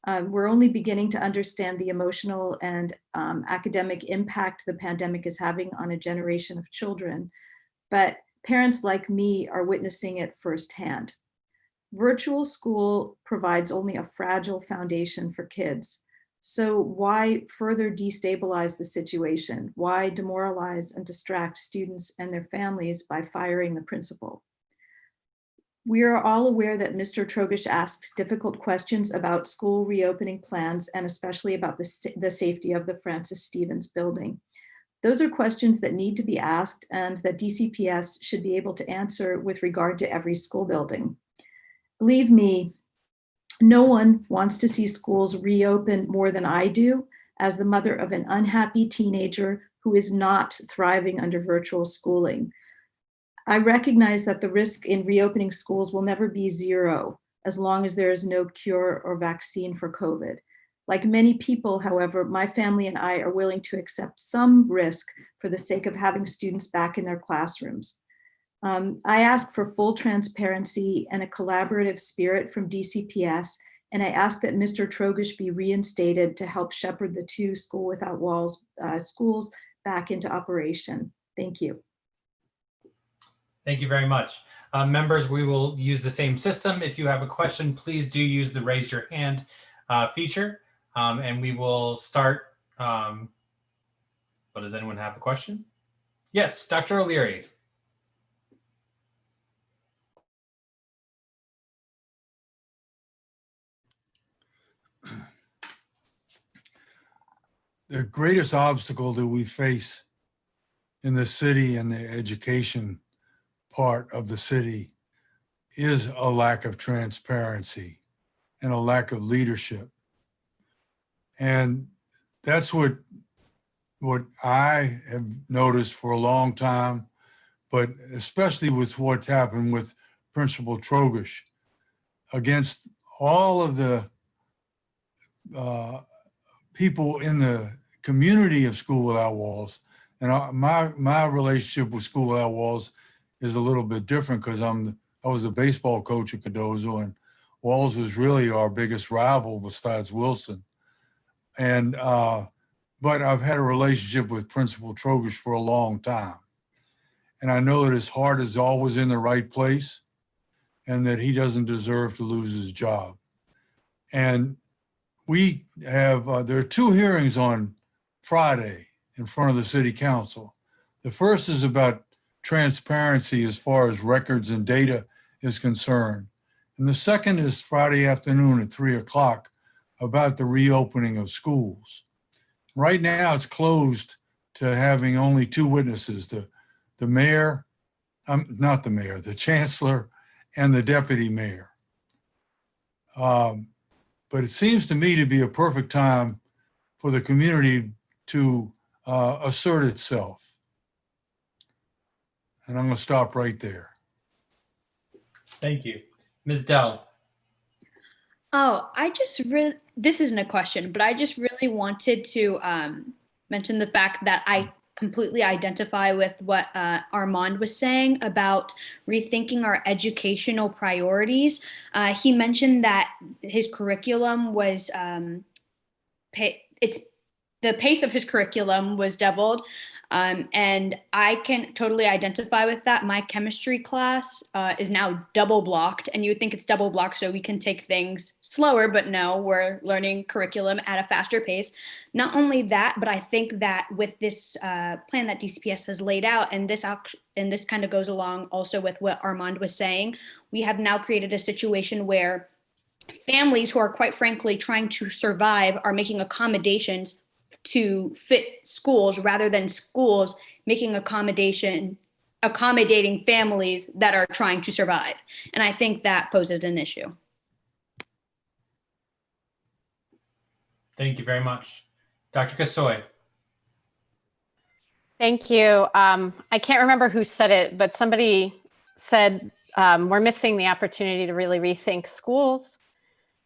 We're only beginning to understand the emotional and academic impact the pandemic is having on a generation of children, but parents like me are witnessing it firsthand. Virtual school provides only a fragile foundation for kids. So why further destabilize the situation? Why demoralize and distract students and their families by firing the principal? We are all aware that Mr. Trogish asks difficult questions about school reopening plans, and especially about the safety of the Francis Stevens building. Those are questions that need to be asked and that DCPS should be able to answer with regard to every school building. Believe me, no one wants to see schools reopen more than I do, as the mother of an unhappy teenager who is not thriving under virtual schooling. I recognize that the risk in reopening schools will never be zero as long as there is no cure or vaccine for COVID. Like many people, however, my family and I are willing to accept some risk for the sake of having students back in their classrooms. I ask for full transparency and a collaborative spirit from DCPS, and I ask that Mr. Trogish be reinstated to help shepherd the 2 School Without Walls schools back into operation. Thank you. Thank you very much. Members, we will use the same system. If you have a question, please do use the raise your hand feature, and we will start. But does anyone have a question? Yes, Dr. O'Leary. The greatest obstacle that we face in the city and the education part of the city is a lack of transparency and a lack of leadership. And that's what I have noticed for a long time, but especially with what's happened with Principal Trogish, against all of the people in the community of School Without Walls. And my relationship with School Without Walls is a little bit different because I was the baseball coach at Cardozo, and Walls was really our biggest rival besides Wilson. And but I've had a relationship with Principal Trogish for a long time. And I know that his heart is always in the right place and that he doesn't deserve to lose his job. And we have, there are 2 hearings on Friday in front of the City Council. The first is about transparency as far as records and data is concerned. And the second is Friday afternoon at 3 o'clock about the reopening of schools. Right now it's closed to having only 2 witnesses, the mayor, not the mayor, the chancellor and the deputy mayor. But it seems to me to be a perfect time for the community to assert itself. And I'm going to stop right there. Thank you. Ms. Dell. Oh, this isn't a question, but I just really wanted to mention the fact that I completely identify with what Armand was saying about rethinking our educational priorities. He mentioned that his curriculum was, the pace of his curriculum was doubled. And I can totally identify with that. My chemistry class is now double blocked, and you would think it's double blocked so we can take things slower, but no, we're learning curriculum at a faster pace. Not only that, but I think that with this plan that DCPS has laid out, and this kind of goes along also with what Armand was saying, we have now created a situation where families who are quite frankly trying to survive are making accommodations to fit schools rather than schools making accommodating families that are trying to survive. And I think that poses an issue. Thank you very much. Dr. Kasoy. Thank you. I can't remember who said it, but somebody said we're missing the opportunity to really rethink schools.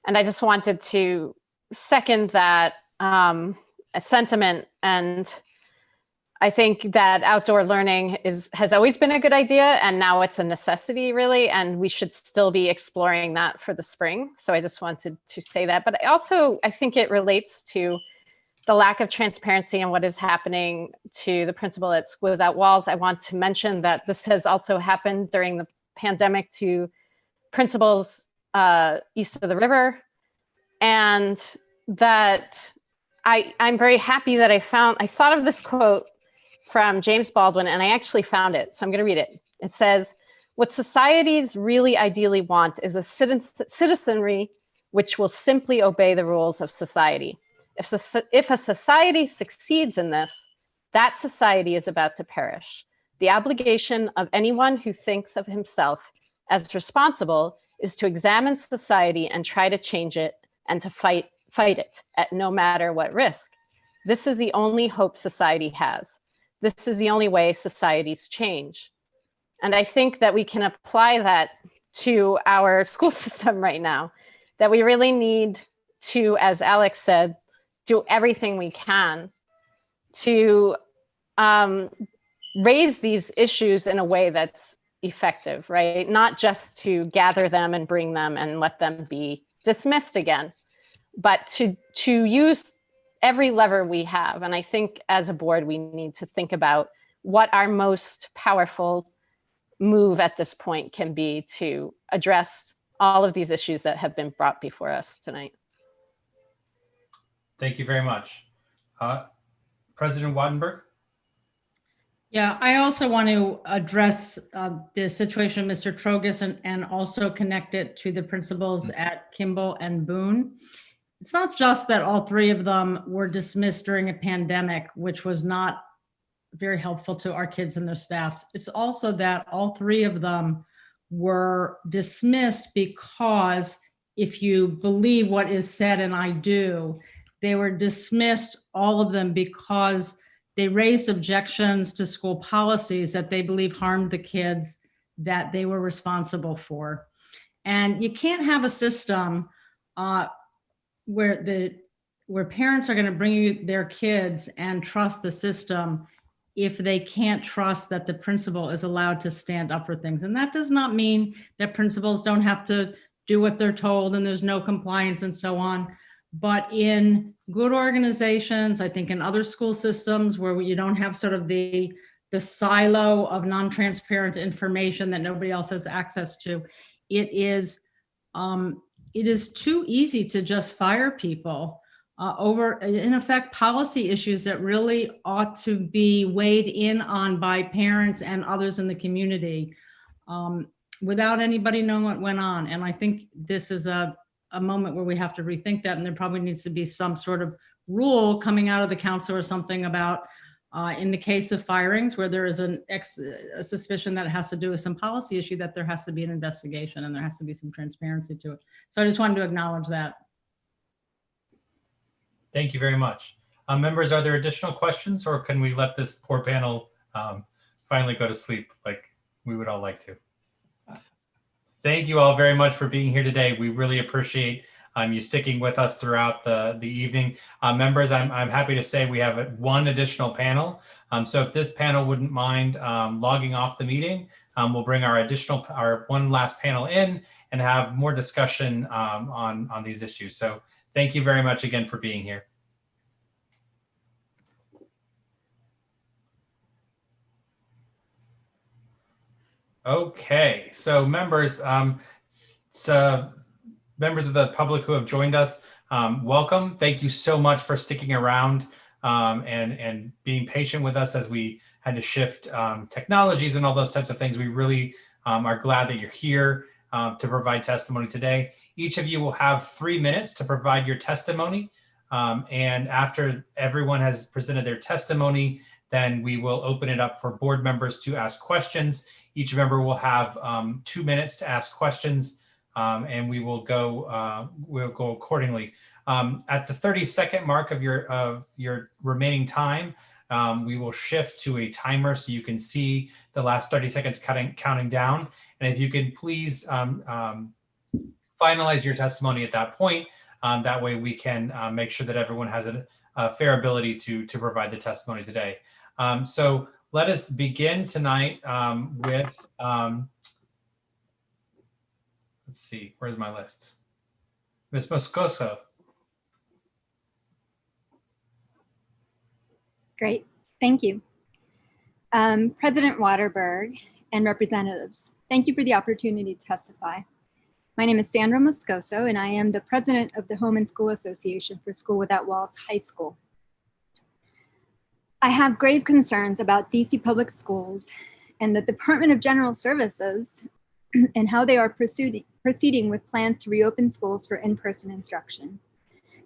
And I just wanted to second that sentiment. And I think that outdoor learning has always been a good idea, and now it's a necessity, really, and we should still be exploring that for the spring. So I just wanted to say that. But I think it relates to the lack of transparency and what is happening to the principal at School Without Walls. I want to mention that this has also happened during the pandemic to principals east of the river, and that I'm very happy that I thought of this quote from James Baldwin, and I actually found it. So I'm going to read it. It says, "What societies really ideally want is a citizenry which will simply obey the rules of society. If a society succeeds in this, that society is about to perish. The obligation of anyone who thinks of himself as responsible is to examine society and try to change it and to fight it at no matter what risk. This is the only hope society has. This is the only way societies change. And I think that we can apply that to our school system right now, that we really need to, as Alex said, do everything we can to raise these issues in a way that's effective, right? Not just to gather them and bring them and let them be dismissed again, but to use every lever we have. And I think as a board, we need to think about what our most powerful move at this point can be to address all of these issues that have been brought before us tonight. Thank you very much. President Wattenberg? Yeah, I also want to address the situation of Mr. Trogus and also connect it to the principals at Kimball and Boone. It's not just that all three of them were dismissed during a pandemic, which was not very helpful to our kids and their staffs. It's also that all three of them were dismissed because, if you believe what is said, and I do, they were dismissed, all of them, because they raised objections to school policies that they believe harmed the kids that they were responsible for. And you can't have a system where parents are going to bring you their kids and trust the system if they can't trust that the principal is allowed to stand up for things. And that does not mean that principals don't have to do what they're told and there's no compliance and so on. But in good organizations, I think in other school systems where you don't have sort of the silo of non-transparent information that nobody else has access to, it is too easy to just fire people over, in effect, policy issues that really ought to be weighed in on by parents and others in the community without anybody knowing what went on. And I think this is a moment where we have to rethink that, and there probably needs to be some sort of rule coming out of the council or something about in the case of firings where there is a suspicion that it has to do with some policy issue, that there has to be an investigation and there has to be some transparency to it. So I just wanted to acknowledge that. Thank you very much. Members, are there additional questions, or can we let this poor panel finally go to sleep like we would all like to? Thank you all very much for being here today. We really appreciate you sticking with us throughout the evening. Members, I'm happy to say we have one additional panel. So if this panel wouldn't mind logging off the meeting, we'll bring our one last panel in and have more discussion on these issues. So thank you very much again for being here. Okay, so members, members of the public who have joined us, welcome. Thank you so much for sticking around and being patient with us as we had to shift technologies and all those types of things. We really are glad that you're here to provide testimony today. Each of you will have 3 minutes to provide your testimony. And after everyone has presented their testimony, then we will open it up for board members to ask questions. Each member will have 2 minutes to ask questions, and we will go accordingly. At the 30-second mark of your remaining time, we will shift to a timer so you can see the last 30 seconds counting down. And if you could please finalize your testimony at that point, that way we can make sure that everyone has a fair ability to provide the testimony today. So let us begin tonight with, let's see, where's my list? Ms. Moscoso. Great, thank you. President Waterberg and representatives, thank you for the opportunity to testify. My name is Sandra Moscoso, and I am the president of the Home and School Association for School Without Walls High School. I have grave concerns about DC public schools and the Department of General Services and how they are proceeding with plans to reopen schools for in-person instruction.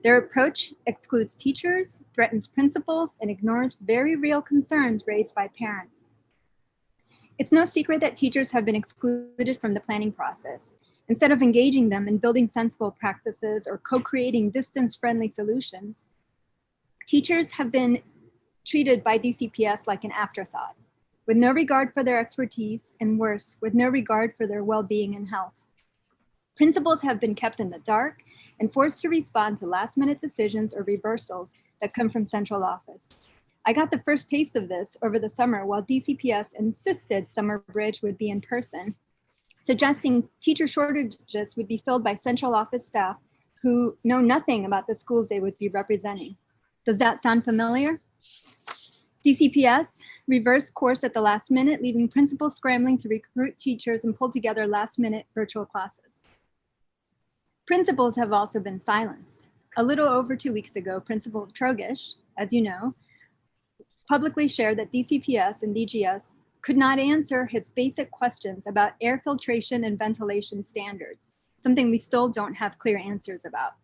Their approach excludes teachers, threatens principals, and ignores very real concerns raised by parents. It's no secret that teachers have been excluded from the planning process. Instead of engaging them in building sensible practices or co-creating distance-friendly solutions, teachers have been treated by DCPS like an afterthought, with no regard for their expertise, and worse, with no regard for their well-being and health. Principals have been kept in the dark and forced to respond to last-minute decisions or reversals that come from central office. I got the first taste of this over the summer while DCPS insisted Summer Bridge would be in person, suggesting teacher shortages would be filled by central office staff who know nothing about the schools they would be representing. Does that sound familiar? DCPS reversed course at the last minute, leaving principals scrambling to recruit teachers and pull together last-minute virtual classes. Principals have also been silenced. A little over 2 weeks ago, Principal Trogish, as you know, publicly shared that DCPS and DGS could not answer his basic questions about air filtration and ventilation standards, something we still don't have clear answers about.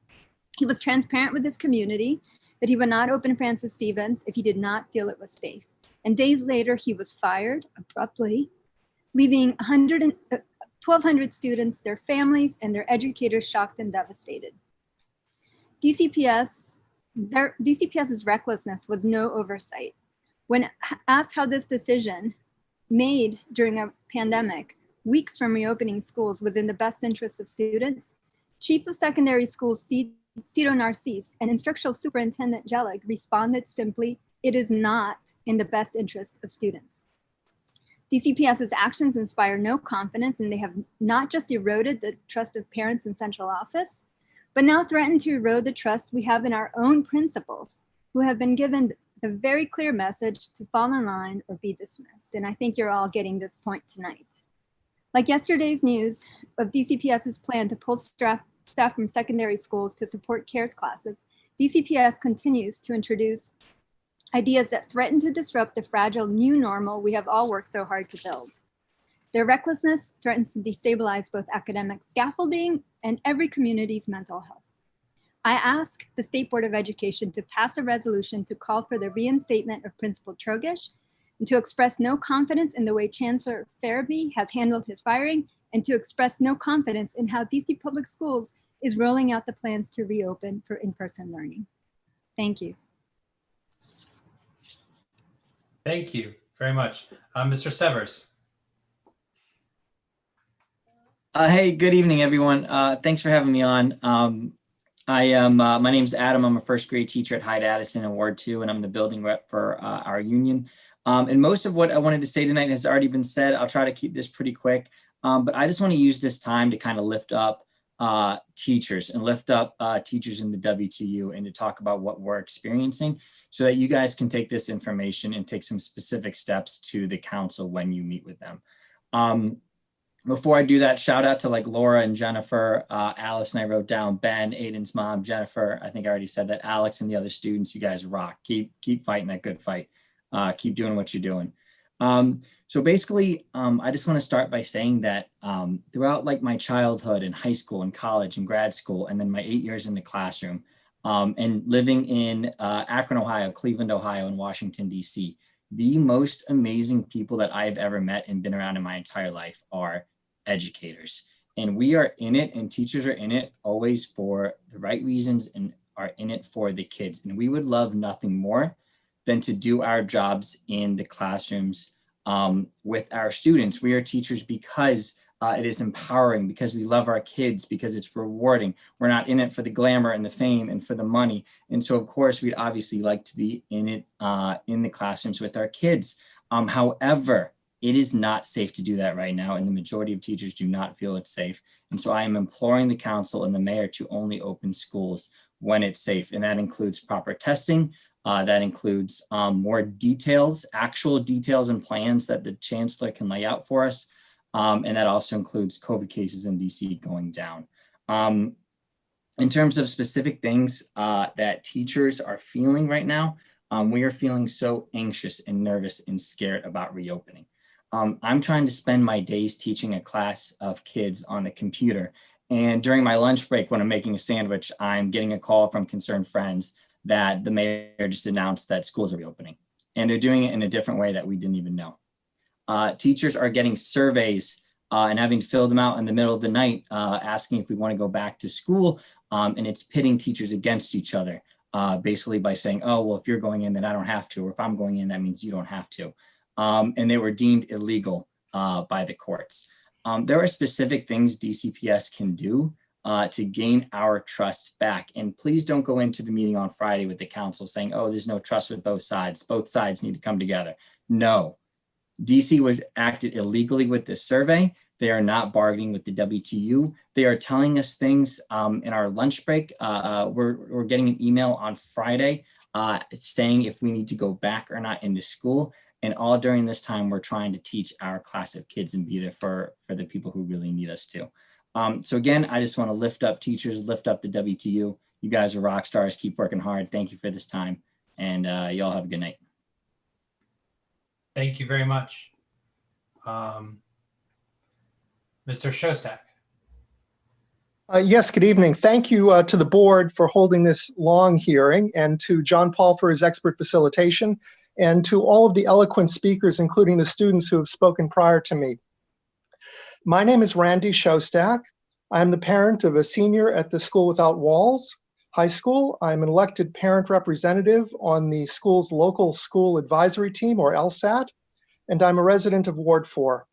He was transparent with his community that he would not open Francis Stevens if he did not feel it was safe. And days later, he was fired abruptly, leaving 1,200 students, their families, and their educators shocked and devastated. DCPS's recklessness was no oversight. When asked how this decision made during a pandemic, weeks from reopening schools was in the best interest of students, Chief of Secondary Schools Cito Narcisse and Instructional Superintendent Jelig responded simply, "It is not in the best interest of students." DCPS's actions inspire no confidence, and they have not just eroded the trust of parents in central office, but now threaten to erode the trust we have in our own principals, who have been given the very clear message to fall in line or be dismissed. And I think you're all getting this point tonight. Like yesterday's news of DCPS's plan to pull staff from secondary schools to support CARES classes, DCPS continues to introduce ideas that threaten to disrupt the fragile new normal we have all worked so hard to build. Their recklessness threatens to destabilize both academic scaffolding and every community's mental health. I ask the State Board of Education to pass a resolution to call for the reinstatement of Principal Trogish and to express no confidence in the way Chancellor Farabee has handled his firing, and to express no confidence in how DC Public Schools is rolling out the plans to reopen for in-person learning. Thank you. Thank you very much. Mr. Severs. Hey, good evening, everyone. Thanks for having me on. I am, my name's Adam. I'm a first grade teacher at Hyde-Addison in Ward 2, and I'm the building rep for our union. And most of what I wanted to say tonight has already been said. I'll try to keep this pretty quick, but I just want to use this time to kind of lift up teachers and lift up teachers in the WTU and to talk about what we're experiencing so that you guys can take this information and take some specific steps to the council when you meet with them. Before I do that, shout out to like Laura and Jennifer, Alice and I wrote down, Ben, Aiden's mom, Jennifer, I think I already said that, Alex and the other students, you guys rock. Keep fighting that good fight. Keep doing what you're doing. So basically, I just want to start by saying that throughout like my childhood and high school and college and grad school, and then my 8 years in the classroom, and living in Akron, Ohio, Cleveland, Ohio, and Washington, DC, the most amazing people that I've ever met and been around in my entire life are educators. And we are in it, and teachers are in it always for the right reasons and are in it for the kids. And we would love nothing more than to do our jobs in the classrooms with our students. We are teachers because it is empowering, because we love our kids, because it's rewarding. We're not in it for the glamour and the fame and for the money. And so of course, we'd obviously like to be in it in the classrooms with our kids. However, it is not safe to do that right now, and the majority of teachers do not feel it's safe. And so I am imploring the council and the mayor to only open schools when it's safe. And that includes proper testing. That includes more details, actual details and plans that the chancellor can lay out for us. And that also includes COVID cases in DC going down. In terms of specific things that teachers are feeling right now, we are feeling so anxious and nervous and scared about reopening. I'm trying to spend my days teaching a class of kids on the computer. And during my lunch break, when I'm making a sandwich, I'm getting a call from concerned friends that the mayor just announced that schools are reopening. And they're doing it in a different way that we didn't even know. Teachers are getting surveys and having to fill them out in the middle of the night, asking if we want to go back to school. And it's pitting teachers against each other, basically by saying, oh, well, if you're going in, then I don't have to. Or if I'm going in, that means you don't have to. And they were deemed illegal by the courts. There are specific things DCPS can do to gain our trust back. And please don't go into the meeting on Friday with the council saying, oh, there's no trust with both sides. Both sides need to come together. No, DC was acted illegally with this survey. They are not bargaining with the WTU. They are telling us things in our lunch break. We're getting an email on Friday saying if we need to go back or not into school. And all during this time, we're trying to teach our class of kids and be there for the people who really need us to. So again, I just want to lift up teachers, lift up the WTU. You guys are rock stars. Keep working hard. Thank you for this time. And y'all have a good night. Thank you very much. Mr. Shostak. Yes, good evening. Thank you to the board for holding this long hearing, and to John Paul for his expert facilitation, and to all of the eloquent speakers, including the students who have spoken prior to me. My name is Randy Shostak. I'm the parent of a senior at the School Without Walls High School. I'm an elected parent representative on the school's local school advisory team, or LSAT, and I'm a resident of Ward 4.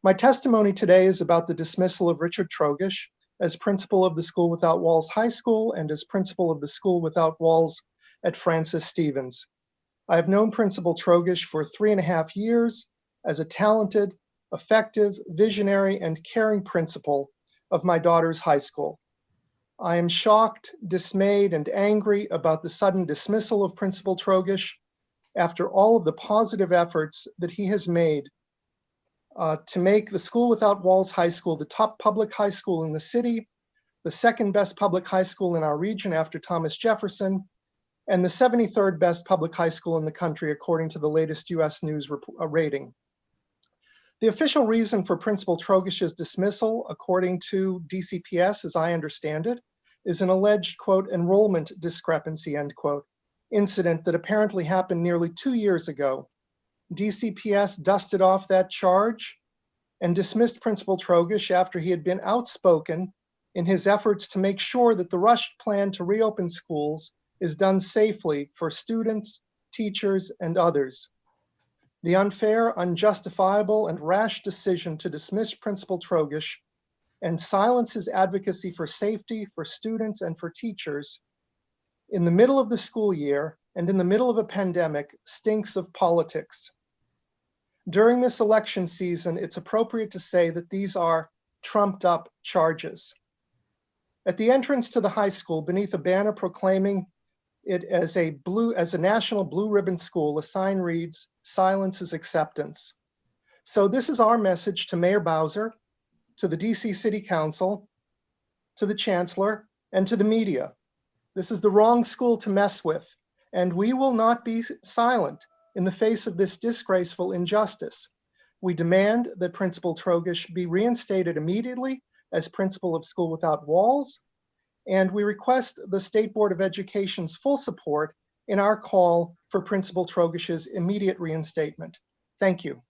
My testimony today is about the dismissal of Richard Trogish as principal of the School Without Walls High School and as principal of the School Without Walls at Francis Stevens. I have known Principal Trogish for 3.5 years as a talented, effective, visionary, and caring principal of my daughter's high school. I am shocked, dismayed, and angry about the sudden dismissal of Principal Trogish after all of the positive efforts that he has made to make the School Without Walls High School the top public high school in the city, the second best public high school in our region after Thomas Jefferson, and the 73rd best public high school in the country, according to the latest US News rating. The official reason for Principal Trogish's dismissal, according to DCPS, as I understand it, is an alleged, quote, enrollment discrepancy, end quote, incident that apparently happened nearly 2 years ago. DCPS dusted off that charge and dismissed Principal Trogish after he had been outspoken in his efforts to make sure that the rushed plan to reopen schools is done safely for students, teachers, and others. The unfair, unjustifiable, and rash decision to dismiss Principal Trogish and silence his advocacy for safety for students and for teachers in the middle of the school year and in the middle of a pandemic stinks of politics. During this election season, it's appropriate to say that these are trumped up charges. At the entrance to the high school, beneath a banner proclaiming it as a national blue ribbon school, a sign reads, "Silence is acceptance." So this is our message to Mayor Bowser, to the DC City Council, to the Chancellor, and to the media. This is the wrong school to mess with, and we will not be silent in the face of this disgraceful injustice. We demand that Principal Trogish be reinstated immediately as principal of School Without Walls, and we request the State Board of Education's full support in our call for Principal Trogish's immediate reinstatement. Thank you.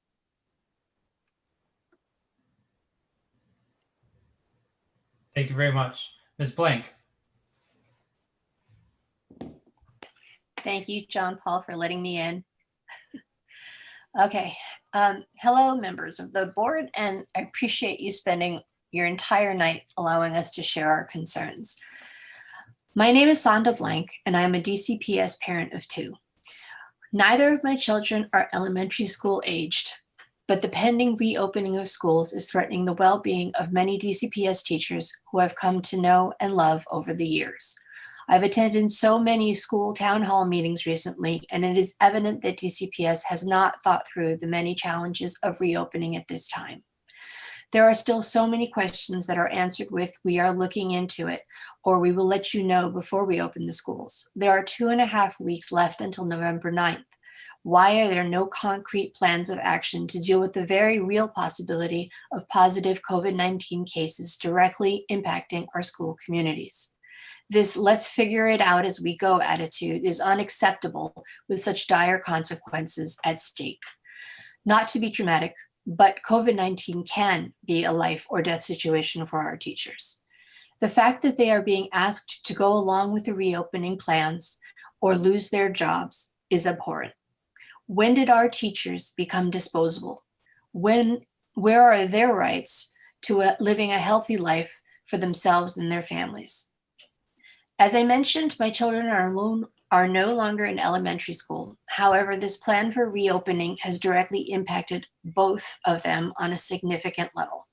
Thank you very much. Ms. Blank. Thank you, John Paul, for letting me in. Okay. Hello, members of the board, and I appreciate you spending your entire night allowing us to share our concerns. My name is Sonda Blank, and I am a DCPS parent of 2. Neither of my children are elementary school aged, but the pending reopening of schools is threatening the well-being of many DCPS teachers who I've come to know and love over the years. I've attended so many school town hall meetings recently, and it is evident that DCPS has not thought through the many challenges of reopening at this time. There are still so many questions that are answered with, "We are looking into it," or "We will let you know before we open the schools." There are 2.5 weeks left until November 9th. Why are there no concrete plans of action to deal with the very real possibility of positive COVID-19 cases directly impacting our school communities? This "let's figure it out as we go" attitude is unacceptable with such dire consequences at stake. Not to be dramatic, but COVID-19 can be a life or death situation for our teachers. The fact that they are being asked to go along with the reopening plans or lose their jobs is abhorrent. When did our teachers become disposable? Where are their rights to living a healthy life for themselves and their families? As I mentioned, my children are no longer in elementary school. However, this plan for reopening has directly impacted both of them on a significant level.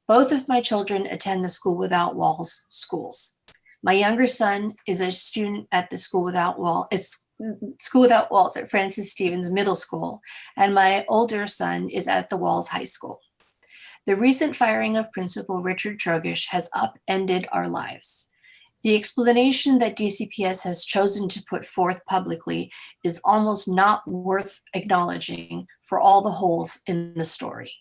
Both of my children attend the School Without Walls schools. My younger son is a student at the School Without Walls at Francis Stevens Middle School, and my older son is at the Walls High School. The recent firing of Principal Richard Trogish has upended our lives. The explanation that DCPS has chosen to put forth publicly is almost not worth acknowledging for all the holes in the story.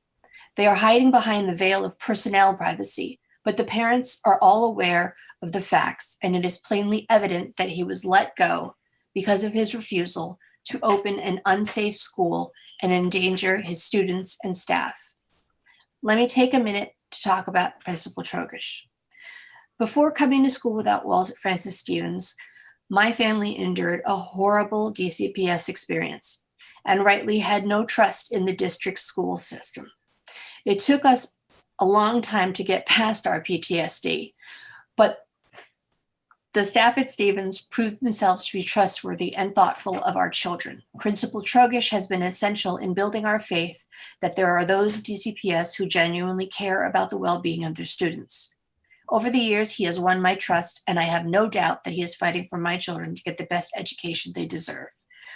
They are hiding behind the veil of personnel privacy, but the parents are all aware of the facts, and it is plainly evident that he was let go because of his refusal to open an unsafe school and endanger his students and staff. Let me take a minute to talk about Principal Trogish. Before coming to School Without Walls at Francis Stevens, my family endured a horrible DCPS experience and rightly had no trust in the district school system. It took us a long time to get past our PTSD, but the staff at Stevens proved themselves to be trustworthy and thoughtful of our children. Principal Trogish has been essential in building our faith that there are those at DCPS who genuinely care about the well-being of their students. Over the years, he has won my trust, and I have no doubt that he is fighting for my children to get the best education they deserve.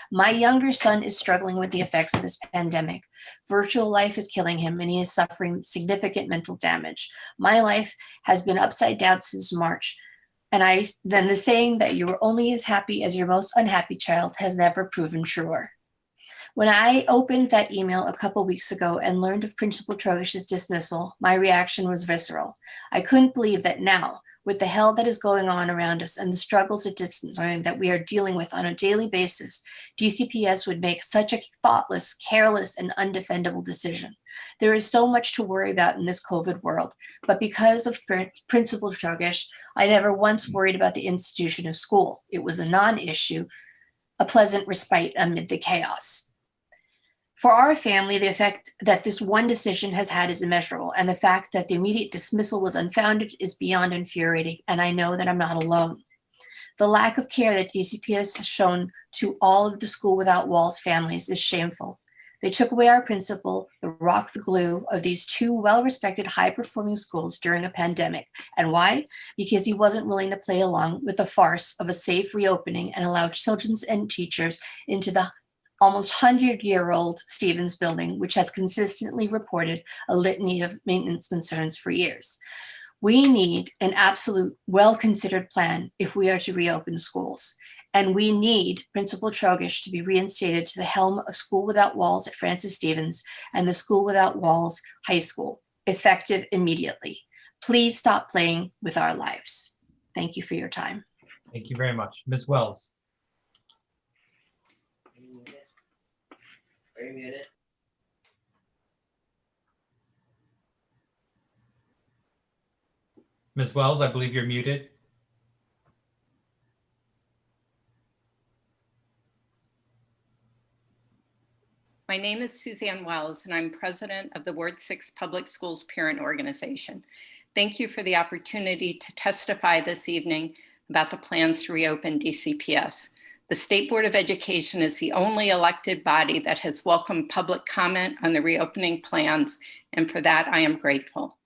My younger son is struggling with the effects of this pandemic. Virtual life is killing him, and he is suffering significant mental damage. My life has been upside down since March, and then the saying that you are only as happy as your most unhappy child has never proven truer. When I opened that email a couple weeks ago and learned of Principal Trogish's dismissal, my reaction was visceral. I couldn't believe that now, with the hell that is going on around us and the struggles of distance learning that we are dealing with on a daily basis, DCPS would make such a thoughtless, careless, and undefendable decision. There is so much to worry about in this COVID world, but because of Principal Trogish, I never once worried about the institution of school. It was a non-issue, a pleasant respite amid the chaos. For our family, the effect that this one decision has had is immeasurable, and the fact that the immediate dismissal was unfounded is beyond infuriating, and I know that I'm not alone. The lack of care that DCPS has shown to all of the School Without Walls families is shameful. They took away our principal, the rock, the glue of these two well-respected, high-performing schools during a pandemic. And why? Because he wasn't willing to play along with the farce of a safe reopening and allow children and teachers into the almost 100-year-old Stevens building, which has consistently reported a litany of maintenance concerns for years. We need an absolute well-considered plan if we are to reopen schools. And we need Principal Trogish to be reinstated to the helm of School Without Walls at Francis Stevens and the School Without Walls High School, effective immediately. Please stop playing with our lives. Thank you for your time. Thank you very much. Ms. Wells. Are you muted? Ms. Wells, I believe you're muted. My name is Suzanne Wells, and I'm president of the Ward 6 Public Schools Parent Organization. Thank you for the opportunity to testify this evening about the plans to reopen DCPS. The State Board of Education is the only elected body that has welcomed public comment on the reopening plans, and for that I am grateful.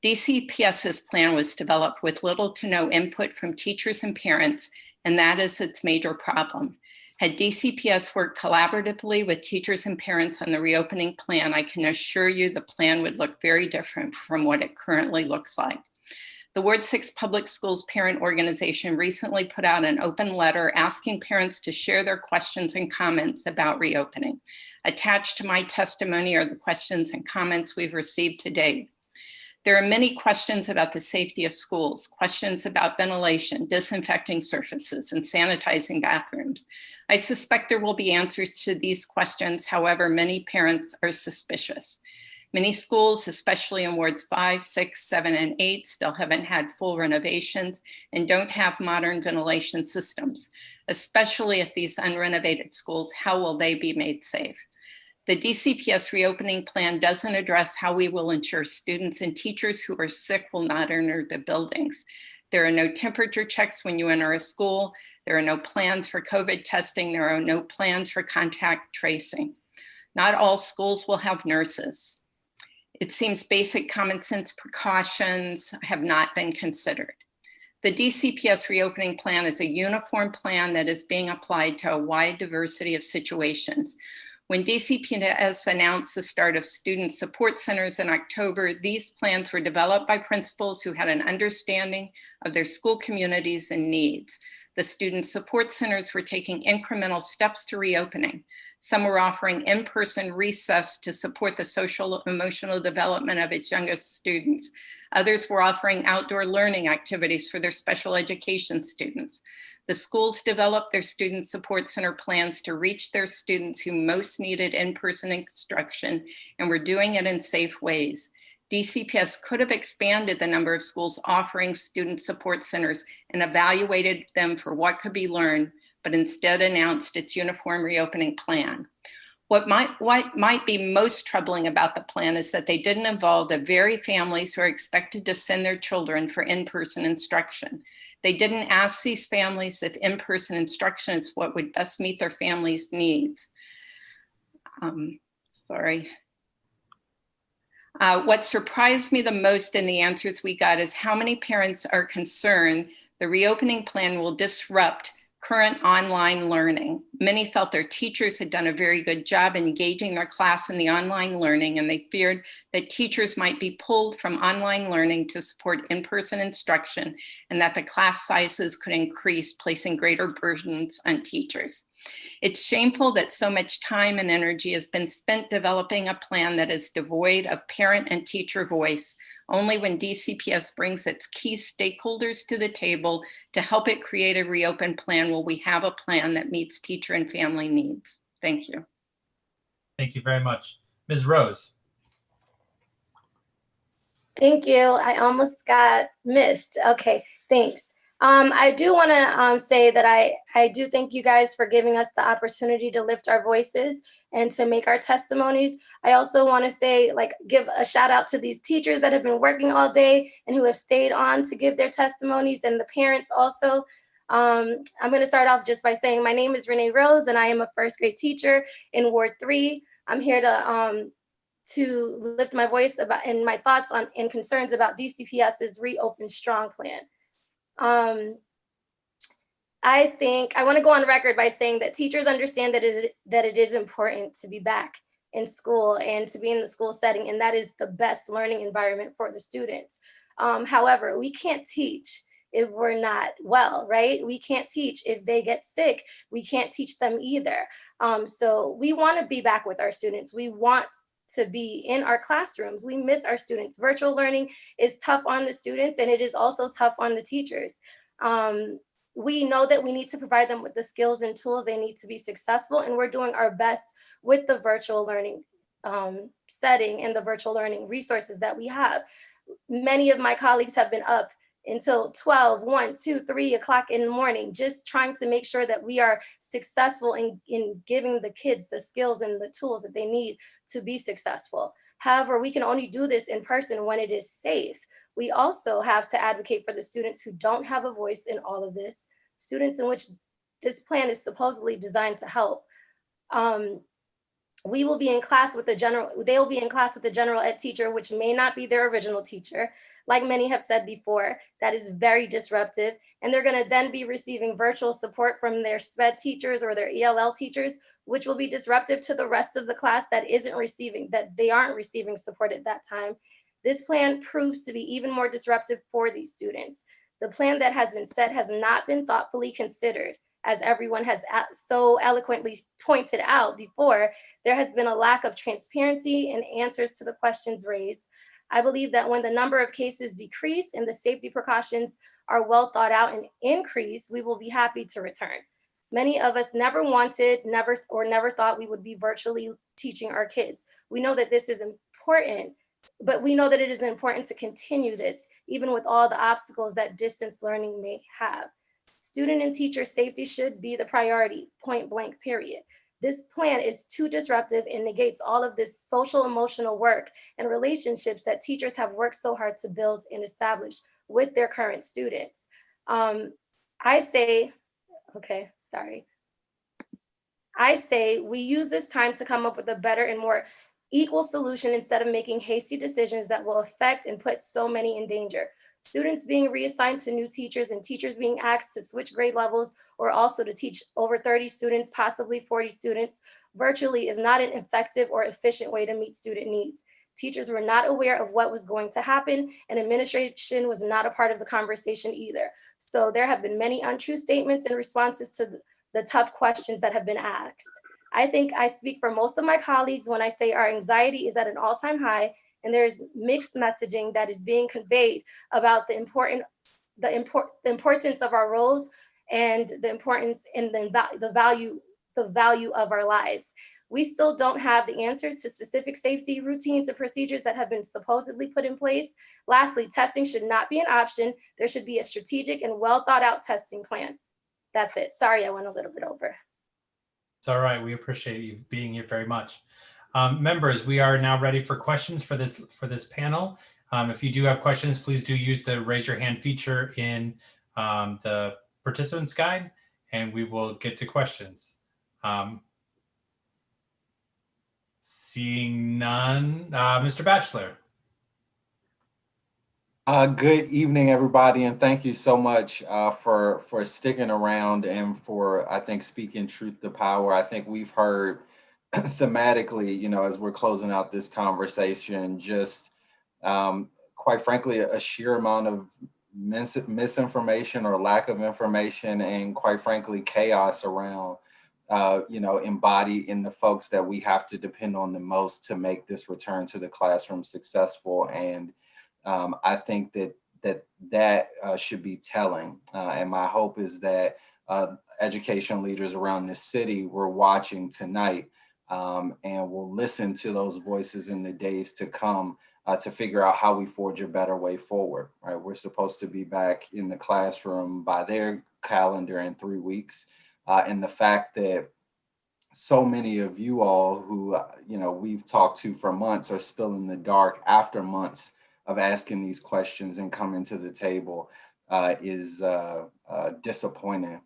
DCPS's plan was developed with little to no input from teachers and parents, and that is its major problem. Had DCPS worked collaboratively with teachers and parents on the reopening plan, I can assure you the plan would look very different from what it currently looks like. The Ward 6 Public Schools Parent Organization recently put out an open letter asking parents to share their questions and comments about reopening. Attached to my testimony are the questions and comments we've received to date. There are many questions about the safety of schools, questions about ventilation, disinfecting surfaces, and sanitizing bathrooms. I suspect there will be answers to these questions. However, many parents are suspicious. Many schools, especially in wards 5, 6, 7, and 8, still haven't had full renovations and don't have modern ventilation systems. Especially at these unrenovated schools, how will they be made safe? The DCPS reopening plan doesn't address how we will ensure students and teachers who are sick will not enter the buildings. There are no temperature checks when you enter a school. There are no plans for COVID testing. There are no plans for contact tracing. Not all schools will have nurses. It seems basic common sense precautions have not been considered. The DCPS reopening plan is a uniform plan that is being applied to a wide diversity of situations. When DCPS announced the start of student support centers in October, these plans were developed by principals who had an understanding of their school communities and needs. The student support centers were taking incremental steps to reopening. Some were offering in-person recess to support the social emotional development of its youngest students. Others were offering outdoor learning activities for their special education students. The schools developed their student support center plans to reach their students who most needed in-person instruction and were doing it in safe ways. DCPS could have expanded the number of schools offering student support centers and evaluated them for what could be learned, but instead announced its uniform reopening plan. What might be most troubling about the plan is that they didn't involve the very families who are expected to send their children for in-person instruction. They didn't ask these families if in-person instruction is what would best meet their families' needs. What surprised me the most in the answers we got is how many parents are concerned the reopening plan will disrupt current online learning. Many felt their teachers had done a very good job engaging their class in the online learning, and they feared that teachers might be pulled from online learning to support in-person instruction, and that the class sizes could increase, placing greater burdens on teachers. It's shameful that so much time and energy has been spent developing a plan that is devoid of parent and teacher voice. Only when DCPS brings its key stakeholders to the table to help it create a reopen plan will we have a plan that meets teacher and family needs. Thank you. Thank you very much. Ms. Rose. Thank you. I almost got missed. Okay, thanks. I do want to say that I do thank you guys for giving us the opportunity to lift our voices and to make our testimonies. I also want to say, give a shout out to these teachers that have been working all day and who have stayed on to give their testimonies, and the parents also. I'm going to start off just by saying my name is Renee Rose and I am a first grade teacher in Ward 3. I'm here to lift my voice about and my thoughts on and concerns about DCPS's Reopen Strong plan. I think I want to go on record by saying that teachers understand that it is important to be back in school and to be in the school setting, and that is the best learning environment for the students. However, we can't teach if we're not well, right? We can't teach if they get sick. We can't teach them either. So we want to be back with our students. We want to be in our classrooms. We miss our students. Virtual learning is tough on the students, and it is also tough on the teachers. We know that we need to provide them with the skills and tools they need to be successful, and we're doing our best with the virtual learning setting and the virtual learning resources that we have. Many of my colleagues have been up until 12, 1, 2, 3 o'clock in the morning, just trying to make sure that we are successful in giving the kids the skills and the tools that they need to be successful. However, we can only do this in person when it is safe. We also have to advocate for the students who don't have a voice in all of this, students in which this plan is supposedly designed to help. We will be in class with they'll be in class with the general ed teacher, which may not be their original teacher. Like many have said before, that is very disruptive. And they're going to then be receiving virtual support from their SPED teachers or their ELL teachers, which will be disruptive to the rest of the class that they aren't receiving support at that time. This plan proves to be even more disruptive for these students. The plan that has been set has not been thoughtfully considered. As everyone has so eloquently pointed out before, there has been a lack of transparency and answers to the questions raised. I believe that when the number of cases decrease and the safety precautions are well thought out and increase, we will be happy to return. Many of us never wanted, never thought we would be virtually teaching our kids. We know that this is important, but we know that it is important to continue this, even with all the obstacles that distance learning may have. Student and teacher safety should be the priority, point blank, period. This plan is too disruptive and negates all of this social emotional work and relationships that teachers have worked so hard to build and establish with their current students. I say we use this time to come up with a better and more equal solution instead of making hasty decisions that will affect and put so many in danger. Students being reassigned to new teachers and teachers being asked to switch grade levels or also to teach over 30 students, possibly 40 students, virtually is not an effective or efficient way to meet student needs. Teachers were not aware of what was going to happen, and administration was not a part of the conversation either. So there have been many untrue statements and responses to the tough questions that have been asked. I think I speak for most of my colleagues when I say our anxiety is at an all-time high, and there's mixed messaging that is being conveyed about the importance of our roles and the importance and the value of our lives. We still don't have the answers to specific safety routines and procedures that have been supposedly put in place. Lastly, testing should not be an option. There should be a strategic and well thought out testing plan. That's it. Sorry, I went a little bit over. It's all right. We appreciate you being here very much. Members, we are now ready for questions for this panel. If you do have questions, please do use the raise your hand feature in the participants guide, and we will get to questions. Seeing none, Mr. Batchelor. Good evening, everybody, and thank you so much for sticking around and for, I think, speaking truth to power. I think we've heard thematically, you know, as we're closing out this conversation, just quite frankly, a sheer amount of misinformation or lack of information, and quite frankly, chaos around, you know, embodied in the folks that we have to depend on the most to make this return to the classroom successful. And I think that should be telling. And my hope is that education leaders around this city were watching tonight and will listen to those voices in the days to come to figure out how we forge a better way forward, right? We're supposed to be back in the classroom by their calendar in 3 weeks. And the fact that so many of you all who, you know, we've talked to for months are still in the dark after months of asking these questions and coming to the table is disappointing,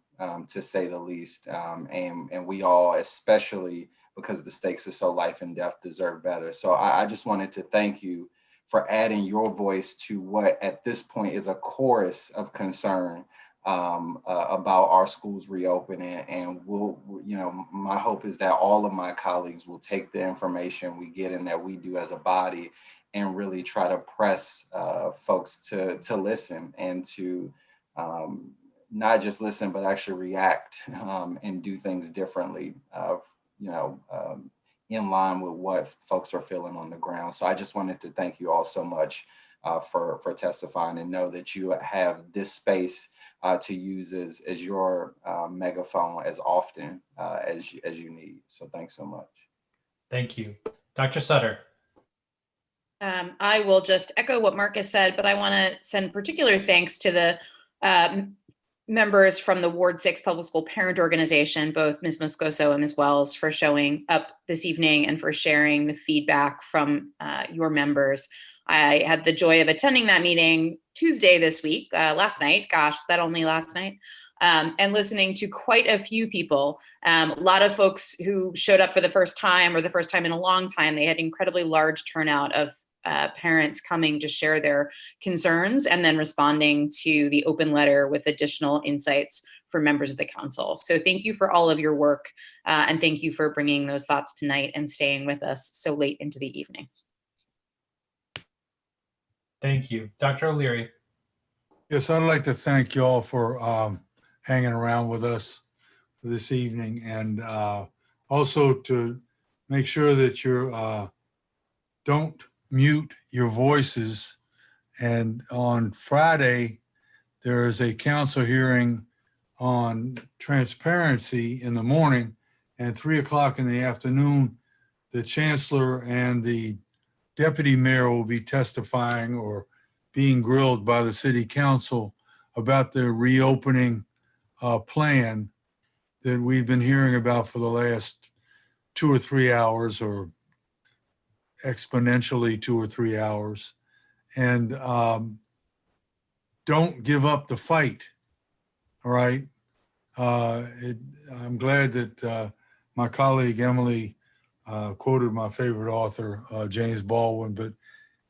to say the least. And we all, especially because the stakes are so life and death, deserve better. So I just wanted to thank you for adding your voice to what at this point is a chorus of concern about our schools reopening. And we'll, you know, my hope is that all of my colleagues will take the information we get and that we do as a body and really try to press folks to listen and to not just listen, but actually react and do things differently, you know, in line with what folks are feeling on the ground. So I just wanted to thank you all so much for testifying, and know that you have this space to use as your megaphone as often as you need. So thanks so much. Thank you. Dr. Sutter. I will just echo what Marcus said, but I want to send particular thanks to the members from the Ward 6 Public School Parent Organization, both Ms. Moscoso and Ms. Wells, for showing up this evening and for sharing the feedback from your members. I had the joy of attending that meeting Tuesday this week, last night, gosh, is that only last night? And listening to quite a few people, a lot of folks who showed up for the first time or the first time in a long time. They had incredibly large turnout of parents coming to share their concerns and then responding to the open letter with additional insights for members of the council. So thank you for all of your work, and thank you for bringing those thoughts tonight and staying with us so late into the evening. Thank you. Dr. O'Leary. Yes, I'd like to thank you all for hanging around with us this evening, and also to make sure that you don't mute your voices. And on Friday, there is a council hearing on transparency in the morning, and 3 o'clock in the afternoon, the chancellor and the deputy mayor will be testifying or being grilled by the city council about the reopening plan that we've been hearing about for the last 2 or 3 hours, or exponentially 2 or 3 hours. And don't give up the fight, all right? I'm glad that my colleague Emily quoted my favorite author, James Baldwin, but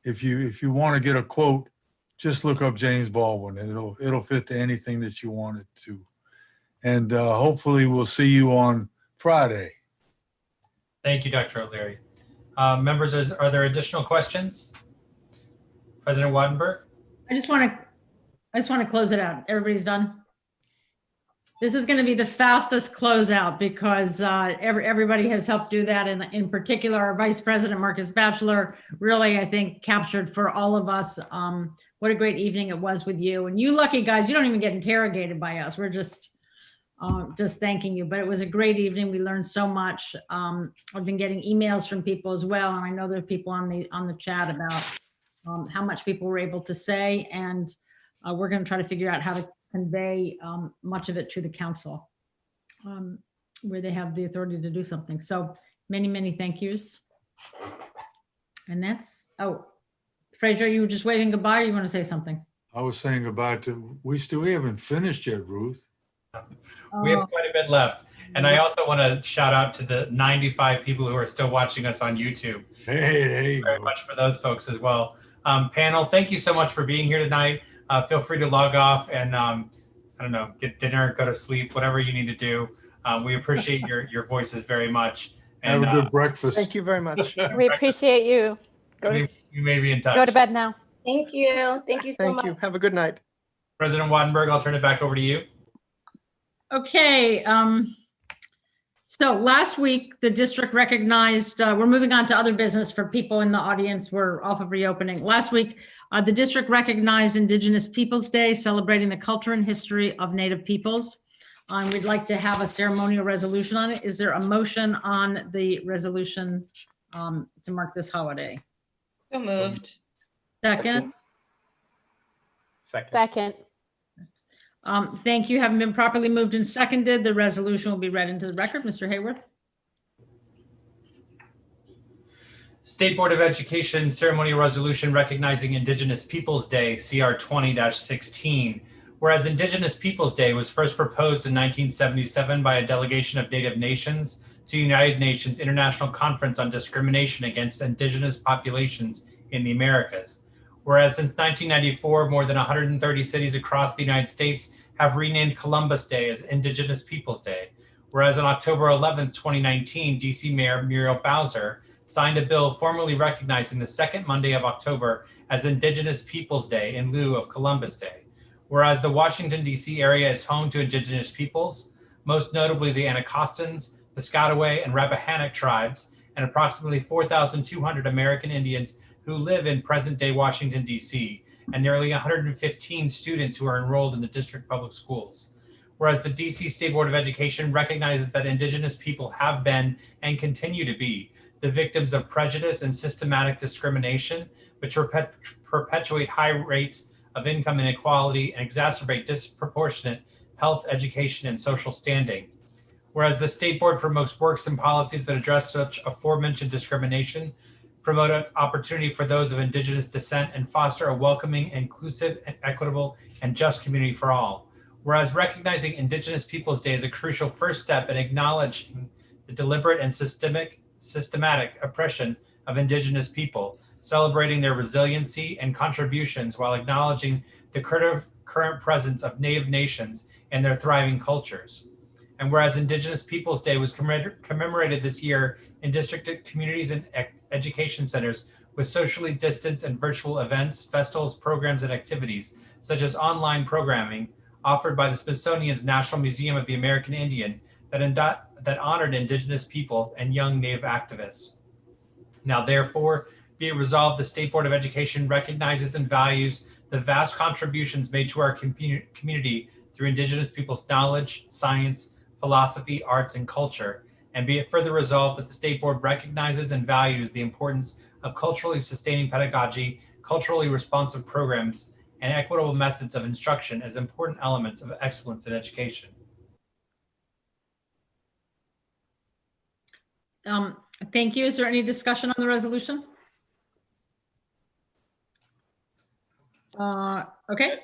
if you want to get a quote, just look up James Baldwin and it'll fit to anything that you want it to. And hopefully we'll see you on Friday. Thank you, Dr. O'Leary. Members, are there additional questions? President Wattenberg? I just want to close it out. Everybody's done? This is going to be the fastest closeout because everybody has helped do that. And in particular, our Vice President, Marcus Batchelor, really, I think, captured for all of us what a great evening it was with you. And you lucky guys, you don't even get interrogated by us. We're just thanking you. But it was a great evening. We learned so much. I've been getting emails from people as well. And I know there are people on the chat about how much people were able to say. And we're going to try to figure out how to convey much of it to the council where they have the authority to do something. So many, many thank yous. And that's, oh, Fraser, you were just waving goodbye, or you want to say something? I was saying goodbye to, we haven't finished yet, Ruth. We have quite a bit left. And I also want to shout out to the 95 people who are still watching us on YouTube. Hey, there you go. Very much for those folks as well. Panel, thank you so much for being here tonight. Feel free to log off and, I don't know, get dinner, go to sleep, whatever you need to do. We appreciate your voices very much. And, have a good breakfast. Thank you very much. We appreciate you. You may be in touch. Go to bed now. Thank you. Thank you so much. Thank you. Have a good night. President Wattenberg, I'll turn it back over to you. Okay. So last week, the district recognized, we're moving on to other business for people in the audience. We're off of reopening. Last week, the district recognized Indigenous Peoples Day, celebrating the culture and history of Native peoples. We'd like to have a ceremonial resolution on it. Is there a motion on the resolution to mark this holiday? So moved. Second? Second. Thank you. Having been properly moved and seconded, the resolution will be read into the record. Mr. Hayworth. State Board of Education ceremonial resolution recognizing Indigenous Peoples Day, CR 20-16. Whereas Indigenous Peoples Day was first proposed in 1977 by a delegation of Native nations to United Nations International Conference on Discrimination Against Indigenous Populations in the Americas. Whereas since 1994, more than 130 cities across the United States have renamed Columbus Day as Indigenous Peoples Day. Whereas on October 11, 2019, DC Mayor Muriel Bowser signed a bill formally recognizing the second Monday of October as Indigenous Peoples Day in lieu of Columbus Day. Whereas the Washington, D.C. area is home to Indigenous peoples, most notably the Anacostans, the Piscataway, and Rappahannock tribes, and approximately 4,200 American Indians who live in present-day Washington, D.C., and nearly 115 students who are enrolled in the district public schools. Whereas the D.C. State Board of Education recognizes that Indigenous people have been and continue to be the victims of prejudice and systematic discrimination, which perpetuate high rates of income inequality and exacerbate disproportionate health, education, and social standing. Whereas the State Board promotes works and policies that address such aforementioned discrimination, promote an opportunity for those of Indigenous descent, and foster a welcoming, inclusive, and equitable, and just community for all. Whereas recognizing Indigenous Peoples Day is a crucial first step in acknowledging the deliberate and systematic oppression of Indigenous people, celebrating their resiliency and contributions while acknowledging the current presence of Native nations and their thriving cultures. And whereas Indigenous Peoples Day was commemorated this year in district communities and education centers with socially distanced and virtual events, festivals, programs, and activities, such as online programming offered by the Smithsonian's National Museum of the American Indian that honored Indigenous people and young Native activists. Now, therefore, Be it resolved, the State Board of Education recognizes and values the vast contributions made to our community through Indigenous people's knowledge, science, philosophy, arts, and culture. And be it further resolved that the State Board recognizes and values the importance of culturally sustaining pedagogy, culturally responsive programs, and equitable methods of instruction as important elements of excellence in education. Thank you. Is there any discussion on the resolution? Okay.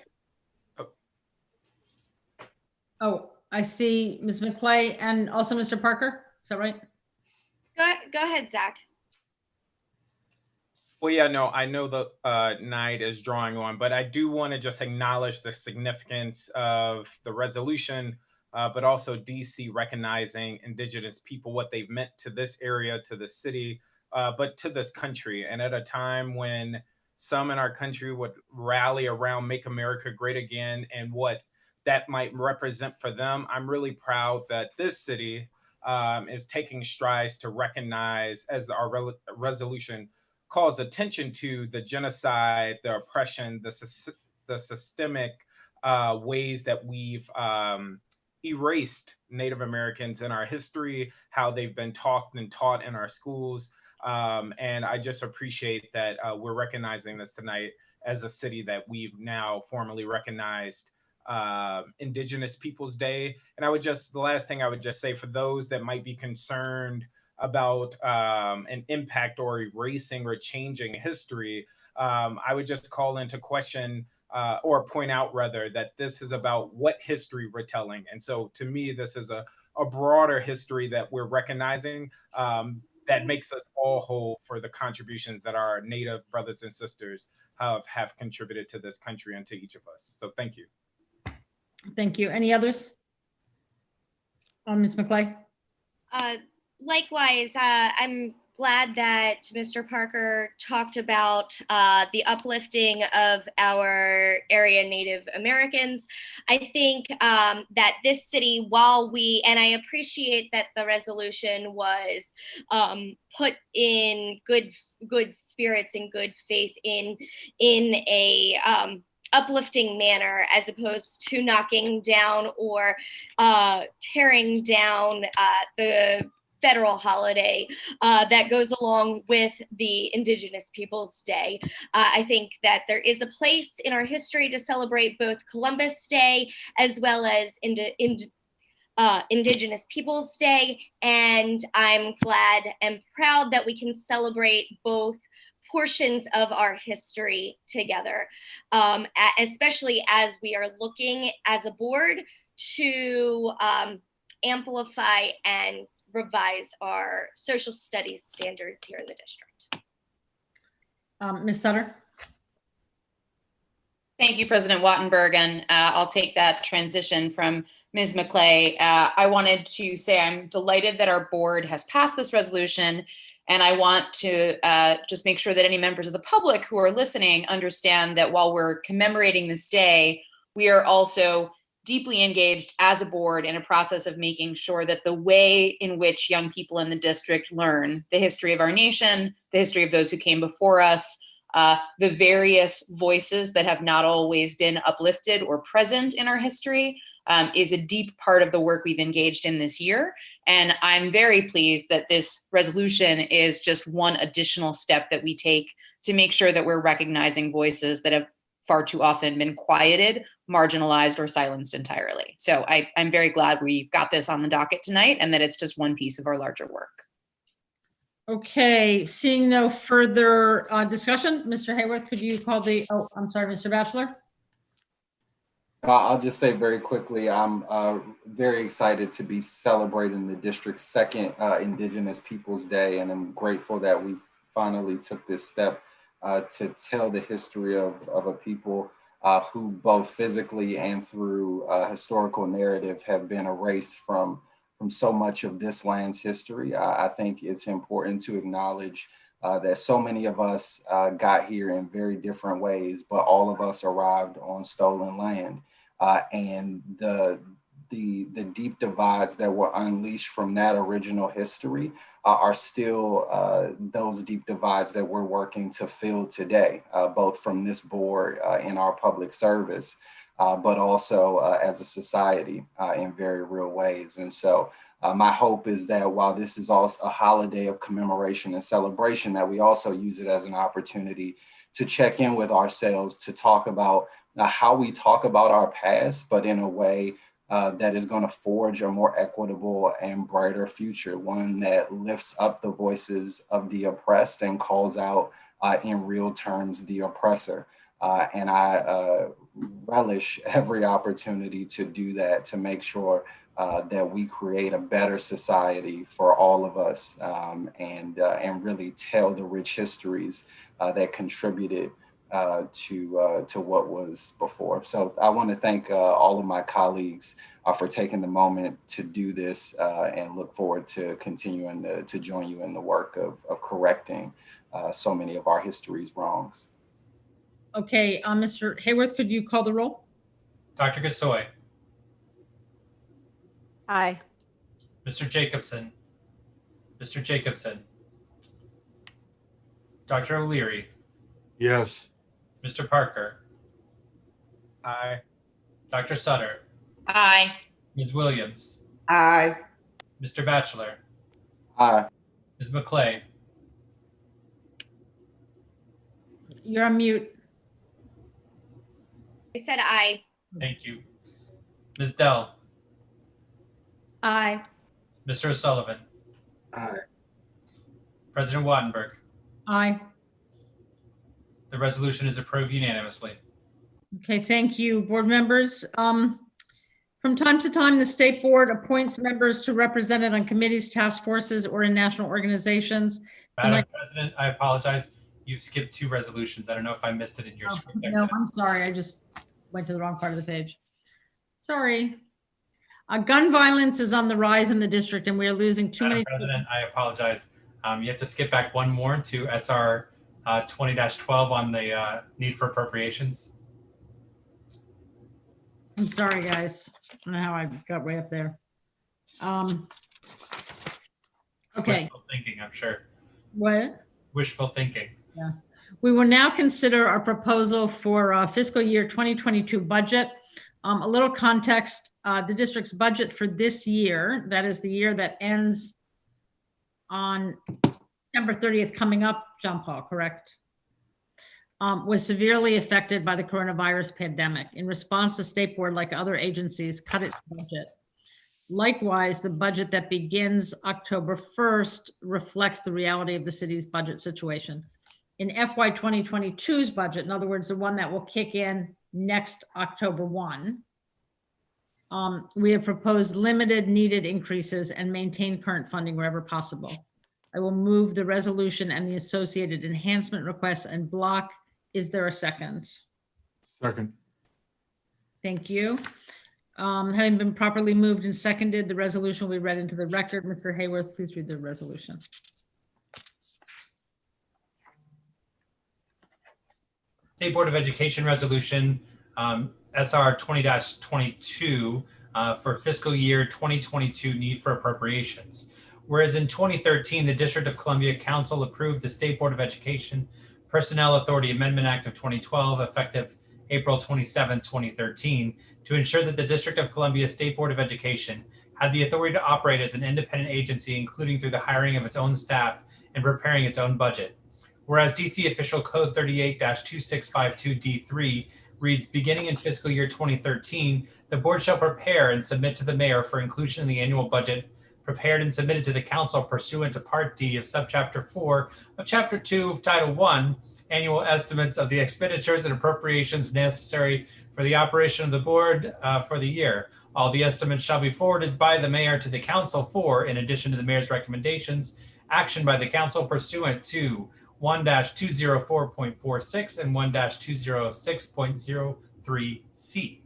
Oh, I see Ms. McClay and also Mr. Parker. Is that right? Go ahead, Zach. Well, yeah, no, I know the night is drawing on, but I do want to just acknowledge the significance of the resolution, but also DC recognizing Indigenous people, what they've meant to this area, to the city, but to this country. And at a time when some in our country would rally around Make America Great Again and what that might represent for them, I'm really proud that this city is taking strides to recognize, as our resolution calls attention to, the genocide, the oppression, the systemic ways that we've erased Native Americans in our history, how they've been taught and taught in our schools. And I just appreciate that we're recognizing this tonight as a city that we've now formally recognized Indigenous Peoples Day. And the last thing I would just say, for those that might be concerned about an impact or erasing or changing history, I would just call into question or point out rather that this is about what history we're telling. And so to me, this is a broader history that we're recognizing that makes us all whole for the contributions that our Native brothers and sisters have contributed to this country and to each of us. So thank you. Thank you. Any others? Ms. McClay? Likewise, I'm glad that Mr. Parker talked about the uplifting of our area Native Americans. I think that this city, and I appreciate that the resolution was put in good spirits and good faith in a uplifting manner, as opposed to knocking down or tearing down the federal holiday that goes along with the Indigenous Peoples Day. I think that there is a place in our history to celebrate both Columbus Day as well as Indigenous Peoples Day, and I'm glad and proud that we can celebrate both portions of our history together, especially as we are looking as a board to amplify and revise our social studies standards here in the district. Ms. Sutter? Thank you, President Wattenberg, and I'll take that transition from Ms. McClay. I wanted to say I'm delighted that our board has passed this resolution, and I want to just make sure that any members of the public who are listening understand that while we're commemorating this day, we are also deeply engaged as a board in a process of making sure that the way in which young people in the district learn the history of our nation, the history of those who came before us, the various voices that have not always been uplifted or present in our history, is a deep part of the work we've engaged in this year. And I'm very pleased that this resolution is just one additional step that we take to make sure that we're recognizing voices that have far too often been quieted, marginalized, or silenced entirely. So I'm very glad we've got this on the docket tonight and that it's just one piece of our larger work. Okay, seeing no further discussion, Mr. Hayworth, could you call the, I'm sorry, Mr. Batchelor? I'll just say very quickly, I'm very excited to be celebrating the district's second Indigenous Peoples Day, and I'm grateful that we finally took this step to tell the history of a people who both physically and through historical narrative have been erased from so much of this land's history. I think it's important to acknowledge that so many of us got here in very different ways, but all of us arrived on stolen land. And the the deep divides that were unleashed from that original history are still those deep divides that we're working to fill today, both from this board in our public service, but also as a society in very real ways. And so my hope is that while this is also a holiday of commemoration and celebration, that we also use it as an opportunity to check in with ourselves, to talk about how we talk about our past, but in a way that is going to forge a more equitable and brighter future, one that lifts up the voices of the oppressed and calls out in real terms the oppressor. And I relish every opportunity to do that, to make sure that we create a better society for all of us, and really tell the rich histories that contributed to what was before. So I want to thank all of my colleagues for taking the moment to do this, and look forward to continuing to join you in the work of correcting so many of our history's wrongs. Okay, Mr. Hayworth, could you call the roll? Dr. Gasoy. Aye. Mr. Jacobson. Mr. Jacobson. Dr. O'Leary. Yes. Mr. Parker. Aye. Dr. Sutter. Aye. Ms. Williams. Aye. Mr. Batchelor. Aye. Ms. McClay. You're on mute. I said aye. Thank you. Ms. Dell. Aye. Mr. O'Sullivan. Aye. President Wattenberg. Aye. The resolution is approved unanimously. Okay, thank you, board members. From time to time, the state board appoints members to represent it on committees, task forces, or in national organizations. Madam President, I apologize. You've skipped 2 resolutions. I don't know if I missed it in your script. No, I'm sorry. I just went to the wrong part of the page. Sorry. Gun violence is on the rise in the district, and we are losing too many. Madam President, I apologize. You have to skip back one more to SR 20-12 on the need for appropriations. I'm sorry, guys. I don't know how I got way up there. Okay. Wishful thinking, I'm sure. What? Wishful thinking. Yeah. We will now consider our proposal for fiscal year 2022 budget. A little context, the district's budget for this year, that is the year that ends on September 30th coming up, John Paul, correct? Was severely affected by the coronavirus pandemic. In response, the state board, like other agencies, cut its budget. Likewise, the budget that begins October 1st reflects the reality of the city's budget situation. In FY 2022's budget, in other words, the one that will kick in next October 1, we have proposed limited needed increases and maintain current funding wherever possible. I will move the resolution and the associated enhancement requests and block. Is there a second? Second. Thank you. Having been properly moved and seconded, the resolution will be read into the record. Mr. Hayworth, please read the resolution. State Board of Education Resolution SR 20-22 for fiscal year 2022 need for appropriations. Whereas in 2013, the District of Columbia Council approved the State Board of Education Personnel Authority Amendment Act of 2012, effective April 27, 2013, to ensure that the District of Columbia State Board of Education had the authority to operate as an independent agency, including through the hiring of its own staff and preparing its own budget. Whereas DC Official Code 38-2652D3 reads, beginning in fiscal year 2013, the board shall prepare and submit to the mayor for inclusion in the annual budget prepared and submitted to the council pursuant to Part D of Subchapter 4 of Chapter 2 of Title 1, annual estimates of the expenditures and appropriations necessary for the operation of the board for the year. All the estimates shall be forwarded by the mayor to the council for, in addition to the mayor's recommendations, action by the council pursuant to 1-204.46 and 1-206.03C.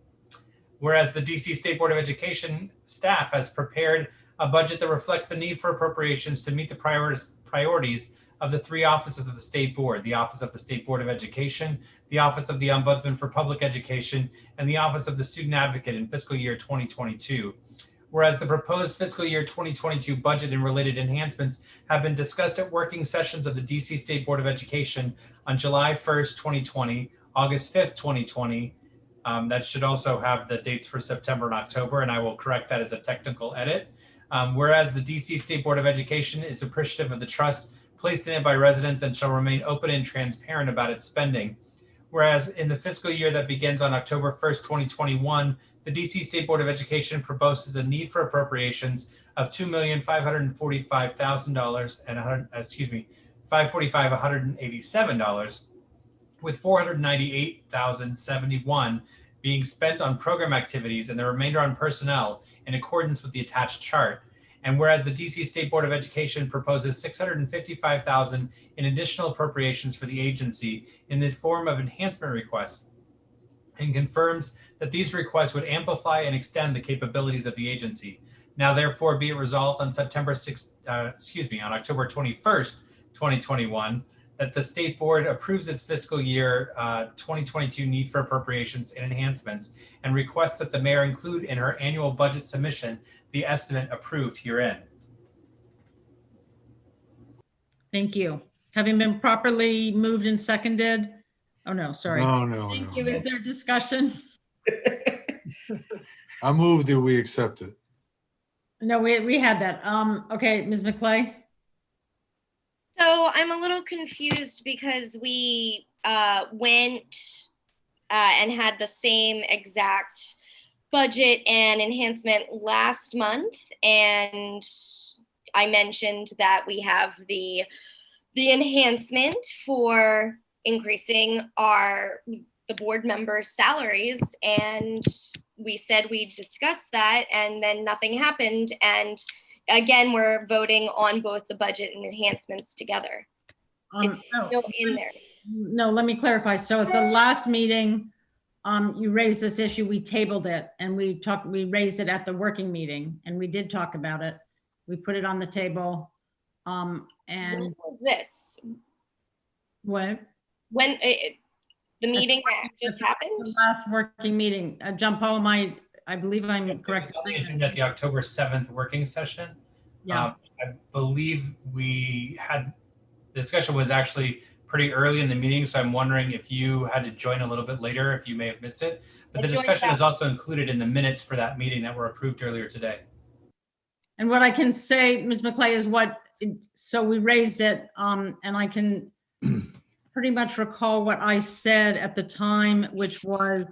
Whereas the DC State Board of Education staff has prepared a budget that reflects the need for appropriations to meet the priorities of the 3 offices of the State Board: the Office of the State Board of Education, the Office of the Ombudsman for Public Education, and the Office of the Student Advocate in fiscal year 2022. Whereas the proposed fiscal year 2022 budget and related enhancements have been discussed at working sessions of the DC State Board of Education on July 1st, 2020, August 5th, 2020. That should also have the dates for September and October, and I will correct that as a technical edit. Whereas the DC State Board of Education is appreciative of the trust placed in it by residents and shall remain open and transparent about its spending. Whereas in the fiscal year that begins on October 1st, 2021, the DC State Board of Education proposes a need for appropriations of $2,545,000 and $545,187, with $498,071 being spent on program activities and the remainder on personnel in accordance with the attached chart. And whereas the DC State Board of Education proposes $655,000 in additional appropriations for the agency in the form of enhancement requests, and confirms that these requests would amplify and extend the capabilities of the agency. Now, therefore, be it resolved on on October 21st, 2021, that the State Board approves its fiscal year 2022 need for appropriations and enhancements, and requests that the mayor include in her annual budget submission the estimate approved herein. Thank you. Having been properly moved and seconded. Oh, no, sorry. No. Thank you. Is there discussion? I move that we accept it. No, we had that. Okay, Ms. McClay. So I'm a little confused because we went and had the same exact budget and enhancement last month, and I mentioned that we have the enhancement for increasing the board members' salaries, and we said we'd discuss that, and then nothing happened. And again, we're voting on both the budget and enhancements together. It's still in there. No, let me clarify. So at the last meeting, you raised this issue, we tabled it, and we raised it at the working meeting, and we did talk about it. We put it on the table. And when was this? What? When the meeting that just happened? The last working meeting. John Paul, I believe I'm correct. At the October 7th working session. Yeah. I believe the discussion was actually pretty early in the meeting, so I'm wondering if you had to join a little bit later, if you may have missed it. But the discussion is also included in the minutes for that meeting that were approved earlier today. And what I can say, Ms. McClay, is so we raised it, and I can pretty much recall what I said at the time, which was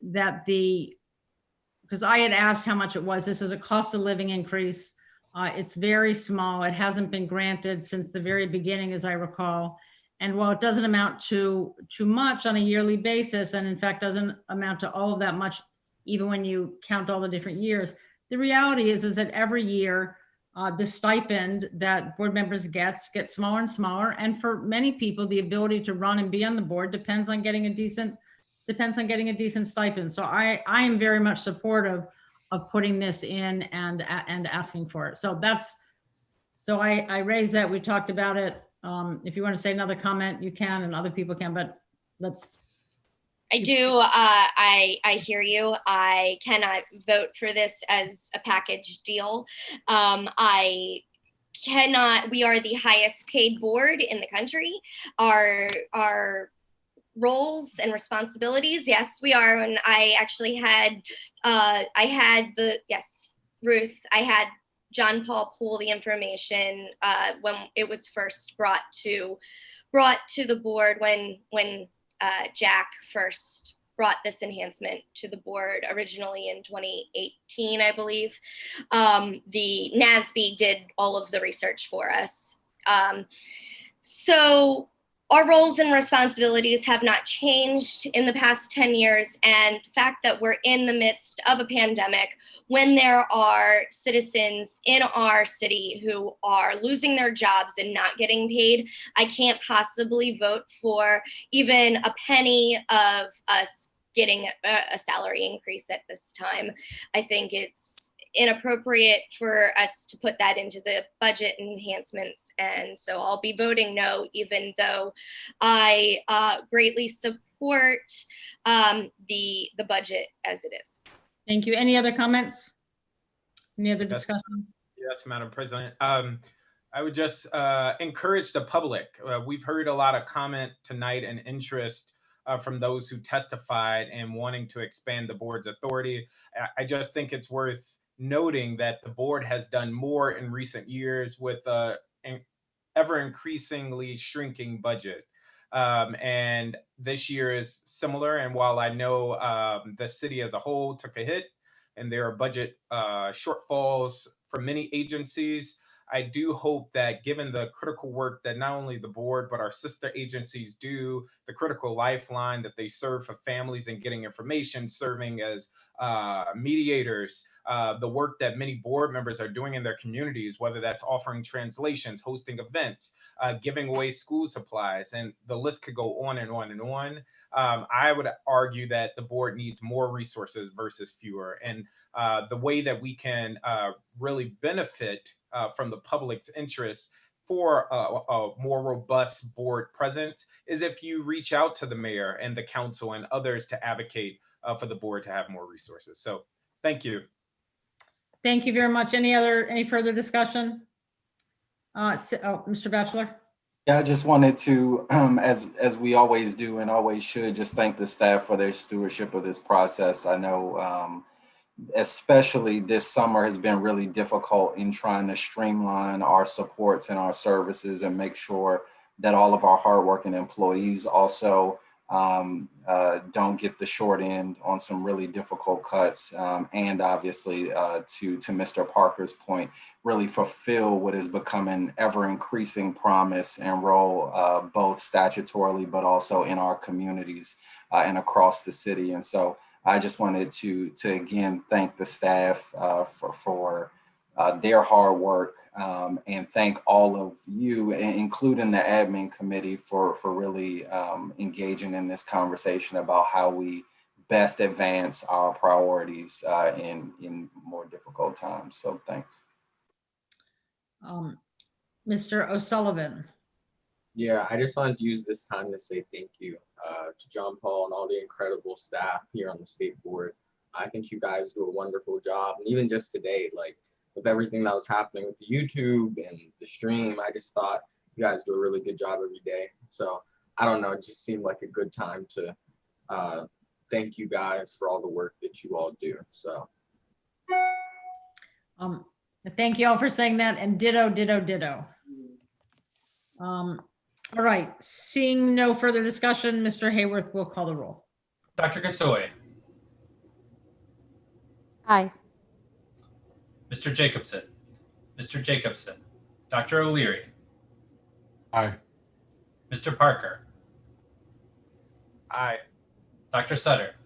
that because I had asked how much it was. This is a cost of living increase. It's very small. It hasn't been granted since the very beginning, as I recall. And while it doesn't amount to too much on a yearly basis, and in fact doesn't amount to all of that much, even when you count all the different years, the reality is that every year, the stipend that board members gets smaller and smaller. And for many people, the ability to run and be on the board depends on getting a decent stipend. So I am very much supportive of putting this in and asking for it. So I raised that, we talked about it. If you want to say another comment, you can, and other people can, but let's. I do. I hear you. I cannot vote for this as a package deal. We are the highest paid board in the country. Our roles and responsibilities, yes, we are. And I actually had, Ruth, I had John Paul pull the information when it was first brought to the board, when Jack first brought this enhancement to the board originally in 2018, I believe. The NASB did all of the research for us. So our roles and responsibilities have not changed in the past 10 years. And the fact that we're in the midst of a pandemic, when there are citizens in our city who are losing their jobs and not getting paid, I can't possibly vote for even a penny of us getting a salary increase at this time. I think it's inappropriate for us to put that into the budget enhancements. And so I'll be voting no, even though I greatly support the budget as it is. Thank you. Any other comments? Any other discussion? Yes, Madam President. I would just encourage the public. We've heard a lot of comment tonight and interest from those who testified and wanting to expand the board's authority. I just think it's worth noting that the board has done more in recent years with an ever increasingly shrinking budget. And this year is similar. And while I know the city as a whole took a hit and there are budget shortfalls for many agencies, I do hope that given the critical work that not only the board, but our sister agencies do, the critical lifeline that they serve for families and getting information, serving as mediators, the work that many board members are doing in their communities, whether that's offering translations, hosting events, giving away school supplies, and the list could go on and on and on. I would argue that the board needs more resources versus fewer. And the way that we can really benefit from the public's interest for a more robust board presence is if you reach out to the mayor and the council and others to advocate for the board to have more resources. So thank you. Thank you very much. Any further discussion? Mr. Batchelor? Yeah, I just wanted to, as we always do and always should, just thank the staff for their stewardship of this process. I know especially this summer has been really difficult in trying to streamline our supports and our services and make sure that all of our hardworking employees also don't get the short end on some really difficult cuts. And obviously, to Mr. Parker's point, really fulfill what is becoming ever increasing promise and role, both statutorily, but also in our communities and across the city. And so I just wanted to again thank the staff for their hard work and thank all of you, including the admin committee, for really engaging in this conversation about how we best advance our priorities in more difficult times. So thanks. Mr. O'Sullivan. Yeah, I just wanted to use this time to say thank you to John Paul and all the incredible staff here on the state board. I think you guys do a wonderful job. And even just today, like with everything that was happening with the YouTube and the stream, I just thought you guys do a really good job every day. So I don't know, it just seemed like a good time to thank you guys for all the work that you all do. So. Thank you all for saying that, and ditto, ditto, ditto. All right, seeing no further discussion, Mr. Hayworth will call the roll. Dr. Gasoy. Aye. Mr. Jacobson. Mr. Jacobson. Dr. O'Leary. Aye. Mr. Parker. Aye. Dr. Sutter.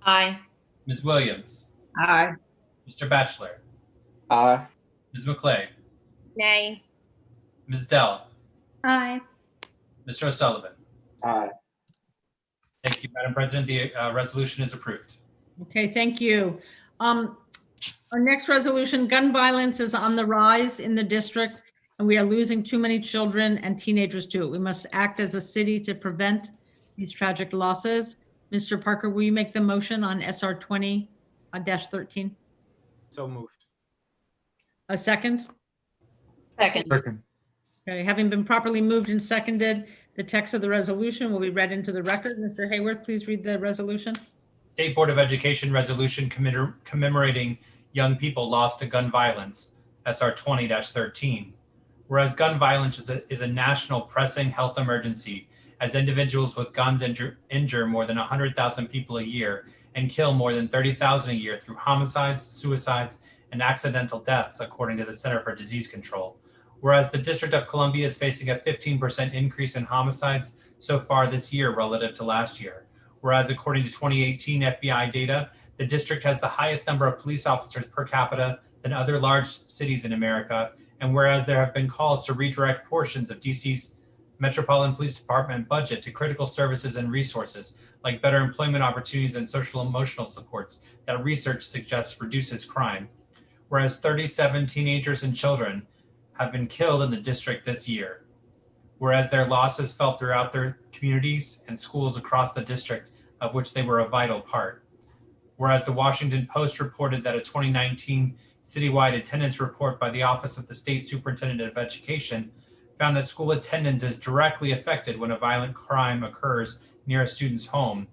Aye. Ms. Williams. Aye. Mr. Batchelor. Aye. Ms. McClay. Nay. Ms. Dell. Aye. Mr. O'Sullivan. Aye. Thank you, Madam President. The resolution is approved. Okay, thank you. Our next resolution, gun violence is on the rise in the district, and we are losing too many children and teenagers to it. We must act as a city to prevent these tragic losses. Mr. Parker, will you make the motion on SR 20-13? So moved. A second? Second. Okay, having been properly moved and seconded, the text of the resolution will be read into the record. Mr. Hayworth, please read the resolution. State Board of Education resolution commemorating young people lost to gun violence, SR 20-13. Whereas gun violence is a national pressing health emergency, as individuals with guns injure more than 100,000 people a year and kill more than 30,000 a year through homicides, suicides, and accidental deaths, according to the Center for Disease Control. Whereas the District of Columbia is facing a 15% increase in homicides so far this year relative to last year. Whereas according to 2018 FBI data, the district has the highest number of police officers per capita than other large cities in America. And whereas there have been calls to redirect portions of DC's Metropolitan Police Department budget to critical services and resources, like better employment opportunities and social emotional supports that research suggests reduces crime. whereas 37 teenagers and children have been killed in the district this year, whereas their losses felt throughout their communities and schools across the district, of which they were a vital part. Whereas the Washington Post reported that a 2019 citywide attendance report by the Office of the State Superintendent of Education found that school attendance is directly affected when a violent crime occurs near a student's home.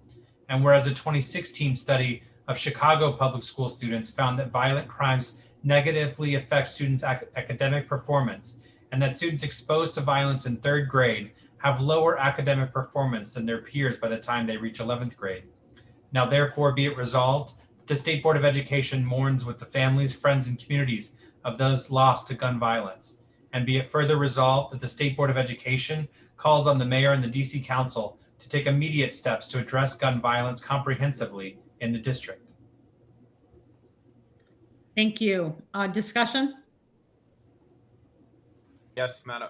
And whereas a 2016 study of Chicago public school students found that violent crimes negatively affect students' academic performance, and that students exposed to violence in 3rd grade have lower academic performance than their peers by the time they reach 11th grade. Now, therefore, be it resolved, the State Board of Education mourns with the families, friends, and communities of those lost to gun violence. And be it further resolved that the State Board of Education calls on the mayor and the DC Council to take immediate steps to address gun violence comprehensively in the district. Thank you. Discussion? Yes, Madam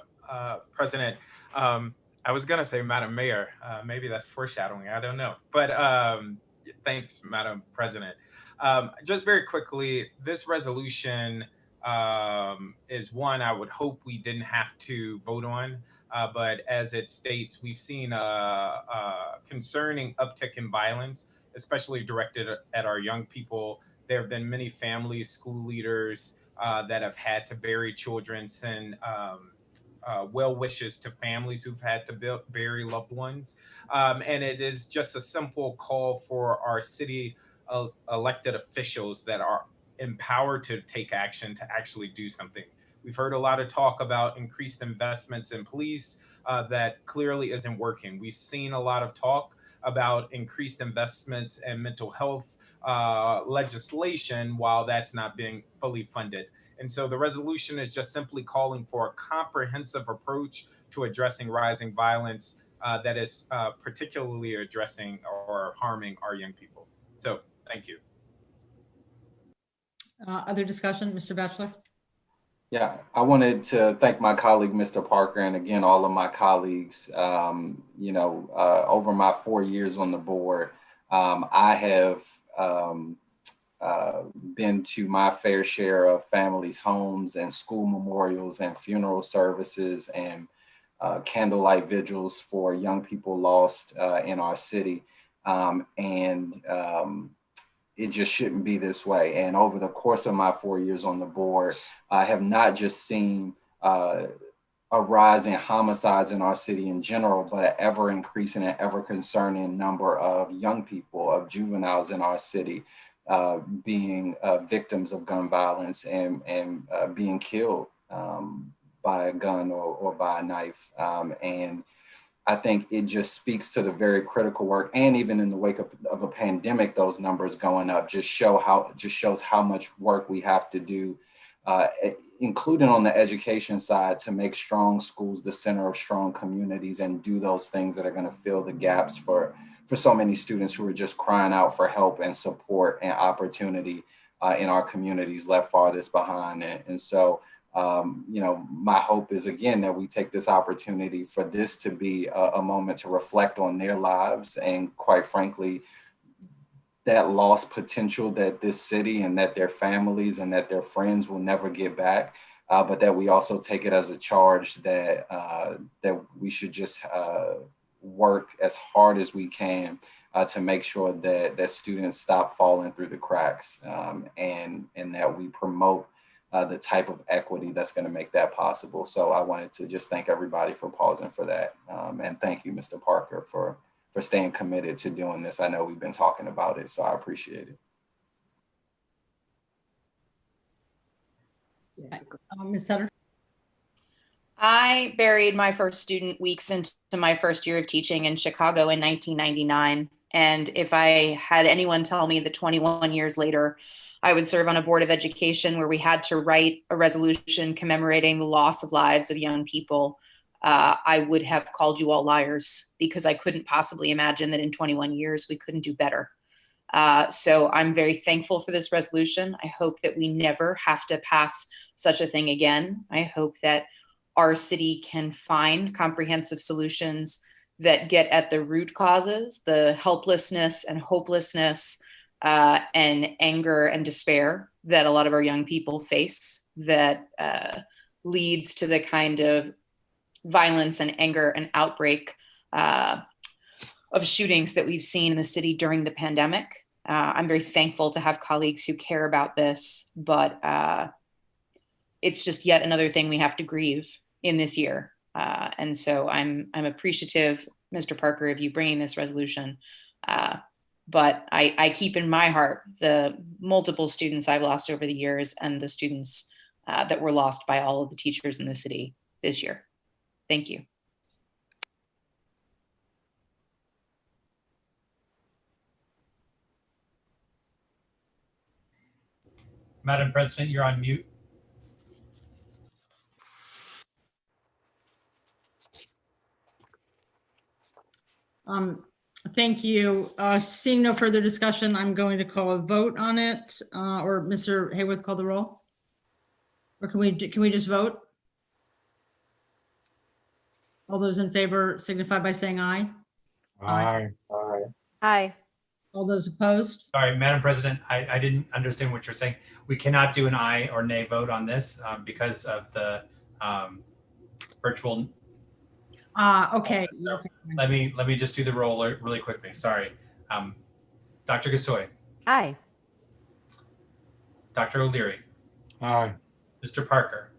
President. I was going to say Madam Mayor. Maybe that's foreshadowing. I don't know. But thanks, Madam President. Just very quickly, this resolution is one I would hope we didn't have to vote on. But as it states, we've seen a concerning uptick in violence, especially directed at our young people. There have been many families, school leaders that have had to bury children, send well wishes to families who've had to bury loved ones. And it is just a simple call for our city elected officials that are empowered to take action to actually do something. We've heard a lot of talk about increased investments in police that clearly isn't working. We've seen a lot of talk about increased investments in mental health legislation while that's not being fully funded. And so the resolution is just simply calling for a comprehensive approach to addressing rising violence that is particularly addressing or harming our young people. So thank you. Other discussion, Mr. Batchelor? Yeah, I wanted to thank my colleague, Mr. Parker, and again, all of my colleagues. Over my 4 years on the board, I have been to my fair share of families' homes and school memorials and funeral services and candlelight vigils for young people lost in our city. It just shouldn't be this way. And over the course of my 4 years on the board, I have not just seen a rise in homicides in our city in general, but an ever increasing and ever concerning number of young people, of juveniles in our city being victims of gun violence and being killed by a gun or by a knife. And I think it just speaks to the very critical work, and even in the wake of a pandemic, those numbers going up just shows how much work we have to do, including on the education side, to make strong schools the center of strong communities and do those things that are going to fill the gaps for so many students who are just crying out for help and support and opportunity in our communities left farthest behind. And so, my hope is, again, that we take this opportunity for this to be a moment to reflect on their lives and, quite frankly, that lost potential that this city and that their families and that their friends will never get back, but that we also take it as a charge that we should just work as hard as we can to make sure that students stop falling through the cracks and that we promote the type of equity that's going to make that possible. So I wanted to just thank everybody for pausing for that. And thank you, Mr. Parker, for staying committed to doing this. I know we've been talking about it, so I appreciate it. Ms. Sutter? I buried my first student weeks into my first year of teaching in Chicago in 1999. And if I had anyone tell me that 21 years later, I would serve on a board of education where we had to write a resolution commemorating the loss of lives of young people, I would have called you all liars, because I couldn't possibly imagine that in 21 years we couldn't do better. So I'm very thankful for this resolution. I hope that we never have to pass such a thing again. I hope that our city can find comprehensive solutions that get at the root causes, the helplessness and hopelessness and anger and despair that a lot of our young people face that leads to the kind of violence and anger and outbreak of shootings that we've seen in the city during the pandemic. I'm very thankful to have colleagues who care about this, but it's just yet another thing we have to grieve in this year. And so I'm appreciative, Mr. Parker, of you bringing this resolution. But I keep in my heart the multiple students I've lost over the years and the students that were lost by all of the teachers in the city this year. Thank you. Madam President, you're on mute. Thank you. Seeing no further discussion, I'm going to call a vote on it. Or Mr. Hayworth, call the roll. Or can we just vote? All those in favor signify by saying aye. Aye. Aye. Aye. All those opposed? Sorry, Madam President, I didn't understand what you're saying. We cannot do an aye or nay vote on this because of the virtual. Okay. So Okay. let me just do the roll really quickly. Sorry. Dr. Gasoy, Aye. Dr. O'Leary, Aye. Mr. Parker,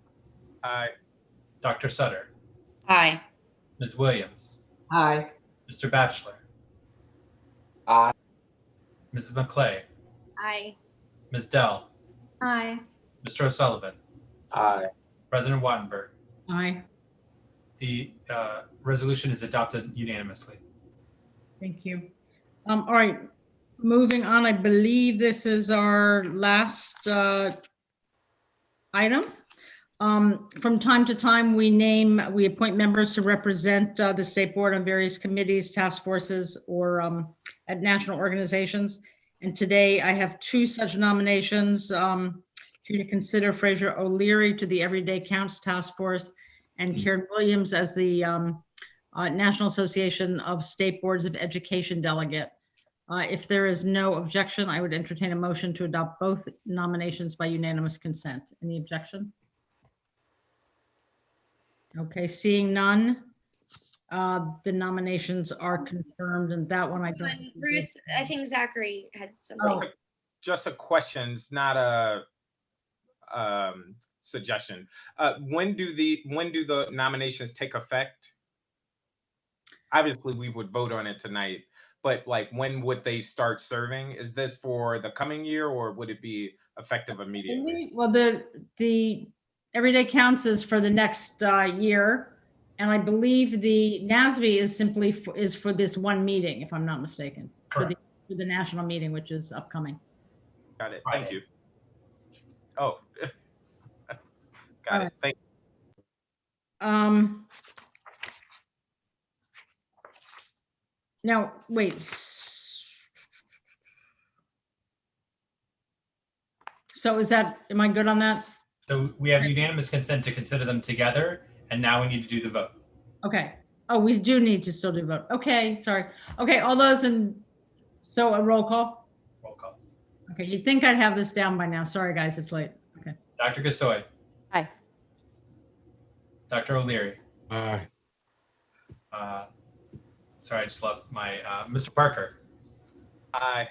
Aye. Dr. Sutter, Aye. Ms. Williams, Aye. Mr. Batchelor, Aye. Mrs. McClay, Aye. Ms. Dell, Aye. Mr. O'Sullivan, Aye. President Wattenberg. Aye. The resolution is adopted unanimously. Thank you. All right, moving on. I believe this is our last item. From time to time, we appoint members to represent the state board on various committees, task forces, or at national organizations. And today I have two such nominations to consider: Fraser O'Leary to the Everyday Counts Task Force and Kieran Williams as the National Association of State Boards of Education delegate. If there is no objection, I would entertain a motion to adopt both nominations by unanimous consent. Any objection? Okay, seeing none, the nominations are confirmed, and that one I don't. And Ruth, I think Zachary had Oh. something. Just a question, it's not a suggestion. When do the nominations take effect? Obviously, we would vote on it tonight, but like, when would they start serving? Is this for the coming year, or would it be effective immediately? Well, the Everyday Counts is for the next year, and I believe the NASB is simply for this one meeting, if I'm not mistaken. Correct. For the national meeting, which is upcoming. Got it. Thank you. Oh, got All it. right. Thank Now, wait. So am I good on that? So we have unanimous consent to consider them together, and now we need to do the vote. Okay. Oh, we do need to still do vote. Okay, sorry. Okay, all those so a roll call? Roll call. Okay, you'd think I'd have this down by now. Sorry, guys, it's late. Okay. Dr. Gasoy. Aye. Dr. O'Leary. Aye. Sorry, I just lost my, Mr. Parker. Aye.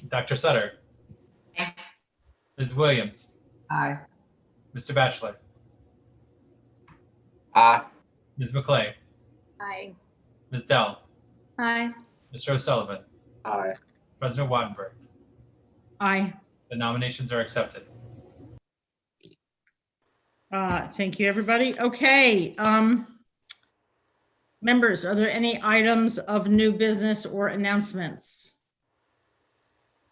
Dr. Sutter. Aye. Ms. Williams. Aye. Mr. Batchelor. Aye. Ms. McClay. Aye. Ms. Dell. Aye. Mr. O'Sullivan. Aye. President Wattenberg. Aye. The nominations are accepted. Thank you, everybody. Okay. Members, are there any items of new business or announcements?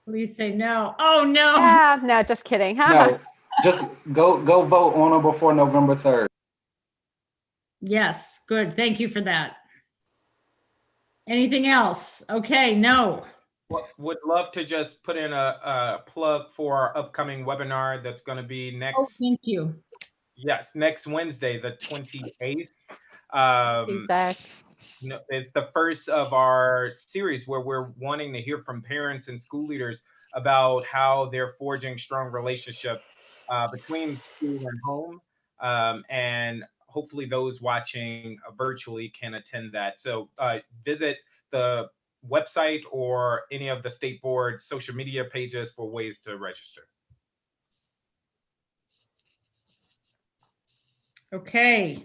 Please say no. Oh, no. No, just kidding. No, just go vote on or before November 3rd. Yes, good. Thank you for that. Anything else? Okay, no. Would love to just put in a plug for our upcoming webinar that's going to be next. Oh, thank you. Yes, next Wednesday, the 28th. It's the first of our series where we're wanting to hear from parents and school leaders about how they're forging strong relationships between school and home. And hopefully those watching virtually can attend that. So visit the website or any of the state board's social media pages for ways to register. Okay.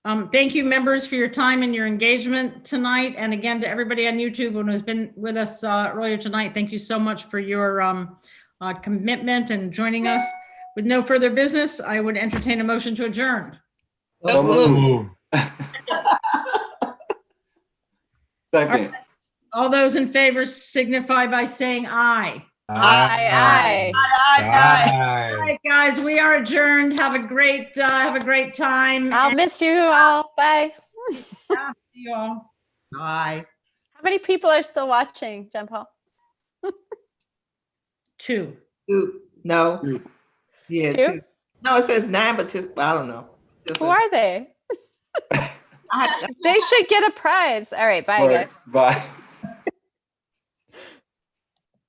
Thank you, members, for your time and your engagement tonight. And again, to everybody on YouTube who has been with us earlier tonight, thank you so much for your commitment and joining us. With no further business, I would entertain a motion to adjourn. So moved. Second. All those in favor signify by saying aye. Aye. All right, guys, we are adjourned. Have a great time. I'll miss you all. Bye. Yeah, see you all. Bye. How many people are still watching, Jon Paul? Two. No. Two. Yeah. Two? Two. No, it says 9, but 2. I don't know. Who are they? They should get a prize. All right, bye, guys. Bye.